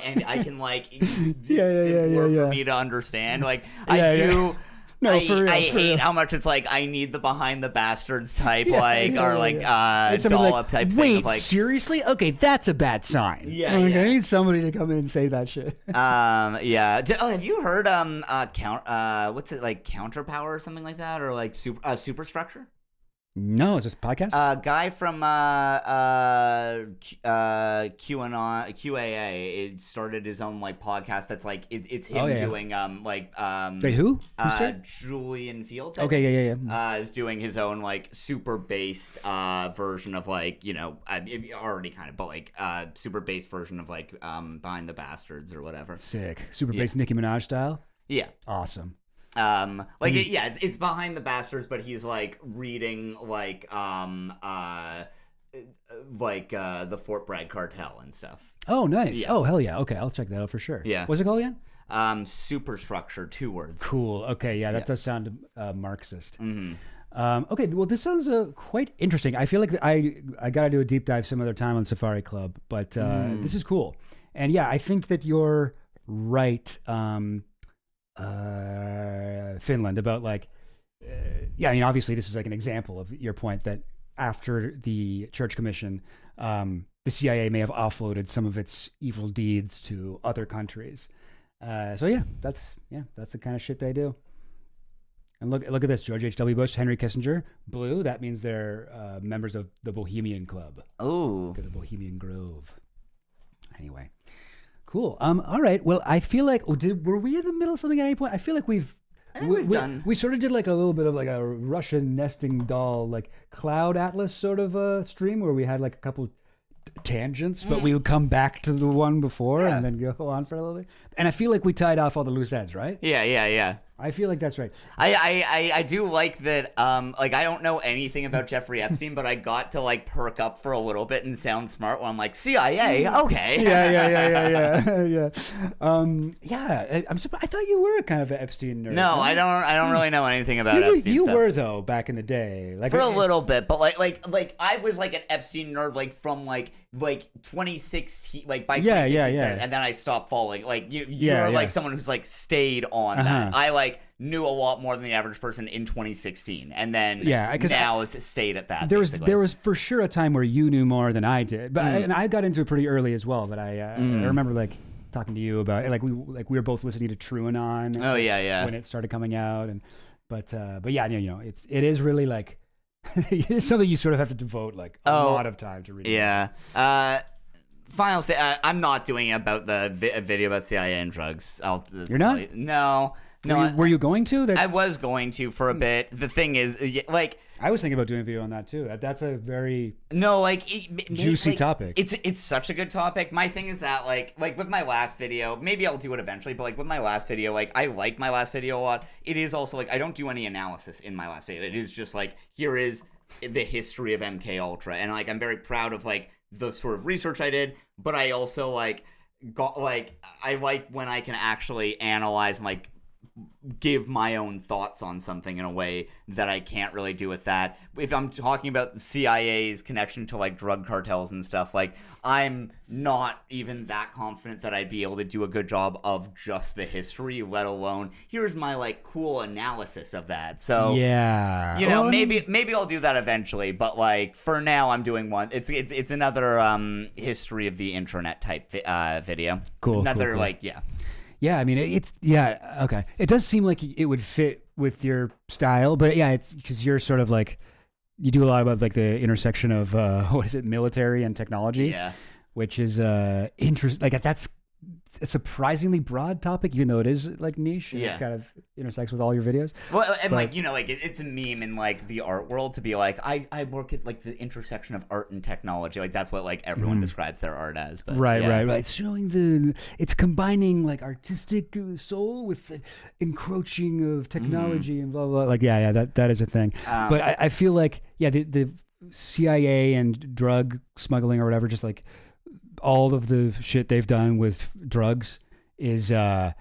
and I can like it's simpler for me to understand. Like I do. No, I for real, hate how much it's like I need the behind the bastards type It's somebody dollop type thing. Wait, Of, like, seriously? Okay, that's a bad sign. Yeah, I yeah. need somebody to come in and say that shit. Yeah. Have you heard what's it like Counterpower or something like that, or like Superstructure? No, is this a podcast? Guy from QAA it started his own like podcast that's like it's him doing Wait, who? Julian Fields. Okay, yeah. Is doing his own like super based version of like already kind of but like super based version of like Behind the Bastards or whatever. Sick. Super based Nicki Minaj style. Yeah. Awesome. It's Behind the Bastards, but he's like reading like the Fort Bragg cartel and stuff. Oh, nice. Yeah. Oh, hell yeah. Okay, I'll check that out for sure. Yeah. What's it called again? Superstructure, 2 words. Cool. Okay, yeah, that does sound Marxist. Mm-hmm. Okay, well, this sounds quite interesting. I feel like I got to do a deep dive some other time on Safari Club, but this is cool. And yeah, I think that you're right, Finland, about like, obviously this is like an example of your point that after the Church Commission, the CIA may have offloaded some of its evil deeds to other countries. That's the kind of shit they do. And look at this: George H.W. Bush, Henry Kissinger, blue. That means they're members of the Bohemian Club. Oh, the Bohemian Grove. Anyway, cool. All right. Well, I feel like were we in the middle of something at any point? I feel like we've done. We sort of did like a little bit of like a Russian nesting doll, like Cloud Atlas sort of stream where we had like a couple tangents, but we would come back to the one before and then go on for a little bit. And I feel like we tied off all the loose ends, right? Yeah. I feel like that's right. I do like that. Like I don't know anything about Jeffrey Epstein, but I got to like perk up for a little bit and sound smart when I'm like CIA. Okay. Yeah. I'm surprised. I thought you were kind of an Epstein nerd. No, I don't really know anything about Epstein. You stuff. were though back in the day, like for a little bit, but like I was like an Epstein nerd, like from like like 2016, like by Yeah, 2016, yeah. and then I stopped following. Like you're Yeah. like someone who's like stayed on Uh-huh. that. I like knew a lot more than the average person in 2016, and then now has stayed at that. There was for sure a time where you knew more than I did, but and I got into it pretty early as well. But I remember like talking to you about like we were both listening to TrueAnon. Oh yeah. When it started coming out, and but yeah, you know, it is really like it is something you sort of have to devote like a lot of time to read. Yeah. Final say, I'm not doing about the video about CIA and drugs. You're not? No. Were you going to? I was going to for a bit. The thing is, like, I was thinking about doing a video on that too. That's a very juicy topic. It's such a good topic. My thing is that like with my last video, maybe I'll do it eventually, but like with my last video, like I like my last video a lot. It is also like I don't do any analysis in my last video. It is just like here is the history of MK Ultra, and like I'm very proud of like the sort of research I did, but I also like got like I like when I can actually analyze and like give my own thoughts on something in a way that I can't really do with that. If I'm talking about the CIA's connection to like drug cartels and stuff, like I'm not even that confident that I'd be able to do a good job of just the history, let alone here's my like cool analysis of that. So yeah, you know, maybe I'll do that eventually, but like for now I'm doing one. It's another history of the internet type video. Cool. Another cool. like yeah. Yeah, I mean, okay. It does seem like it would fit with your style, but yeah, it's because you're sort of like, you do a lot about like the intersection of, military and technology. Yeah. Which is interesting. Like that's a surprisingly broad topic, even though it is like niche. And Yeah. it kind of intersects with all your videos. Well, and But- like, you know, like it's a meme in like the art world to be like, I work at like the intersection of art and technology. Like that's what like everyone describes their art as. But Right. yeah. It's showing it's combining like artistic soul with the encroaching of technology and blah, blah, blah. Like, yeah, that is a thing. But I feel like, the CIA and drug smuggling or whatever, just like all of the shit they've done with drugs is, I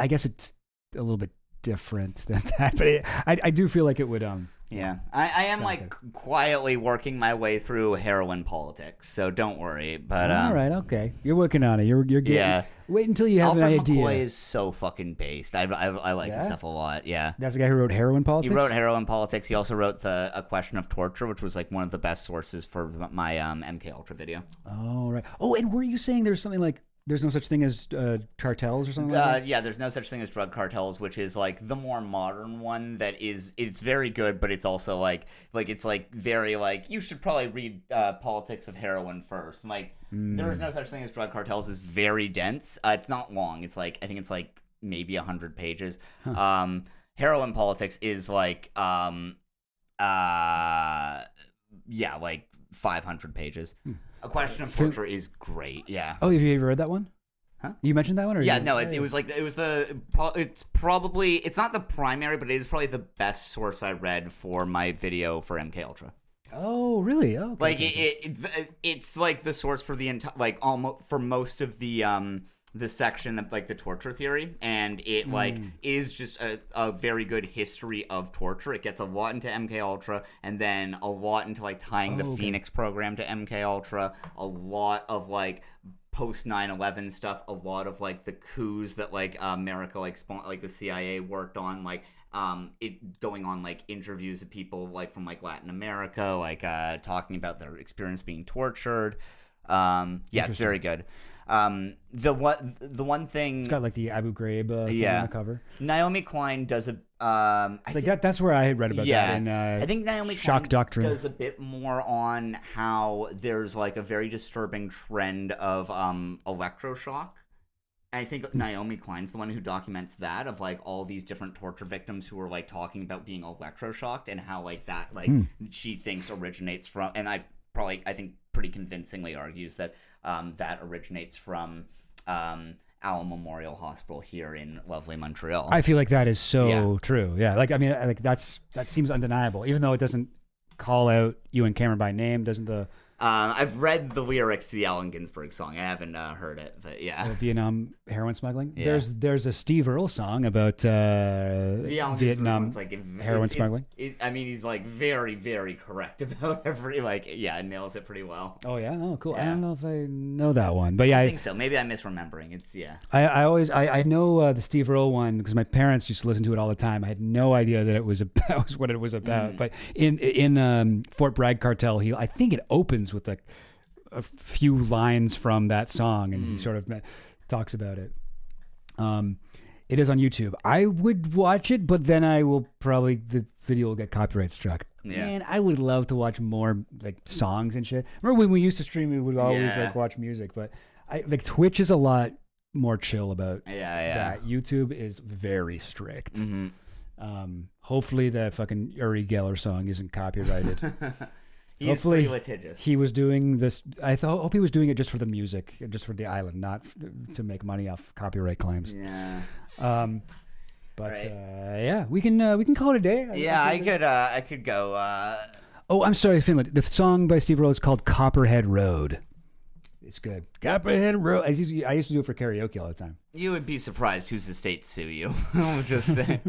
guess it's a little bit different than that. But I do feel like it would, Yeah, I am like quietly working my way through heroin politics, so don't worry. But all right, okay, you're working on it. You're getting. Yeah. Wait until you have Alfred an idea. McCoy is so fucking based. I like Yeah? his stuff a lot. Yeah. That's the guy who wrote Heroin Politics. He wrote Heroin Politics. He also wrote A Question of Torture, which was like one of the best sources for my MK Ultra video. Oh right. Oh, and were you saying there's something like there's no such thing as cartels or something like that? Yeah, there's no such thing as drug cartels, which is like the more modern one that is, it's very good, but it's also like it's like very like, you should probably read Politics of Heroin first. Like, there is no such thing as drug cartels is very dense. It's not long. It's like, I think it's like maybe 100 pages. Heroin Politics is like, like 500 pages. A Question of Torture is great. Yeah. Oh, have you ever read that one? Huh? You mentioned that one, or Yeah, no, it's probably, it's not the primary, but it is probably the best source I read for my video for MK Ultra. Oh, really? Oh, okay. Like it's like the source for the entire, like almost for most of the section of like the torture theory, and it like is just a very good history of torture. It gets a lot into MK Ultra, and then a lot into like tying the Phoenix program to MK Ultra, a lot of like post 9/11 stuff, a lot of like the coups that like America like the CIA worked on, like it going on like interviews of people like from like Latin America, like talking about their experience being tortured. It's very good. The one thing, It's got like the Abu Ghraib thing on the cover. Naomi Klein does a that's where I had read about that in I think Naomi Shock Klein Doctrine. does a bit more on how there's like a very disturbing trend of electroshock. I think Naomi Klein's the one who documents that, of like all these different torture victims who are like talking about being electroshocked, and how like that she thinks originates from, and I think pretty convincingly argues that that originates from Allen Memorial Hospital here in lovely Montreal. I feel like that is so true. Yeah, like I mean, like that seems undeniable, even though it doesn't call out Ewan Cameron by name. Doesn't the I've read the lyrics to the Allen Ginsberg song. I haven't heard it, but yeah. Vietnam heroin smuggling. Yeah. There's a Steve Earle song about The Allen Vietnam one's, like, heroin smuggling. I mean, he's like very, very correct about every it nails it pretty well. Oh yeah, oh cool. I Yeah. don't know if I know that one, but yeah, I think so. Maybe I'm misremembering. It's I know the Steve Earle one because my parents used to listen to it all the time. I had no idea that it was about what it was about. But in Fort Bragg Cartel, I think it opens with like a few lines from that song, and he sort of talks about it. It is on YouTube. I would watch it, but then the video will get copyright struck. Yeah. Man, I would love to watch more like songs and shit. Remember when we used to stream, we would always like watch music, but Twitch is a lot more chill about that. YouTube is very strict. Hopefully the fucking Uri Geller song isn't copyrighted. He's pretty litigious. He was doing this. I hope he was doing it just for the music, just for the island, not to make money off copyright claims. Yeah. Yeah, we can call it a day. I could go. Oh, I'm sorry, Finland. The song by Steve Earle is called Copperhead Road. It's good. Copperhead Road. I used to do it for karaoke all the time. You would be surprised whose estate sue you. I'll just say.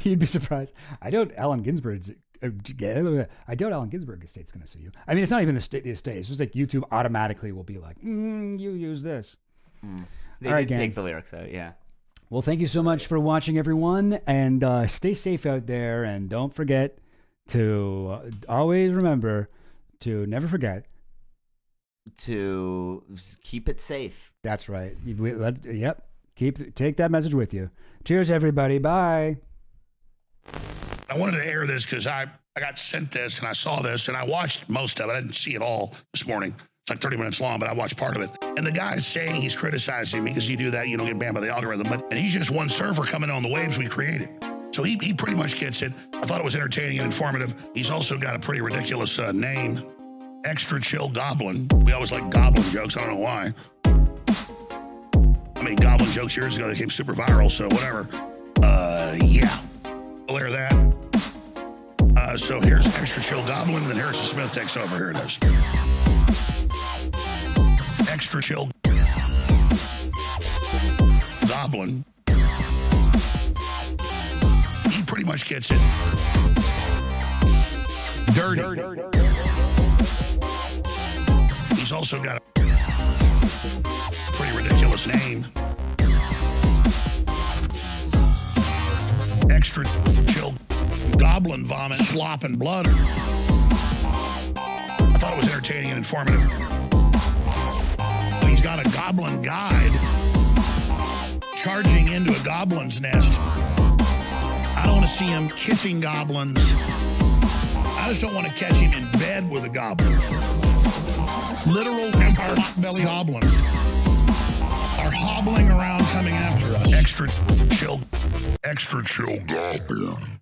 You'd be surprised. I doubt Allen Ginsberg's estate's going to sue you. I mean, it's not even the estate. It's just like YouTube automatically will be like, you use this. They All right, did gang. take the lyrics out, yeah. Well, thank you so much for watching, everyone, and stay safe out there, and don't forget to always remember to never forget to keep it safe. That's right. Yep. Take that message with you. Cheers, everybody. Bye. I wanted to air this because I got sent this and I saw this and I watched most of it. I didn't see it all this morning. It's like 30 minutes long, but I watched part of it. And the guy's saying he's criticizing me because you do that, you don't get banned by the algorithm. And he's just one surfer coming on the waves we created. So he pretty much gets it. I thought it was entertaining and informative. He's also got a pretty ridiculous name, Extra Chill Goblin. We always like goblin jokes. I don't know why. I made goblin jokes years ago that came super viral, so whatever. Yeah. We'll air that. So here's Extra Chill Goblin, and then Harrison Smith takes over. Here it is. Extra Chill Goblin. He pretty much gets it. Dirty. He's also got a pretty ridiculous name. Extra Chill Goblin Vomit, Slop, and Blood. I thought it was entertaining and informative. He's got a goblin guide charging into a goblin's nest. I don't want to see him kissing goblins. I just don't want to catch him in bed with a goblin. Literal vampire belly goblins are hobbling around coming after us. Extra chill goblin.